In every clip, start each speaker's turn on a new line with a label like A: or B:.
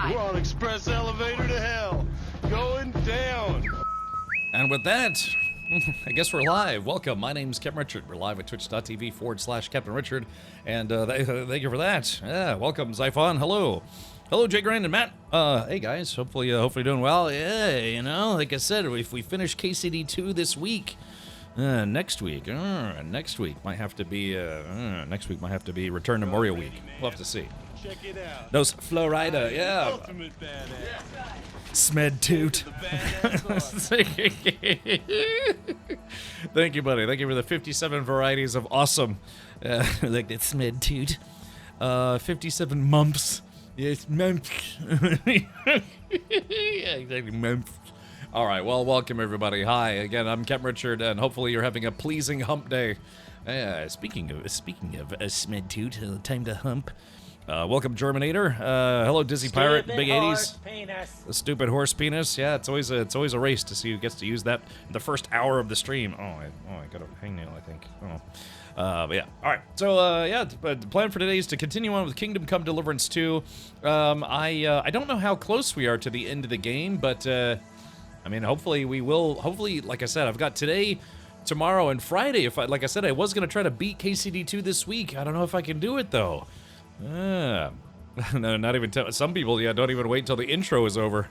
A: We're on express elevator to hell. Going down.
B: And with that, I guess we're live. Welcome. My name's Captain Richard. We're live at twitch.tv/Captain Richard. And thank you for that. Yeah, welcome, Zyphon. Hello. Hello, Jay Grand and Matt. Hey guys. Hopefully doing well. Yeah, you know, like I said, if we finish KCD 2 this week, next week might have to be Return to Moria week. We'll have to see.
A: Check it out.
B: Those Florida, yeah.
A: Ultimate badass.
B: Smed toot. Thank you, buddy. Thank you for the 57 varieties of awesome. Like that Smed toot. 57 mumps. Yes, mumps. Yeah, exactly, mumps. All right, well, welcome everybody. Hi again. I'm Captain Richard, and hopefully you're having a pleasing hump day. Speaking of Smed toot, time to hump. Welcome, Germinator. Hello, Dizzy Pirate, Big 80s. The stupid horse penis. Yeah, it's always a race to see who gets to use that the first hour of the stream. I got a hangnail, I think. But yeah. All right. So the plan for today is to continue on with Kingdom Come Deliverance 2. I don't know how close we are to the end of the game, but I mean, hopefully we will. Hopefully, like I said, I've got today, tomorrow, and Friday. Like I said, I was gonna try to beat KCD 2 this week. I don't know if I can do it though. No, not even some people, don't even wait till the intro is over.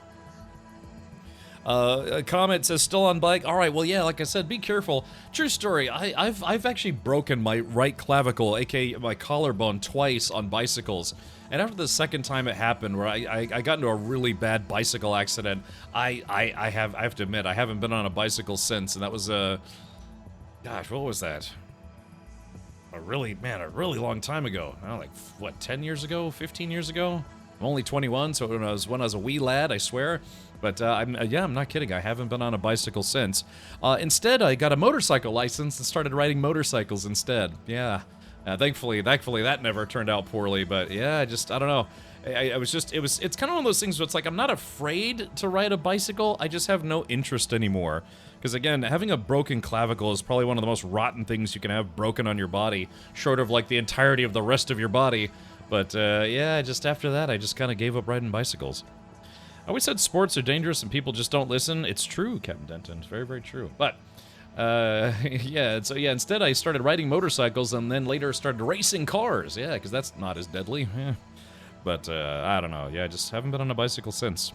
B: A comment says still on bike. All right, well, yeah, like I said, be careful. True story. I've actually broken my right clavicle, aka my collarbone, twice on bicycles. And after the second time it happened, where I got into a really bad bicycle accident, I have to admit I haven't been on a bicycle since, and that was gosh, what was that? A really long time ago. Like, what, 10 years ago? 15 years ago? I'm only 21, so when I was a wee lad, I swear. But I'm not kidding. I haven't been on a bicycle since. Instead, I got a motorcycle license and started riding motorcycles instead. Yeah. Thankfully, that never turned out poorly. But yeah, I don't know. It's kind of one of those things where it's like I'm not afraid to ride a bicycle. I just have no interest anymore. Because again, having a broken clavicle is probably one of the most rotten things you can have broken on your body, short of like the entirety of the rest of your body. But yeah, just after that, I just kind of gave up riding bicycles. I always said sports are dangerous and people just don't listen. It's true, Captain Denton. It's very, very true. But yeah, so yeah, instead I started riding motorcycles and then later started racing cars. Yeah, because that's not as deadly. Yeah. But I don't know. Yeah, I just haven't been on a bicycle since.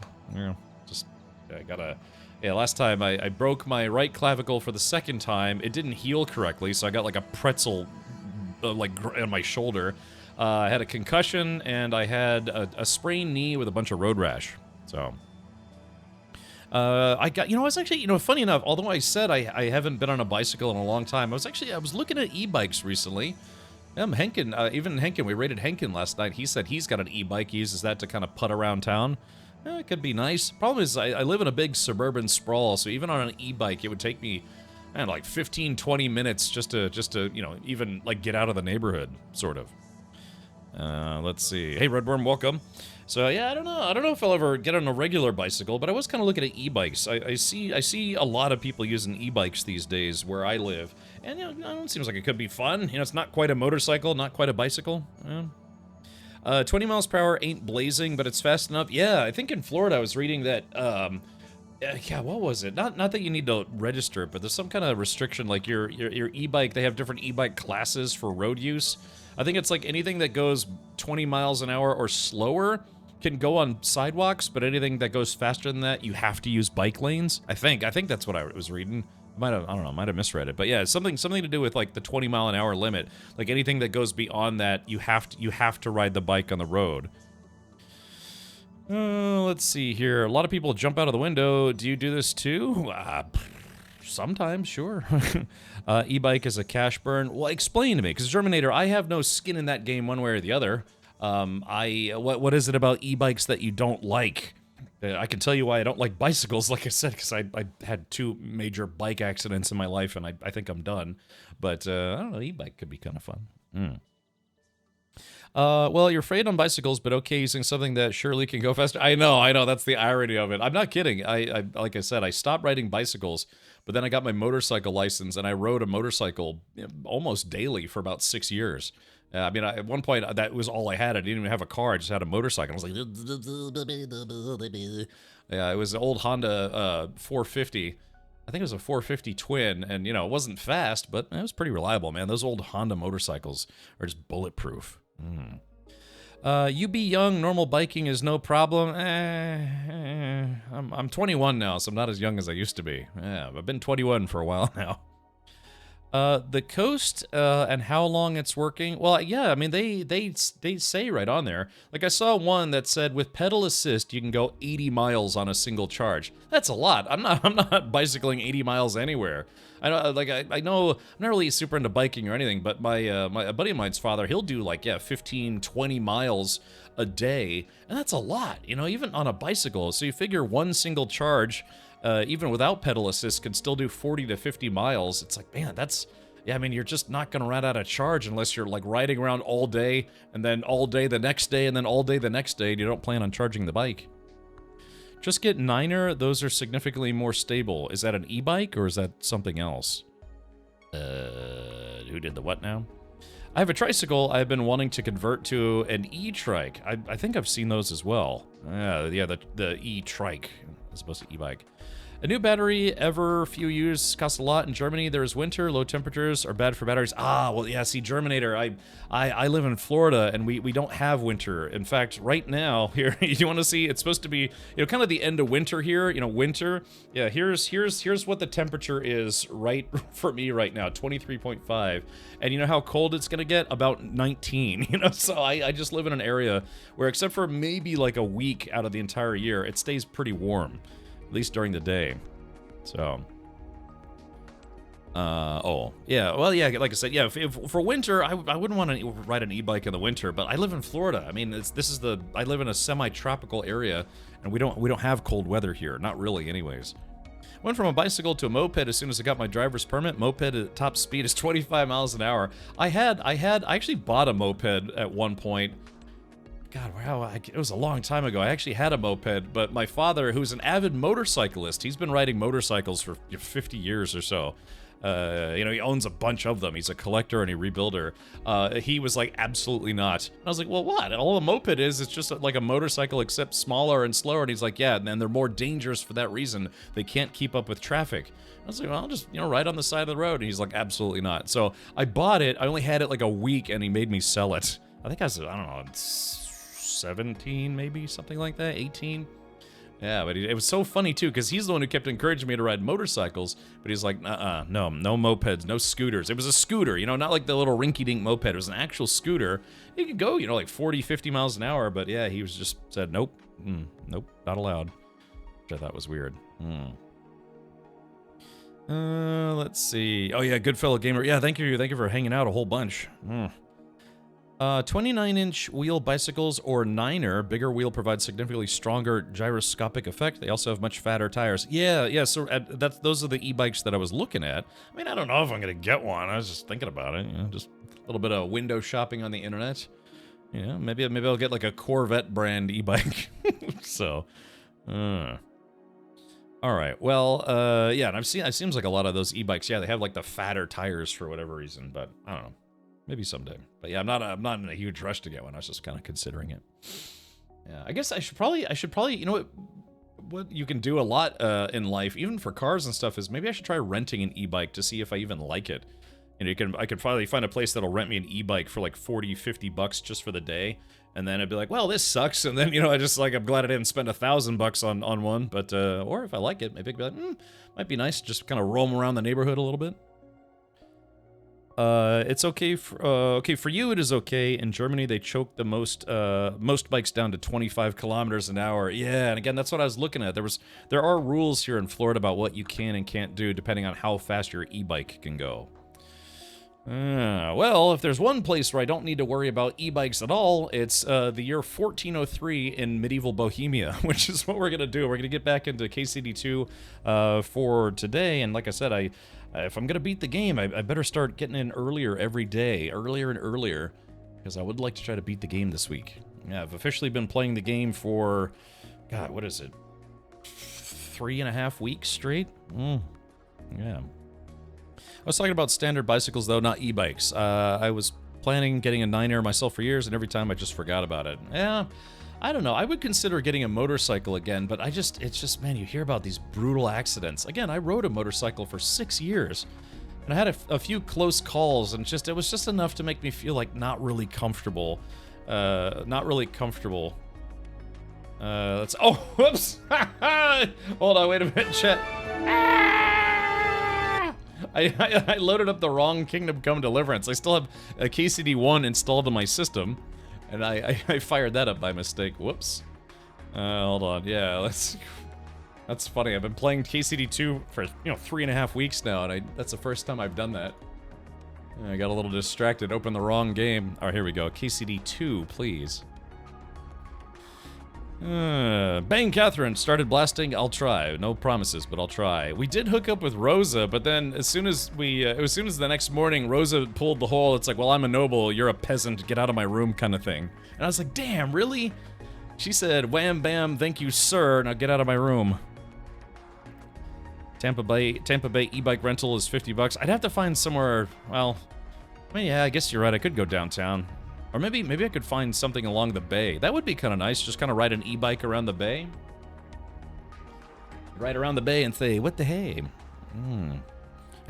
B: Last time I broke my right clavicle for the second time. It didn't heal correctly, so I got like a pretzel on my shoulder. I had a concussion, and I had a sprained knee with a bunch of road rash. So I was actually, funny enough, although I said I haven't been on a bicycle in a long time, I was looking at e-bikes recently. Henkin, we rated Henkin last night. He said he's got an e-bike. He uses that to kind of putt around town. It could be nice. Problem is, I live in a big suburban sprawl, so even on an e-bike, it would take me, like 15, 20 minutes just to even like get out of the neighborhood, sort of. Let's see. Hey, Redworm, welcome. So yeah, I don't know if I'll ever get on a regular bicycle, but I was kind of looking at e-bikes. I see a lot of people using e-bikes these days where I live, and it seems like it could be fun. It's not quite a motorcycle, not quite a bicycle. 20 miles per hour ain't blazing, but it's fast enough. Yeah, I think in Florida I was reading that. What was it? Not that you need to register it, but there's some kind of restriction, like your e-bike. They have different e-bike classes for road use. I think it's like anything that goes 20 miles an hour or slower can go on sidewalks, but anything that goes faster than that, you have to use bike lanes. I think that's what I was reading. I might have misread it, but yeah, it's something to do with like the 20 mile an hour limit. Like anything that goes beyond that, you have to ride the bike on the road. Let's see here. A lot of people jump out of the window. Do you do this too? Sometimes, sure. E-bike is a cash burn. Well, explain to me, because Germinator, I have no skin in that game one way or the other. What is it about e-bikes that you don't like? I can tell you why I don't like bicycles, like I said, because I had 2 major bike accidents in my life, and I think I'm done. But, I don't know, e-bike could be kind of fun. Well, you're afraid on bicycles, but okay using something that surely can go faster. I know, that's the irony of it. I'm not kidding. I like I said, I stopped riding bicycles, but then I got my motorcycle license, and I rode a motorcycle almost daily for about 6 years. I mean, at one point, that was all I had. I didn't even have a car. I just had a motorcycle. I was like, yeah, it was an old Honda 450. I think it was a 450 twin, and, you know, it wasn't fast, but it was pretty reliable, man. Those old Honda motorcycles are just bulletproof. You be young, normal biking is no problem. I'm 21 now, so I'm not as young as I used to be. Yeah, I've been 21 for a while now. The coast, and how long it's working. Well, yeah, I mean, they say right on there. Like, I saw one that said with pedal assist, you can go 80 miles on a single charge. That's a lot. I'm not bicycling 80 miles anywhere. I know, I'm not really super into biking or anything, but a buddy of mine's father, he'll do like, yeah, 15, 20 miles a day, and that's a lot, you know, even on a bicycle. So you figure one single charge, even without pedal assist, can still do 40 to 50 miles. It's like, man, that's... Yeah, I mean, you're just not going to run out of charge unless you're, like, riding around all day, and then all day the next day, and then all day the next day, and you don't plan on charging the bike. Just get Niner. Those are significantly more stable. Is that an e-bike, or is that something else? Who did the what now? I have a tricycle I've been wanting to convert to an e-trike. I think I've seen those as well. Yeah, the e-trike as opposed to e-bike. A new battery ever few use costs a lot in Germany. There's winter, low temperatures are bad for batteries. Ah, well, yeah, see, Germinator, I live in Florida, and we don't have winter. In fact, right now, here, you want to see, it's supposed to be, you know, kind of the end of winter here, you know, winter. Yeah, here's what the temperature is right for me right now, 23.5. And you know how cold it's going to get? About 19, you know? So I just live in an area where, except for maybe like a week out of the entire year, it stays pretty warm. At least during the day. So. Oh. Yeah, well, yeah, like I said, yeah, if for winter, I wouldn't want to ride an e-bike in the winter, but I live in Florida. I mean, I live in a semi-tropical area, and we don't have cold weather here. Not really, anyways. Went from a bicycle to a moped as soon as I got my driver's permit. Moped at top speed is 25 miles an hour. I actually bought a moped at one point. God, wow, it was a long time ago. I actually had a moped, but my father, who's an avid motorcyclist, he's been riding motorcycles for 50 years or so. You know, he owns a bunch of them. He's a collector and a rebuilder. He was like, absolutely not. And I was like, well, what? All a moped is, it's just like a motorcycle except smaller and slower. And he's like, yeah, and they're more dangerous for that reason. They can't keep up with traffic. I was like, well, I'll just, you know, ride on the side of the road. And he's like, absolutely not. So I bought it. I only had it like a week, and he made me sell it. I think I don't know, 17 maybe, something like that, 18. Yeah, but it was so funny too, because he's the one who kept encouraging me to ride motorcycles, but he's like, no mopeds, no scooters. It was a scooter, you know, not like the little rinky-dink moped. It was an actual scooter. You could go, you know, like 40, 50 miles an hour, but yeah, he was just said, nope, nope, not allowed, which I thought was weird. Let's see. Oh yeah, good fellow gamer. Yeah, thank you for hanging out a whole bunch. 29-inch wheel bicycles or Niner. Bigger wheel provides significantly stronger gyroscopic effect. They also have much fatter tires. Yeah, so those are the e-bikes that I was looking at. I mean, I don't know if I'm going to get one. I was just thinking about it. You know, just a little bit of window shopping on the internet. You know, maybe I'll get like a Corvette brand e-bike. So, all right. Well, yeah, and it seems like a lot of those e-bikes, yeah, they have like the fatter tires for whatever reason, but I don't know. Maybe someday. But yeah, I'm not in a huge rush to get one. I was just kind of considering it. Yeah, I guess I should probably, you know what you can do a lot in life, even for cars and stuff, is maybe I should try renting an e-bike to see if I even like it. You know, I could finally find a place that'll rent me an e-bike for like 40, 50 bucks just for the day. And then I'd be like, well, this sucks. And then, you know, I'm glad I didn't spend $1,000 on one. But, or if I like it, maybe I'd be like, might be nice to just kind of roam around the neighborhood a little bit. It's okay for you. It is okay. In Germany, they choke the most bikes down to 25 kilometers an hour. Yeah, and again, that's what I was looking at. There are rules here in Florida about what you can and can't do depending on how fast your e-bike can go. Well, if there's one place where I don't need to worry about e-bikes at all, it's the year 1403 in medieval Bohemia, which is what we're gonna do. We're gonna get back into KCD2 for today, and like I said, if I'm gonna beat the game, I better start getting in earlier every day, earlier and earlier, because I would like to try to beat the game this week. Yeah, I've officially been playing the game for, God, what is it? 3.5 weeks straight? Yeah. I was talking about standard bicycles, though, not e-bikes. I was planning getting a 9-air myself for years, and every time I just forgot about it. Yeah, I don't know. I would consider getting a motorcycle again, but it's just, man, you hear about these brutal accidents. Again, I rode a motorcycle for 6 years, and I had a few close calls, and it was just enough to make me feel like not really comfortable. Not really comfortable. Oh, whoops! Hold on, wait a minute, chat. I loaded up the wrong Kingdom Come Deliverance. I still have a KCD1 installed on my system, and I fired that up by mistake. Whoops. Hold on. Yeah, that's funny. I've been playing KCD2 for 3.5 weeks now, and that's the first time I've done that. I got a little distracted. Opened the wrong game. All right, here we go. KCD2, please. Bang Catherine started blasting. I'll try. No promises, but I'll try. We did hook up with Rosa, but then as soon as the next morning Rosa pulled the whole, it's like, well, I'm a noble, you're a peasant, get out of my room kind of thing. And I was like, damn, really? She said, wham bam, thank you, sir. Now get out of my room. Tampa Bay e-bike rental is $50. I'd have to find somewhere. Well, yeah, I guess you're right. I could go downtown. Or maybe I could find something along the bay. That would be kind of nice, just kind of ride an e-bike around the bay. Ride around the bay and say, what the hey? And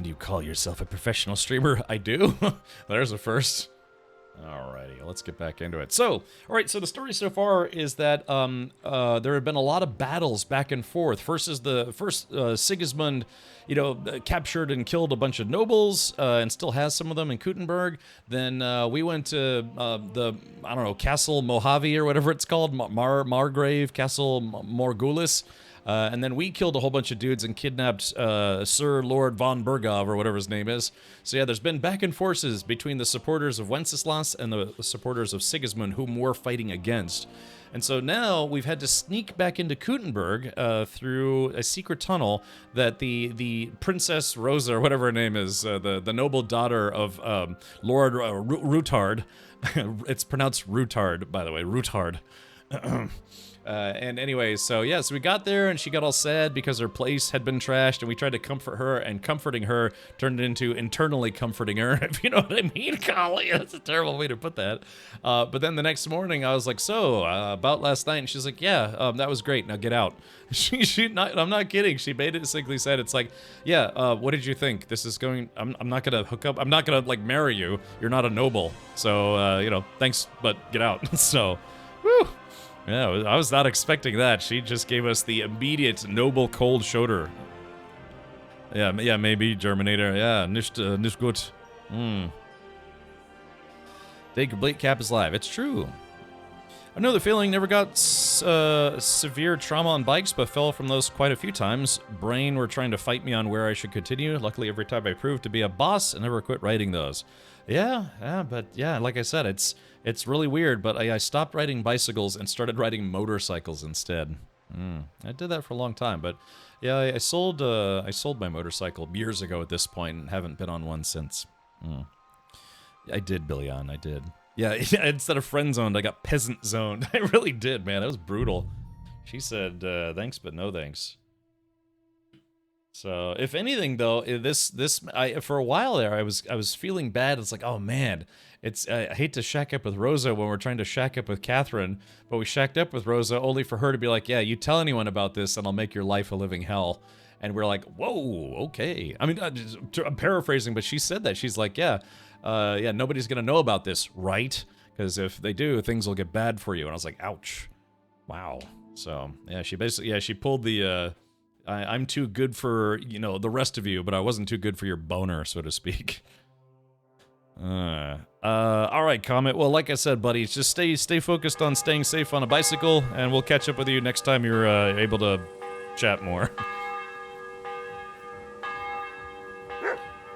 B: you call yourself a professional streamer? I do? There's a first. Alrighty, let's get back into it. So, alright, so the story so far is that there have been a lot of battles back and forth. First Sigismund, captured and killed a bunch of nobles, and still has some of them in Kuttenberg. Then we went to Castle Mojave or whatever it's called, Margrave, Castle Morgulis. And then we killed a whole bunch of dudes and kidnapped Sir Lord von Bergov, or whatever his name is. So yeah, there's been back and forces between the supporters of Wenceslas and the supporters of Sigismund, whom we're fighting against. And so now we've had to sneak back into Kuttenberg through a secret tunnel that the Princess Rosa, or whatever her name is, the noble daughter of Lord Rutard. It's pronounced Rutard, by the way, Rutard. And anyway, so yeah, so we got there and she got all sad because her place had been trashed, and we tried to comfort her, and comforting her turned into internally comforting her, if you know what I mean, Collie. That's a terrible way to put that. But then the next morning I was like, so, about last night, and she's like, yeah, that was great, now get out. I'm not kidding, she basically said, it's like, yeah, what did you think? This is going, I'm not gonna hook up, I'm not gonna, like, marry you, you're not a noble, so, thanks, but get out. So, whew. Yeah, I was not expecting that. She just gave us the immediate noble cold shoulder. Yeah, maybe Germinator. Yeah, nicht gut. Day Complete Cap is live. It's true. I know the feeling. Never got severe trauma on bikes, but fell from those quite a few times. Brain were trying to fight me on where I should continue. Luckily, every time I proved to be a boss, I never quit riding those. Yeah, but yeah, like I said, it's really weird, but I stopped riding bicycles and started riding motorcycles instead. I did that for a long time, but yeah, I sold my motorcycle years ago at this point and haven't been on one since. I did, Billion, I did. Yeah, instead of friend zoned, I got peasant zoned. I really did, man. That was brutal. She said, thanks, but no thanks. So, if anything, though, for a while there, I was feeling bad. It's like, oh man, I hate to shack up with Rosa when we're trying to shack up with Catherine, but we shacked up with Rosa only for her to be like, yeah, you tell anyone about this and I'll make your life a living hell. And we're like, whoa, okay. I mean, I'm paraphrasing, but she said that. She's like, yeah, nobody's gonna know about this, right? Because if they do, things will get bad for you. And I was like, ouch, wow. So yeah, she pulled the. I'm too good for, the rest of you, but I wasn't too good for your boner, so to speak. Alright, Comet. Well, like I said, buddy, just stay focused on staying safe on a bicycle, and we'll catch up with you next time you're able to chat more.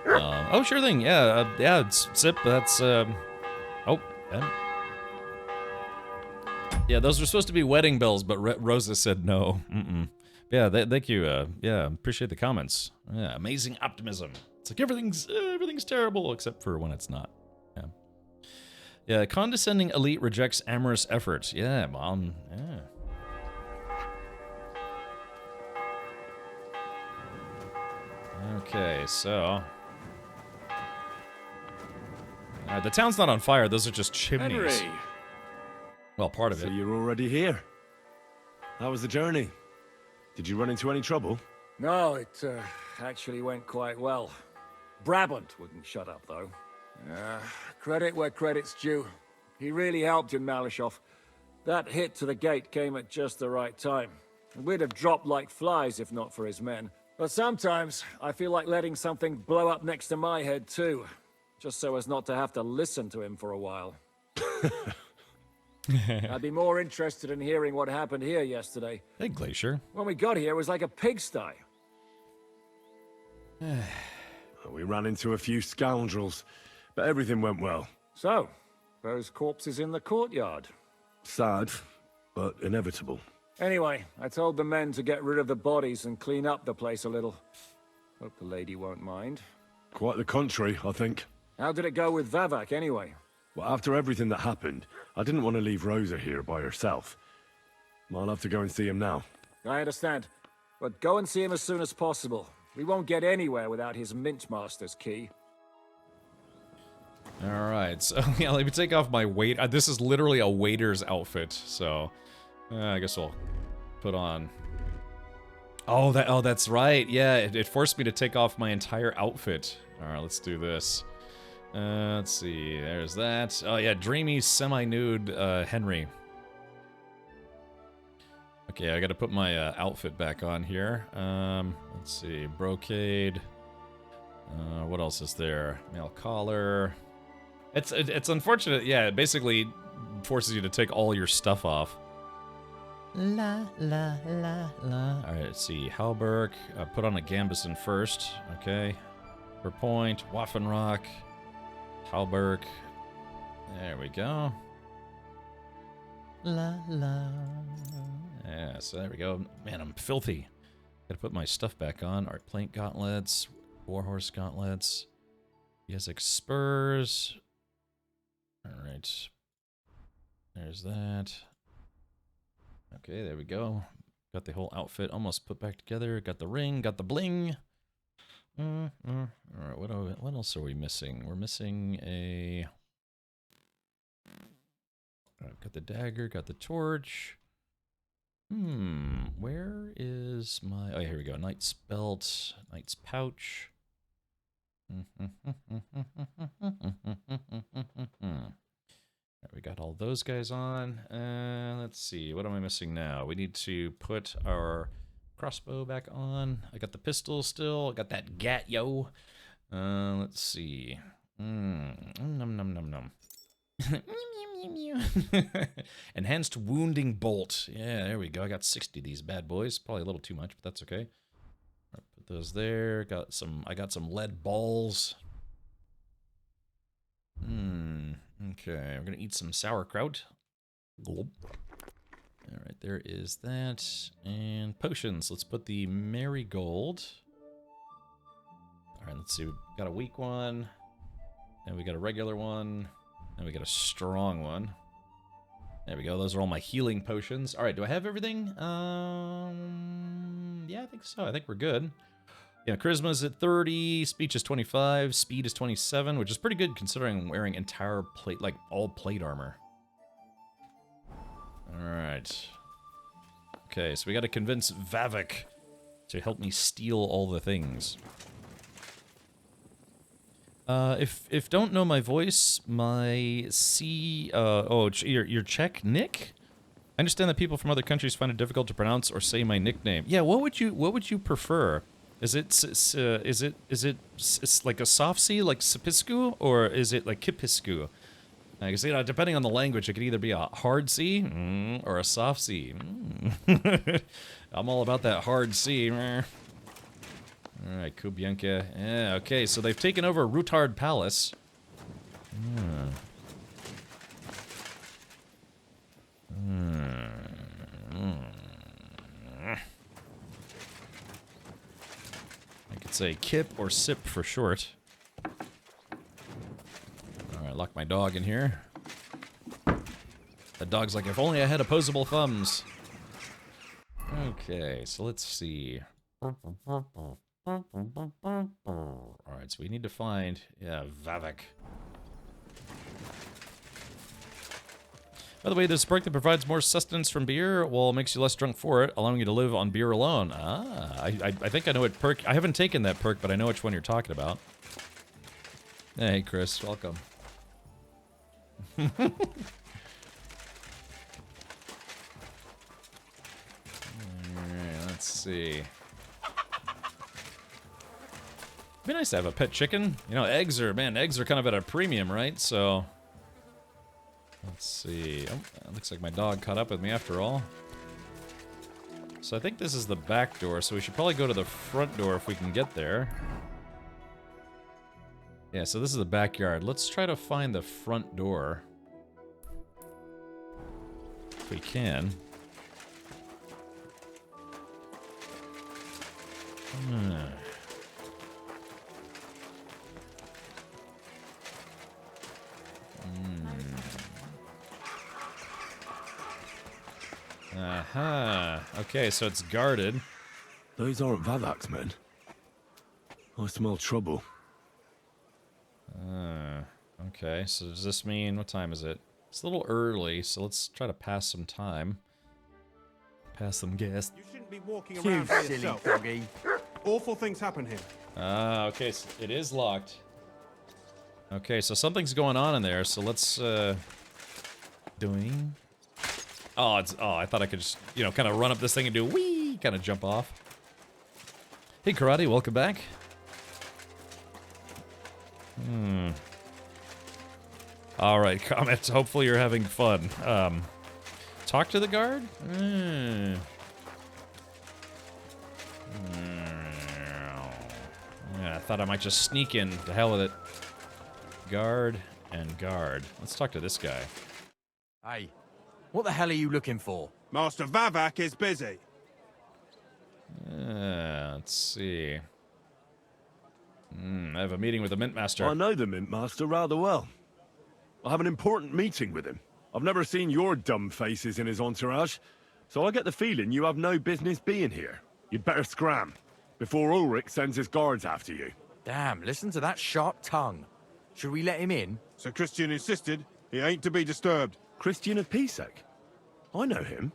B: Oh, sure thing. Yeah, it's Sip. That's, yeah, those were supposed to be wedding bells, but Rosa said no. Yeah, thank you. Yeah, appreciate the comments. Yeah, amazing optimism. It's like everything's terrible except for when it's not. Yeah, condescending elite rejects amorous efforts. Yeah, Mom. Yeah. Okay, so The town's not on fire. Those are just chimneys.
C: Henry!
B: Well, part of
C: So
B: it.
C: you're already here. How was the journey? Did you run into any trouble?
D: No, it actually went quite well. Brabant wouldn't shut up, though. Credit where credit's due. He really helped in Malishov. That hit to the gate came at just the right time. We'd have dropped like flies if not for his men. But sometimes, I feel like letting something blow up next to my head too. Just so as not to have to listen to him for a while. I'd be more interested in hearing what happened here yesterday.
B: Hey, Glacier.
D: When we got here, it was like a pigsty.
C: We ran into a few scoundrels, but everything went well.
D: So, those corpses in the courtyard.
C: Sad, but inevitable.
D: Anyway, I told the men to get rid of the bodies and clean up the place a little. Hope the lady won't mind.
C: Quite the contrary, I think.
D: How did it go with Vavak, anyway?
C: Well, after everything that happened, I didn't want to leave Rosa here by herself. I'll have to go and see him now.
D: I understand. But go and see him as soon as possible. We won't get anywhere without his Mintmaster's key.
B: Alright, so yeah, let me take off my weight. This is literally a waiter's outfit, so I guess I'll put on. Oh, that's right. Yeah, it forced me to take off my entire outfit. Alright, let's do this. Let's see, there's that. Oh yeah, dreamy, semi-nude Henry. Okay, I gotta put my outfit back on here. Let's see, brocade. What else is there? Male collar. It's unfortunate, yeah, it basically forces you to take all your stuff off. La, la, la, la. Alright, let's see, Halberg. Put on a Gambeson first, okay. Per point, Waffenrock. Halberg. There we go. La la. Yeah, so there we go. Man, I'm filthy. Gotta put my stuff back on. Alright, plank gauntlets, warhorse gauntlets, Yezek spurs. Alright. There's that. Okay, there we go. Got the whole outfit almost put back together. Got the ring, got the bling. Alright, what else are we missing? We're missing a... got the dagger, got the torch. Where is my... Oh, yeah, here we go. Knight's belt, Knight's pouch. We got all those guys on. Let's see, what am I missing now? We need to put our crossbow back on. I got the pistol still. I got that gat, yo. Let's see. Num num num num. Enhanced wounding bolt. Yeah, there we go. I got 60 of these bad boys. Probably a little too much, but that's okay. Right, put those there. I got some lead balls. Okay, we're gonna eat some sauerkraut. Gulp. Alright, there is that. And potions. Let's put the marigold. Alright, let's see. We got a weak one. And we got a regular one. And we got a strong one. There we go. Those are all my healing potions. Alright, do I have everything? Yeah, I think so. I think we're good. Yeah, charisma's at 30, speech is 25, speed is 27, which is pretty good considering I'm wearing entire plate, like all plate armor. Alright. Okay, so we gotta convince Vavak to help me steal all the things. If don't know my voice, my your Czech Nick? I understand that people from other countries find it difficult to pronounce or say my nickname. Yeah, what would you prefer? Is it like a soft C, like Sipisku, or is it like Kipisku? Because, you know, depending on the language, it could either be a hard C or a soft C. I'm all about that hard C. Alright, Kubienka. Yeah, okay, so they've taken over Rutard Palace. I could say Kip or Sip for short. Alright, lock my dog in here. The dog's like, if only I had opposable thumbs. Okay, so let's see. Alright, so we need to find... Yeah, Vavak. By the way, there's a perk that provides more sustenance from beer, while makes you less drunk for it, allowing you to live on beer alone. Ah, I think I know what perk... I haven't taken that perk, but I know which one you're talking about. Hey, Chris, welcome. Alright, let's see. It'd be nice to have a pet chicken. You know, eggs are kind of at a premium, right? So, let's see. Oh, it looks like my dog caught up with me after all. So I think this is the back door, so we should probably go to the front door if we can get there. Yeah, so this is the backyard. Let's try to find the front door. If we can. Aha. Okay, so it's guarded.
C: Those aren't Vavak's men. I smell trouble.
B: Okay, so does this mean... What time is it? It's a little early, so let's try to pass some time. Pass some gas.
A: You shouldn't be walking around by
E: silly
A: yourself.
E: doggy.
A: Awful things happen here.
B: Okay, so it is locked. Okay, so something's going on in there, so let's, doing... Oh, I thought I could just, you know, kind of run up this thing and do wee, kind of jump off. Hey, Karate, welcome back. Alright, comments. Hopefully you're having fun. Talk to the guard? Yeah, I thought I might just sneak in. To hell with it. Guard and guard. Let's talk to this guy.
E: Hey, what the hell are you looking for?
A: Master Vavak is busy.
B: Let's see. I have a meeting with the Mint Master.
C: I know the Mint Master rather well. I have an important meeting with him. I've never seen your dumb faces in his entourage, so I get the feeling you have no business being here. You'd better scram, before Ulrich sends his guards after you.
E: Damn, listen to that sharp tongue. Should we let him in?
A: Sir Christian insisted he ain't to be disturbed.
C: Christian of Pisek? I know him.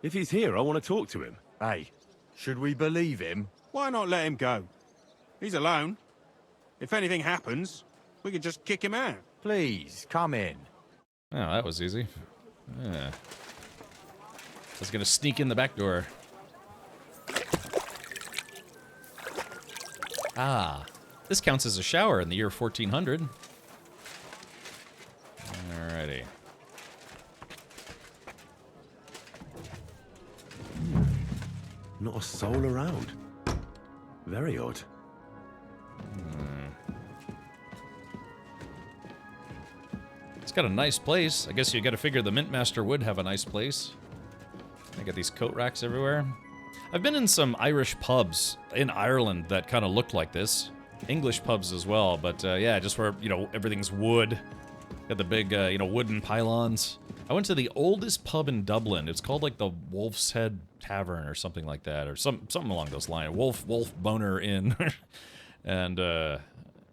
C: If he's here, I want to talk to him.
E: Hey, should we believe him?
A: Why not let him go? He's alone. If anything happens, we can just kick him out.
E: Please, come in.
B: Oh, that was easy. Yeah. I was gonna sneak in the back door. Ah, this counts as a shower in the year 1400. Alrighty.
C: Not a soul around. Very odd.
B: It's got a nice place. I guess you gotta figure the Mint Master would have a nice place. I got these coat racks everywhere. I've been in some Irish pubs in Ireland that kind of looked like this. English pubs as well, but yeah, just where, you know, everything's wood. Got the big, you know, wooden pylons. I went to the oldest pub in Dublin. It's called like the Wolf's Head Tavern or something like that, or something along those lines. Wolf Boner Inn. And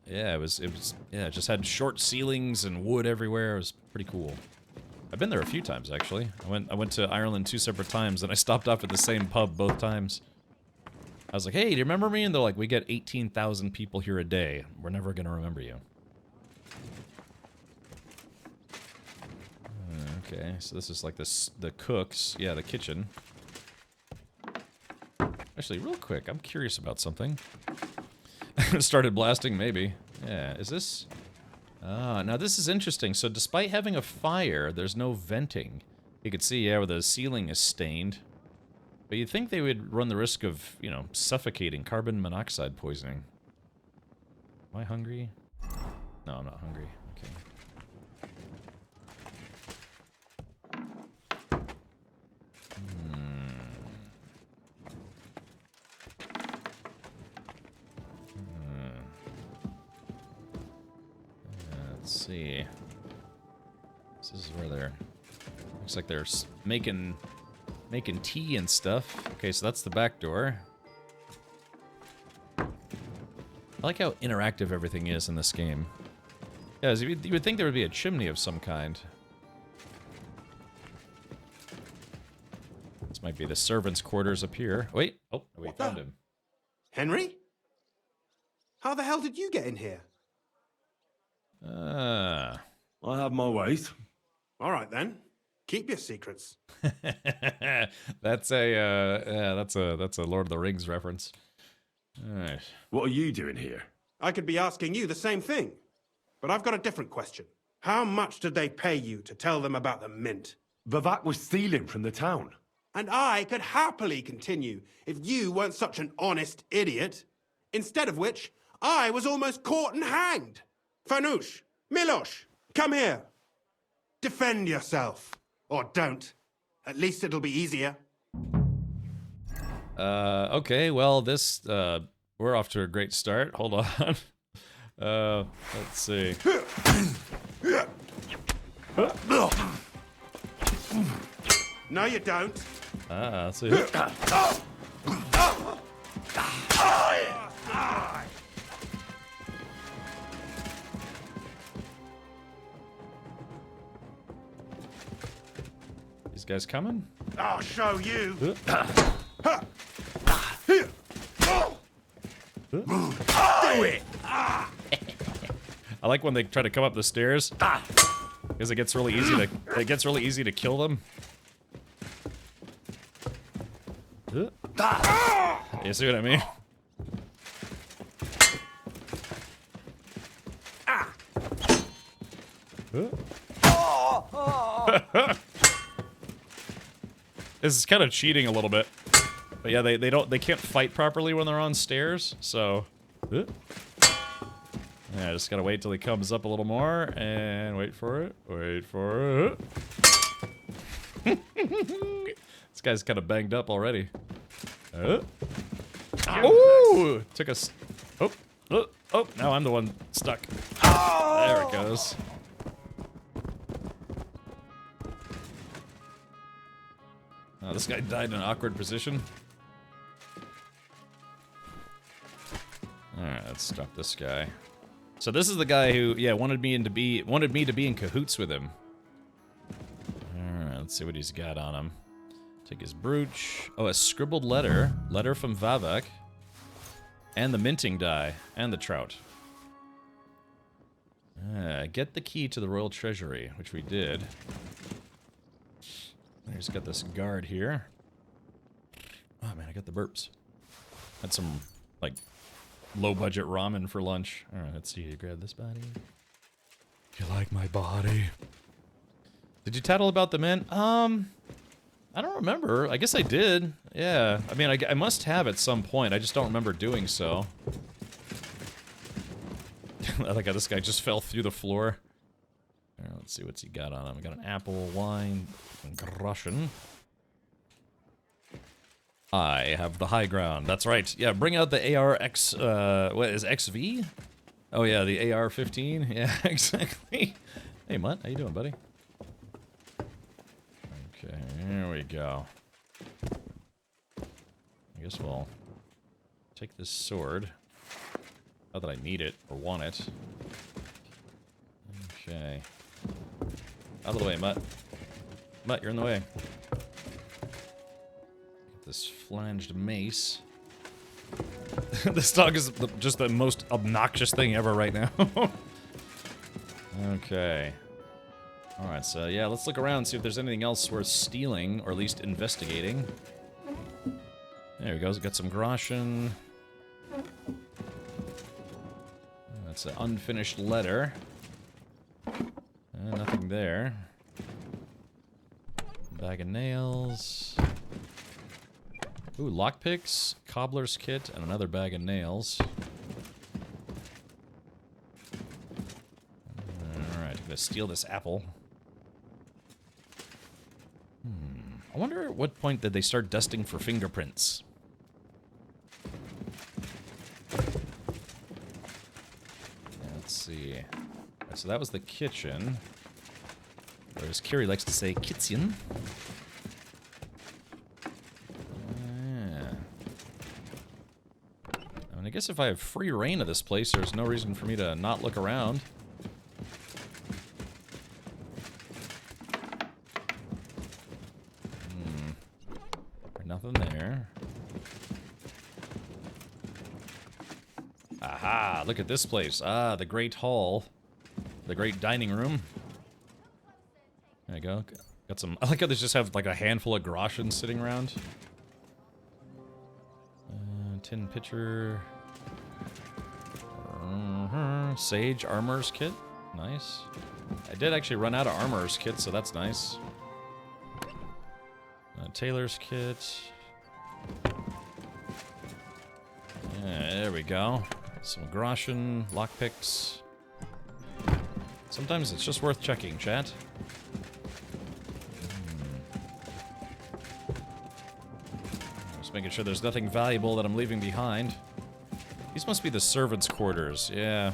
B: yeah, it just had short ceilings and wood everywhere. It was pretty cool. I've been there a few times actually. I went to Ireland 2 separate times, and I stopped off at the same pub both times. I was like, "Hey, do you remember me?" And they're like, "We get 18,000 people here a day. We're never gonna remember you." Okay, so this is like the cooks. Yeah, the kitchen. Actually, real quick, I'm curious about something. Started blasting, maybe. Yeah, is this... Ah, now this is interesting. So despite having a fire, there's no venting. You can see, yeah, where the ceiling is stained. But you'd think they would run the risk of, you know, suffocating, carbon monoxide poisoning. Am I hungry? No, I'm not hungry. Okay. Let's see. This is where they're... Looks like they're making tea and stuff. Okay, so that's the back door. I like how interactive everything is in this game. Yeah, you would think there would be a chimney of some kind. This might be the servants' quarters up here. Wait. Oh, we found him.
F: Henry? How the hell did you get in here?
C: I have my ways.
F: All right, then. Keep your secrets.
B: That's a yeah, that's a Lord of the Rings reference. All right.
C: What are you doing here?
F: I could be asking you the same thing. But I've got a different question. How much did they pay you to tell them about the mint?
C: Vivek was stealing from the town.
F: And I could happily continue if you weren't such an honest idiot. Instead of which, I was almost caught and hanged. Fanush, Milosh, come here. Defend yourself. Or don't. At least it'll be easier.
B: Okay, well, this, we're off to a great start. Hold on. Let's see.
F: No, you don't.
B: Let's see. These guys coming?
F: I'll show you.
C: Do it!
B: I like when they try to come up the stairs, because it gets really easy to kill them. You see what I mean? This is kind of cheating a little bit, but yeah, they can't fight properly when they're on stairs, so. Yeah, I just gotta wait till he comes up a little more and wait for it. Wait for it. This guy's kind of banged up already. Ooh! Took us. Oh! Now I'm the one stuck. There it goes. Oh, this guy died in an awkward position. Alright, let's stop this guy. So this is the guy who, yeah, wanted me to be in cahoots with him. Alright, let's see what he's got on him. Take his brooch. Oh, a scribbled letter. Letter from Vivek. And the minting die. And the trout. Get the key to the royal treasury, which we did. He's got this guard here. Oh man, I got the burps. Had some, like, low-budget ramen for lunch. Alright, let's see. Grab this body. You like my body? Did you tattle about the mint? I don't remember. I guess I did. Yeah. I mean, I must have at some point. I just don't remember doing so. I like how this guy just fell through the floor. Alright, let's see what's he got on him. We got an apple, wine, and Russian. I have the high ground. That's right. Yeah, bring out the ARX, what is XV? Oh yeah, the AR-15. Yeah, exactly. Hey, Mutt, how you doing, buddy? Okay, here we go. I guess we'll take this sword. Not that I need it, or want it. Okay. Out of the way, Mutt. Mutt, you're in the way. Get this flanged mace. This dog is just the most obnoxious thing ever right now. Okay. Alright, so yeah, let's look around and see if there's anything else worth stealing, or at least investigating. There we go, got some groschen. That's an unfinished letter. Nothing there. Bag of nails. Ooh, lockpicks, cobbler's kit, and another bag of nails. Alright, I'm gonna steal this apple. I wonder at what point did they start dusting for fingerprints? Let's see. Right, so that was the kitchen. Or as Carrie likes to say, kitchen. I mean, I guess if I have free reign of this place, there's no reason for me to not look around. Nothing there. Aha, look at this place. Ah, the Great Hall. The Great Dining Room. There you go. Got some... I like how they just have like a handful of groschen sitting around. Tin pitcher. Sage Armorer's Kit. Nice. I did actually run out of Armorer's Kit, so that's nice. Tailor's Kit. Yeah, there we go. Some groschen, lockpicks. Sometimes it's just worth checking, chat. Just making sure there's nothing valuable that I'm leaving behind. These must be the servants' quarters, yeah.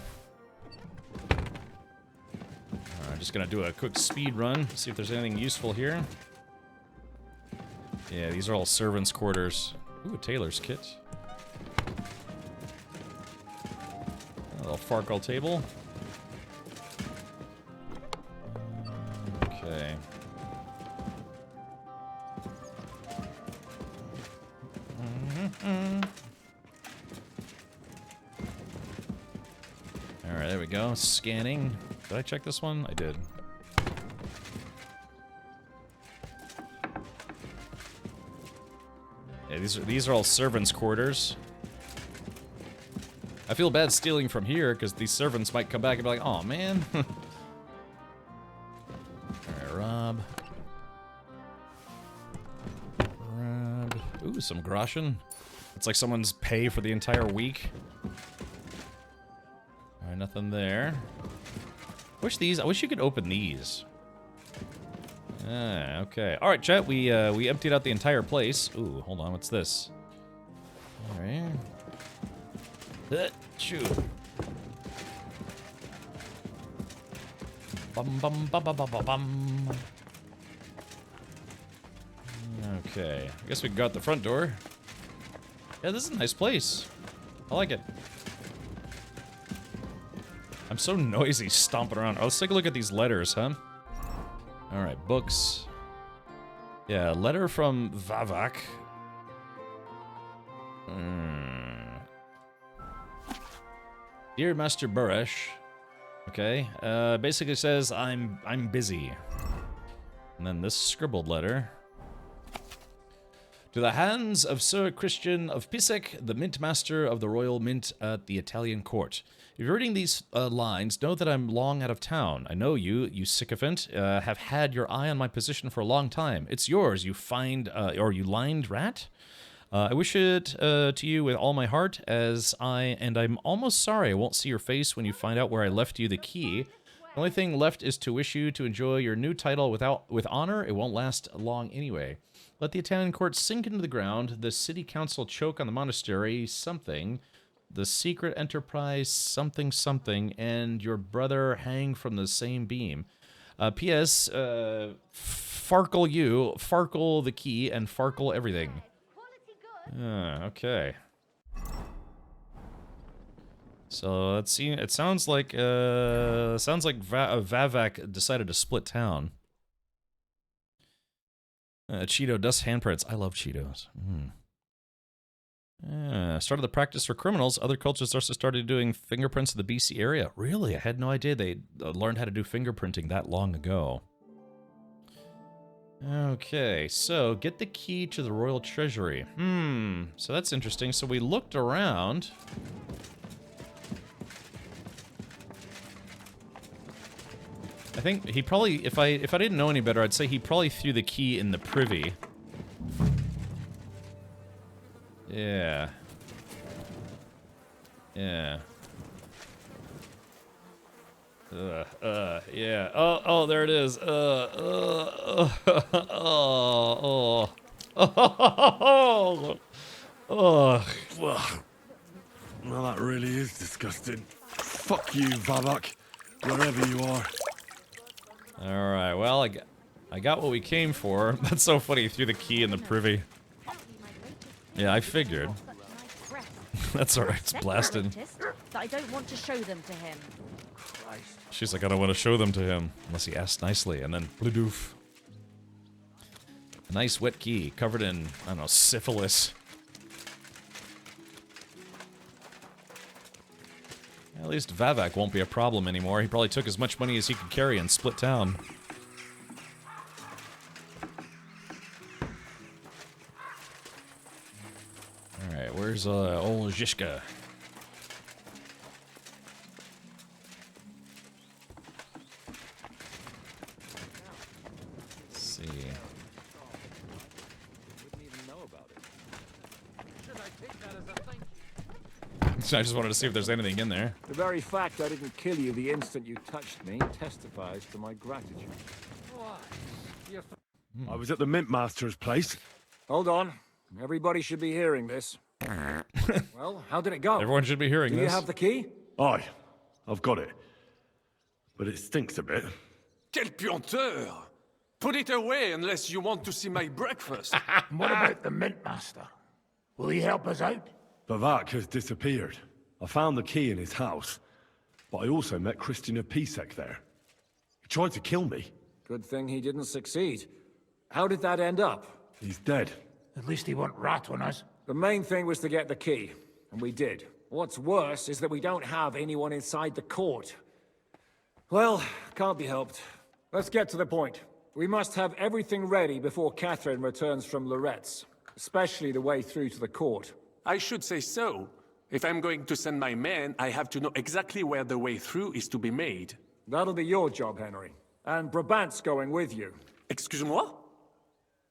B: Alright, just gonna do a quick speed run, see if there's anything useful here. Yeah, these are all servants' quarters. Ooh, a tailor's kit. A little Farkle table. Okay. Alright, there we go. Scanning. Did I check this one? I did. Yeah, these are all servants' quarters. I feel bad stealing from here, because these servants might come back and be like, "Aw, man." Alright, rob. Rob. Ooh, some groschen. It's like someone's pay for the entire week. Alright, nothing there. I wish you could open these. Ah, okay. Alright, chat, we emptied out the entire place. Ooh, hold on, what's this? Alright. Shoot. Bum bum bum bum bum bum bum. Okay, I guess we can go out the front door. Yeah, this is a nice place. I like it. I'm so noisy stomping around. Oh, let's take a look at these letters, huh? Alright, books. Yeah, letter from Vavak. Dear Master Buresh. Okay, basically says, I'm busy. And then this scribbled letter. To the hands of Sir Christian of Pisek, the Mint Master of the Royal Mint at the Italian Court. If you're reading these lines, know that I'm long out of town. I know you sycophant, have had your eye on my position for a long time. It's yours, you lined rat? I wish it to you with all my heart, and I'm almost sorry I won't see your face when you find out where I left you the key. The only thing left is to wish you to enjoy your new title with honor. It won't last long anyway. Let the Italian court sink into the ground, the city council choke on the monastery, something, the secret enterprise, something, something, and your brother hang from the same beam. P.S. Farkle you, Farkle the key, and Farkle everything. Okay. So let's see. It sounds like Vavak decided to split town. Cheeto dust handprints. I love Cheetos. Started the practice for criminals. Other cultures also started doing fingerprints in the BC area. Really? I had no idea they learned how to do fingerprinting that long ago. Okay, so get the key to the royal treasury. So that's interesting. So we looked around. I think he probably, if I didn't know any better, I'd say he probably threw the key in the privy. Yeah. Yeah. Yeah. Oh, there it is. Oh.
C: Well, that really is disgusting. Fuck you, Vavak, wherever you are.
B: Alright, well, I got what we came for. That's so funny, he threw the key in the privy. Yeah, I figured. That's alright, it's blasted.
G: I don't want to show them to him.
B: She's like, I don't want to show them to him. Unless he asks nicely, and then bludoof. Nice wet key, covered in, I don't know, syphilis. At least Vavak won't be a problem anymore. He probably took as much money as he could carry and split town. Alright, where's old Zhishka? Let's see. I just wanted to see if there's anything in there.
D: The very fact I didn't kill you the instant you touched me testifies to my gratitude.
C: I was at the Mint Master's place.
D: Hold on. Everybody should be hearing this. Well, how did it go?
B: Everyone should be hearing
D: Do
B: this.
D: you have the key?
C: Aye, I've got it. But it stinks a bit.
H: Quel puanteur! Put it away unless you want to see my breakfast.
I: What about the Mint Master? Will he help us out?
C: Bavak has disappeared. I found the key in his house. But I also met Christian of Pisek there. He tried to kill me.
D: Good thing he didn't succeed. How did that end up?
C: He's dead.
I: At least he won't rat on us.
D: The main thing was to get the key, and we did. What's worse is that we don't have anyone inside the court. Well, can't be helped. Let's get to the point. We must have everything ready before Catherine returns from Loretz, especially the way through to the court.
H: I should say so. If I'm going to send my men, I have to know exactly where the way through is to be made.
D: That'll be your job, Henry. And Brabant's going with you.
H: Excuse-moi?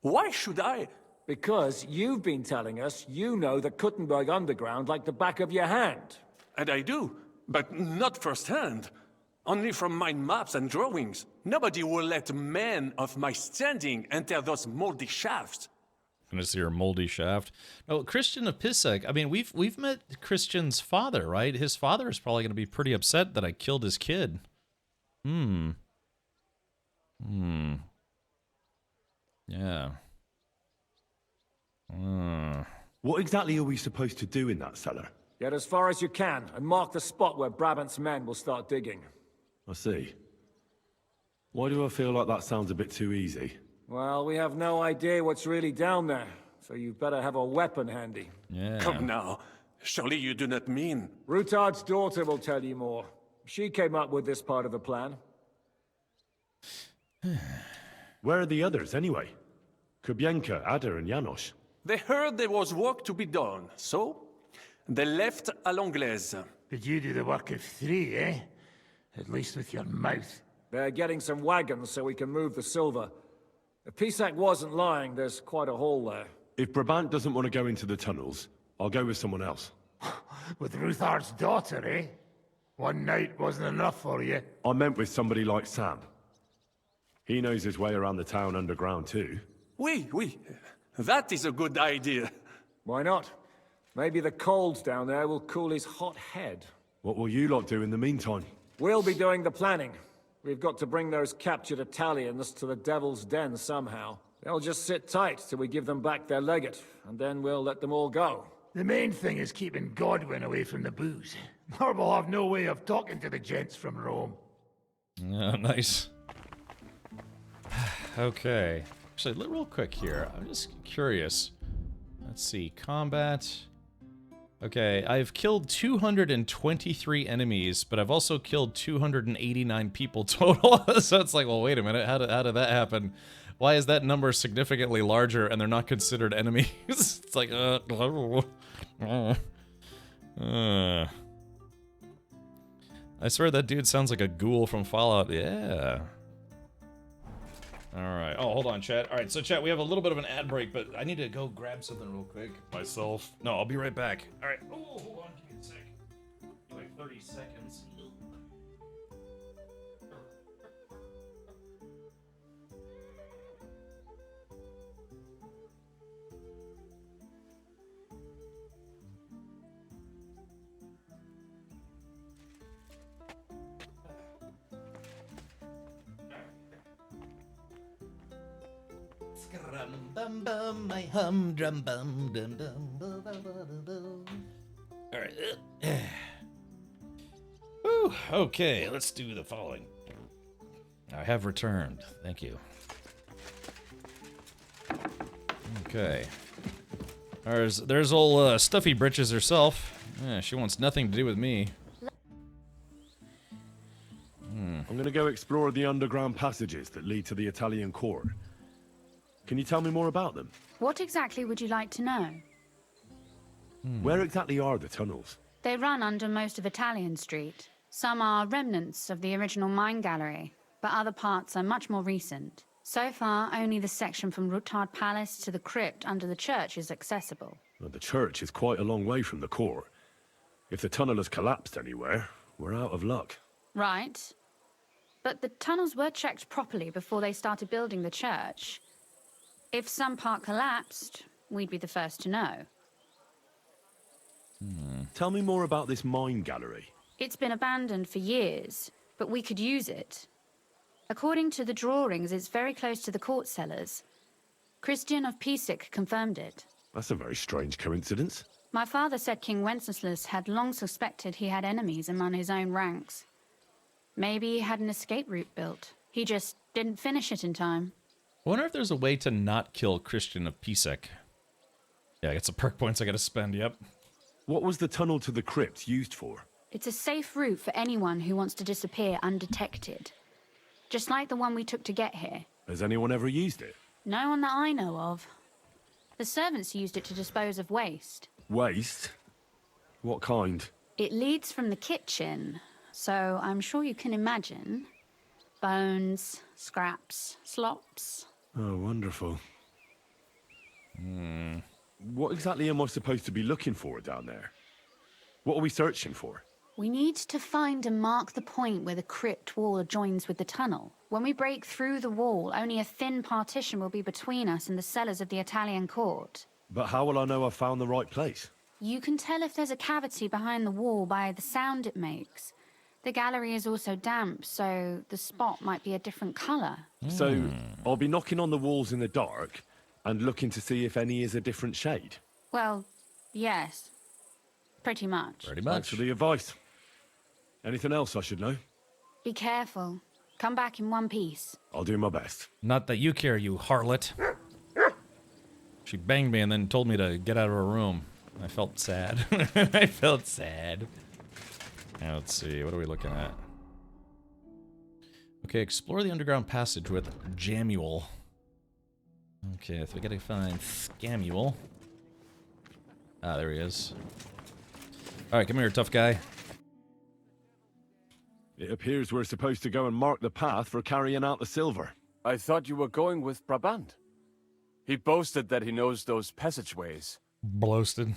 H: Why should I?
D: Because you've been telling us you know the Kuttenberg Underground like the back of your hand.
H: And I do, but not firsthand. Only from mind maps and drawings. Nobody will let men of my standing enter those moldy shafts.
B: Gonna see your moldy shaft. No, Christian of Pisek. I mean, we've met Christian's father, right? His father is probably gonna be pretty upset that I killed his kid. Yeah.
C: What exactly are we supposed to do in that cellar?
D: Get as far as you can, and mark the spot where Brabant's men will start digging.
C: I see. Why do I feel like that sounds a bit too easy?
D: Well, we have no idea what's really down there, so you better have a weapon handy.
B: Yeah.
H: Come now. Surely you do not mean...
D: Rutard's daughter will tell you more. She came up with this part of the plan.
C: Where are the others, anyway? Kubienka, Ada, and Janos.
H: They heard there was work to be done, so... they left à l'anglaise.
I: Did you do the work of 3, eh? At least with your mouth.
D: They're getting some wagons so we can move the silver. If Pisak wasn't lying, there's quite a hole there.
C: If Brabant doesn't want to go into the tunnels, I'll go with someone else.
I: With Ruthard's daughter, eh? One night wasn't enough for you.
C: I meant with somebody like Sam. He knows his way around the town underground too.
H: Oui. That is a good idea.
D: Why not? Maybe the cold down there will cool his hot head.
C: What will you lot do in the meantime?
D: We'll be doing the planning. We've got to bring those captured Italians to the Devil's Den somehow. They'll just sit tight till we give them back their legate, and then we'll let them all go.
I: The main thing is keeping Godwin away from the booze. Or we'll have no way of talking to the gents from Rome.
B: Yeah, nice. Okay. Actually, real quick here. I'm just curious. Let's see. Combat. Okay, I've killed 223 enemies, but I've also killed 289 people total. So it's like, well, wait a minute. How did that happen? Why is that number significantly larger and they're not considered enemies? It's like, I swear that dude sounds like a ghoul from Fallout. Yeah. Alright. Oh, hold on, chat. Alright, so chat, we have a little bit of an ad break, but I need to go grab something real quick. Myself. No, I'll be right back. Alright. Oh, hold on. Give me a sec. Like 30 seconds. Bum bum, my humdrum bum dum dum. All right. Whew, okay, let's do the following. I have returned. Thank you. Okay. There's old Stuffy Britches herself. Yeah, she wants nothing to do with me.
C: I'm gonna go explore the underground passages that lead to the Italian court. Can you tell me more about them?
J: What exactly would you like to know?
C: Where exactly are the tunnels?
J: They run under most of Italian Street. Some are remnants of the original mine gallery, but other parts are much more recent. So far, only the section from Rutard Palace to the crypt under the church is accessible.
C: Well, the church is quite a long way from the court. If the tunnel has collapsed anywhere, we're out of luck.
J: Right. But the tunnels were checked properly before they started building the church. If some part collapsed, we'd be the first to know.
C: Tell me more about this mine gallery.
J: It's been abandoned for years, but we could use it. According to the drawings, it's very close to the court cellars. Christian of Pisak confirmed it.
C: That's a very strange coincidence.
J: My father said King Wenceslas had long suspected he had enemies among his own ranks. Maybe he had an escape route built. He just didn't finish it in time.
B: I wonder if there's a way to not kill Christian of Pisak. Yeah, I got some perk points I gotta spend, yep.
C: What was the tunnel to the crypt used for?
J: It's a safe route for anyone who wants to disappear undetected. Just like the one we took to get here.
C: Has anyone ever used it?
J: No one that I know of. The servants used it to dispose of waste.
C: Waste? What kind?
J: It leads from the kitchen, so I'm sure you can imagine. Bones, scraps, slops.
C: Oh, wonderful. What exactly am I supposed to be looking for down there? What are we searching for?
J: We need to find and mark the point where the crypt wall joins with the tunnel. When we break through the wall, only a thin partition will be between us and the cellars of the Italian court.
C: But how will I know I've found the right place?
J: You can tell if there's a cavity behind the wall by the sound it makes. The gallery is also damp, so the spot might be a different color.
C: So, I'll be knocking on the walls in the dark and looking to see if any is a different shade.
J: Well, yes. Pretty much.
B: Pretty
C: Thanks
B: much.
C: for the advice. Anything else I should know?
J: Be careful. Come back in one piece.
C: I'll do my best.
B: Not that you care, you harlot. She banged me and then told me to get out of her room. I felt sad. I felt sad. Now, let's see, what are we looking at? Okay, explore the underground passage with Jamuel. Okay, so we gotta find Scamuel. Ah, there he is. Alright, come here, tough guy.
C: It appears we're supposed to go and mark the path for carrying out the silver.
K: I thought you were going with Brabant. He boasted that he knows those passageways.
B: Bloasted.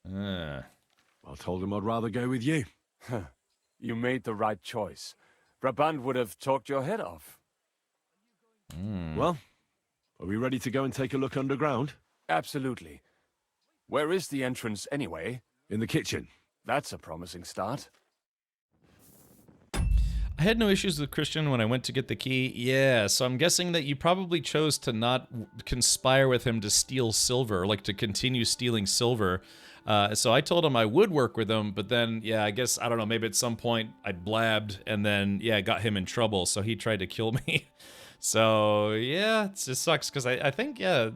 C: I told him I'd rather go with you.
K: You made the right choice. Brabant would have talked your head off.
C: Well, are we ready to go and take a look underground?
K: Absolutely. Where is the entrance anyway?
C: In the kitchen.
K: That's a promising start.
B: I had no issues with Christian when I went to get the key. Yeah, so I'm guessing that you probably chose to not conspire with him to steal silver, like to continue stealing silver. So I told him I would work with him, but then, yeah, I guess, I don't know, maybe at some point I blabbed and then, yeah, got him in trouble, so he tried to kill me. So, yeah, it just sucks, because I think, yeah,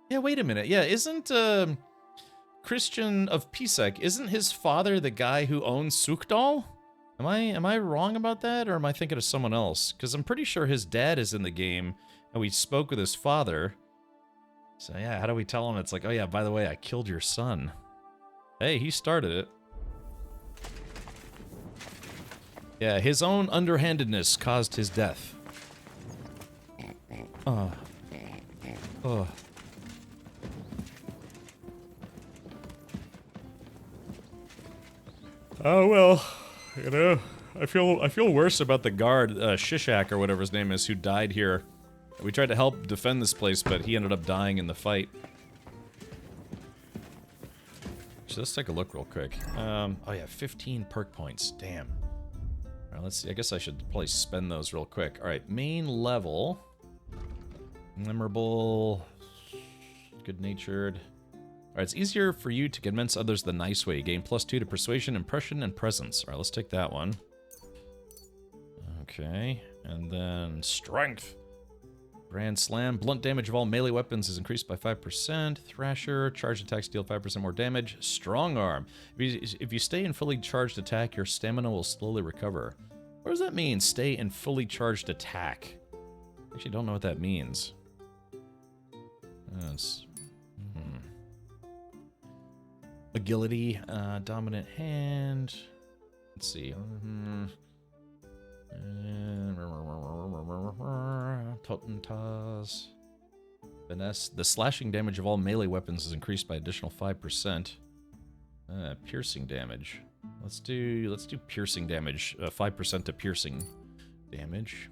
B: yeah, wait a minute. Yeah, isn't, Christian of Pisak, isn't his father the guy who owns Sukdal? Am I wrong about that, or am I thinking of someone else? Because I'm pretty sure his dad is in the game, and we spoke with his father. So yeah, how do we tell him? It's like, oh yeah, by the way, I killed your son. Hey, he started it. Yeah, his own underhandedness caused his death. Oh. Oh well, you know, I feel worse about the guard, Shishak or whatever his name is, who died here. We tried to help defend this place, but he ended up dying in the fight. So let's take a look real quick. Oh yeah, 15 perk points. Damn. Alright, let's see. I guess I should probably spend those real quick. Alright, main level. Memorable. Good-natured. Alright, it's easier for you to convince others the nice way. Gain +2 to persuasion, impression, and presence. Alright, let's take that one. Okay. And then strength. Grand Slam. Blunt damage of all melee weapons is increased by 5%. Thrasher. Charged attacks deal 5% more damage. Strong Arm. If you stay in fully charged attack, your stamina will slowly recover. What does that mean, stay in fully charged attack? I actually don't know what that means. Agility. Dominant hand. Let's see. Totentas. Finesse. The slashing damage of all melee weapons is increased by additional 5%. Piercing damage. Let's do piercing damage. 5% to piercing damage.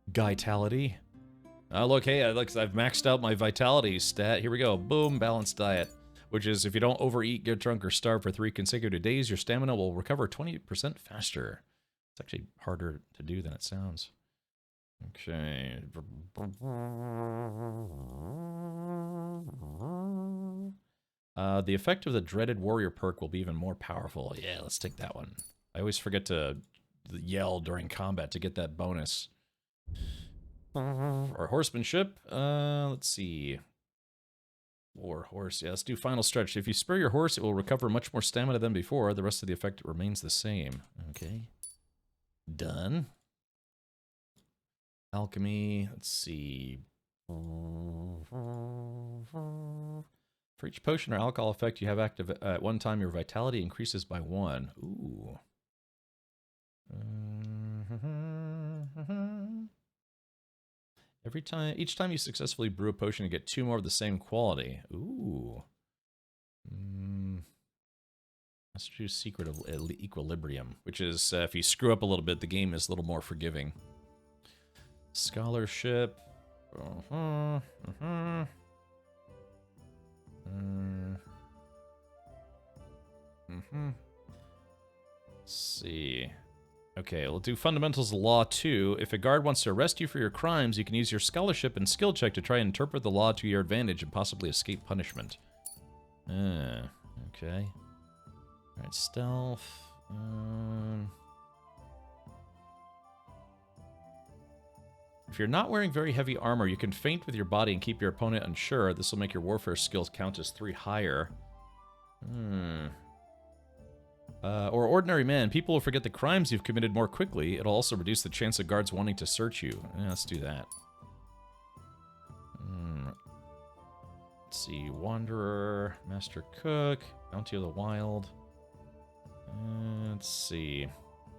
B: Vitality. Oh, look, hey, I've maxed out my vitality stat. Here we go. Boom, balanced diet. Which is, if you don't overeat, get drunk, or starve for 3 consecutive days, your stamina will recover 20% faster. It's actually harder to do than it sounds. Okay. The effect of the dreaded warrior perk will be even more powerful. Yeah, let's take that one. I always forget to yell during combat to get that bonus. Or horsemanship. Let's see. Or horse. Yeah, let's do final stretch. If you spur your horse, it will recover much more stamina than before. The rest of the effect remains the same. Okay. Done. Alchemy. Let's see. For each potion or alcohol effect you have active at one time, your vitality increases by 1. Ooh. Each time you successfully brew a potion, you get 2 more of the same quality. Ooh. Let's choose Secret of Equilibrium, which is, if you screw up a little bit, the game is a little more forgiving. Scholarship. Let's see. Okay, we'll do Fundamentals of Law 2. If a guard wants to arrest you for your crimes, you can use your scholarship and skill check to try and interpret the law to your advantage and possibly escape punishment. Okay. Alright, stealth. If you're not wearing very heavy armor, you can feint with your body and keep your opponent unsure. This will make your warfare skills count as 3 higher. Or ordinary man. People will forget the crimes you've committed more quickly. It'll also reduce the chance of guards wanting to search you. Yeah, let's do that. Let's see. Wanderer, Master Cook, Bounty of the Wild. Let's see.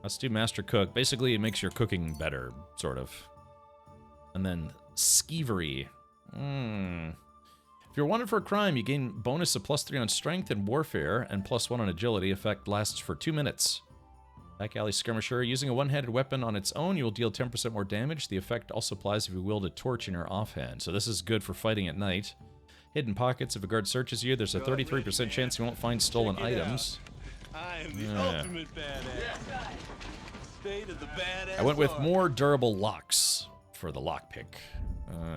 B: Let's do Master Cook. Basically, it makes your cooking better, sort of. And then Skeevery. If you're wanted for a crime, you gain bonus of +3 on strength and warfare, and +1 on agility. Effect lasts for 2 minutes. Back alley skirmisher. Using a one-handed weapon on its own, you will deal 10% more damage. The effect also applies if you wield a torch in your offhand. So this is good for fighting at night. Hidden pockets. If a guard searches you, there's a 33% chance you won't find stolen items.
L: I am the ultimate badass. State of the badass.
B: I went with more durable locks for the lockpick.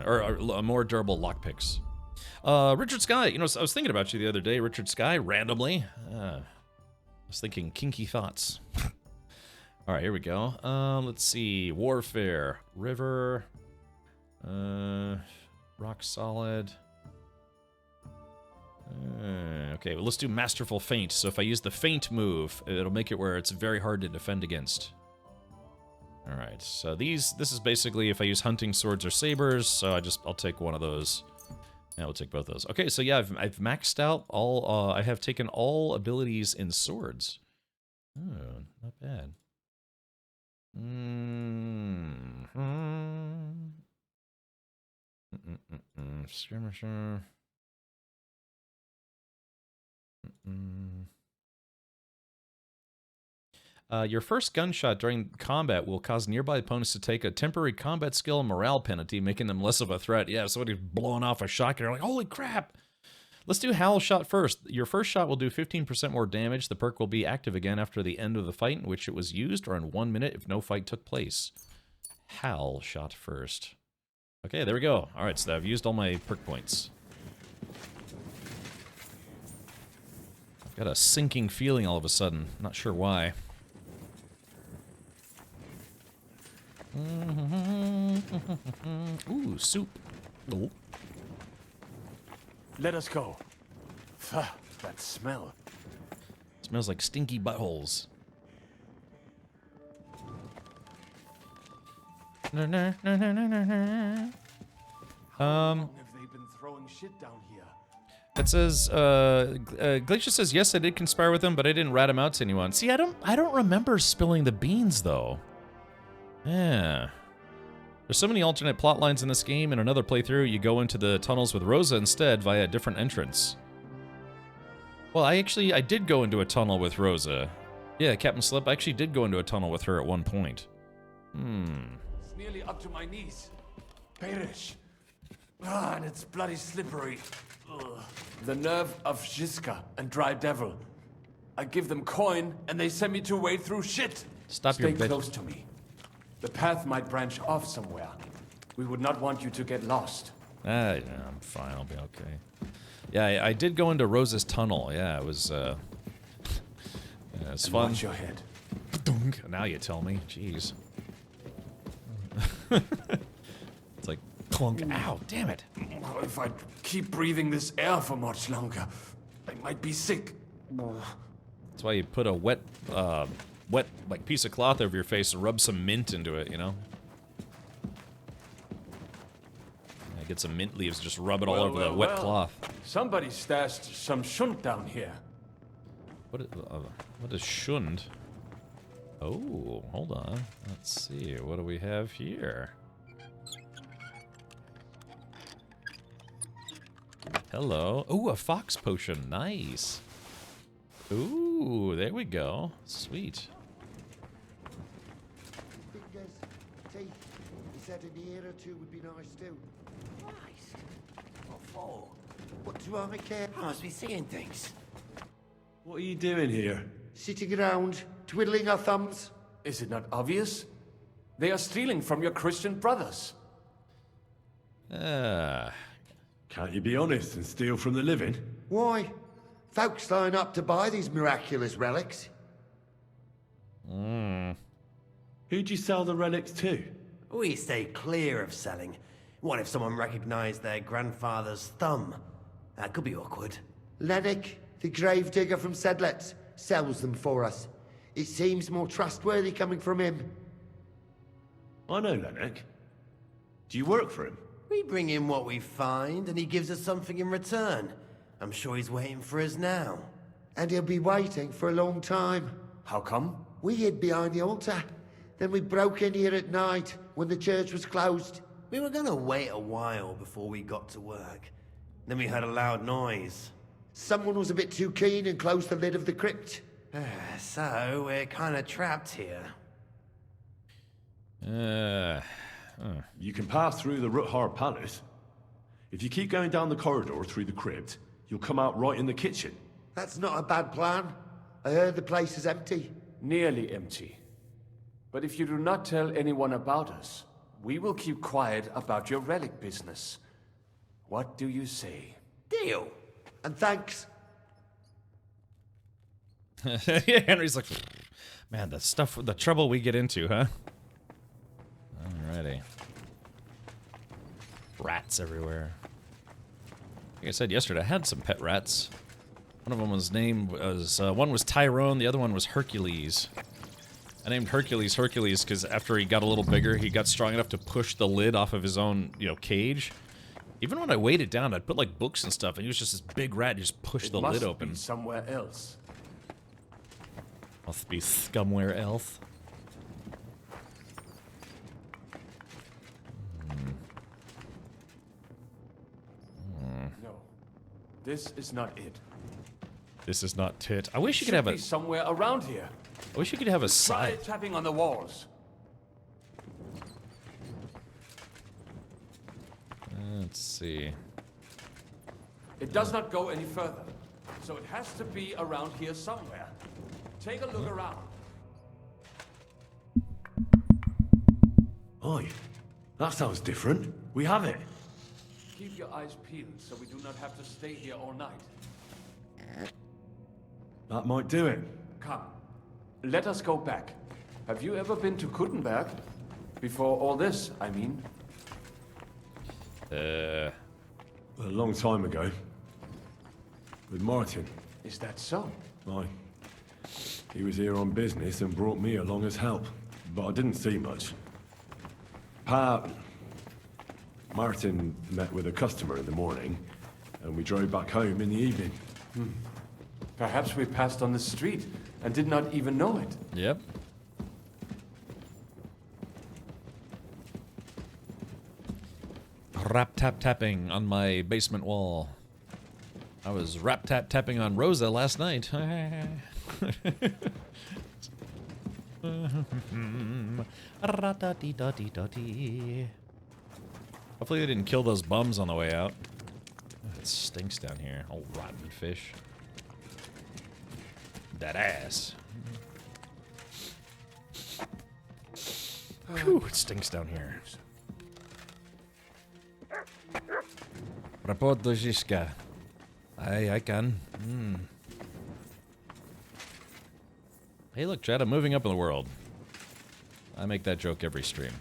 B: Or more durable lockpicks. Richard Sky, you know, I was thinking about you the other day, Richard Sky, randomly. I was thinking kinky thoughts. All right, here we go. Let's see. Warfare. River. Rock solid. Okay, well, let's do Masterful Feint. So if I use the Feint move, it'll make it where it's very hard to defend against. All right, so this is basically if I use hunting swords or sabers, so I'll take one of those. Yeah, we'll take both those. Okay, so yeah, I've maxed out all, I have taken all abilities in swords. Oh, not bad. Skirmisher. Your first gunshot during combat will cause nearby opponents to take a temporary combat skill and morale penalty, making them less of a threat. Yeah, if somebody's blowing off a shotgun, you're like, holy crap! Let's do Howl Shot first. Your first shot will do 15% more damage. The perk will be active again after the end of the fight in which it was used, or in 1 minute if no fight took place. Howl Shot first. Okay, there we go. Alright, so I've used all my perk points. I've got a sinking feeling all of a sudden. Not sure why. Ooh, soup. Oh.
K: Let us go. Pho, that smell.
B: Smells like stinky buttholes.
K: How long have they been throwing shit down here?
B: It says, Glacier says, yes, I did conspire with him, but I didn't rat him out to anyone. See, I don't remember spilling the beans, though. Yeah. There's so many alternate plot lines in this game. In another playthrough, you go into the tunnels with Rosa instead via a different entrance. Well, I did go into a tunnel with Rosa. Yeah, Captain Slip, I actually did go into a tunnel with her at one point.
K: It's nearly up to my knees. Perish. Ah, and it's bloody slippery. Ugh. The nerve of Jiska and Dry Devil. I give them coin, and they send me to wade through shit.
B: Stop your bitch.
K: Stay close to me. The path might branch off somewhere. We would not want you to get lost.
B: Yeah, I'm fine. I'll be okay. Yeah, I did go into Rosa's tunnel. Yeah, it was, yeah, it's fun.
K: Watch your head.
B: Now you tell me. Jeez. It's like, clunk. Ow, damn it.
K: If I keep breathing this air for much longer, I might be sick.
B: That's why you put a wet like piece of cloth over your face and rub some mint into it, you know? Yeah, get some mint leaves, just rub it all over the wet cloth.
K: Somebody stashed some shunt down here.
B: What is shund? Oh, hold on. Let's see. What do we have here? Hello. Ooh, a fox potion. Nice. Ooh, there we go. Sweet.
M: Fingers, teeth. He said an ear or two would be nice too.
N: Christ. What for?
M: What do I care?
N: I must be seeing things.
C: What are you doing here?
M: Sitting around, twiddling our thumbs.
K: Is it not obvious? They are stealing from your Christian brothers.
C: Can't you be honest and steal from the living?
M: Why? Folks line up to buy these miraculous relics.
C: Who'd you sell the relics to?
N: We stay clear of selling. What if someone recognized their grandfather's thumb? That could be awkward.
M: Lennox, the gravedigger from Sedlets, sells them for us. It seems more trustworthy coming from him.
C: I know Lennox. Do you work for him?
N: We bring him what we find, and he gives us something in return. I'm sure he's waiting for us now.
M: And he'll be waiting for a long time.
K: How come?
M: We hid behind the altar. Then we broke in here at night, when the church was closed.
N: We were gonna wait a while before we got to work. Then we heard a loud noise.
M: Someone was a bit too keen and closed the lid of the crypt.
N: So, we're kinda trapped here.
C: You can pass through the Ruthard Palace. If you keep going down the corridor through the crypt, you'll come out right in the kitchen.
M: That's not a bad plan. I heard the place is empty.
K: Nearly empty. But if you do not tell anyone about us, we will keep quiet about your relic business. What do you say?
N: Deal.
M: And thanks.
B: Yeah, Henry's like, man, the trouble we get into, huh? Alrighty. Rats everywhere. Like I said yesterday, I had some pet rats. One of them one was Tyrone, the other one was Hercules. I named Hercules because after he got a little bigger, he got strong enough to push the lid off of his own, cage. Even when I weighed it down, I'd put like books and stuff, and he was just this big rat, just push the lid open.
K: Be somewhere else.
B: Must be scumware else.
K: No, this is not it.
B: This is not tit. I wish you could have a
K: somewhere around here.
B: I wish you could have a
K: Try
B: side.
K: tapping on the walls.
B: Let's see.
K: It does not go any further, so it has to be around here somewhere. Take a look around.
C: Oi, that sounds different. We have it.
K: Keep your eyes peeled so we do not have to stay here all night.
C: That might do it.
K: Come, let us go back. Have you ever been to Kuttenberg? Before all this, I mean.
C: A long time ago. With Martin.
K: Is that so?
C: Aye. He was here on business and brought me along as help. But I didn't see much. Martin met with a customer in the morning, and we drove back home in the evening.
K: Perhaps we passed on the street and did not even know it.
B: Yep. Rap-tap-tapping on my basement wall. I was rap-tap-tapping on Rosa last night. Hopefully they didn't kill those bums on the way out. It stinks down here. Oh, rotten fish. That ass. Whew, it stinks down here. Report do Ziska. I can. Hey, look, Chad, I'm moving up in the world. I make that joke every stream.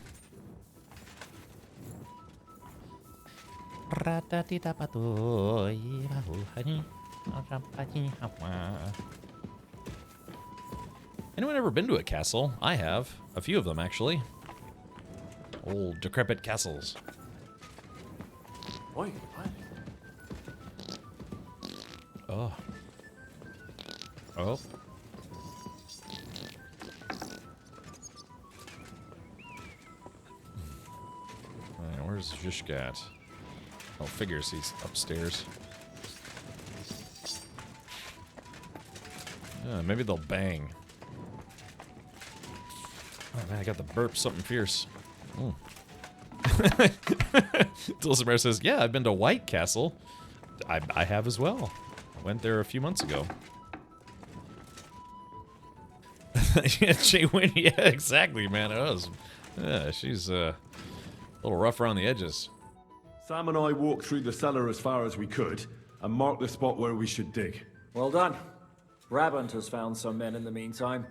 B: Anyone ever been to a castle? I have. A few of them, actually. Old, decrepit castles.
K: Oi, what?
B: Oh. Oh. Where's Zhishka at? Oh, figures he's upstairs. Maybe they'll bang. Oh man, I got the burp, something fierce. Dulcimer says, yeah, I've been to White Castle. I have as well. I went there a few months ago. Yeah, yeah, exactly, man. It was. Yeah, she's a little rough around the edges.
C: Sam and I walked through the cellar as far as we could, and marked the spot where we should dig.
D: Well done. Brabant has found some men in the meantime.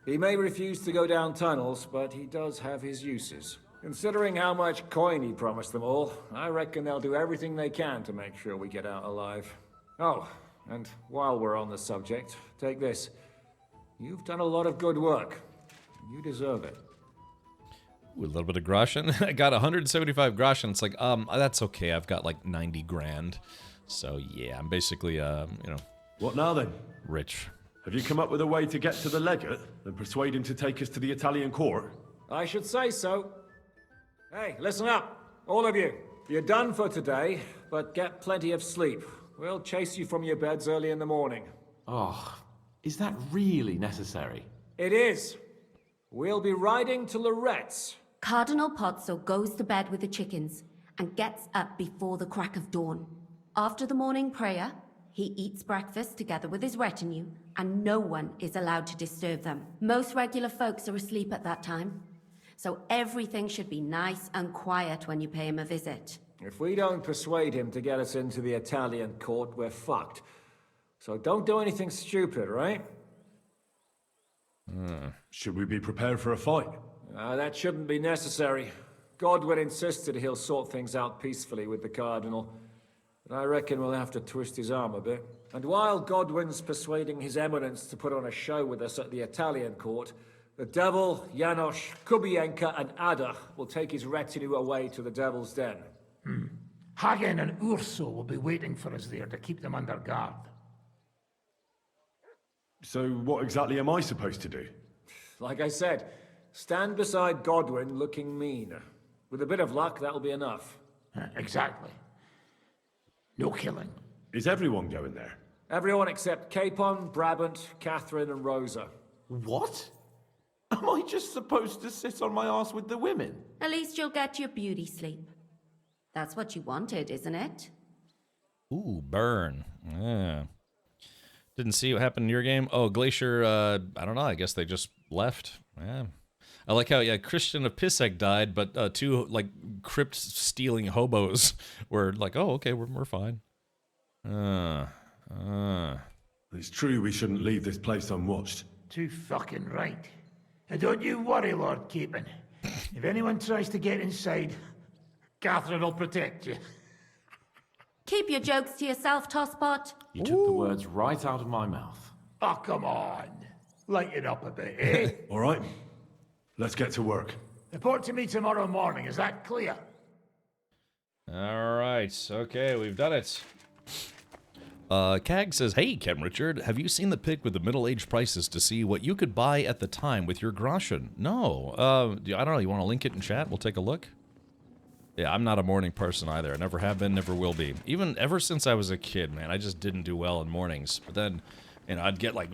D: He may refuse to go down tunnels, but he does have his uses. Considering how much coin he promised them all, I reckon they'll do everything they can to make sure we get out alive. Oh, and while we're on the subject, take this. You've done a lot of good work. You deserve it.
B: Ooh, a little bit of groschen. I got 175 groschen. It's like, that's okay. I've got like 90 grand. So yeah, I'm basically, you know.
C: What now then?
B: Rich.
C: Have you come up with a way to get to the legate and persuade him to take us to the Italian court?
D: I should say so. Hey, listen up, all of you. You're done for today, but get plenty of sleep. We'll chase you from your beds early in the morning.
K: Oh, is that really necessary?
D: It is. We'll be riding to Lorette's.
O: Cardinal Pozzo goes to bed with the chickens and gets up before the crack of dawn. After the morning prayer, he eats breakfast together with his retinue, and no one is allowed to disturb them. Most regular folks are asleep at that time, so everything should be nice and quiet when you pay him a visit.
D: If we don't persuade him to get us into the Italian court, we're fucked. So don't do anything stupid, right?
C: Should we be prepared for a fight?
D: That shouldn't be necessary. Godwin insisted he'll sort things out peacefully with the Cardinal. But I reckon we'll have to twist his arm a bit. And while Godwin's persuading His Eminence to put on a show with us at the Italian court, the Devil, Janosch, Kubienka, and Ada will take his retinue away to the Devil's Den.
I: Hagen and Urso will be waiting for us there to keep them under guard.
C: So what exactly am I supposed to do?
D: Like I said, stand beside Godwin looking mean. With a bit of luck, that'll be enough.
I: Exactly. No killing.
C: Is everyone going there?
D: Everyone except Capon, Brabant, Catherine, and Rosa.
K: What? Am I just supposed to sit on my ass with the women?
O: At least you'll get your beauty sleep. That's what you wanted, isn't it?
B: Ooh, burn. Yeah. Didn't see what happened in your game. Oh, Glacier, I don't know. I guess they just left. Yeah. I like how, yeah, Christian of Pissek died, but two, like, crypt-stealing hobos were like, oh, okay, we're fine.
C: It's true we shouldn't leave this place unwatched.
I: Too fucking right. And don't you worry, Lord Capon. If anyone tries to get inside, Catherine will protect you.
O: Keep your jokes to yourself, Tosspot.
K: You took the words right out of my mouth.
I: Oh, come on. Lighten up a bit, eh?
C: All right, let's get to work.
I: Report to me tomorrow morning, is that clear?
B: Alright, okay, we've done it. Cag says, hey, Ken Richard, have you seen the pic with the middle-aged prices to see what you could buy at the time with your groschen? No. I don't know, you want to link it in chat? We'll take a look. Yeah, I'm not a morning person either. I never have been, never will be. Even ever since I was a kid, man, I just didn't do well in mornings. But then, you know, I'd get like,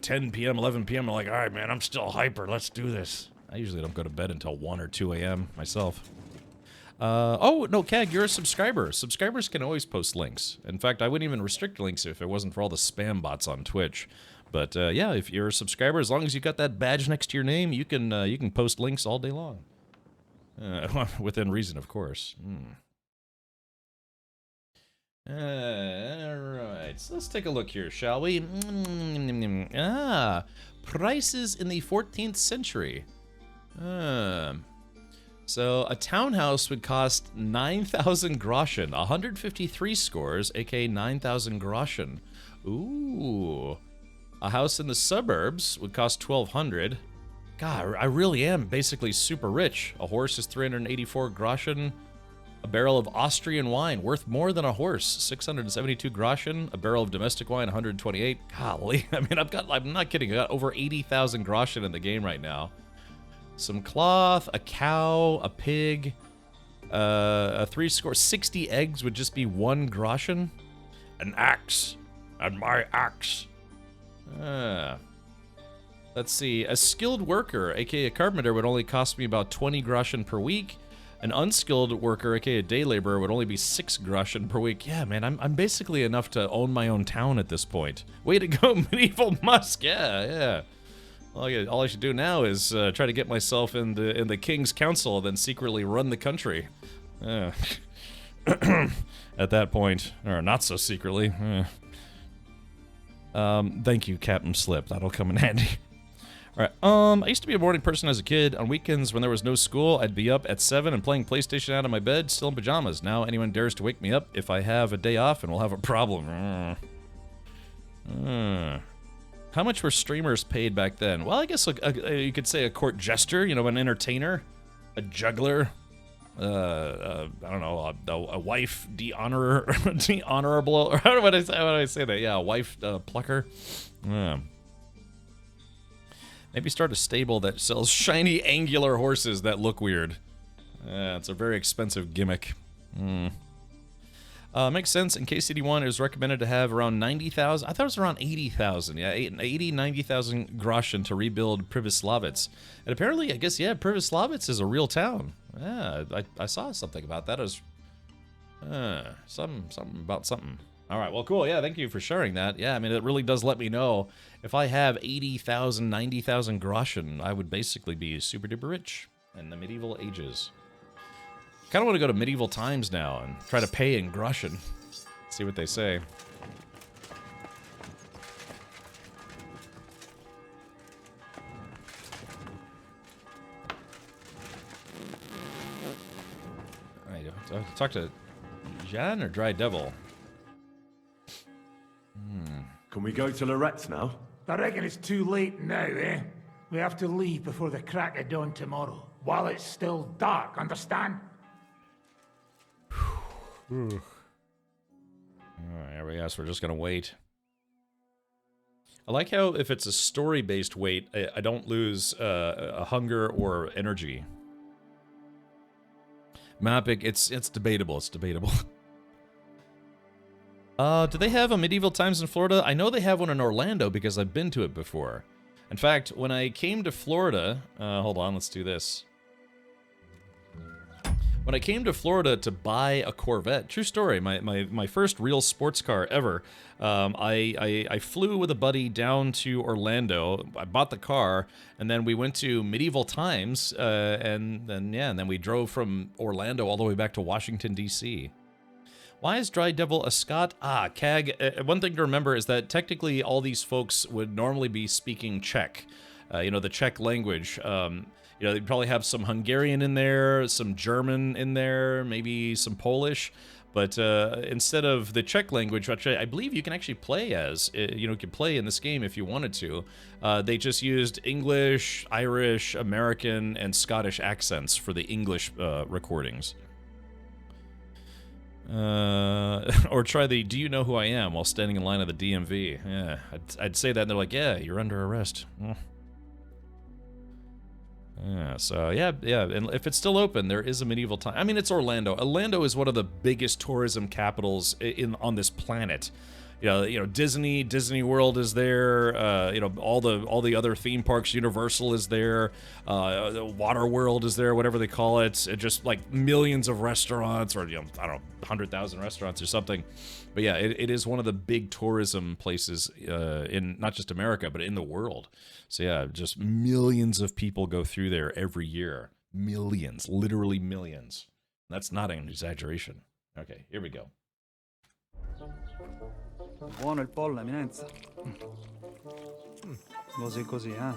B: 10 p.m., 11 p.m., I'm like, all right, man, I'm still hyper, let's do this. I usually don't go to bed until 1 or 2 a.m. myself. Oh, no, Cag, you're a subscriber. Subscribers can always post links. In fact, I wouldn't even restrict links if it wasn't for all the spam bots on Twitch. But, yeah, if you're a subscriber, as long as you got that badge next to your name, you can post links all day long. Within reason, of course. Alright, so let's take a look here, shall we? Prices in the 14th century. So, a townhouse would cost 9,000 groschen, 153 scores, aka 9,000 groschen. Ooh. A house in the suburbs would cost 1,200. God, I really am basically super rich. A horse is 384 groschen. A barrel of Austrian wine, worth more than a horse, 672 groschen. A barrel of domestic wine, 128. Golly, I mean, I'm not kidding, I got over 80,000 groschen in the game right now. Some cloth, a cow, a pig, a 60 eggs would just be 1 groschen. An axe, and my axe. Let's see, a skilled worker, aka a carpenter, would only cost me about 20 groschen per week. An unskilled worker, aka a day laborer, would only be 6 groschen per week. Yeah, man, I'm basically enough to own my own town at this point. Way to go, Medieval Musk, yeah. All I should do now is try to get myself in the King's Council, then secretly run the country. At that point, or not so secretly. Thank you, Captain Slip. That'll come in handy. Alright, I used to be a morning person as a kid. On weekends, when there was no school, I'd be up at 7 and playing PlayStation out of my bed, still in pajamas. Now anyone dares to wake me up if I have a day off, and we'll have a problem. How much were streamers paid back then? Well, I guess you could say a court jester, you know, an entertainer, a juggler, I don't know, a wife dehonorable, or how would I say that? Yeah, a wife plucker. Maybe start a stable that sells shiny angular horses that look weird. It's a very expensive gimmick. Makes sense. In KCD1, it was recommended to have around 90,000. I thought it was around 80,000. Yeah, 90,000 groschen to rebuild Privoslavets. And apparently, I guess, yeah, Privoslavets is a real town. Yeah, I saw something about that. It was something about something. All right, well, cool. Yeah, thank you for sharing that. Yeah, I mean, it really does let me know if I have 80,000, 90,000 groschen, I would basically be super duper rich in the medieval ages. Kind of want to go to medieval times now and try to pay in groschen. See what they say. Alright, talk to Jan or Dry Devil?
C: Can we go to Lorette's now?
I: I reckon it's too late now, eh? We have to leave before the crack of dawn tomorrow, while it's still dark, understand?
B: Alright, I guess we're just gonna wait. I like how if it's a story-based wait, I don't lose a hunger or energy. Mapic, it's debatable, it's debatable. Do they have a Medieval Times in Florida? I know they have one in Orlando because I've been to it before. In fact, when I came to Florida... hold on, let's do this. When I came to Florida to buy a Corvette, true story, my first real sports car ever, I flew with a buddy down to Orlando, I bought the car, and then we went to Medieval Times, and then we drove from Orlando all the way back to Washington, D.C. Why is Dry Devil a Scot? Cag, one thing to remember is that technically all these folks would normally be speaking Czech. You know, the Czech language. You know, they probably have some Hungarian in there, some German in there, maybe some Polish. But instead of the Czech language, which I believe you can actually play as, you know, you can play in this game if you wanted to, they just used English, Irish, American, and Scottish accents for the English recordings. Or try the "Do you know who I am?" while standing in line at the DMV. Yeah, I'd say that, and they're like, "Yeah, you're under arrest." Yeah, so yeah, and if it's still open, there is a medieval time. I mean, it's Orlando. Orlando is one of the biggest tourism capitals on this planet. You know, Disney World is there. You know, all the other theme parks. Universal is there. Water World is there. Whatever they call it. Just like millions of restaurants, or you know, I don't know, 100,000 restaurants or something. But yeah, it is one of the big tourism places in not just America, but in the world. So yeah, just millions of people go through there every year. Millions, literally millions. That's not an exaggeration. Okay, here we go.
P: Buono il pollo, eminenza. Così così, eh?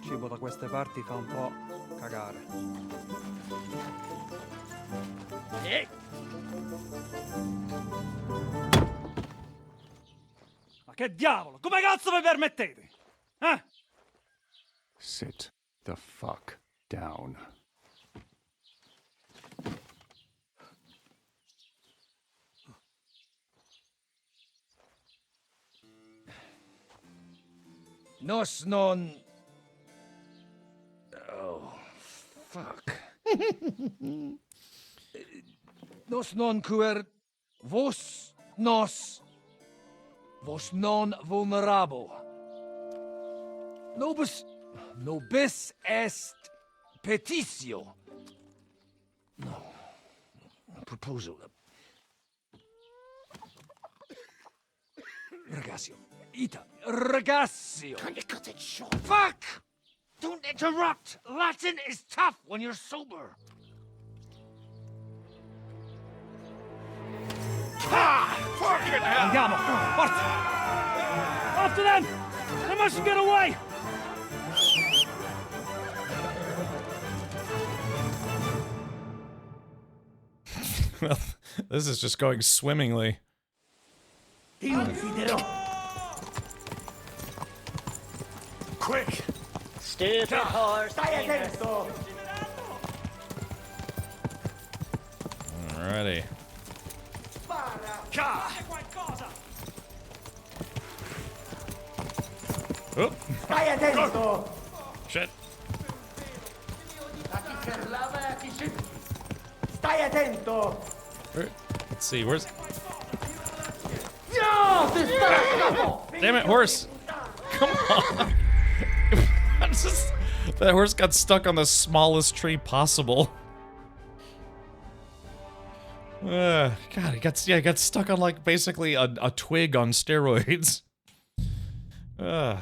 P: Cibo da queste parti fa un po' cagare. Ma che diavolo? Come cazzo vi permettete? Eh?
Q: Sit the fuck down.
K: Nos non... Oh, fuck. Nos non cuer vos non vulnerabo. Nobis est petitio. No. Proposal. Ragazio. Ita. Ragazio.
I: Can you cut it short? Fuck! Don't interrupt! Latin is tough when you're sober. Ha! Fucking hell!
P: Andiamo! Forza! After them! They mustn't get away!
B: Well, this is just going swimmingly.
K: Quick!
I: Stupid horse! Stai attento!
B: Alrighty. Oh.
I: Stai attento!
B: Shit.
I: Stai attento!
B: Let's see, where's...
I: No! Ti spacco!
B: Damn it, horse! Come on! That horse got stuck on the smallest tree possible. God, he got stuck on like basically a twig on steroids. Oh,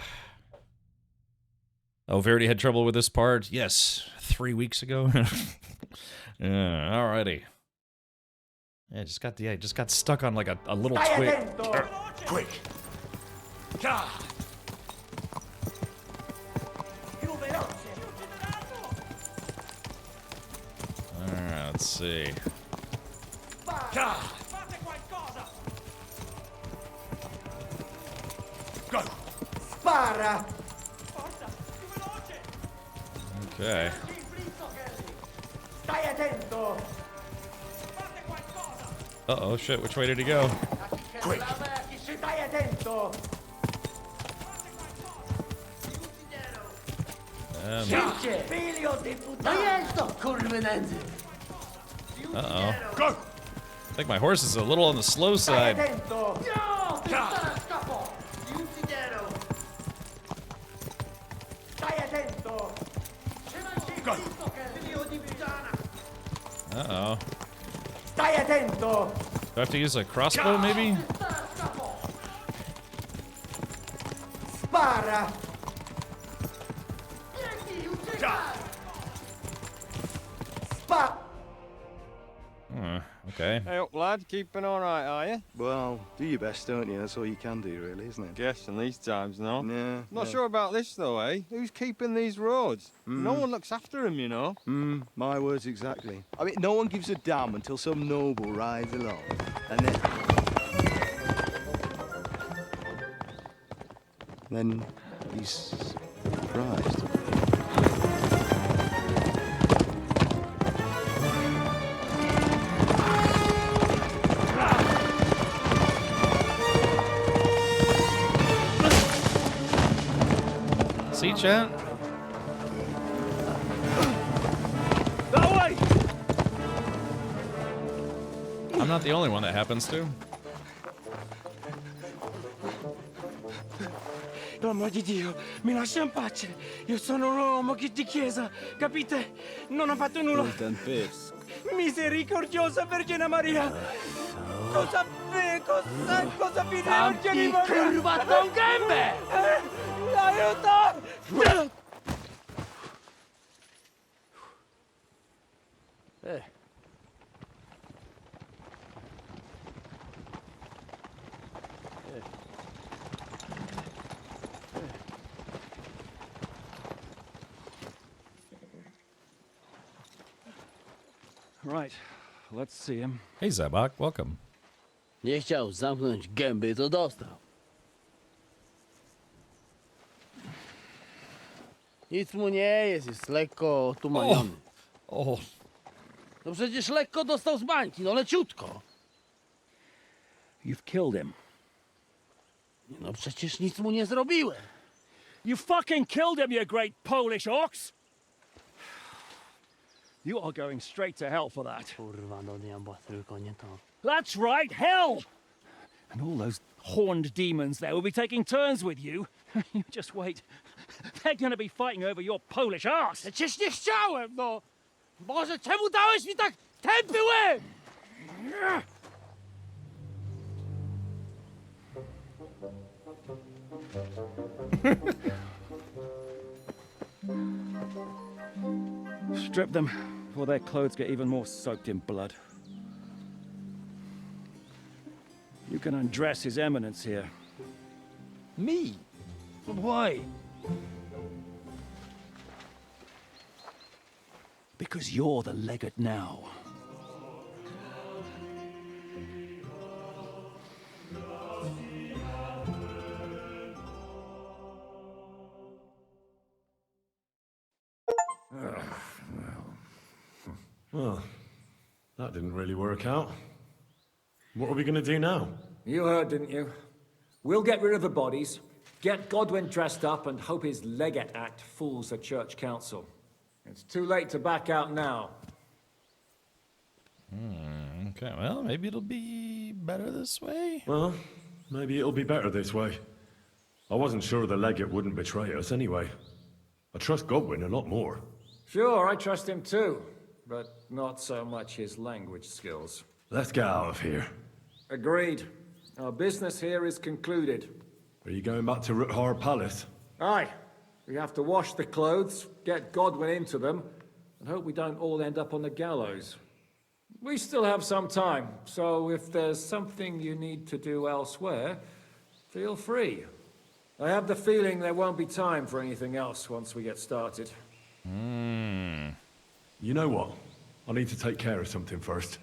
B: Verity had trouble with this part? Yes, 3 weeks ago. Yeah, alrighty. Yeah, just got stuck on like a little twig.
K: Quick!
B: Alright, let's see.
K: Go!
I: Spara!
B: Okay.
I: Stai attento!
B: Uh-oh, shit, which way did he go?
K: Quick!
I: Stai attento! Figlio di puttana!
B: Uh-oh.
K: Go!
B: I think my horse is a little on the slow side.
I: Attento! Stai attento!
K: Go!
B: Uh-oh.
I: Stai attento!
B: Do I have to use a crossbow, maybe?
I: Spara! Spa!
B: Okay.
R: Hey up, lad. Keeping all right, are you?
S: Well, do your best, don't you? That's all you can do, really, isn't it?
R: Guess in these times, no.
S: Yeah.
R: Not sure about this, though, eh? Who's keeping these roads? No one looks after them, you know.
S: My words exactly. I mean, no one gives a damn until some noble rides along. And then he's surprised.
B: See, chat?
R: That way!
B: I'm not the only one that happens to.
T: Per amor di Dio, mi lascia in pace. Io sono un uomo di chiesa, capite? Non ho fatto nulla. Misericordiosa Vergine Maria. Cosa fine Vergine Maria?
K: Kurva, non gambe!
T: Aiuto!
U: Right, let's see him.
B: Hey, Zabak, welcome.
K: Nie chciał zamknąć gęby, to dostał. Nic mu nie jest lekko otumaniony. No przecież lekko dostał z bańki, no leciutko.
U: You've killed him.
K: No przecież nic mu nie zrobiłem.
U: You fucking killed him, you great Polish ox! You are going straight to hell for that.
K: Kurwa, do diabła, tylko nie to.
U: That's right, hell! And all those horned demons there will be taking turns with you. You just wait. They're gonna be fighting over your Polish ass.
K: Przecież nie chciałem, no! Boże, czemu dałeś mi tak tępy łeb?
U: Strip them before their clothes get even more soaked in blood. You can undress His Eminence here.
K: Me?
U: Why? Because you're the legate now.
C: Well, that didn't really work out. What are we going to do now?
D: You heard, didn't you? We'll get rid of the bodies, get Godwin dressed up, and hope his Legate Act fools the Church Council. It's too late to back out now.
B: Okay, well, maybe it'll be better this way.
C: Well, maybe it'll be better this way. I wasn't sure the legate wouldn't betray us anyway. I trust Godwin a lot more.
D: Sure, I trust him too, but not so much his language skills.
C: Let's get out of here.
D: Agreed. Our business here is concluded.
C: Are you going back to Ruthar Palace?
D: Aye. We have to wash the clothes, get Godwin into them, and hope we don't all end up on the gallows. We still have some time, so if there's something you need to do elsewhere, feel free. I have the feeling there won't be time for anything else once we get started.
C: You know what? I need to take care of something first.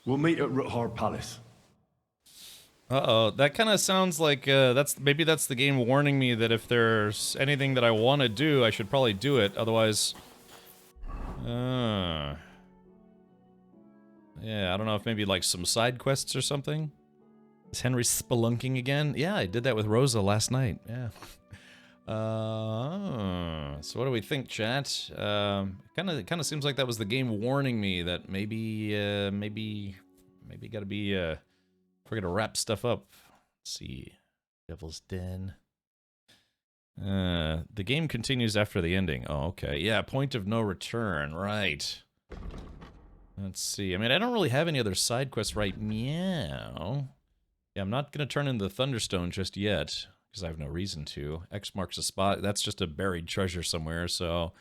C: We'll meet at Ruthar Palace.
B: Uh-oh, that kind of sounds like, maybe that's the game warning me that if there's anything that I want to do, I should probably do it, otherwise... Yeah, I don't know if maybe like some side quests or something? Is Henry spelunking again? Yeah, I did that with Rosa last night, yeah. So what do we think, chat? Kind of seems like that was the game warning me that maybe gotta be, if we're gonna wrap stuff up. Let's see. Devil's Den. The game continues after the ending. Oh, okay. Yeah, point of no return. Right. Let's see. I mean, I don't really have any other side quests right now. Yeah, I'm not gonna turn in the Thunderstone just yet. because I have no reason to. X marks the spot. That's just a buried treasure somewhere, so...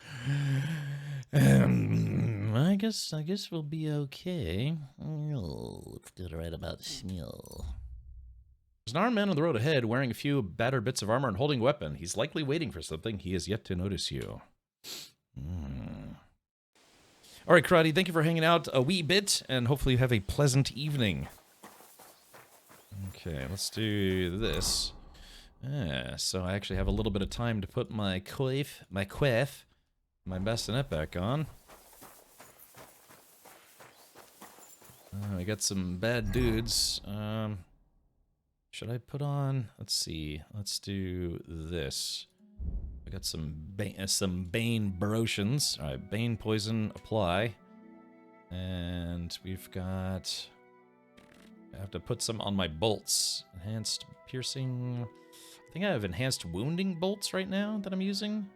B: I guess we'll be okay. Let's do it right about smell. There's an armed man on the road ahead, wearing a few battered bits of armor and holding a weapon. He's likely waiting for something. He has yet to notice you. All right, Karate, thank you for hanging out a wee bit, and hopefully you have a pleasant evening. Okay, let's do this. So I actually have a little bit of time to put my bassinet back on. I got some bad dudes. Should I put on? Let's see. Let's do this. I got some Bane Barotions. All right, Bane Poison, apply. And we've got... I have to put some on my bolts. Enhanced Piercing... I think I have Enhanced Wounding bolts right now that I'm using.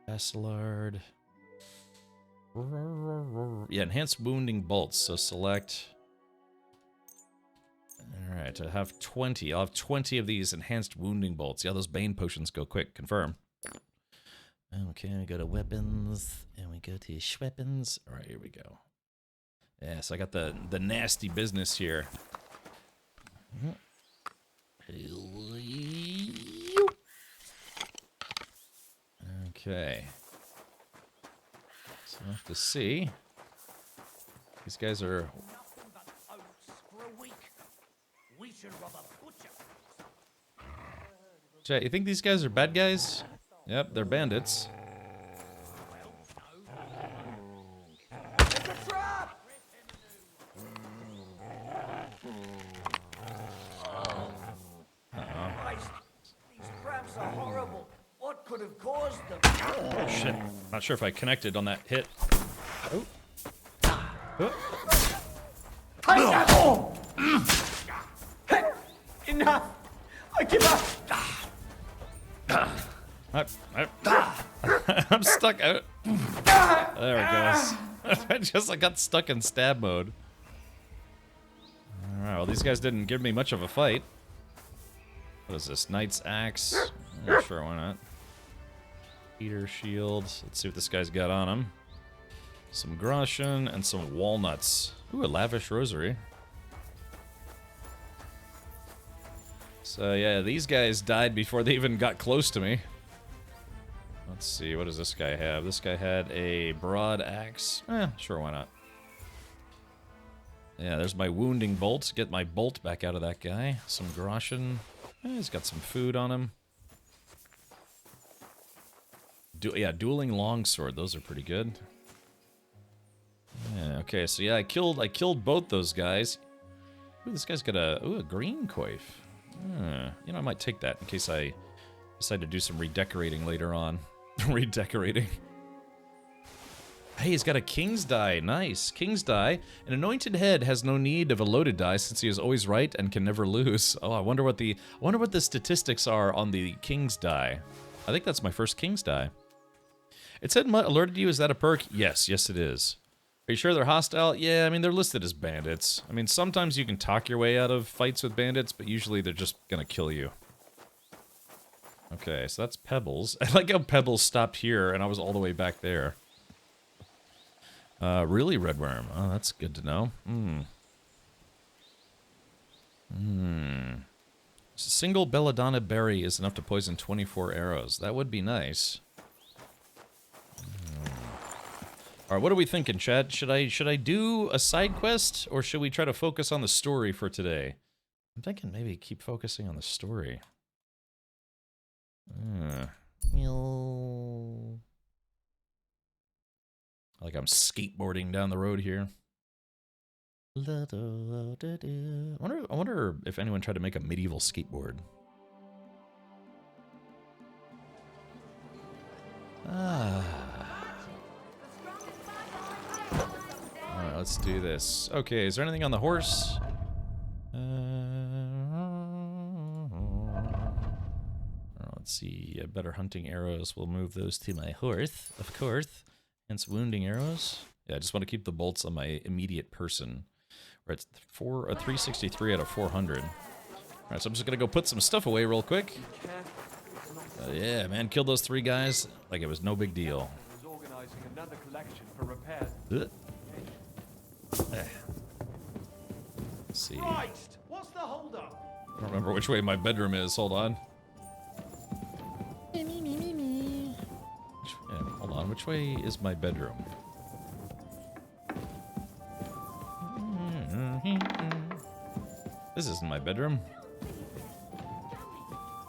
B: Bacillard. Yeah, Enhanced Wounding bolts, so select... Alright, I have 20. I'll have 20 of these Enhanced Wounding bolts. Yeah, those Bane potions go quick. Confirm. Okay, we go to weapons, and we go to weapons. Alright, here we go. Yeah, so I got the nasty business here. Okay. So we'll have to see. These guys are... Chat, you think these guys are bad guys? Yep, they're bandits.
A: Could have caused them.
B: Oh, shit. Not sure if I connected on that hit. Oh.
A: Enough! I give up!
B: I'm stuck out. There it goes. I got stuck in stab mode. Alright, well, these guys didn't give me much of a fight. What is this? Knight's Axe? Sure, why not? Peter Shield. Let's see what this guy's got on him. Some Groschen and some walnuts. Ooh, a lavish rosary. So yeah, these guys died before they even got close to me. Let's see, what does this guy have? This guy had a broad axe. Sure, why not? Yeah, there's my wounding bolt. Get my bolt back out of that guy. Some Groschen. He's got some food on him. Yeah, dueling longsword. Those are pretty good. Yeah, okay, so yeah, I killed both those guys. Ooh, this guy's got a green coif. You know, I might take that in case I decide to do some redecorating later on. Redecorating. Hey, he's got a king's die. Nice. King's die. An anointed head has no need of a loaded die since he is always right and can never lose. Oh, I wonder what the statistics are on the king's die. I think that's my first king's die. It said alerted you. Is that a perk? Yes, it is. Are you sure they're hostile? Yeah, I mean, they're listed as bandits. I mean, sometimes you can talk your way out of fights with bandits, but usually they're just gonna kill you. Okay, so that's Pebbles. I like how Pebbles stopped here and I was all the way back there. Really, Redworm? Oh, that's good to know. A single belladonna berry is enough to poison 24 arrows. That would be nice. Alright, what are we thinking, chat? Should I do a side quest, or should we try to focus on the story for today? I'm thinking maybe keep focusing on the story. Like I'm skateboarding down the road here. I wonder if anyone tried to make a medieval skateboard. Alright, let's do this. Okay, is there anything on the horse? Let's see. Better hunting arrows. We'll move those to my horse, of course. Hence wounding arrows. Yeah, I just want to keep the bolts on my immediate person. We're at 363 out of 400. Alright, so I'm just gonna go put some stuff away real quick. Yeah, man, killed those 3 guys like it was no big deal. Let's see.
A: Christ! What's the holdup?
B: I don't remember which way my bedroom is. Hold on. Hold on. Which way is my bedroom? This isn't my bedroom.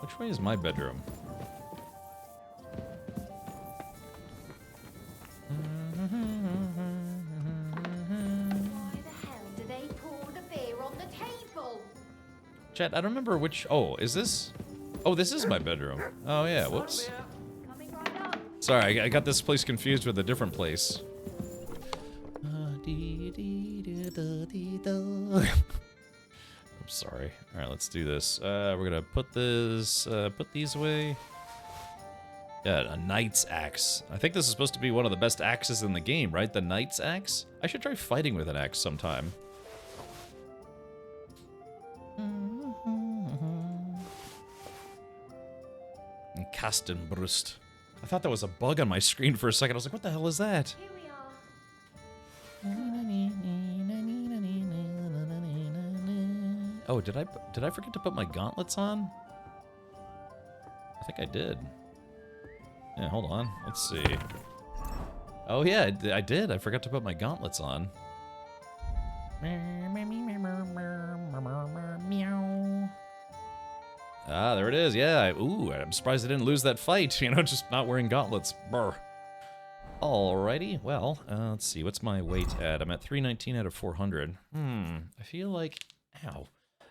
B: Which way is my bedroom? Chat, I don't remember which... Oh, is this... Oh, this is my bedroom. Oh, yeah, whoops. Sorry, I got this place confused with a different place. I'm sorry. Alright, let's do this. We're gonna put this... put these away. Yeah, a knight's axe. I think this is supposed to be one of the best axes in the game, right? The knight's axe? I should try fighting with an axe sometime. Kastenbrust. I thought that was a bug on my screen for a second. I was like, what the hell is that? Oh, did I forget to put my gauntlets on? I think I did. Yeah, hold on. Let's see. Oh yeah, I did. I forgot to put my gauntlets on. Ah, there it is. Yeah. Ooh, I'm surprised I didn't lose that fight. You know, just not wearing gauntlets. Brr. Alrighty. Well, let's see. What's my weight at? I'm at 319 out of 400. I feel like... Ow.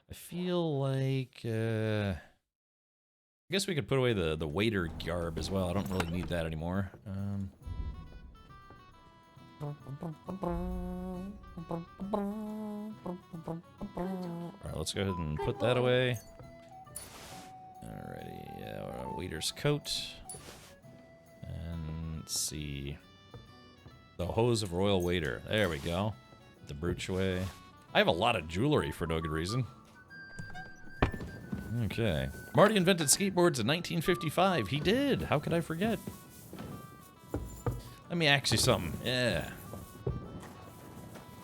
B: I feel like... I guess we could put away the waiter garb as well. I don't really need that anymore. Alright, let's go ahead and put that away. Alrighty, yeah, waiter's coat. And let's see. The hose of royal waiter. There we go. The brooch away. I have a lot of jewelry for no good reason. Okay. Marty invented skateboards in 1955. He did. How could I forget? Let me ask you something. Yeah.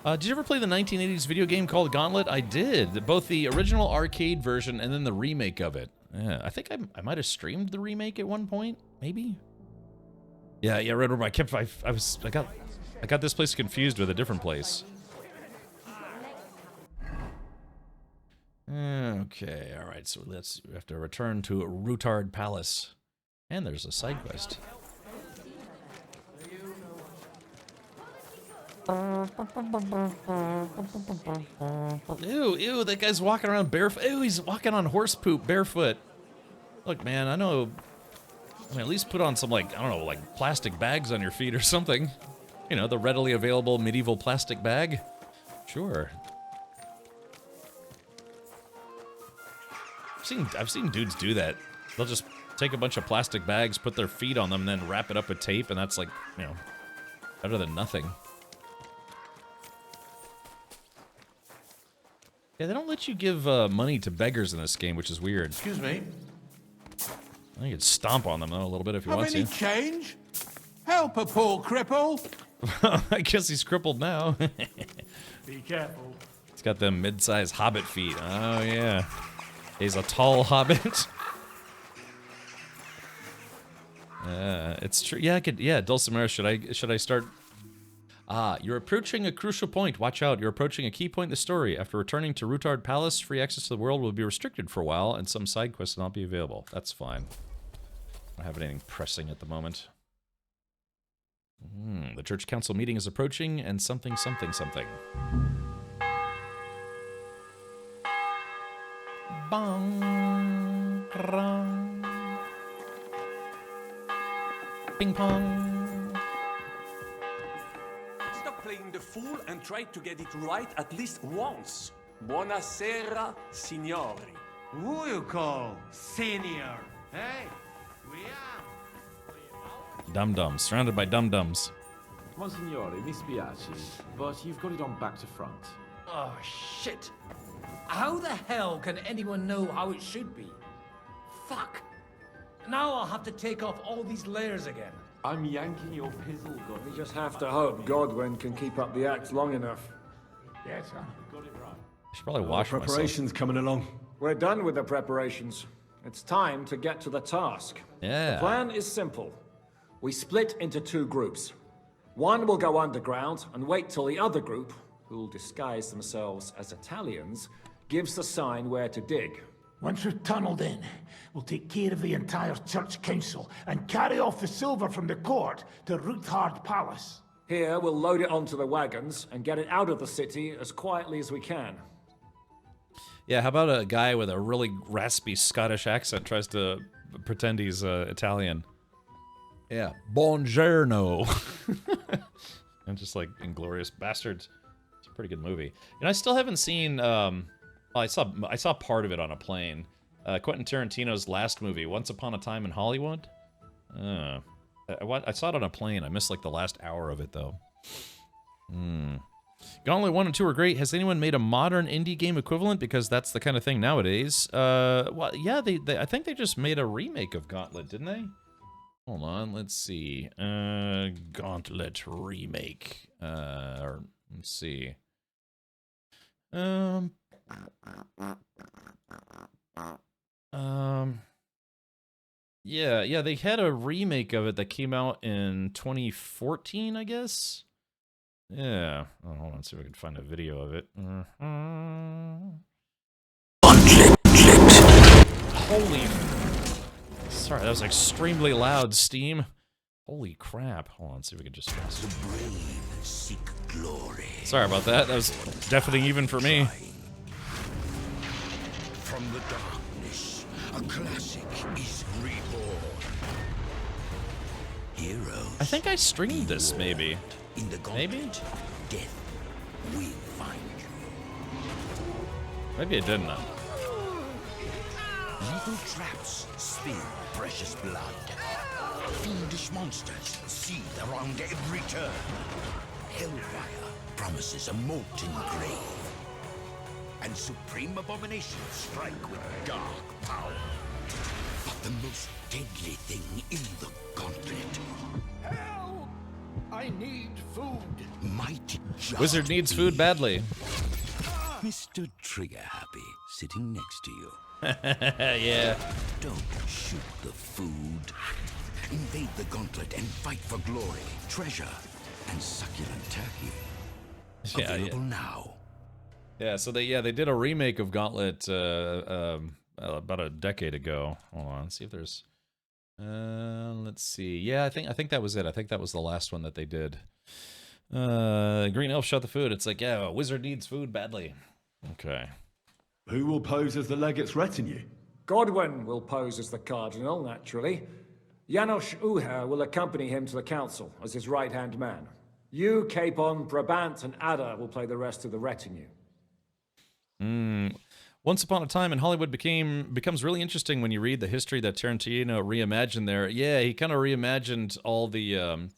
B: Did you ever play the 1980s video game called Gauntlet? I did. Both the original arcade version and then the remake of it. Yeah, I think I might have streamed the remake at one point, maybe. Yeah, Red Room. I got this place confused with a different place. Okay, all right. So we have to return to Rutard Palace, and there's a side quest. Ew, that guy's walking around barefoot. Ew, he's walking on horse poop barefoot. Look, man, I know. I mean, at least put on some, like, I don't know, like plastic bags on your feet or something. You know, the readily available medieval plastic bag. Sure. I've seen dudes do that. They'll just take a bunch of plastic bags, put their feet on them, and then wrap it up with tape, and that's like, you know, better than nothing. Yeah, they don't let you give money to beggars in this game, which is weird.
K: Excuse me.
B: I think you could stomp on them though a little bit if you want to.
K: Have any change? Help a poor cripple.
B: I guess he's crippled now.
K: Be careful.
B: He's got them mid-sized hobbit feet. Oh yeah, he's a tall hobbit. It's true. Yeah, I could. Yeah, Dulcimera. Should I start? You're approaching a crucial point. Watch out. You're approaching a key point in the story. After returning to Rutard Palace, free access to the world will be restricted for a while, and some side quests will not be available. That's fine. I don't have anything pressing at the moment. The church council meeting is approaching, and something. Bong. Rong. Ping pong.
H: Stop playing the fool and try to get it right at least once. Buonasera, signori.
T: Who you call senior? Hey, we are.
B: Dum-dums, surrounded by dum-dums.
E: Monsignore, mi spiace, but you've got it on back to front. Oh, shit. How the hell can anyone know how it should be? Fuck. Now I'll have to take off all these layers again.
K: I'm yanking your pizzle, Godwin.
D: We just have to hope Godwin can keep up the act long enough.
I: Yes, son.
K: Got it right.
B: I should probably wash myself.
C: Preparations coming along.
D: We're done with the preparations. It's time to get to the task.
B: Yeah.
D: The plan is simple. We split into 2 groups. One will go underground and wait till the other group, who'll disguise themselves as Italians, gives the sign where to dig.
I: Once we're tunneled in, we'll take care of the entire church council and carry off the silver from the court to Ruthard Palace.
D: Here, we'll load it onto the wagons and get it out of the city as quietly as we can.
B: Yeah, how about a guy with a really raspy Scottish accent tries to pretend he's Italian? Yeah, buongiorno. And just like Inglourious Bastards. It's a pretty good movie. And I still haven't seen. I saw part of it on a plane. Quentin Tarantino's last movie, Once Upon a Time in Hollywood. I saw it on a plane. I missed like the last hour of it though. Gauntlet 1 and 2 are great. Has anyone made a modern indie game equivalent? Because that's the kind of thing nowadays. Well, yeah, I think they just made a remake of Gauntlet, didn't they? Hold on, let's see. Gauntlet remake. Or let's see. Yeah, they had a remake of it that came out in 2014, I guess. Yeah. Oh, hold on, see if I can find a video of it. Holy. Sorry, that was extremely loud, Steam. Holy crap. Hold on, see if we can just.
V: The brave seek glory.
B: Sorry about that. That was deafening even for me.
V: From the darkness, a classic is reborn. Heroes.
B: I think I streamed this, maybe.
V: In the
B: maybe?
V: Death will find you.
B: Maybe I didn't though.
V: Lethal traps spill precious blood. Fiendish monsters seethe around every turn. Hellfire promises a molten grave. And supreme abominations strike with dark power. But the most deadly thing in the gauntlet.
T: Help! I need food.
V: Might just
B: Wizard needs food badly.
V: Mr. Trigger Happy sitting next to you.
B: Yeah.
V: Don't shoot the food. Invade the gauntlet and fight for glory, treasure, and succulent turkey. Available now.
B: Yeah, so they did a remake of Gauntlet about a decade ago. Hold on, let's see if there's let's see. Yeah, I think that was it. I think that was the last one that they did. Green Elf shot the food. It's like, yeah, a wizard needs food badly. Okay.
C: Who will pose as the legate's retinue?
D: Godwin will pose as the cardinal, naturally. Janos Uher will accompany him to the council as his right-hand man. You, Capon, Brabant, and Ada will play the rest of the retinue.
B: Once Upon a Time in Hollywood becomes really interesting when you read the history that Tarantino reimagined there. Yeah, he kind of reimagined all the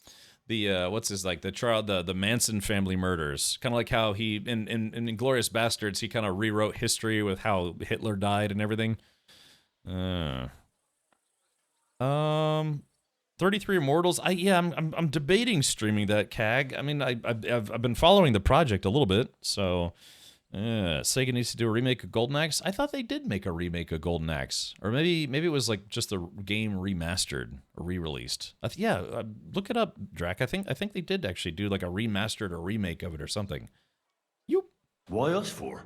B: the Manson family murders. Kind of like how he in Inglourious Bastards, he kind of rewrote history with how Hitler died and everything. 33 Immortals. I'm debating streaming that, CAG. I mean, I've been following the project a little bit, so Sega needs to do a remake of Golden Axe. I thought they did make a remake of Golden Axe, or maybe it was like just the game remastered or re-released. Look it up, Drac. I think they did actually do like a remastered or remake of it or something.
C: Why us for?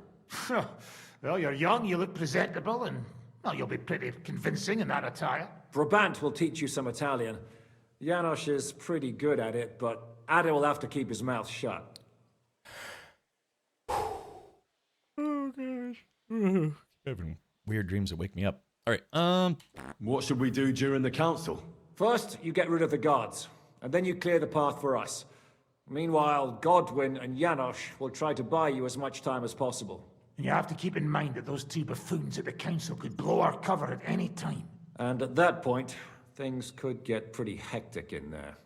I: Well, you're young, you look presentable, and well, you'll be pretty convincing in that attire.
D: Brabant will teach you some Italian. Janos is pretty good at it, but Ada will have to keep his mouth shut.
B: Oh gosh. Having weird dreams that wake me up. All right.
C: What should we do during the council?
D: First, you get rid of the guards, and then you clear the path for us. Meanwhile, Godwin and Janos will try to buy you as much time as possible.
I: And you have to keep in mind that those two buffoons at the council could blow our cover at any time.
D: And at that point, things could get pretty hectic in there.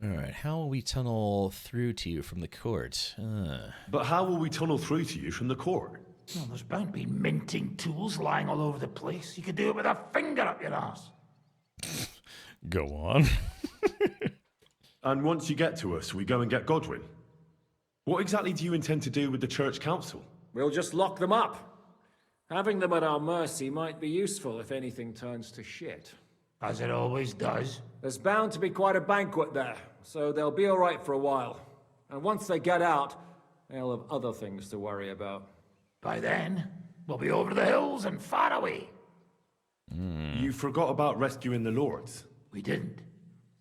B: Alright, how will we tunnel through to you from the court?
C: But how will we tunnel through to you from the court?
I: Well, there's bound to be minting tools lying all over the place. You could do it with a finger up your ass.
B: Go on.
C: And once you get to us, we go and get Godwin. What exactly do you intend to do with the church council?
D: We'll just lock them up. Having them at our mercy might be useful if anything turns to shit.
I: As it always does.
D: There's bound to be quite a banquet there, so they'll be all right for a while. And once they get out, they'll have other things to worry about.
I: By then, we'll be over the hills and far away.
C: You forgot about rescuing the lords.
I: We didn't.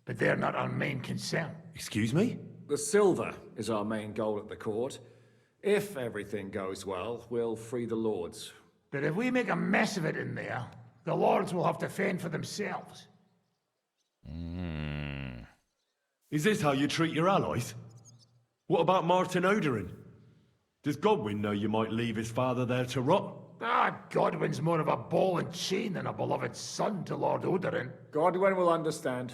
I: But they're not our main concern.
C: Excuse me?
D: The silver is our main goal at the court. If everything goes well, we'll free the lords.
I: But if we make a mess of it in there, the lords will have to fend for themselves.
C: Is this how you treat your allies? What about Martin Oderin? Does Godwin know you might leave his father there to rot?
I: Godwin's more of a ball and chain than a beloved son to Lord Oderin.
D: Godwin will understand.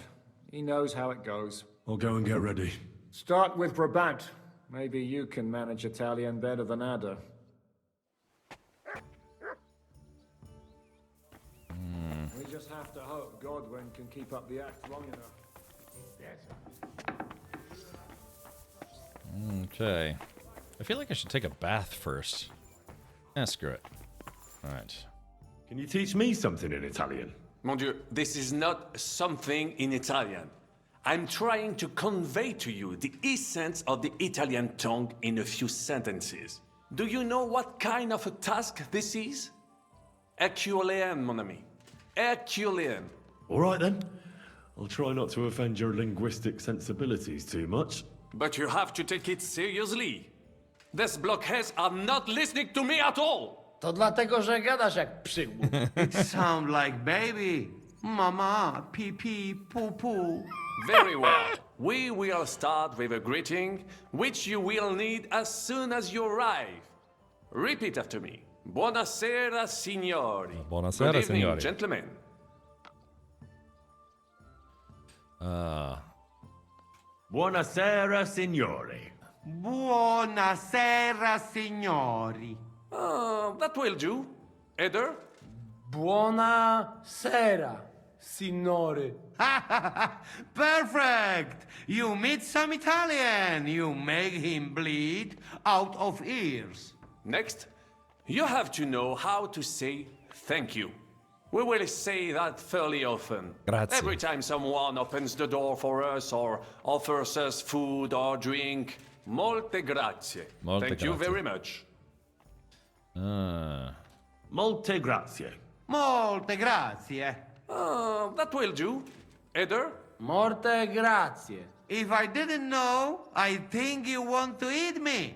D: He knows how it goes.
C: I'll go and get ready.
D: Start with Brabant. Maybe you can manage Italian better than Ada. We just have to hope Godwin can keep up the act long enough.
B: Okay. I feel like I should take a bath first. Screw it. Alright.
C: Can you teach me something in Italian?
H: Mon Dieu, this is not something in Italian. I'm trying to convey to you the essence of the Italian tongue in a few sentences. Do you know what kind of a task this is? Herculean, mon ami. Herculean.
C: All right then. I'll try not to offend your linguistic sensibilities too much.
H: But you have to take it seriously. These blockheads are not listening to me at all.
T: To dlatego, że gadasz jak przygód.
F: It sounds like baby. Mama, pee pee, poo poo.
H: Very well. We will start with a greeting, which you will need as soon as you arrive. Repeat after me. Buonasera, signori.
B: Buonasera,
H: Good evening,
B: signori.
H: gentlemen.
C: Buonasera, signori.
F: Buonasera, signori.
H: That will do. Eder?
T: Buonasera, signore.
F: Perfect! You meet some Italian. You make him bleed out of ears.
H: Next, you have to know how to say thank you. We will say that fairly often.
B: Grazie.
H: Every time someone opens the door for us or offers us food or drink. Molte grazie.
B: Molte
H: Thank you
B: grazie.
H: very much.
C: Molte grazie.
F: Molte grazie.
H: That will do. Eder?
T: Morte grazie.
F: If I didn't know, I think you want to eat me.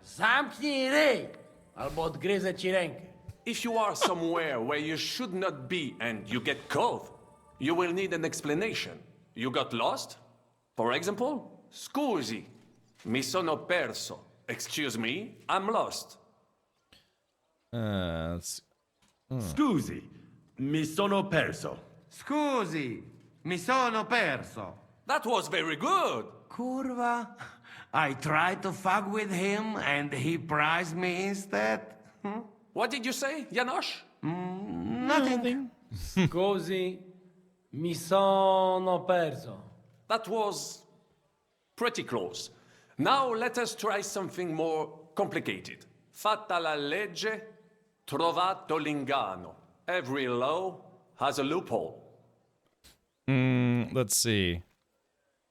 T: Zamknij ryj, albo odgryzę ci rękę.
H: If you are somewhere where you should not be and you get caught, you will need an explanation. You got lost? For example, scusi, mi sono perso. Excuse me, I'm lost.
C: Scusi, mi sono perso.
F: Scusi, mi sono perso.
H: That was very good.
F: Curva. I tried to fuck with him and he prized me instead.
H: What did you say, Janosch?
F: Nothing.
T: Scusi, mi sono perso.
H: That was pretty close. Now let us try something more complicated. Fatta la legge, trovato l'ingano. Every law has a loophole.
B: Let's see.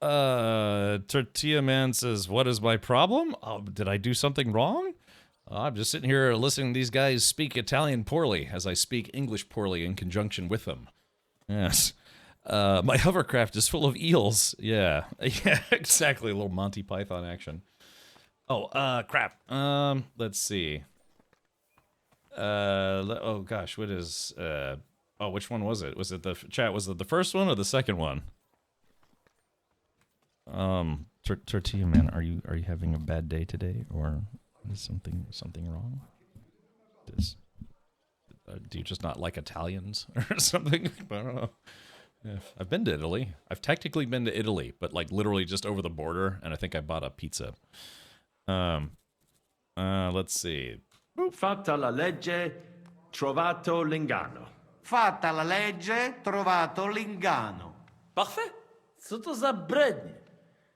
B: Tortilla Man says, "What is my problem? Did I do something wrong? I'm just sitting here listening to these guys speak Italian poorly as I speak English poorly in conjunction with them." Yes. My hovercraft is full of eels. Yeah. Yeah, exactly. A little Monty Python action. Oh, crap. Let's see. Oh gosh, what is, oh, which one was it? Was it the chat? Was it the first one or the second one? Tortilla Man, are you having a bad day today, or is something wrong? Do you just not like Italians or something? I don't know. Yeah, I've been to Italy. I've technically been to Italy, but like literally just over the border, and I think I bought a pizza. Let's see.
C: Fatta la legge, trovato l'ingano.
F: Fatta la legge, trovato l'ingano.
H: Parfait.
E: Co to za brednie?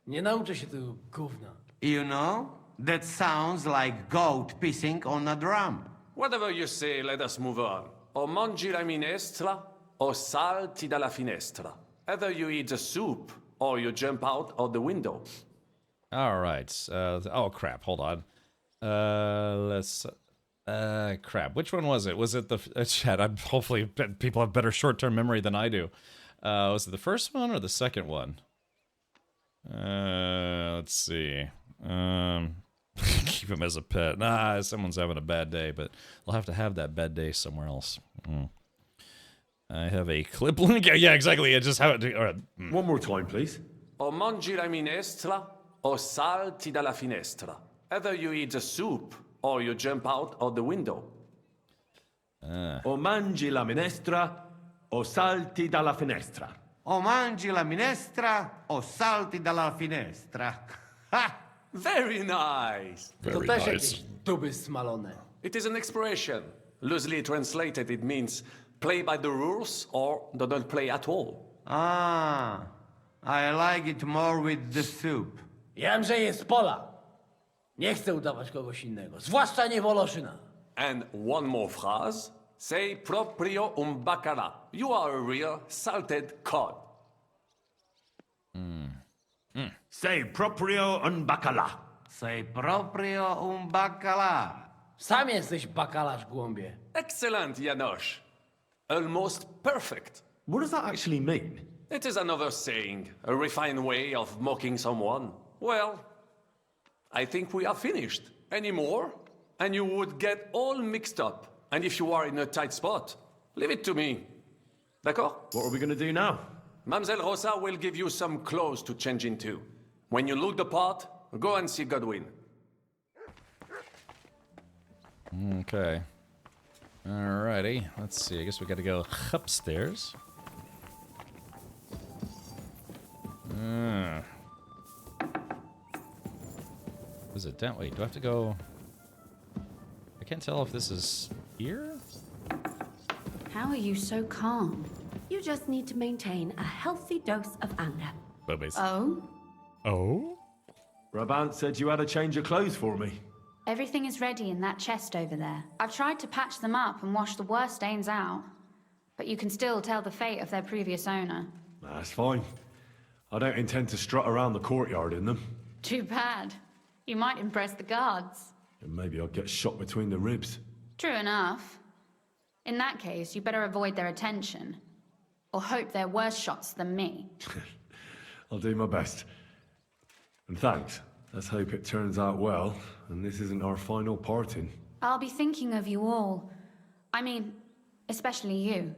E: Nie nauczę się tego gówna.
F: You know, that sounds like goat pissing on a drum.
H: Whatever you say, let us move on. O mangi la minestra, o salti dalla finestra. Either you eat the soup, or you jump out of the window.
B: All right. Oh crap! Hold on. Let's. Crap. Which one was it? Was it the chat? Hopefully people have better short-term memory than I do. Was it the first one or the second one? Let's see. Keep him as a pet. Nah, someone's having a bad day, but they'll have to have that bad day somewhere else. I have a clip link. Yeah, exactly. I just have it. All right.
C: One more time, please.
H: O mangi la minestra, o salti dalla finestra. Either you eat the soup, or you jump out of the window.
C: O mangi la minestra, o salti dalla finestra.
F: O mangi la minestra, o salti dalla finestra. Ha!
H: Very nice.
E: To też jakieś duby smalone.
H: It is an expression. Loosely translated, it means play by the rules or don't play at all.
F: Ah, I like it more with the soup.
E: Jem, że jest pola. Nie chcę udawać kogoś innego, zwłaszcza nie Woloszyna.
H: And one more phrase. Say proprio un bacala. You are a real salted cod.
C: Say proprio un bacala.
F: Say proprio un bacala.
E: Sam jesteś bakalarz, głąbie.
H: Excellent, Janos. Almost perfect.
C: What does that actually mean?
H: It is another saying, a refined way of mocking someone. Well, I think we are finished. Any more? And you would get all mixed up. And if you are in a tight spot, leave it to me. D'accord?
C: What are we going to do now?
H: Mamselle Rosa will give you some clothes to change into. When you look the part, go and see Godwin.
B: Okay. Alrighty. Let's see. I guess we got to go upstairs. Is it down? Wait, do I have to go? I can't tell if this is here?
O: How are you so calm? You just need to maintain a healthy dose of anger.
B: Boobies.
O: Oh?
B: Oh?
C: Brabant said you had a change of clothes for me.
G: Everything is ready in that chest over there. I've tried to patch them up and wash the worst stains out, but you can still tell the fate of their previous owner.
C: That's fine. I don't intend to strut around the courtyard in them.
G: Too bad. You might impress the guards.
C: And maybe I'll get shot between the ribs.
G: True enough. In that case, you better avoid their attention. Or hope they're worse shots than me.
C: I'll do my best. And thanks. Let's hope it turns out well, and this isn't our final parting.
G: I'll be thinking of you all. I mean, especially you.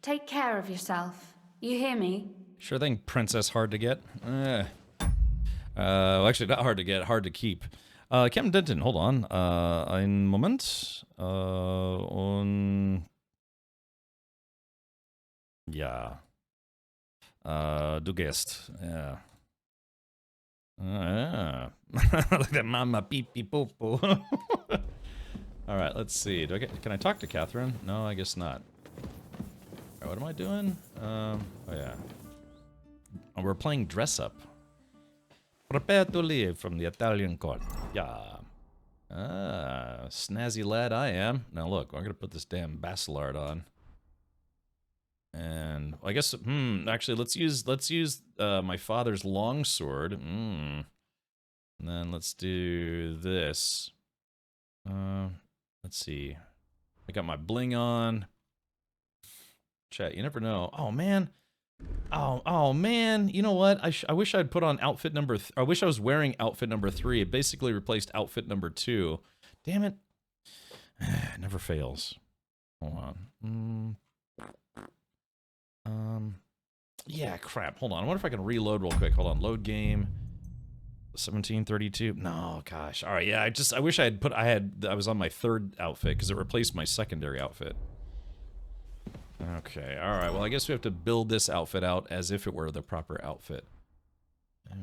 G: Take care of yourself. You hear me?
B: Sure thing, Princess Hard to Get. Well, actually, not hard to get, hard to keep. Captain Denton, hold on. Ein Moment. Ja. Du gehst. Yeah. Like that mama beep beep boop boop. All right, let's see. Can I talk to Catherine? No, I guess not. All right, what am I doing? Oh yeah. Oh, we're playing dress up. Prepare to leave from the Italian court. Yeah. Snazzy lad I am. Now look, I'm gonna put this damn Bacillard on. And I guess actually let's use my father's longsword. And then let's do this. Let's see. I got my bling on. Chat, you never know. Oh man. Oh man, you know what? I wish I'd put on outfit number. I wish I was wearing outfit number 3. It basically replaced outfit number 2. Damn it! It never fails. Hold on. Yeah, crap. Hold on. I wonder if I can reload real quick. Hold on. Load game. 1732. No, gosh. All right. Yeah. I wish I had I was on my 3rd outfit because it replaced my secondary outfit. Okay, alright, well I guess we have to build this outfit out as if it were the proper outfit.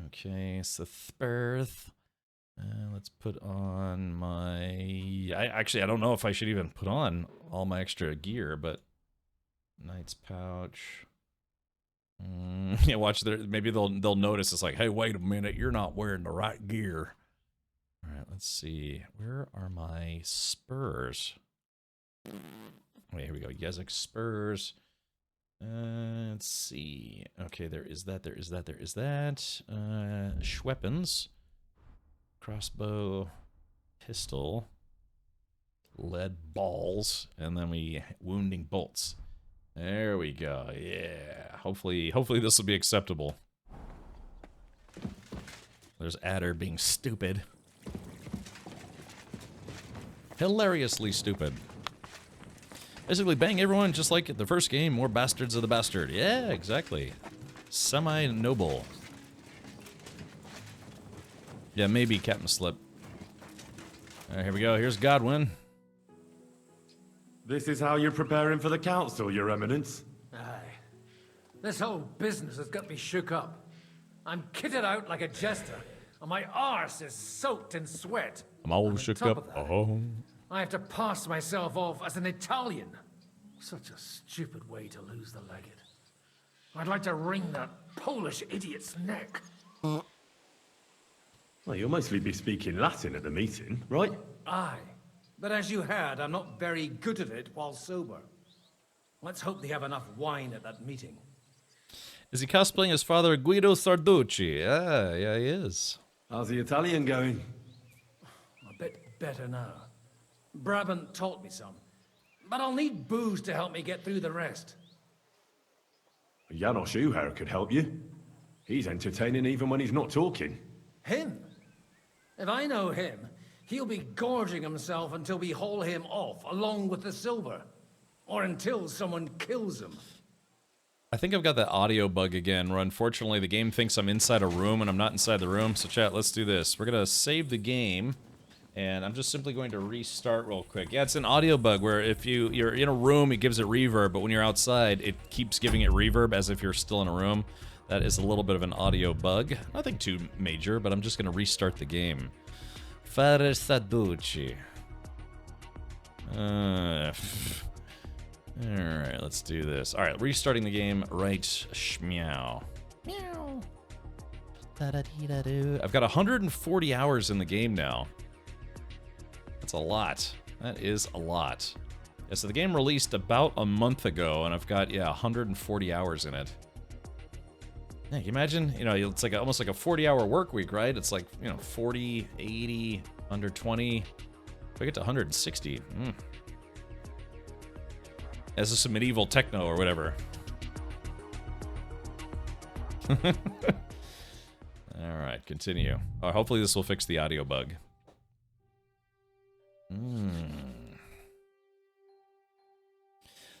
B: Okay, so spurs. Let's put on my... I don't know if I should even put on all my extra gear, but... Knight's pouch. Yeah, watch, maybe they'll notice, it's like, hey, wait a minute, you're not wearing the right gear. Alright, let's see. Where are my spurs? Wait, here we go. Yezek spurs. Let's see. Okay, there is that. Schweppens. Crossbow. Pistol. Lead balls. And then wounding bolts. There we go. Yeah. Hopefully this will be acceptable. There's Adder being stupid. Hilariously stupid. Basically, bang everyone just like the first game, more bastards of the bastard. Yeah, exactly. Semi-noble. Yeah, maybe Captain Slip. Alright, here we go. Here's Godwin.
C: This is how you're preparing for the council, Your Eminence?
E: Aye. This whole business has got me shook up. I'm kitted out like a jester, and my arse is soaked in sweat.
B: I'm all shook up. Oh.
E: I have to pass myself off as an Italian. Such a stupid way to lose the legate. I'd like to wring that Polish idiot's neck.
C: Well, you'll mostly be speaking Latin at the meeting, right?
E: Aye. But as you heard, I'm not very good at it while sober. Let's hope they have enough wine at that meeting.
B: Is he cosplaying as Father Guido Sarducci? Yeah, he is.
C: How's the Italian going?
E: A bit better now. Brabant taught me some. But I'll need booze to help me get through the rest.
C: Janos Uher could help you. He's entertaining even when he's not talking.
E: Him? If I know him, he'll be gorging himself until we haul him off, along with the silver. Or until someone kills him.
B: I think I've got that audio bug again, where unfortunately the game thinks I'm inside a room and I'm not inside the room. So chat, let's do this. We're gonna save the game, and I'm just simply going to restart real quick. Yeah, it's an audio bug where if you're in a room, it gives it reverb, but when you're outside, it keeps giving it reverb as if you're still in a room. That is a little bit of an audio bug. Nothing too major, but I'm just gonna restart the game. Father Sarducci. Alright, let's do this. Alright, restarting the game right shmeow. Meow. Da-da-dee-da-doo. I've got 140 hours in the game now. That's a lot. That is a lot. Yeah, so the game released about a month ago, and I've got, 140 hours in it. Yeah, can you imagine? You know, it's like almost like a 40-hour work week, right? It's like, 40, 80, under 20. If I get to 160, This is some medieval techno or whatever. Alright, continue. Hopefully this will fix the audio bug.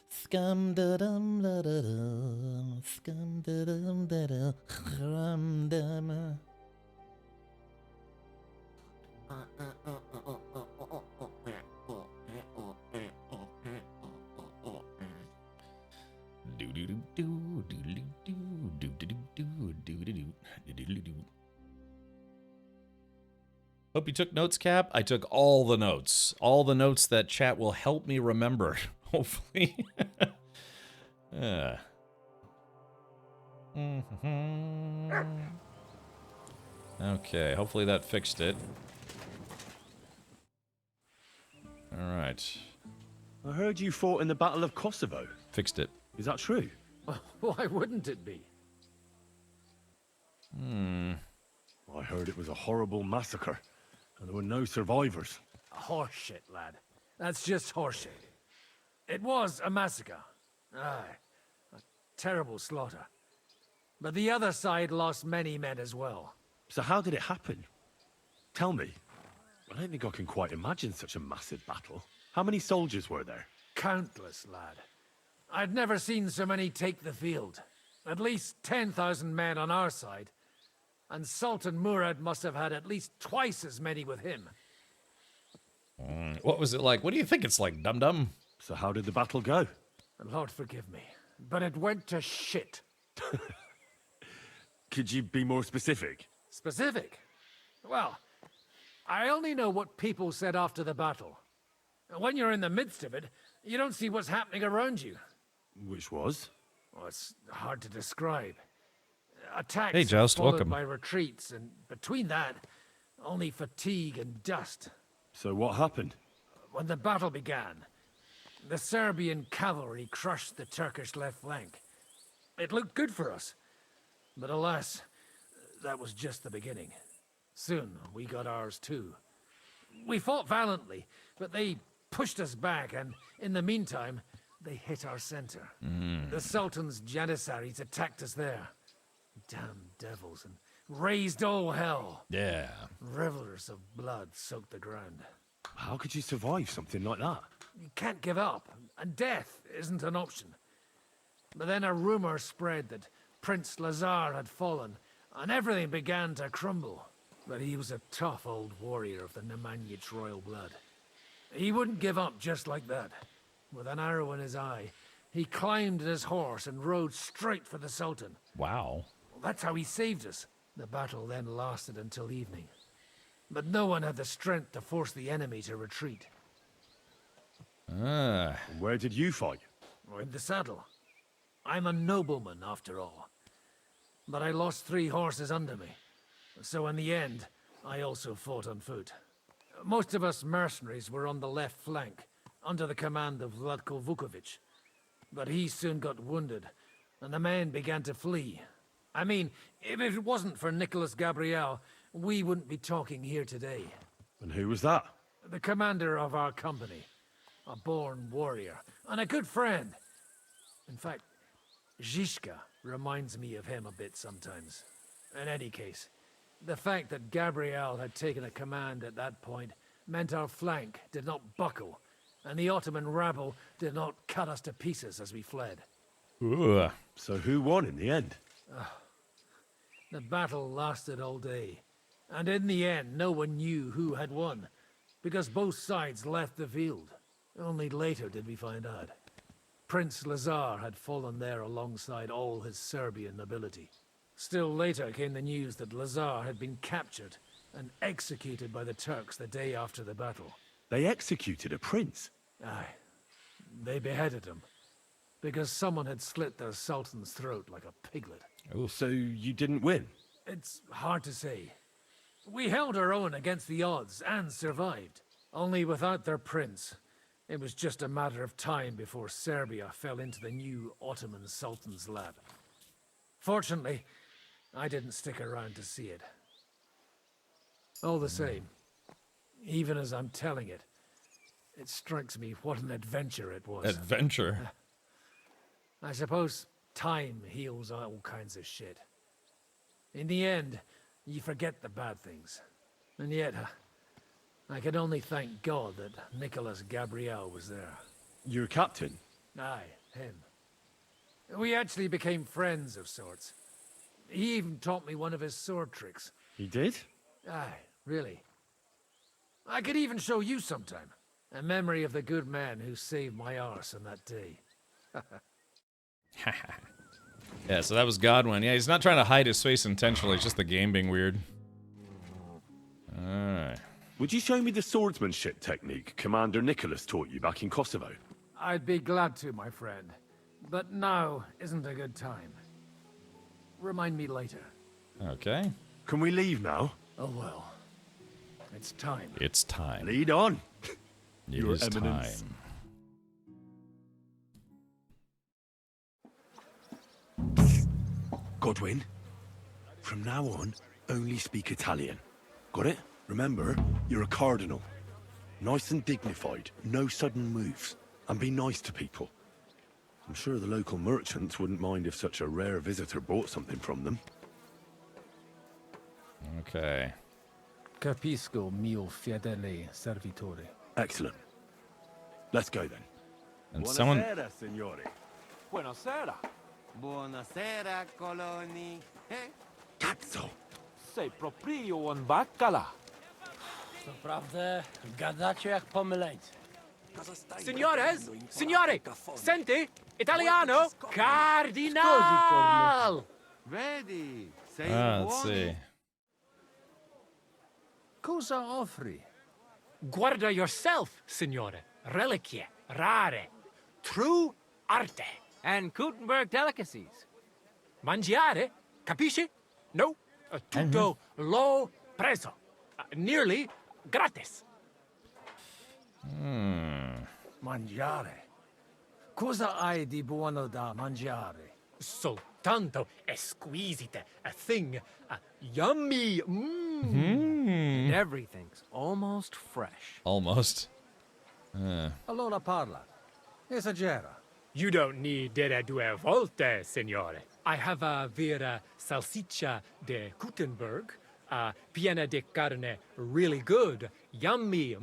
B: Scum da dum da da dum, scum da dum da da, rum dum. Hope you took notes, Cap. I took all the notes. All the notes that chat will help me remember, hopefully. Okay, hopefully that fixed it. Alright.
C: I heard you fought in the Battle of Kosovo.
B: Fixed it.
C: Is that true?
E: Why wouldn't it be?
C: I heard it was a horrible massacre, and there were no survivors.
E: Horseshit, lad. That's just horseshit. It was a massacre. Aye. A terrible slaughter. But the other side lost many men as well.
C: So how did it happen? Tell me. I don't think I can quite imagine such a massive battle. How many soldiers were there?
E: Countless, lad. I'd never seen so many take the field. At least 10,000 men on our side. And Sultan Murad must have had at least twice as many with him.
B: What was it like? What do you think it's like, dum-dum?
C: So how did the battle go?
E: Lord forgive me, but it went to shit.
C: Could you be more specific?
E: Specific? Well, I only know what people said after the battle. When you're in the midst of it, you don't see what's happening around you.
C: Which was?
E: Well, it's hard to describe. Attacks
B: Hey, Joust,
E: followed
B: welcome.
E: by retreats, and between that, only fatigue and dust.
C: So what happened?
E: When the battle began, the Serbian cavalry crushed the Turkish left flank. It looked good for us, but alas, that was just the beginning. Soon, we got ours too. We fought valiantly, but they pushed us back, and in the meantime, they hit our center. The Sultan's Janissaries attacked us there. Damn devils, and raised all hell.
B: Yeah.
E: Rivers of blood soaked the ground.
C: How could you survive something like that?
E: You can't give up, and death isn't an option. But then a rumor spread that Prince Lazar had fallen, and everything began to crumble. But he was a tough old warrior of the Nemanjic royal blood. He wouldn't give up just like that. With an arrow in his eye, he climbed his horse and rode straight for the Sultan.
B: Wow.
E: That's how he saved us. The battle then lasted until evening. But no one had the strength to force the enemy to retreat.
C: Where did you fight?
E: In the saddle. I'm a nobleman, after all. But I lost 3 horses under me. So in the end, I also fought on foot. Most of us mercenaries were on the left flank, under the command of Vlatko Vukovic. But he soon got wounded, and the men began to flee. I mean, if it wasn't for Nicholas Gabriel, we wouldn't be talking here today.
C: And who was that?
E: The commander of our company. A born warrior, and a good friend. In fact, Zizka reminds me of him a bit sometimes. In any case, the fact that Gabriel had taken a command at that point meant our flank did not buckle, and the Ottoman rabble did not cut us to pieces as we fled.
B: Ooh.
C: So who won in the end?
E: The battle lasted all day, and in the end no one knew who had won, because both sides left the field. Only later did we find out. Prince Lazar had fallen there alongside all his Serbian nobility. Still later came the news that Lazar had been captured and executed by the Turks the day after the battle.
C: They executed a prince?
E: Aye. They beheaded him, because someone had slit their sultan's throat like a piglet.
C: Oh, so you didn't win?
E: It's hard to say. We held our own against the odds and survived. Only without their prince, it was just a matter of time before Serbia fell into the new Ottoman Sultan's lap. Fortunately, I didn't stick around to see it. All the same, even as I'm telling it, it strikes me what an adventure it was.
B: Adventure?
E: I suppose time heals all kinds of shit. In the end, you forget the bad things. And yet, I can only thank God that Nicholas Gabriel was there.
C: Your captain?
E: Aye, him. We actually became friends of sorts. He even taught me one of his sword tricks.
C: He did?
E: Aye, really. I could even show you sometime. A memory of the good man who saved my arse on that day.
B: Yeah, so that was Godwin. Yeah, he's not trying to hide his face intentionally, it's just the game being weird. Alright.
C: Would you show me the swordsmanship technique Commander Nicholas taught you back in Kosovo?
E: I'd be glad to, my friend. But now isn't a good time. Remind me later.
B: Okay.
C: Can we leave now?
E: Oh well. It's time.
B: It's time.
C: Lead on.
B: It is time.
C: Godwin, from now on, only speak Italian. Got it? Remember, you're a cardinal. Nice and dignified, no sudden moves, and be nice to people. I'm sure the local merchants wouldn't mind if such a rare visitor bought something from them.
B: Okay.
E: Capisco, mio fedele servitore.
C: Excellent. Let's go then.
B: And someone...
C: Buonasera, signore.
K: Buonasera.
T: Buonasera, coloni.
C: Cazzo!
K: Sei proprio un baccala.
T: Naprawdę, gadacie jak pomyleńcy.
E: Signores, signore, senti, italiano, cardinal.
F: Vedi, sei
B: Let's see.
E: Cosa offri? Guarda yourself, signore. Reliquie, rare, true arte.
J: And Gutenberg delicacies.
E: Mangiare, capisci? No, tutto l'ho preso. Nearly gratis. Mangiare. Cosa hai di buono da mangiare? Soltanto esquisite, a thing, yummy.
J: And everything's almost fresh.
B: Almost.
E: Allora parla. Esagera. You don't need dire due volte, signore. I have a vera salsiccia de Gutenberg, piena de carne, really good, yummy,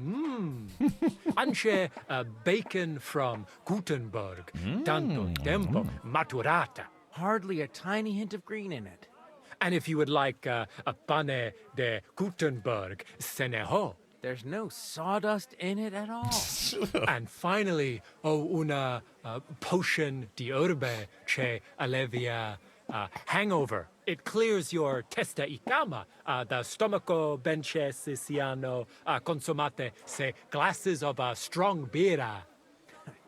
E: Anche bacon from Gutenberg, tanto tempo maturata.
J: Hardly a tiny hint of green in it.
E: And if you would like a pane de Gutenberg, se ne ho.
J: There's no sawdust in it at all.
E: And finally, una potion di herbe che allevia hangover. It clears your testa y cama, the stomaco benche siciliano consumate se glasses of strong beer.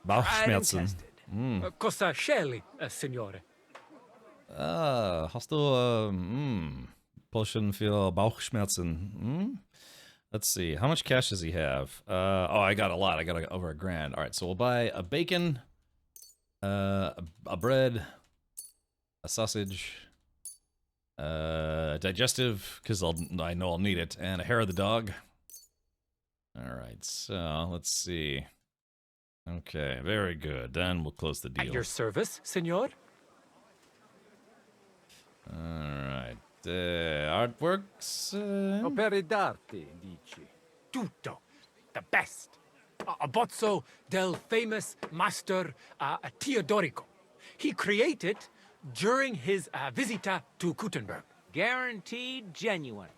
B: Bauchschmerzen.
E: Cosa scegli, signore?
B: Hast du Potion für Bauchschmerzen? Let's see. How much cash does he have? Oh, I got a lot. I got over $1,000. All right, so we'll buy a bacon, a bread, a sausage, digestive, because I know I'll need it, and a hair of the dog. All right, so let's see. Okay, very good. Then we'll close the deal.
E: At your service, signor?
B: All right. Artworks.
E: Opere d'arte, dici. Tutto. The best. A bozzo del famous master Teodorico. He created during his visita to Gutenberg.
J: Guaranteed genuine.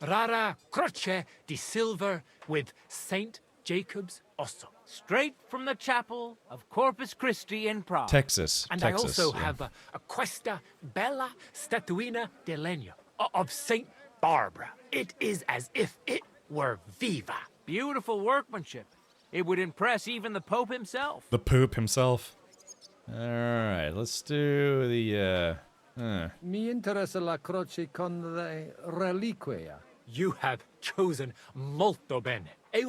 E: Rara croce di silver with Saint Jacob's osso.
J: Straight from the chapel of Corpus Christi in Prague.
B: Texas.
E: And
B: Texas,
E: I also
B: yeah.
E: have a questa bella statuina de legno of Saint Barbara. It is as if it were viva.
J: Beautiful workmanship. It would impress even the Pope himself.
B: The Pope himself. All right, let's do the.
E: Mi interessa la croce con le reliquie. You have chosen molto bene. È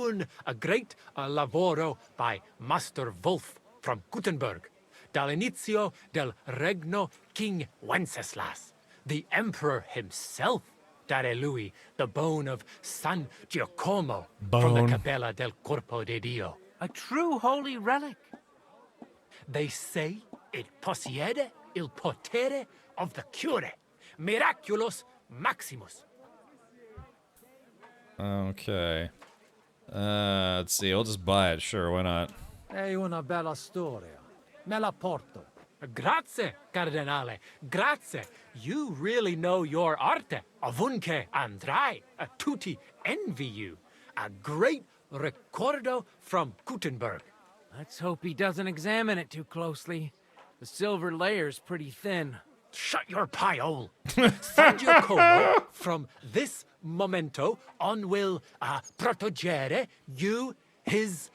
E: a great lavoro by Master Wolf from Gutenberg, dall'inizio del regno King Wenceslas. The emperor himself dare lui the bone of San Giacomo from the Capella del Corpo de Dio.
J: A true holy relic.
E: They say it possiede il potere of the cure, miraculous maximus.
B: Okay. Let's see. I'll just buy it. Sure, why not?
E: È una bella storia. Me la porto. Grazie, Cardinale. Grazie. You really know your arte. Ovunque andrai. Tutti envy you. A great ricordo from Gutenberg.
J: Let's hope he doesn't examine it too closely. The silver layer's pretty thin.
E: Shut your pie hole. San Giacomo, from this momento on, will proteggere you, his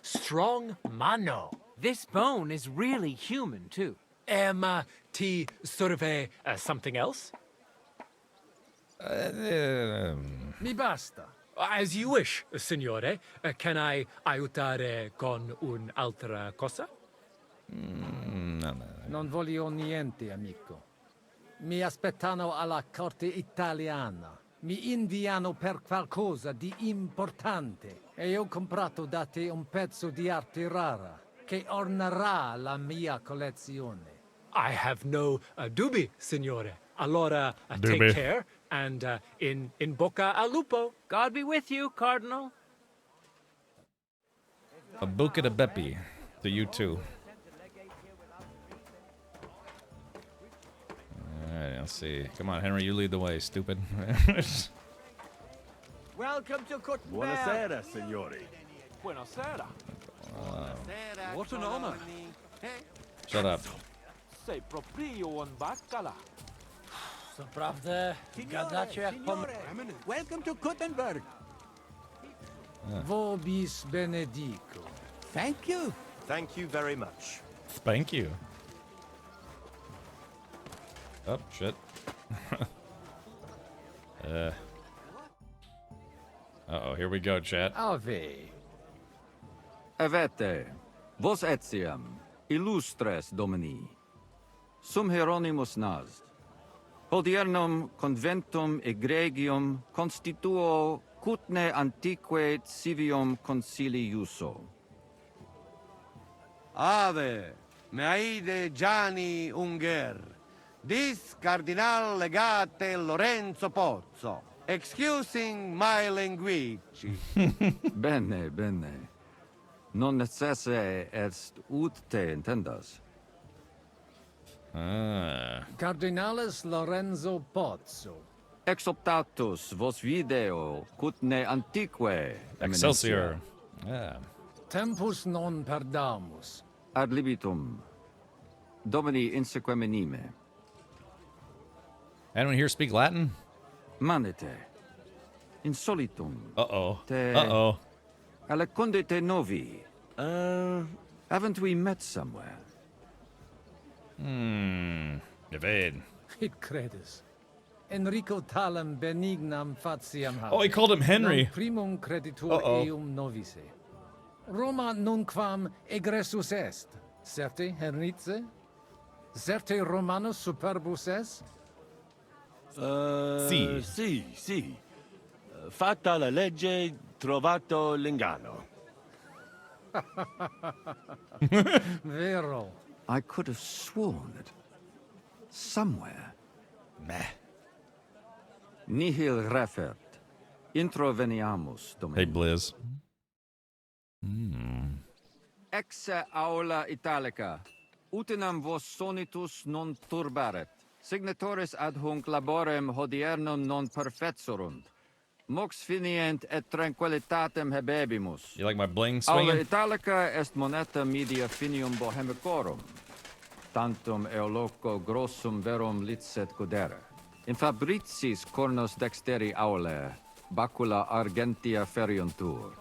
E: strong mano.
J: This bone is really human, too.
E: Ti serve something else? Mi basta. As you wish, signore. Can I aiutare con un'altra cosa?
B: No.
E: Non voglio niente, amico. Mi aspettano alla corte italiana. Mi inviano per qualcosa di importante. E ho comprato da te un pezzo di arte rara che ornerà la mia collezione. I have no dubbi, signore. Allora, take care, and in bocca al lupo.
J: God be with you, Cardinal.
B: A buca de Beppi. To you too. Alright, let's see. Come on, Henry, you lead the way, stupid.
T: Welcome to Gutenberg.
C: Buonasera, signori.
U: Buonasera.
K: What an honor.
B: Shut up.
U: Sei proprio un baccala.
J: Naprawdę, gadacie jak
V: Welcome to Kuttenberg.
E: Vobis benedico.
V: Thank you.
L: Thank you very much.
B: Thank you. Oh, shit. Uh-oh, here we go, chat.
E: Ave.
N: Evete, vos etiam, illustres domini, sum Hieronymus nas, hodiernum conventum egregium constituo cutne antique civium concili iuso.
F: Ave, meaide Gianni Unger, dis Cardinal Legate Lorenzo Pozzo, excusing my language.
N: Bene, bene. Non necesse est ut te intendas.
E: Cardinalis Lorenzo Pozzo.
N: Exoptatus vos video cutne antique.
B: Excelsior. Yeah.
E: Tempus non perdamus.
N: Ad libitum. Domini insequem anime.
B: Anyone here speak Latin?
N: Manete. Insolitum.
B: Uh-oh.
N: Te...
B: Uh-oh.
N: Alecunde te novi. Haven't we met somewhere?
B: Evade.
E: It credis. Enrico talem benignam fatiam habet.
B: Oh, he called him Henry.
E: Non primum creditur eum novice. Roma nunquam egressus est. Certe, Henrice? Certe Romanus superbus est?
L: Sì. Fatta la legge, trovato l'inganno.
E: Vero.
N: I could have sworn that somewhere.
B: Meh.
N: Nihil refert. Introveniamus, Domini.
B: Hey, Blizz.
N: Exe aula italica. Utinam vos sonitus non turbaret. Signatoris ad hunc laborem hodiernum non perfetsurunt. Mox finient et tranquillitatem habebimus.
B: You like my bling
N: Aula
B: swinging?
N: italica est moneta media finium bohemicorum. Tantum eoloco grossum verum licet godere. In fabricis cornos dexteri aule, bacula argentia feriuntur.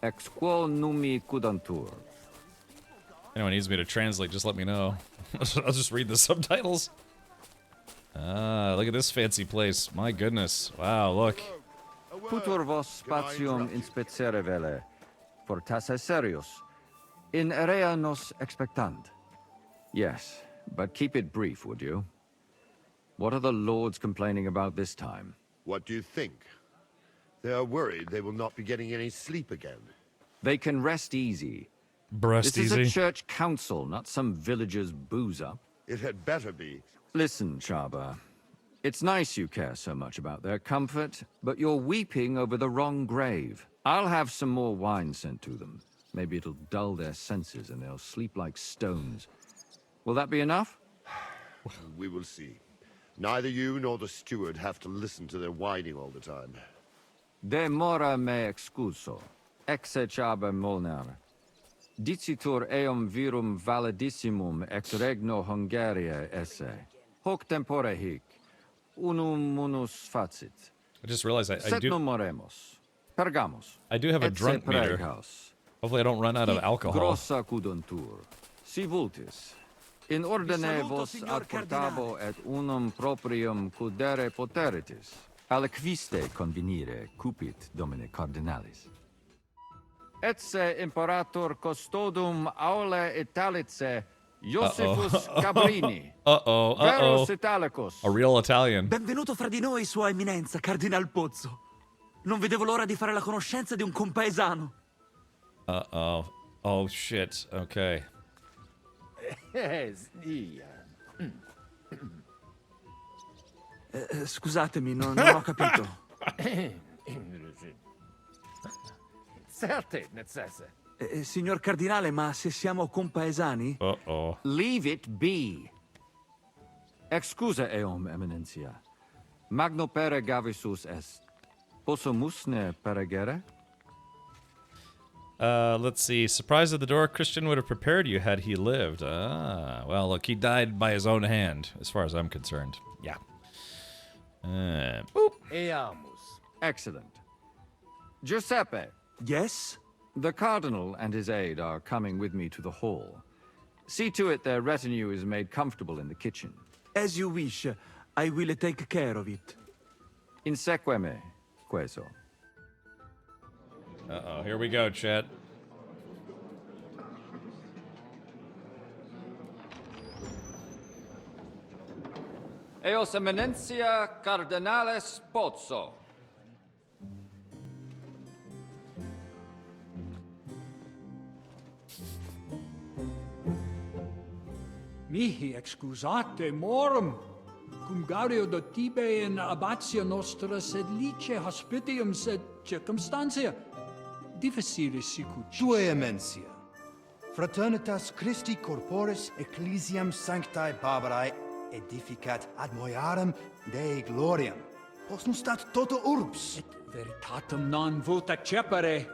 N: Ex quo numi cudantur.
B: Anyone needs me to translate, just let me know. I'll just read the subtitles. Look at this fancy place. My goodness. Wow, look.
N: Putur vos spatium inspecere vele, fortasse serius, in area nos expectant. Yes, but keep it brief, would you? What are the lords complaining about this time?
W: What do you think? They are worried they will not be getting any sleep again.
N: They can rest easy.
B: Breast
N: this
B: easy.
N: is a church council, not some villager's booze-up.
W: It had better be.
N: Listen, Chaba. It's nice you care so much about their comfort, but you're weeping over the wrong grave. I'll have some more wine sent to them. Maybe it'll dull their senses and they'll sleep like stones. Will that be enough?
W: We will see. Neither you nor the steward have to listen to their whining all the time.
N: De mora me excuso. Exe Chaba Molnar. Dicitur eum virum validissimum ex regno Hungaria esse. Hoc tempore hic. Unum munus facit.
B: I just realized I
N: Set
B: do.
N: numeremos. Pergamos.
B: I do have a
N: Etse
B: drunk meter.
N: praegaus.
B: Hopefully I don't run out of alcohol.
N: Grossa cuduntur. Si vultis. In ordine vos ad portabo et unum proprium cudere poteritis. Aliquiste convenire cupit domine cardinalis. Etse imperator custodum aule italice Iosifus Cabrini. Verus Italicus.
B: A real Italian.
X: Benvenuto fra di noi, Sua Eminenza, Cardinal Pozzo. Non vedevo l'ora di fare la conoscenza di un compaesano.
B: Uh-oh. Oh, shit. Okay.
X: Scusatemi, non ho capito.
E: Certe, necesse.
X: Signor Cardinale, ma se siamo compaesani?
B: Uh-oh.
N: Leave it be. Excusa eum, Eminentia. Magno pere gavisus est. Possumusne peregere?
B: Let's see. Surprise at the door. Christian would have prepared you had he lived. Ah, well, look, he died by his own hand, as far as I'm concerned. Yeah. Boop.
N: Eamus. Excellent. Giuseppe.
X: Yes?
N: The Cardinal and his aide are coming with me to the hall. See to it their retinue is made comfortable in the kitchen.
X: As you wish. I will take care of it.
N: Insegue me, queso.
B: Uh-oh, here we go, chat.
N: Eos Eminentia Cardinales Pozzo.
M: Mihi excusate morum, cum gaudio do tibe in abatio nostra sed lice hospitium sed circumstantia difficile sicucis.
A: Tue emensia. Fraternitas Christi corporis ecclesiam sanctae Barbarae edificat ad moiarem Dei gloriam. Post stat toto urbs.
M: Et veritatem non vult accepere,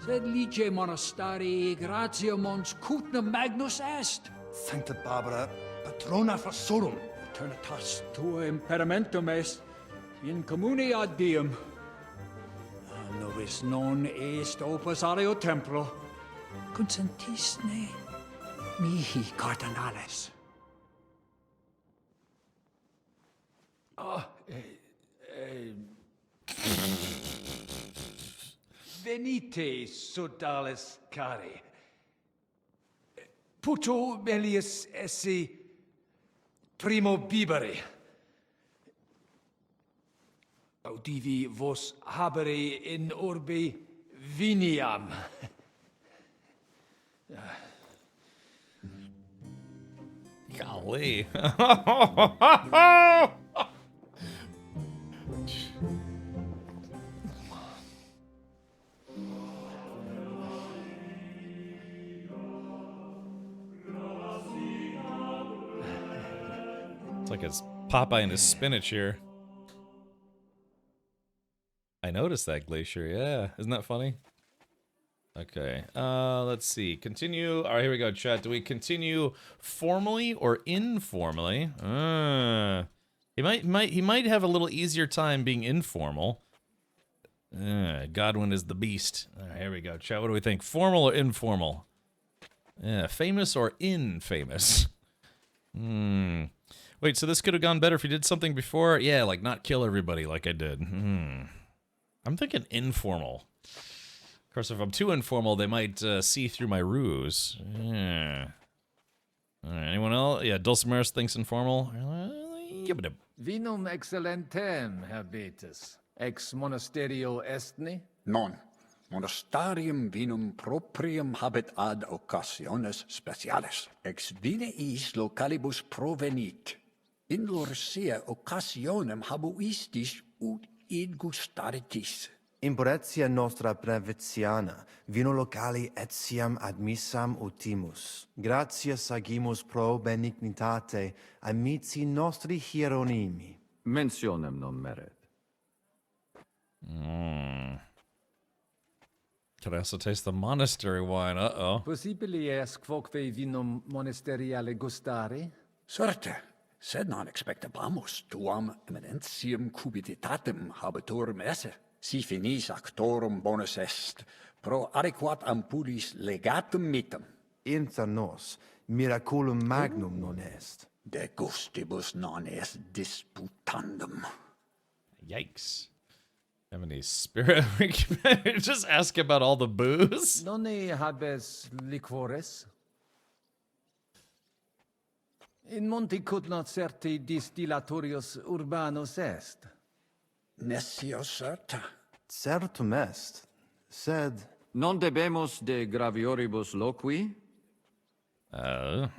M: sed lice monastarii gratia mons cutnam magnus est.
A: Sancta Barbara, patrona frassorum.
M: Eternitas tua imperamentum est, in communi ad diem. Nobis non est opus aleo templo. Consentisne mihi cardinales.
K: Venite, sodales cari. Puto melius esse primo bibere. Audivi vos habere in orbe viniam.
B: Golly. It's like it's Popeye and his spinach here. I noticed that glacier, yeah. Isn't that funny? Okay, let's see. Continue. All right, here we go, chat. Do we continue formally or informally? He might have a little easier time being informal. Godwin is the beast. All right, here we go, chat. What do we think? Formal or informal? Yeah, famous or infamous? Wait, so this could have gone better if you did something before? Yeah, like not kill everybody like I did. I'm thinking informal. Of course, if I'm too informal, they might see through my ruse. Yeah. All right, anyone else? Yeah, Dulcimerus thinks informal.
E: Vinum excellentem habetus. Ex monasterio estni?
P: Non. Monastarium vinum proprium habet ad occasiones speciales. Ex vine is localibus provenit. In lorsia occasionem habuistis ut id gustaritis.
A: Impuretia nostra brevitiana, vino locali etiam admissam utimus. Gratias agimus pro benignitate amici nostri hieronimi.
N: Mentionem non meret.
B: Could I also taste the monastery wine? Uh-oh.
E: Possibili est quoque vinum monasteriale gustare?
P: Certe, sed non expectabamus tuam eminentium cupiditatem habitorum esse. Si finis actorum bonus est, pro adequat ampulis legatum mitem.
A: Inter nos, miraculum magnum non est.
P: De gustibus non est disputandum.
B: Yikes. Have any spirit? Just ask about all the booze.
E: Nonne habes liquores? In monte cut not certi distillatorius urbanus est.
P: Nessio certa.
A: Certum est, sed...
N: Non debemos de gravioribus loqui?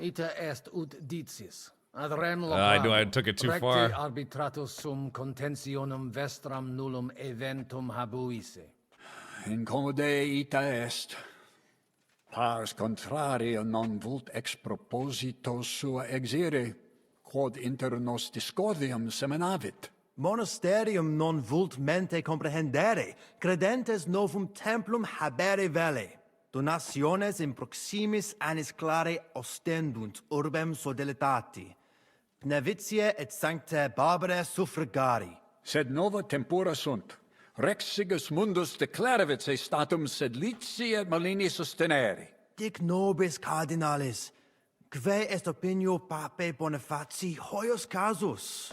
E: Ita est ut dicis. Ad rem
B: I took it too far.
E: Recte arbitratus sum contentionum vestram nullum eventum habuisse.
P: Incommode ita est. Pars contrario non vult ex proposito sua exire, quod inter nos discordium seminavit.
A: Monasterium non vult mente comprehendere, credentes novum templum habere vele. Donationes in proximis annis clare ostendunt urbem sodelitati. Pnevitiae et sanctae Barbarae suffragari.
P: Sed nova tempora sunt. Rex sigus mundus declaravit se statum sed lici et malini sostenere.
A: Dic nobis cardinalis, que est opinio papae Bonifati hoius casus?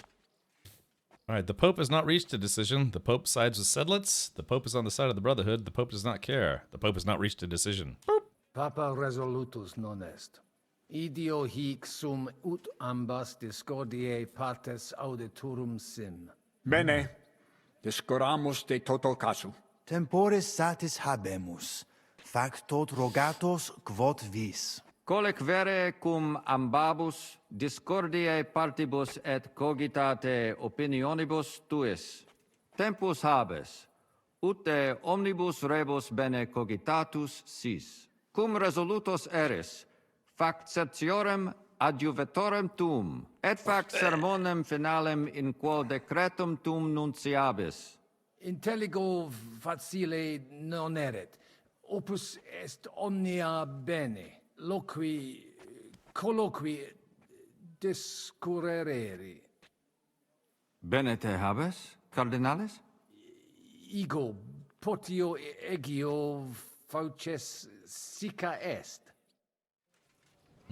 B: All right, the Pope has not reached a decision. The Pope sides with Sedlitz. The Pope is on the side of the Brotherhood. The Pope does not care. The Pope has not reached a decision. Boop.
E: Papa resolutus non est. Idio hic sum ut ambas discordiae partes auditorum sim.
P: Bene, discoramus de toto casu.
A: Temporis satis habemus, fac tot rogatos quod vis.
N: Colec vere cum ambabus discordiae partibus et cogitate opinionibus tuis. Tempus habes, ute omnibus rebus bene cogitatus sis. Cum resolutos eris, fac certiorem adjuvetorem tum, et fac sermonem finalem in quo decretum tum nunciabis.
E: Intelligo facile non erit. Opus est omnia bene. Loqui, colloqui, discurrere.
N: Bene te habes, cardinalis?
E: Ego, potio egio fauces sica est.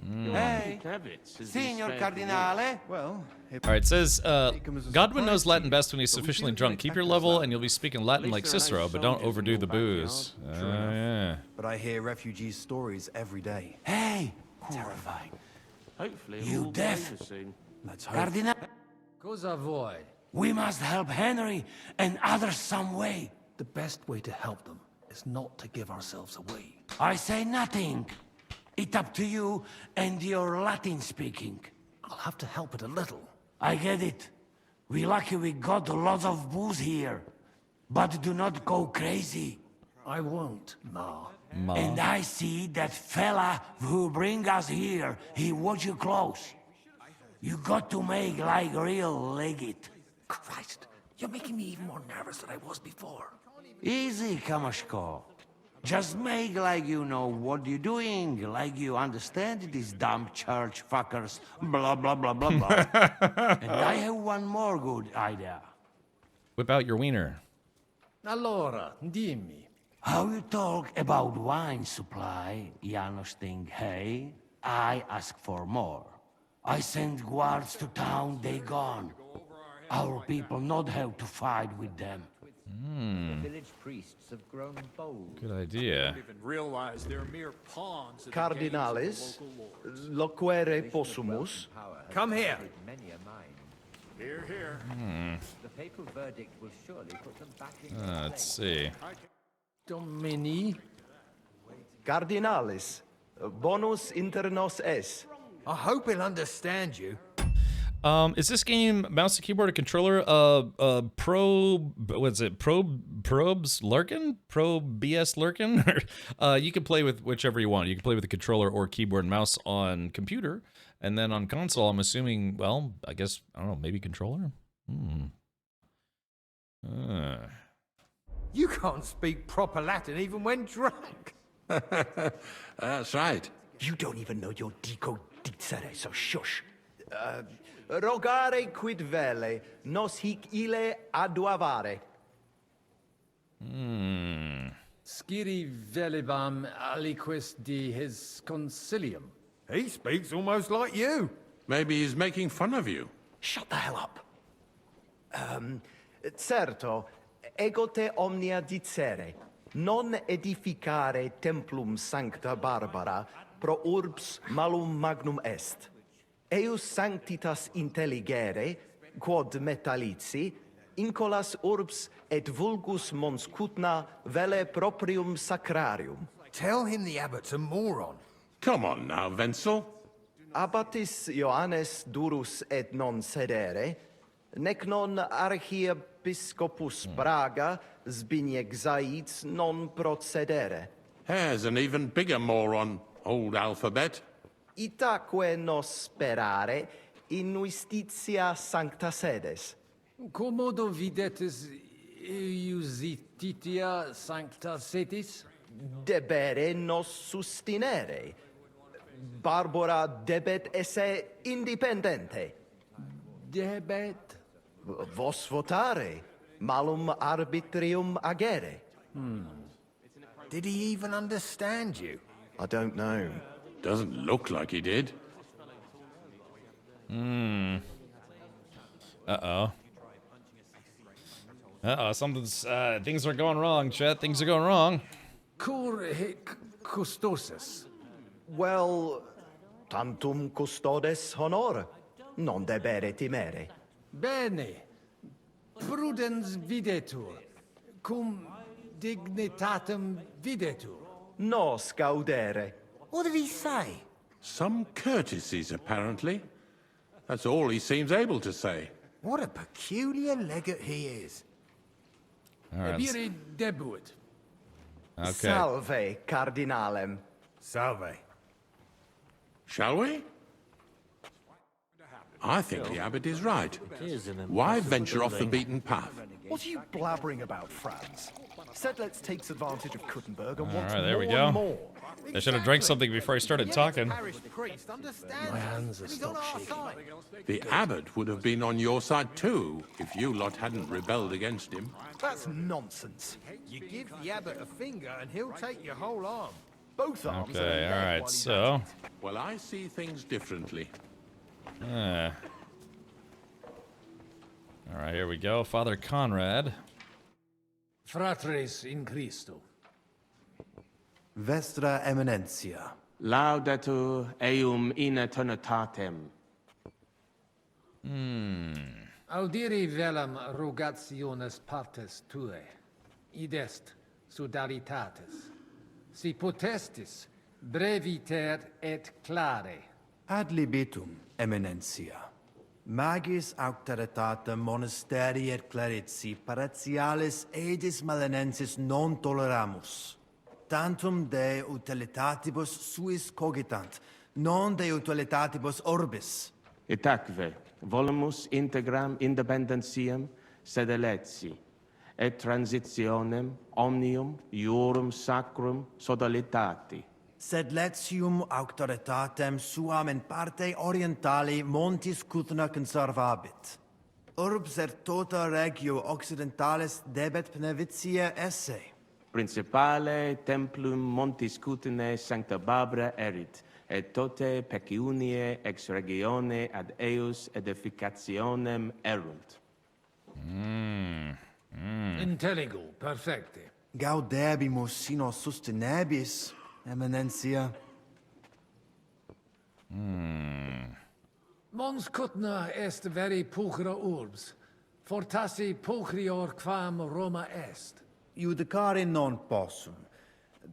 F: Hey, Signor Cardinale.
A: Well,
B: All right, it says, Godwin knows Latin best when he's sufficiently drunk. Keep your level and you'll be speaking Latin like Cicero, but don't overdo the booze. Yeah.
A: But I hear refugees' stories every day.
F: Hey, terrifying.
K: Hopefully,
F: You deaf?
A: Let's hope.
F: Cardinal,
E: Cosa voi?
F: we must help Henry and others some way.
E: The best way to help them is not to give ourselves away.
F: I say nothing. It's up to you and your Latin speaking.
E: I'll have to help it a little.
F: I get it. We lucky we got lots of booze here. But do not go crazy.
E: I won't, Ma.
F: And I see that fella who bring us here, he watch you close. You got to make like real legit.
E: Christ, you're making me even more nervous than I was before.
F: Easy, Kamashko. Just make like you know what you're doing, like you understand these dumb church fuckers, blah, blah, blah, blah, blah. And I have one more good idea.
B: Whip out your wiener.
E: Allora, dimmi.
F: How you talk about wine supply, Janos think, hey, I ask for more. I send guards to town, they gone. Our people not have to fight with them.
N: Village priests have grown bold.
B: Good idea.
M: Even realize they're mere pawns. in the
L: Cardinalis,
M: games of the local lords.
L: loquere possumus.
E: Come here.
N: Many a mind.
M: Here, here.
N: The papal verdict will surely put them back in
B: Let's see.
E: Domini.
L: Cardinalis, bonus inter nos es.
E: I hope he'll understand you.
B: Is this game mouse and keyboard or controller? What's it? Probes Lurkin? Pro BS Lurkin? You can play with whichever you want. You can play with a controller or keyboard and mouse on computer, and then on console, I'm assuming, well, I guess, I don't know, maybe controller?
E: You can't speak proper Latin even when drunk.
L: That's right.
A: You don't even know your dico dicere, so shush.
L: Rogare quid vele, nos hic ile aduavare.
E: Sciri velibam aliquis di his concilium. He speaks almost like you.
K: Maybe he's making fun of you.
A: Shut the hell up.
L: Certo, ego te omnia dicere, non edificare templum sancta Barbara pro urbs malum magnum est. Eius sanctitas intelligere, quod metallici, incolas urbs et vulgus mons cutna vele proprium sacrarium.
E: Tell him the abbot's a moron.
K: Come on now, Wenzel.
L: Abbatis Ioannes durus et non sedere, nec non archiepiscopus Braga Zbigniew Zaitz non procedere.
K: Here's an even bigger moron, old alphabet.
L: Itaque nos sperare in justitia sancta sedes.
E: Commodo videtis iusititia sancta sedis?
L: debere nos sustinere. Barbara debet esse independente.
P: Debet?
L: Vos votare, malum arbitrium agere.
E: Did he even understand you?
L: I don't know.
K: Doesn't look like he did.
B: Uh-oh. Uh-oh, something's, things are going wrong, Chet. Things are going wrong.
E: Cur hic custosus?
L: Well, tantum custodes honor, non debere timere.
E: Bene. Prudens videtur, cum dignitatem videtur.
L: Nos gaudere.
E: What did he say?
K: Some courtesies, apparently. That's all he seems able to say.
E: What a peculiar legate he is.
B: All right.
E: Ebire debuit.
B: Okay.
L: Salve, cardinalem.
E: Salve.
K: Shall we? I think the abbot is right. Why venture off the beaten path?
I: What are you blabbering about, Franz? Said let's take advantage of Kuttenberg and
B: All
I: wants
B: right, there we
I: more
B: go.
I: and more.
B: I should have drank something before I started talking.
E: My hands are stopped shaking.
K: The abbot would have been on your side too, if you lot hadn't rebelled against him.
I: That's nonsense.
E: You give the abbot a finger and he'll take your whole arm.
I: Both arms.
B: Okay, all right, so...
K: Well, I see things differently.
B: All right, here we go. Father Conrad.
E: Fratres in Christo.
A: Vestra Eminentia.
T: Laudetur eum in eternitatem.
E: Audiri velam rogationes partes tue. Id est sodalitatis. Si potestis breviter et clare.
A: Ad libitum, Eminentia. Magis auctoritatem monasteri et clerici paratialis edis malenensis non toleramus. Tantum de utilitatibus suis cogitant, non de utilitatibus orbis.
T: Itaque volumus integram independentiam sed eletsi, et transitionem omnium iurum sacrum sodalitati.
A: Sed letium auctoritatem suam in parte orientali montis Cutna conservabit. Urbs et tota regio occidentalis debet benevitia esse.
T: Principale templum montis Cutinae sancta Barbara erit, et tote peciunie ex regione ad eius edificationem erunt.
E: Intelligo, perfecte.
A: Gaudebimus sino sustenebis, Eminentia.
E: Mons Cutna est veri pulchra urbs, fortassi pulchrior quam Roma est.
A: Judicare non possum.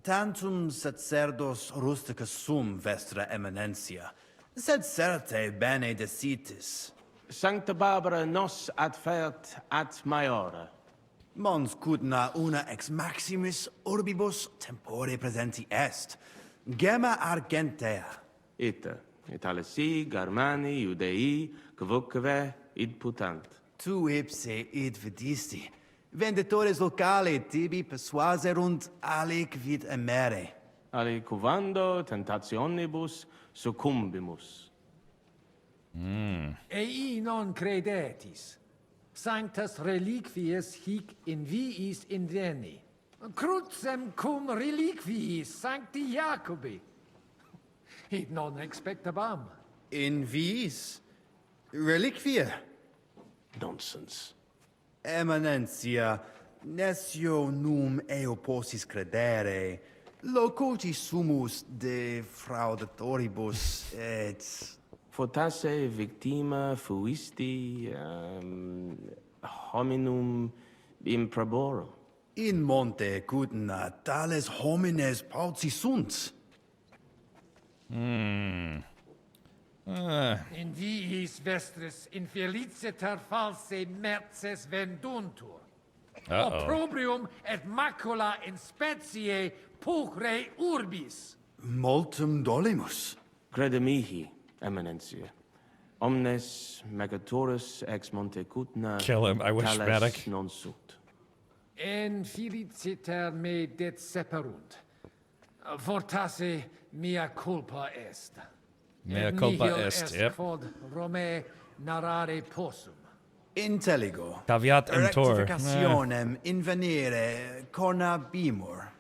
A: Tantum sacerdos rusticus sum, Vestra Eminentia, sed certe bene decitis.
T: Sancta Barbara nos adfert ad maiora.
A: Mons Cutna una ex maximis urbibus tempore presenti est. Gemma argentea.
T: Ita, Italisi, Germani, Judei, quoque id putant.
A: Tu ipse id vidisti. Venditores locali tibi persuaserunt alic vid emere.
T: Alicuvando tentationibus succumbimus.
E: Ei non credetis. Sanctas reliquies hic in viis indeni. Crucem cum reliquiis sancti Jacobi. Id non expectabam.
A: In viis? Reliquia?
T: Nonsense.
A: Eminentia, nescio num eo possis credere. Locuti sumus de fraudatoribus et...
T: Fortasse victima fuisti hominum improboro.
A: In monte Cutna tales homines pauci sunt.
E: In viis vestris infeliciter false merces venduntur. Opprobrium et macula in specie pulchre urbis.
A: Multum dolimus.
T: Crede mihi, Eminentia. Omnes megatorus ex monte Cutna
B: Kill him. I wish
T: tales
B: Matic.
T: non sunt.
E: En feliciter me det seperunt. Fortasse mea culpa est.
B: Mea
E: Et
B: culpa
E: nihil
B: est, yep.
E: quod Rome narrare possum.
A: Intelligo.
B: Caveat emptor.
A: Rectificationem invenire cornabimur.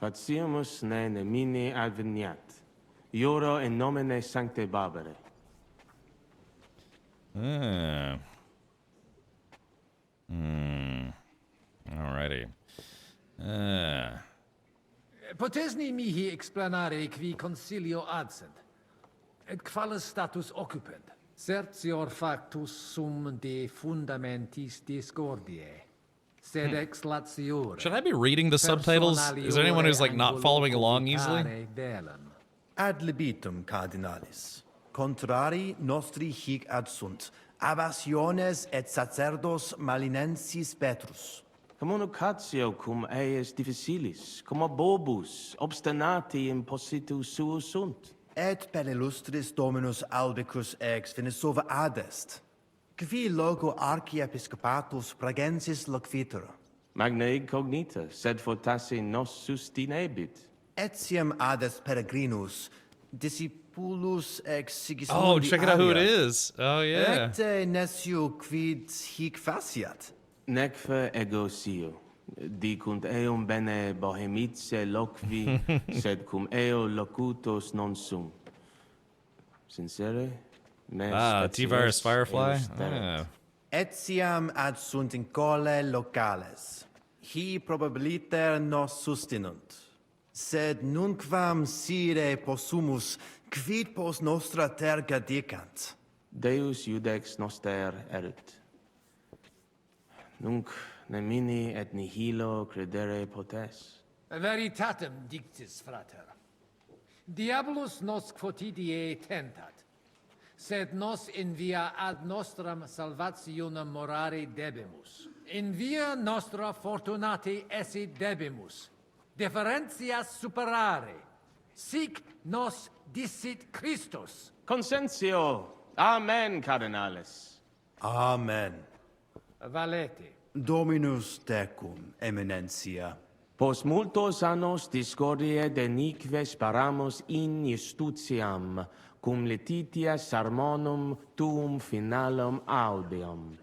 K: Faciamus ne nemini adveniat. Ioro in nomine Sancte Barbare.
B: Alrighty.
E: Potesni mihi explanare qui consilio adsent. Et qualis status occupent? Certior factus sum de fundamentis discordiae. Sed ex latiore.
B: Should I be reading the subtitles? Is there anyone who's like not following along easily?
L: Ad libitum cardinalis. Contrari nostri hic ad sunt. Abassiones et sacerdos malinensis Petrus.
K: Communicatio cum eis difficilis, cum bobus, obstinati in positu suo sunt.
L: Et per illustris Dominus albicus ex Venesova adest. Qui logo archiepiscopatus pragensis loquitur.
K: Magna ig cognita, sed fortasse nos sustinebit.
L: Etiam adest peregrinus, discipulus ex Sigismundi
B: Oh, check it out who it
L: alia.
B: is. Oh, yeah.
L: Recte nescio quid hic faciat.
K: Necfe ego sio. Dicunt eum bene bohemice loqui, sed cum eo locutos non sum. Sincere?
B: T-Virus Firefly? Ah.
L: Etiam ad sunt in cole locales. Hi probabiliter nos sustinunt. Sed nunquam sire possumus, quid pos nostra terga dicant.
K: Deus iudex noster erit. Nunc nemini et nihilo credere potes.
E: Veritatem dictis, frater. Diabolus nos quotidie tentat, sed nos in via ad nostram salvationem morare debimus. In via nostra fortunati esse debimus. Differentias superare. Sic nos dicit Christus.
K: Consentio. Amen, cardinales.
L: Amen.
E: Valete.
L: Dominus tecum, eminentia.
K: Pos multos annos discordie denique sparamus in justitiam, cum letitia sermonum tuum finalum audium.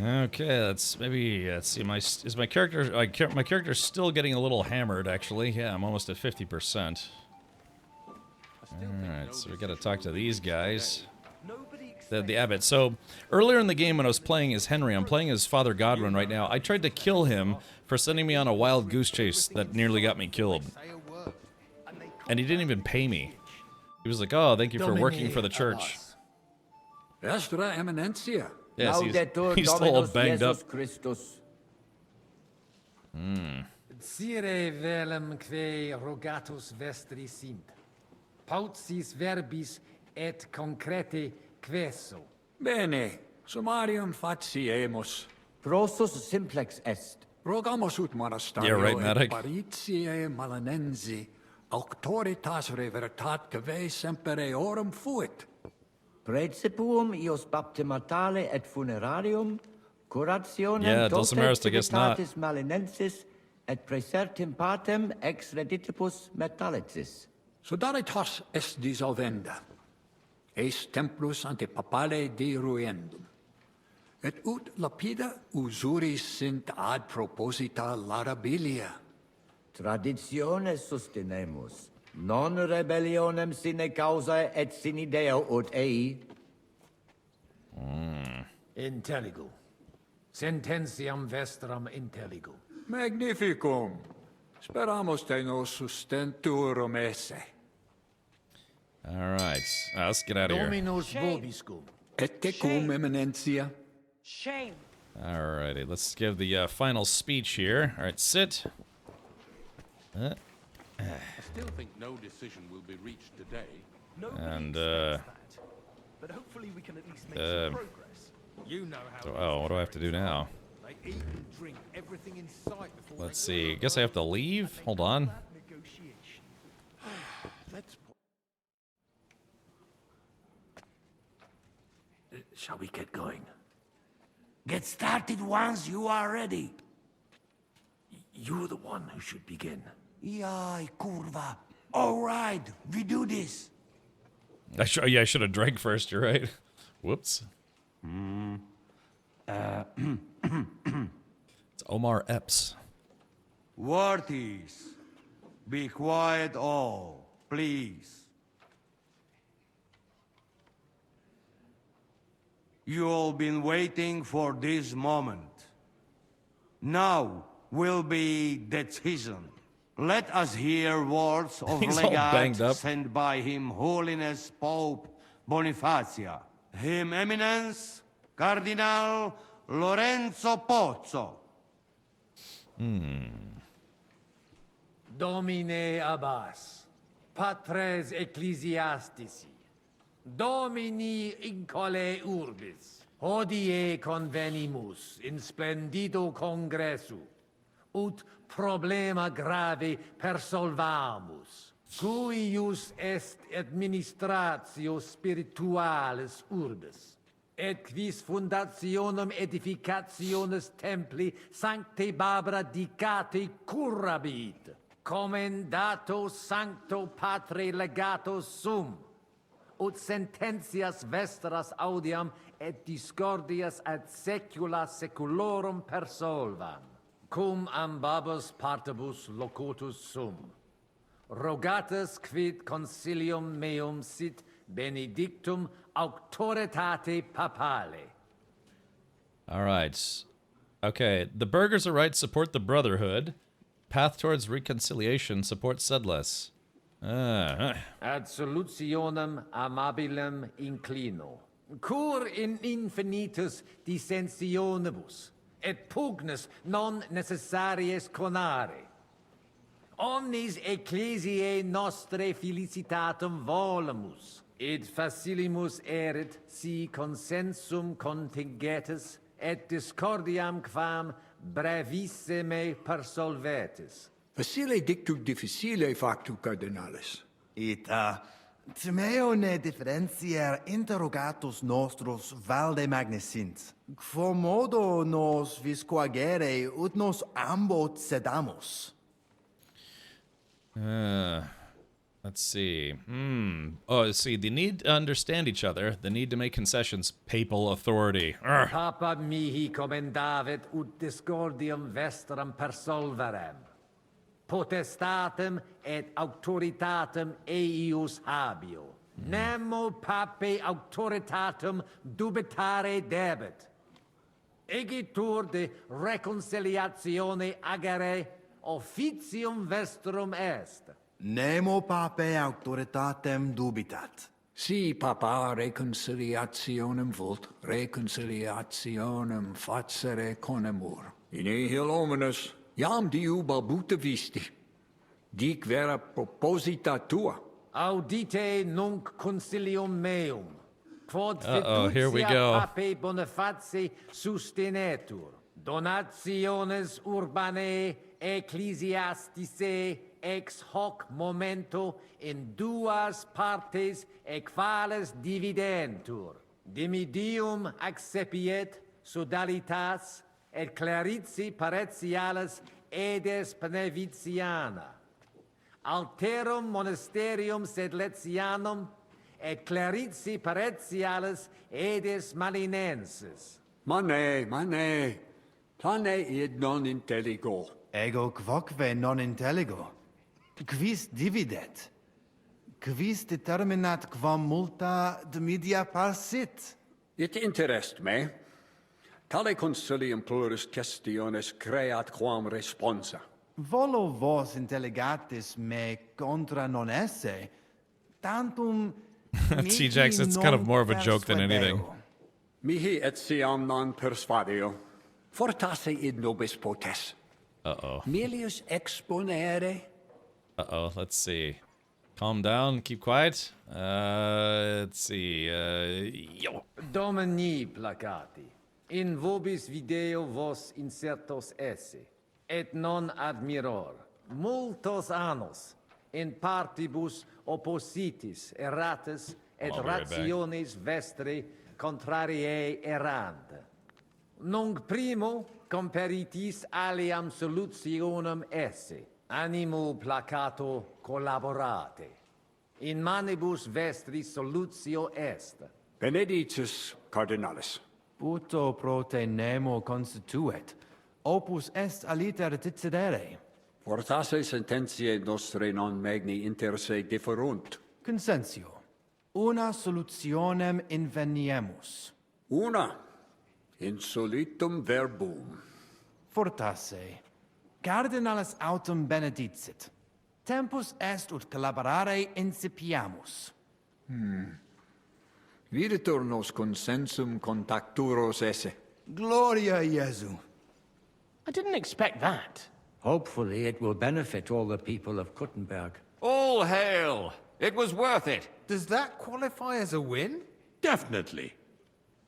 B: Okay, let's see. My character's still getting a little hammered. Actually, yeah, I'm almost at 50%. All right, so we got to talk to these guys. The abbot. So earlier in the game when I was playing as Henry, I'm playing as Father Godwin right now. I tried to kill him for sending me on a wild goose chase that nearly got me killed, and he didn't even pay me. He was like, "Oh, thank you for working for the church."
P: Vestra Eminentia.
B: Yes, he's still all banged up.
E: Sire velum que rogatus vestri sint. Paucis verbis et concrete queso.
P: Bene, summarium faciemus.
D: Prosus simplex est.
P: Rogamus ut monastario
B: Yeah, right, Medic.
P: paritiae malanensi, auctoritas revertat cave semper eorum fuit.
D: Praecipuum ios baptimatale et funerarium, curationem
B: Yeah, Dulcimerus, I guess not.
D: civitatis malinensis, et praesertim patem ex reditibus metallicis.
P: Sodaritas est dissolvenda. Eis templus ante papale deruendum. Et ut lapida usuris sint ad proposita larabilia.
D: Traditiones sustinemus, non rebellionem sine causa et sine Deo ut ei.
E: Intelligo. Sententiam vestram intelligo.
P: Magnificum. Speramus te nos sustenturum esse.
B: All right, let's get out of here.
E: Dominus vobiscum.
P: Et tecum eminentia.
J: Shame.
B: Alrighty, let's give the final speech here. All right, sit.
Q: I still think no decision will be reached today.
B: And
I: But hopefully we can at least make some progress.
E: You know how.
B: oh, what do I have to do now?
E: They eat and drink everything in sight before
B: Let's see. Guess I have to leave. Hold on.
E: Let's.
F: Shall we get going? Get started once you are ready.
E: You're the one who should begin.
F: Yai, kurva. All right, we do this.
B: I should have drank first. You're right. Whoops. It's Omar Epps.
F: Worthies, be quiet all, please. You all been waiting for this moment. Now will be decision. Let us hear words of
B: He's all banged
F: legate
B: up.
F: sent by Him Holiness Pope Bonifacia, Him Eminence Cardinal Lorenzo Pozzo.
E: Domine Abbas, Patres Ecclesiastici, Domini incole urbis, hodie convenimus in splendido congressu, ut problema grave persolvamus, cuius est administratio spiritualis urbis, et quis fundationem edificationes templi sancte Barbara dicate currabit, commendato sancto patre legato sum, ut sententias vestras audiam et discordias ad secula seculorum persolvam, cum ambabus partibus locutus sum. Rogatus quid consilium meum sit benedictum auctoritate papale.
B: All right. Okay. The burghers are right. Support the Brotherhood. Path towards reconciliation. Support Sedless.
E: Ad solutionem amabilem inclino. Cur in infinitus dissensionibus, et pugnis non necessaries conare. Omnis ecclesiae nostre felicitatum volemus, id facilimus erit si consensum contingetis, et discordiam quam brevissime persolvetis.
P: Facile dictu difficile factu, cardinalis.
L: Ita, timeo ne differentiar interrogatus nostros valde magnesint. Quo modo nos viscoagere ut nos ambot sedamus.
B: Let's see. Oh, see, the need to understand each other, the need to make concessions, papal authority. Urgh.
E: Papa mihi commendavit ut discordium vestram persolverem. Potestatem et auctoritatem eius habio. Nemo pape auctoritatem dubitare debet. Egitur de reconciliatione agere officium vestrum est.
L: Nemo pape auctoritatem dubitat.
P: Si papa reconciliationem vult, reconciliationem facere conemur. In nihil hominus, jam diu balbuta visti. Dic vera proposita tua.
E: Audite nunc concilium meum. Quod
B: here we
E: fiducia
B: go.
E: pape Boniface sustinetur. Donationes urbanae ecclesiasticae ex hoc momento in duas partes equales dividentur. Dimidium accepiet sodalitas et claritzi paretialis edes Benevitiana. Alterum monasterium sedletianum et claritzi paretialis edes Malinensis.
P: Mane, plane id non intelligo.
L: Ego quoque non intelligo. Quis dividet? Quis determinat quam multa dimidia parsit?
P: It interest me. Tale concilium plurus questiones creat quam responsa.
L: Volo vos intelligatis me contra non esse, tantum
B: T-Jax, it's kind of more of a joke than anything.
P: Mihi etiam non persuadio. Fortasse id nobis potes.
B: Uh-oh.
P: Melius exponere.
B: Uh-oh, let's see. Calm down, keep quiet. Let's see. Yo.
E: Domini placati. In vobis video vos insertos esse, et non admiror. Multos annos in partibus oppositis erratis et
B: I'll be right back.
E: rationes vestre contrariae errand.
D: Nunc primo comperitis aliam solutionem esse, animo placato collaborate. In manibus vestris solutio est.
P: Benedictus cardinalis.
L: Puto prote nemo constituet. Opus est aliter decidere.
P: Fortasse sententiae nostre non magni inter se differunt.
L: Consensio. Una solutionem inveniemus.
P: Una. Insolitum verbum.
L: Fortasse. Cardinalis autem benedicit. Tempus est ut collaborare incipiamus.
P: Videtur nos consensum contacturos esse.
A: Gloria Jesu.
T: I didn't expect that.
D: Hopefully it will benefit all the people of Kuttenberg.
N: All hail! It was worth it!
H: Does that qualify as a win?
Q: Definitely.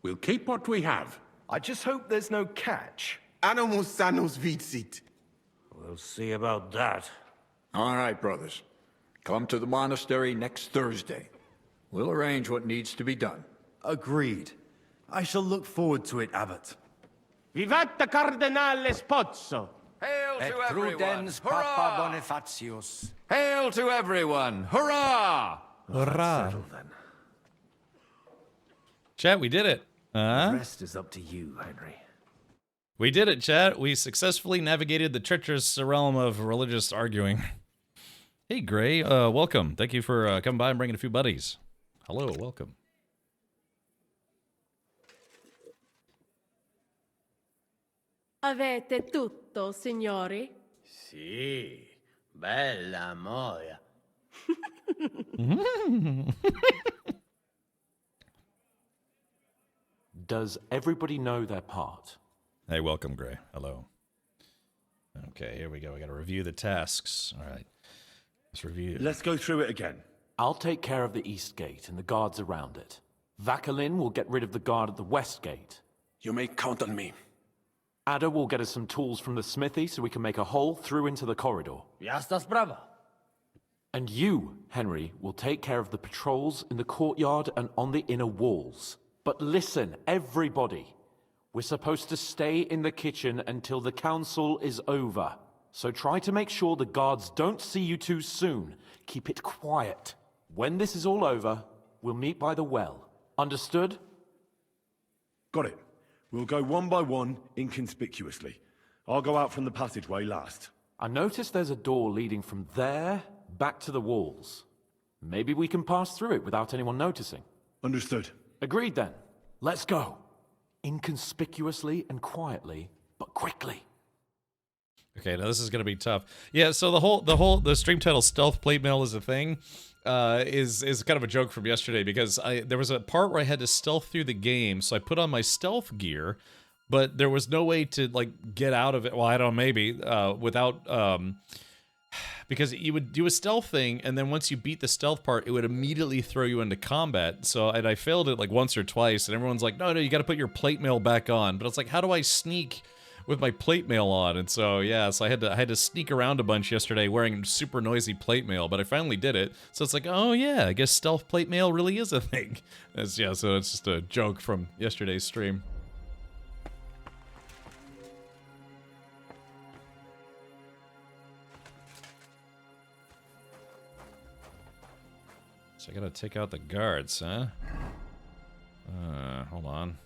Q: We'll keep what we have.
I: I just hope there's no catch.
H: Animus sanus vicit.
F: We'll see about that.
P: All right, brothers. Come to the monastery next Thursday. We'll arrange what needs to be done.
L: Agreed. I shall look forward to it, Abbot.
T: Vivat Cardinale Spozzo!
N: Hail
D: Et
N: to everyone!
D: prudens
N: Hurrah!
D: Papa Bonifatius.
N: Hail to everyone! Hurrah!
B: Hurrah.
E: Settle then.
B: Chat, we did it.
E: The rest is up to you, Henry.
B: We did it, chat. We successfully navigated the treacherous realm of religious arguing. Hey, Gray. Welcome. Thank you for coming by and bringing a few buddies. Hello, welcome.
O: Avete tutto, signori?
F: Sì, bella moia.
R: Does everybody know their part?
B: Hey, welcome, Gray. Hello. Okay, here we go. We got to review the tasks. All right. Let's review.
C: Let's go through it again.
R: I'll take care of the east gate and the guards around it. Vakalin will get rid of the guard at the west gate.
K: You may count on me.
R: Ada will get us some tools from the smithy so we can make a hole through into the corridor.
F: Ya estás brava.
R: And you, Henry, will take care of the patrols in the courtyard and on the inner walls. But listen, everybody. We're supposed to stay in the kitchen until the council is over. So try to make sure the guards don't see you too soon. Keep it quiet. When this is all over, we'll meet by the well. Understood?
C: Got it. We'll go one by one, inconspicuously. I'll go out from the passageway last.
R: I noticed there's a door leading from there back to the walls. Maybe we can pass through it without anyone noticing.
C: Understood.
R: Agreed then. Let's go. Inconspicuously and quietly, but quickly.
B: Okay, now this is gonna be tough. Yeah, so the stream title "Stealth Plate Mail" is a thing. Is kind of a joke from yesterday because there was a part where I had to stealth through the game, so I put on my stealth gear, but there was no way to like get out of it. Well, I don't know, maybe without because you would do a stealth thing, and then once you beat the stealth part, it would immediately throw you into combat. So and I failed it like once or twice, and everyone's like, "No, you got to put your plate mail back on." But it's like, how do I sneak with my plate mail on? And so yeah, so I had to sneak around a bunch yesterday wearing super noisy plate mail, but I finally did it. So it's like, oh yeah, I guess stealth plate mail really is a thing. So it's just a joke from yesterday's stream. So I gotta take out the guards, huh? Hold on.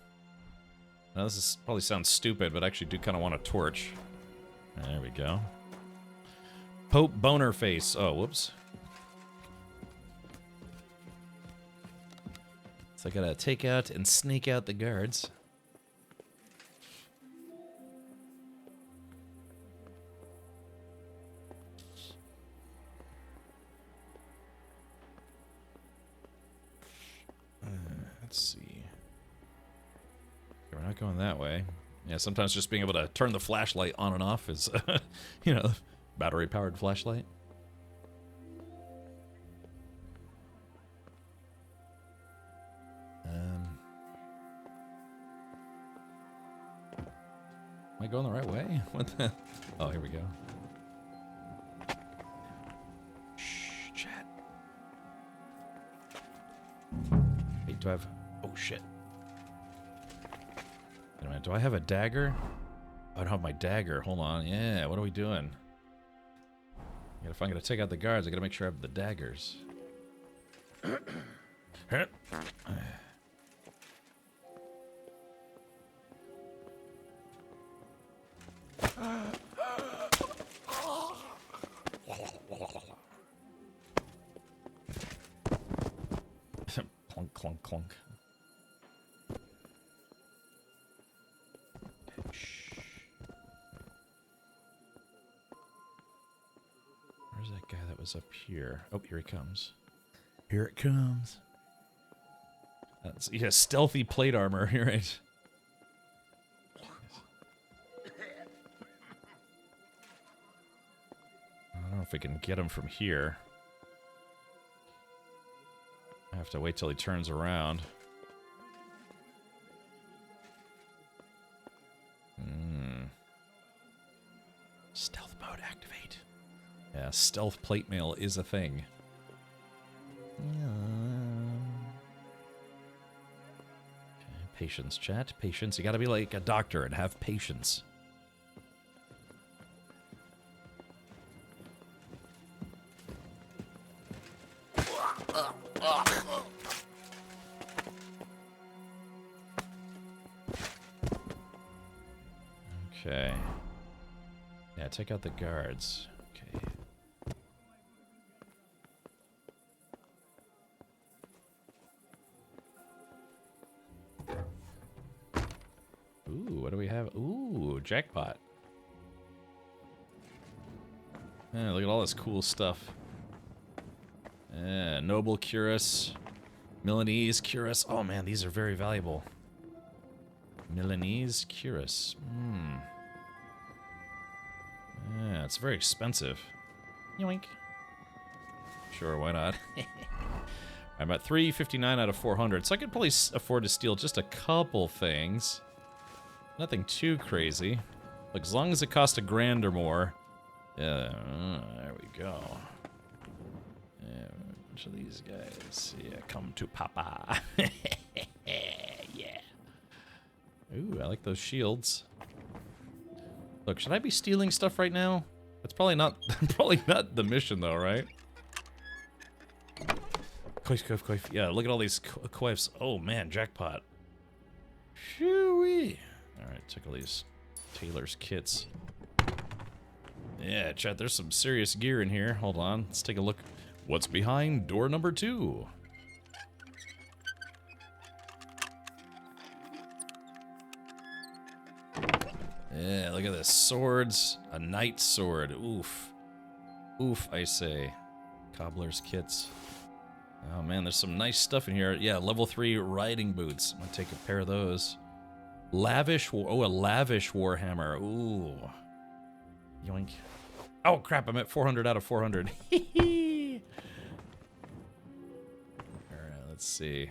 B: Now this probably sounds stupid, but I actually do kind of want a torch. There we go. Pope Boner Face. Oh, whoops. So I gotta take out and sneak out the guards. Let's see. We're not going that way. Yeah, sometimes just being able to turn the flashlight on and off is, you know, battery-powered flashlight. Am I going the right way? What the? Oh, here we go. Shh, chat. Wait, do I have? Oh shit. Wait a minute, do I have a dagger? I don't have my dagger. Hold on. Yeah, what are we doing? If I'm gonna take out the guards, I gotta make sure I have the daggers. Clunk, clunk, clunk. Where's that guy that was up here? Oh, here he comes. Here it comes. That's, yeah, stealthy plate armor. You're right. I don't know if we can get him from here. I have to wait till he turns around. Stealth mode activate. Yeah, stealth plate mail is a thing. Okay, patience, chat. Patience. You gotta be like a doctor and have patience. Okay. Yeah, take out the guards. Okay. Ooh, what do we have? Ooh, jackpot. Yeah, look at all this cool stuff. Yeah, noble cuirass, Milanese cuirass. Oh man, these are very valuable. Milanese cuirass. Yeah, it's very expensive. Yoink. Sure, why not? I'm at 359 out of 400, so I could probably afford to steal just a couple things. Nothing too crazy. Like, as long as it costs $1,000 or more. Yeah, there we go. Yeah, a bunch of these guys. Yeah, come to Papa. Yeah. Ooh, I like those shields. Look, should I be stealing stuff right now? That's probably not the mission though, right? Yeah, look at all these quaifs. Oh man, jackpot. Shoo-wee. Alright, took all these tailor's kits. Yeah, chat, there's some serious gear in here. Hold on, let's take a look. What's behind door number 2? Yeah, look at this. Swords. A knight's sword. Oof. Oof, I say. Cobbler's kits. Oh man, there's some nice stuff in here. Yeah, level 3 riding boots. I'm gonna take a pair of those. Lavish. Oh, a lavish warhammer. Ooh. Yoink. Oh crap, I'm at 400 out of 400. Alright, let's see.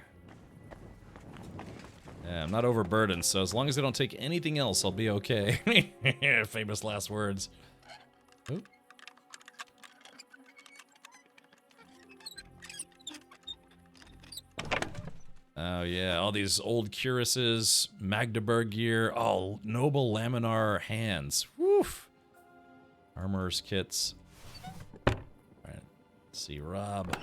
B: Yeah, I'm not overburdened, so as long as I don't take anything else, I'll be okay. Famous last words. Oop. Oh yeah, all these old cuirasses, Magdeburg gear, oh, noble laminar hands. Woof. Armorer's kits. Alright, let's see, Rob.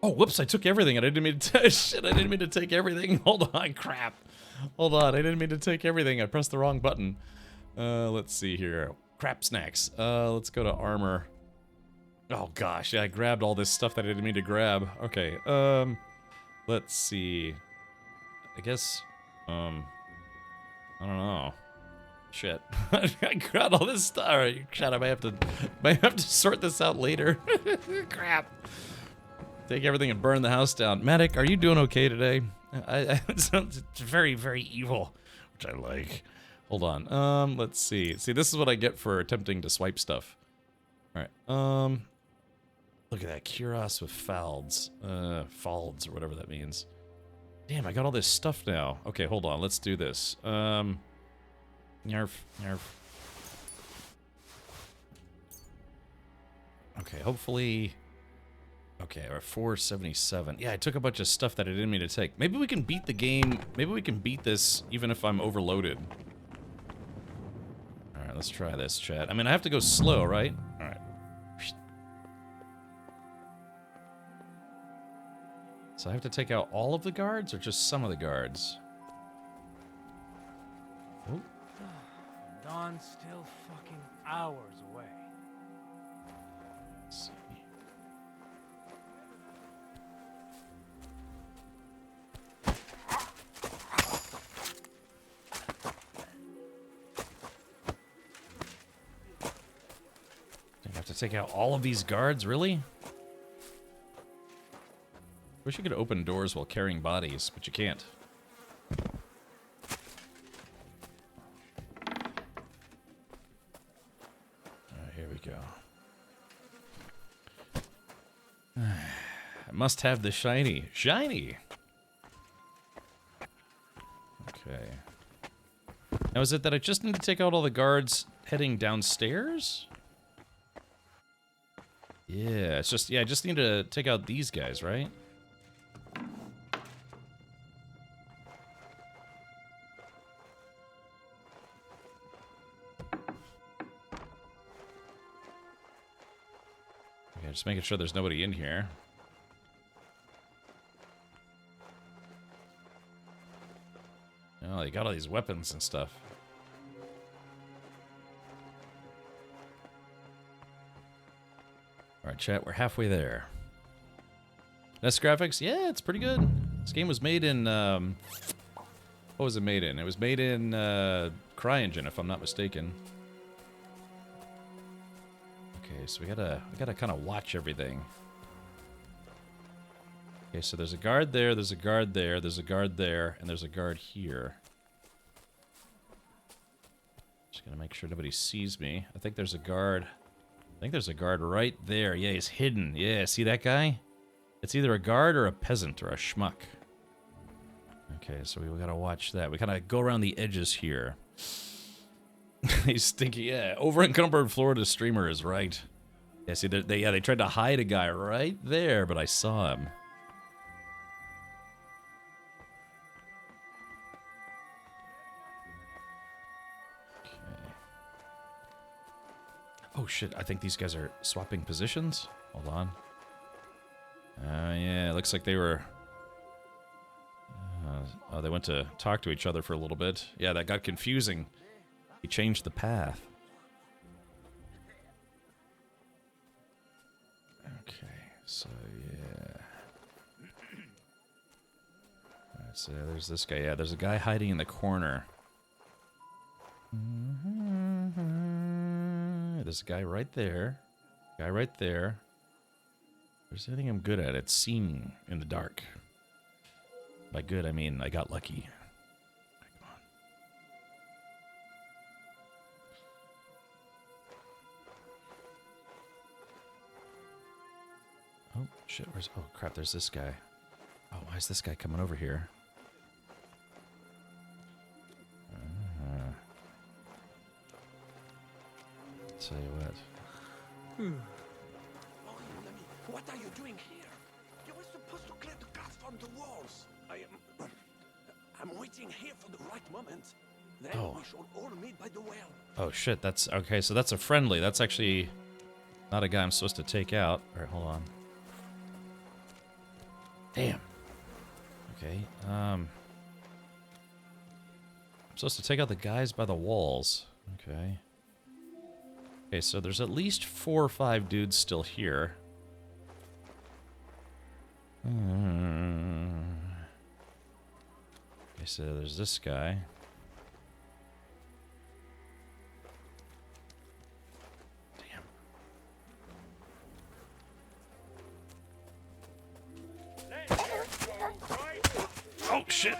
B: Oh, whoops, I took everything. I didn't mean to shit, I didn't mean to take everything. Hold on, crap. Hold on, I didn't mean to take everything. I pressed the wrong button. Let's see here. Crap snacks. Let's go to armor. Oh gosh, yeah, I grabbed all this stuff that I didn't mean to grab. Okay, let's see. I guess, I don't know. Shit. I grabbed all this stuff. Alright, shit, I might have to sort this out later. Crap. Take everything and burn the house down. Medic, are you doing okay today? It sounds very, very evil, which I like. Hold on. Let's see. See, this is what I get for attempting to swipe stuff. Alright, look at that. Cuirass with falds. Falds, or whatever that means. Damn, I got all this stuff now. Okay, hold on. Let's do this. Yarf. Yarf. Okay, hopefully... Oh Okay, we're 477. Yeah, I took a bunch of stuff that I didn't mean to take. Maybe we can beat the game. Maybe we can beat this even if I'm overloaded. Alright, let's try this, chat. I mean, I have to go slow, right? Alright. So I have to take out all of the guards or just some of the guards? Oh.
J: Dawn's still fucking hours away.
B: Let's see. I have to take out all of these guards, really? Wish you could open doors while carrying bodies, but you can't. Here we go. I must have the shiny. Shiny! Okay. Now is it that I just need to take out all the guards heading downstairs? Yeah, it's just, yeah, I just need to take out these guys, right? Okay, just making sure there's nobody in here. Oh, they got all these weapons and stuff. Alright, chat, we're halfway there. Best graphics? Yeah, it's pretty good. This game was made in, what was it made in? It was made in, CryEngine, if I'm not mistaken. Okay, so we gotta kind of watch everything. Okay, so there's a guard there, there's a guard there, there's a guard there, and there's a guard here. Just gonna make sure nobody sees me. I think there's a guard. I think there's a guard right there. Yeah, he's hidden. Yeah, see that guy? It's either a guard or a peasant or a schmuck. Okay, so we gotta watch that. We gotta go around the edges here. He's stinky. Yeah, over-encumbered Florida streamer is right. Yeah, see, they tried to hide a guy right there, but I saw him. Oh shit, I think these guys are swapping positions. Hold on. Yeah, it looks like they were... oh, they went to talk to each other for a little bit. Yeah, that got confusing. He changed the path. Okay, so yeah. Alright, so there's this guy. Yeah, there's a guy hiding in the corner. There's a guy right there. Guy right there. If there's anything I'm good at, it's seeing in the dark. By good, I mean I got lucky. Come on. Oh, shit, where's... Oh, crap, there's this guy. Oh, why is this guy coming over here? Tell you what.
K: What are you doing here? You were supposed to clear the guards from the walls. I'm waiting here for the right moment. Then we shall all meet by the well.
B: Oh shit, that's okay, so that's a friendly. That's actually not a guy I'm supposed to take out. Alright, hold on. Damn. Okay, I'm supposed to take out the guys by the walls. Okay. Okay, so there's at least 4 or 5 dudes still here. Okay, so there's this guy. Damn. Oh, shit.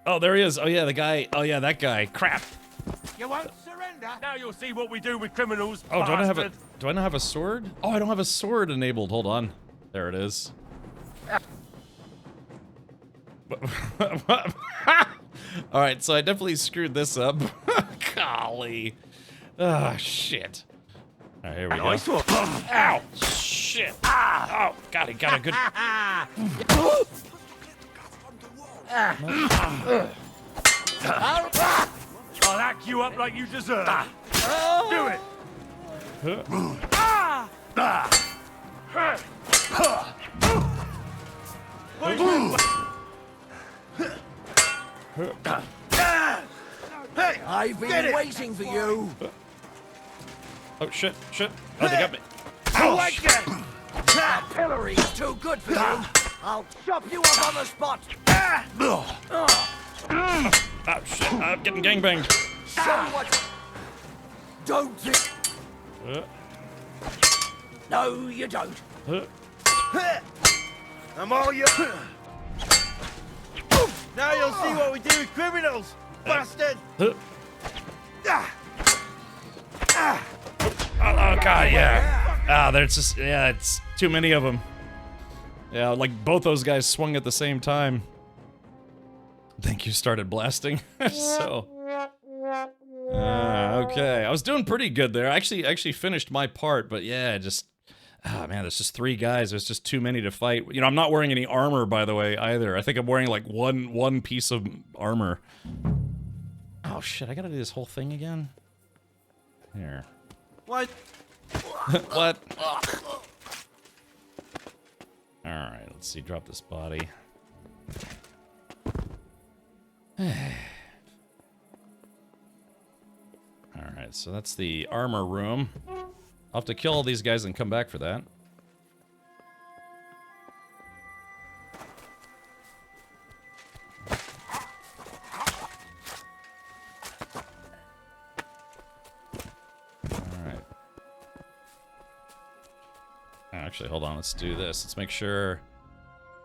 B: Oh, there he is. Oh, yeah, the guy. Oh, yeah, that guy. Crap.
K: You won't surrender. Now you'll see what we do with criminals.
B: Oh, do I not have a sword? Oh, I don't have a sword enabled. Hold on. There it is. All right, so I definitely screwed this up. Golly. Ah, shit. All right, here we go.
C: Nice one.
B: Ow! Shit! Oh, God, he got a good...
C: I'll hack you up like you deserve. Do it.
D: Hey, I've been waiting for you.
B: Oh, shit. Oh, they got me.
D: That pillory is too good for you. I'll chop you up on the spot.
B: Oh, shit. I'm getting gangbanged.
D: Show what. Don't think. No, you don't.
T: I'm all you. Now you'll see what we do with criminals, bastard.
B: Oh, God, yeah. Ah, there's just, yeah, it's too many of them. Yeah, like both those guys swung at the same time. I think you started blasting. So. Okay, I was doing pretty good there. I actually finished my part, but yeah, just. Ah, man, there's just 3 guys. There's just too many to fight. You know, I'm not wearing any armor, by the way, either. I think I'm wearing like one piece of armor. Oh, shit, I gotta do this whole thing again? Here.
T: What?
B: What? Alright, let's see. Drop this body. Alright, so that's the armor room. I'll have to kill all these guys and come back for that. Alright. Actually, hold on, let's do this. Let's make sure...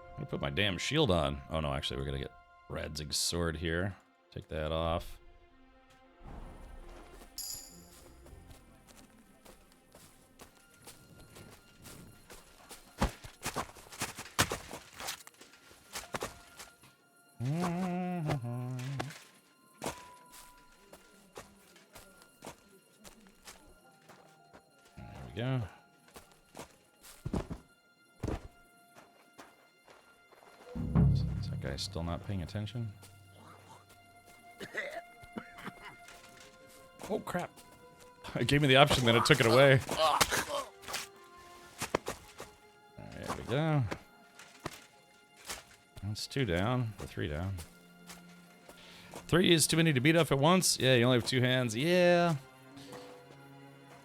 B: I'm gonna put my damn shield on. Oh no, actually, we're gonna get Radzig's sword here. Take that off. There we go. Is that guy still not paying attention? Oh crap. It gave me the option, then it took it away. There we go. That's 2 down, or 3 down. 3 is too many to beat up at once. Yeah, you only have 2 hands. Yeah.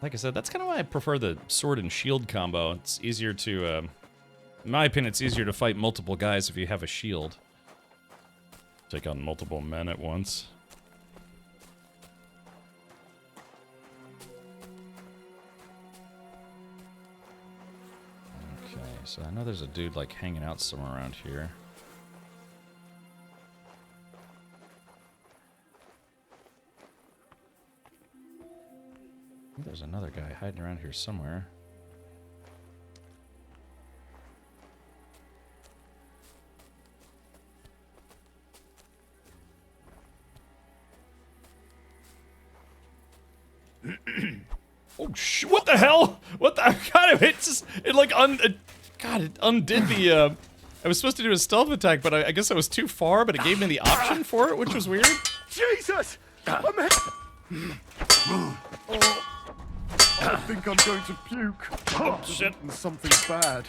B: Like I said, that's kind of why I prefer the sword and shield combo. It's easier to, in my opinion, it's easier to fight multiple guys if you have a shield. Take on multiple men at once. Okay, so I know there's a dude like hanging out somewhere around here. I think there's another guy hiding around here somewhere. Oh what the hell? What the God? It just it like God, it undid the. I was supposed to do a stealth attack, but I guess I was too far. But it gave me the option for it, which was weird.
C: Jesus! I think I'm going to puke.
B: Oh shit!
I: Something bad.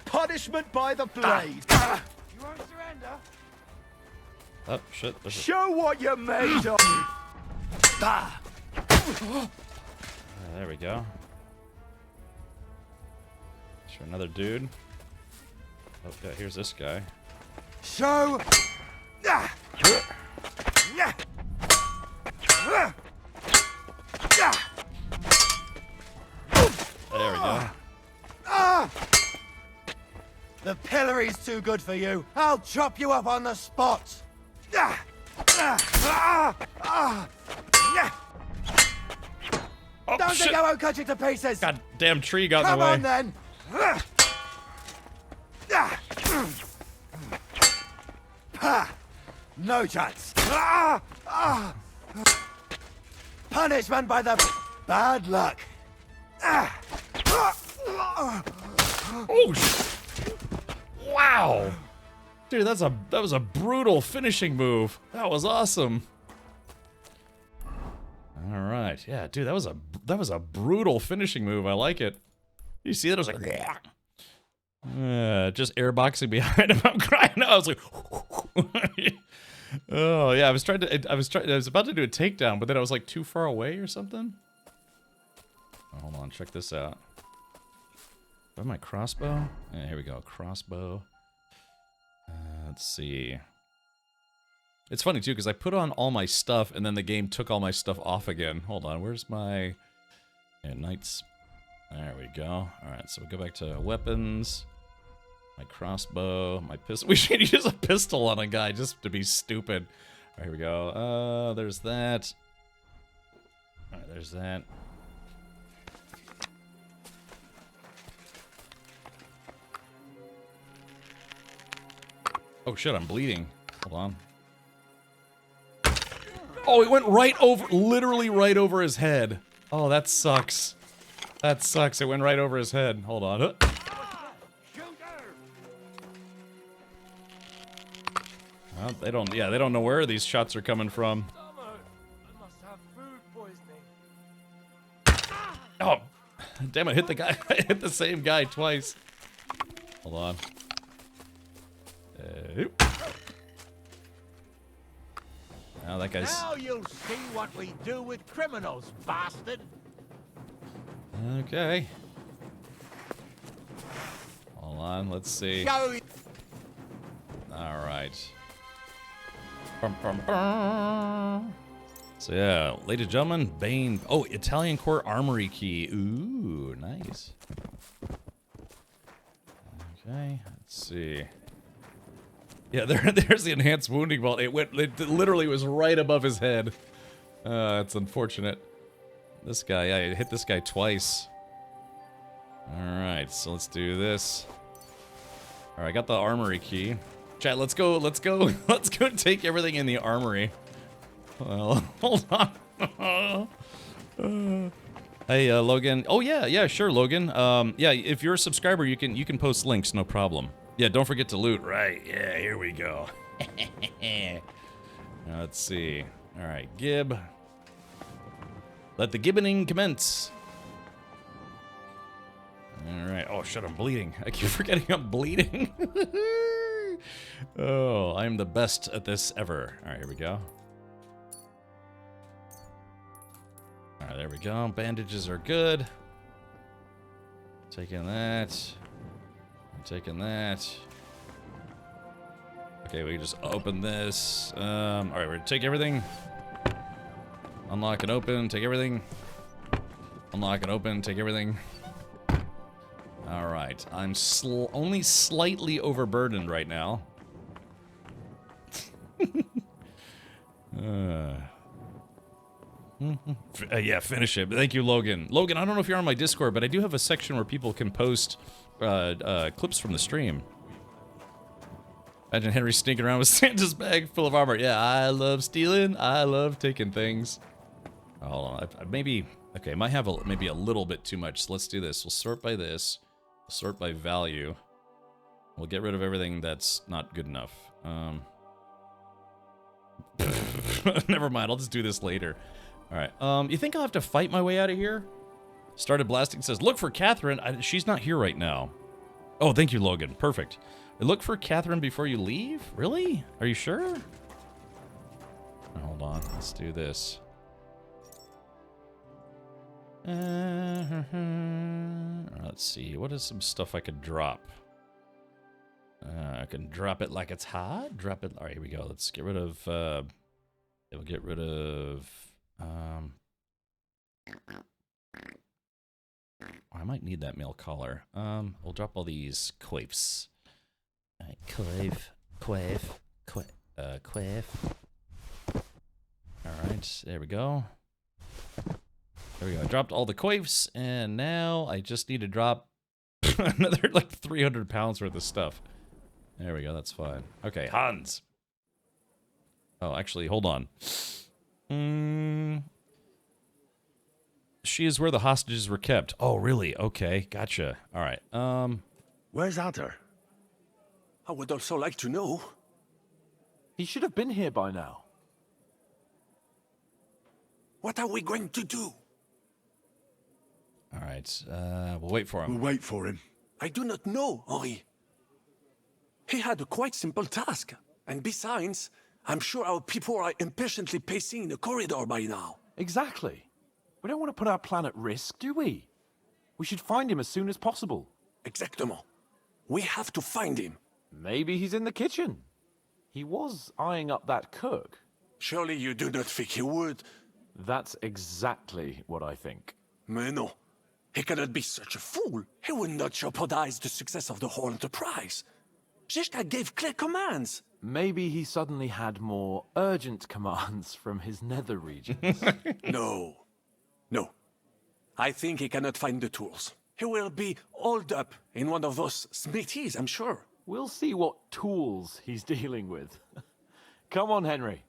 T: Punishment by the blade.
K: You won't surrender?
B: Oh shit!
T: Show what you're made of.
B: There we go. Sure, another dude. Oh yeah, here's this guy.
T: Show.
B: There we go.
T: The pillory's too good for you. I'll chop you up on the spot.
B: Oh,
T: Don't
B: shit.
T: think I won't cut you to pieces.
B: God damn tree got in
T: Come
B: the way.
T: on then. No chance. Punishment by the
A: Bad luck.
B: Oh, wow. Dude, that was a brutal finishing move. That was awesome. All right. Yeah, dude, that was a brutal finishing move. I like it. You see that? I was like, just airboxing behind him. I'm crying. I was like, oh yeah. I was about to do a takedown, but then I was like too far away or something. Oh, hold on, check this out. Do I have my crossbow? Yeah, here we go. Crossbow. Let's see. It's funny too because I put on all my stuff and then the game took all my stuff off again. Hold on, where's my knights? There we go. All right, so we go back to weapons. My crossbow, my pistol. We should use a pistol on a guy just to be stupid. All right, here we go. There's that. All right, there's that. Oh shit, I'm bleeding. Hold on. Oh, it went right over, literally right over his head. Oh, that sucks. That sucks. It went right over his head. Hold on. Well, they don't know where these shots are coming from. Oh, damn it, hit the guy. I hit the same guy twice. Hold on. Now that guy's...
G: Now you'll see what we do with criminals, bastard.
B: Okay. Hold on, let's see.
G: Alright.
B: So yeah, ladies and gentlemen, Bane... Oh, Italian Court Armory Key. Ooh, nice. Okay, let's see. Yeah, there's the enhanced wounding bolt. It literally was right above his head. It's unfortunate. This guy, yeah, I hit this guy twice. Alright, so let's do this. Alright, I got the armory key. Chat, let's go take everything in the armory. Well, hold on. Hey, Logan. Oh yeah, sure, Logan. Yeah, if you're a subscriber, you can post links, no problem. Yeah, don't forget to loot. Right, yeah, here we go. Now, let's see. Alright, Gib. Let the gibboning commence. Alright, oh shit, I'm bleeding. I keep forgetting I'm bleeding. Oh, I'm the best at this ever. Alright, here we go. Alright, there we go. Bandages are good. Taking that. Taking that. Okay, we can just open this. Alright, we're gonna take everything. Unlock and open, take everything. Unlock and open, take everything. Alright, I'm only slightly overburdened right now. Yeah, finish it. Thank you, Logan. Logan, I don't know if you're on my Discord, but I do have a section where people can post clips from the stream. Imagine Henry sneaking around with Santa's bag full of armor. Yeah, I love stealing. I love taking things. Oh, hold on. Maybe... Okay, I might have maybe a little bit too much. So let's do this. We'll sort by this. We'll sort by value. We'll get rid of everything that's not good enough. Never mind. I'll just do this later. Alright. You think I'll have to fight my way out of here? Started blasting says, look for Catherine. She's not here right now. Oh, thank you, Logan. Perfect. Look for Catherine before you leave? Really? Are you sure? Hold on. Let's do this. Let's see. What is some stuff I could drop? I can drop it like it's hot. Drop it. All right, here we go. Let's get rid of... we'll get rid of... I might need that male collar. We'll drop all these quaifs. Alright, quaif. Alright, there we go. There we go. I dropped all the quaifs, and now I just need to drop another like 300 pounds worth of stuff. There we go, that's fine. Okay, Hans. Oh, actually, hold on. She is where the hostages were kept. Oh, really? Okay, gotcha. All right.
C: Where's Adder?
T: I would also like to know.
R: He should have been here by now.
T: What are we going to do?
B: All right. We'll wait for him.
C: We'll wait for him.
T: I do not know, Henri. He had a quite simple task. And besides, I'm sure our people are impatiently pacing in the corridor by now.
R: Exactly. We don't want to put our plan at risk, do we? We should find him as soon as possible.
T: Exactement. We have to find him.
R: Maybe he's in the kitchen. He was eyeing up that cook.
T: Surely you do not think he would?
R: That's exactly what I think.
T: Mais non. He cannot be such a fool. He would not jeopardize the success of the whole enterprise. Zizka gave clear commands.
R: Maybe he suddenly had more urgent commands from his nether regions.
T: No. No. I think he cannot find the tools. He will be holed up in one of those smithies, I'm sure.
R: We'll see what tools he's dealing with. Come on, Henry.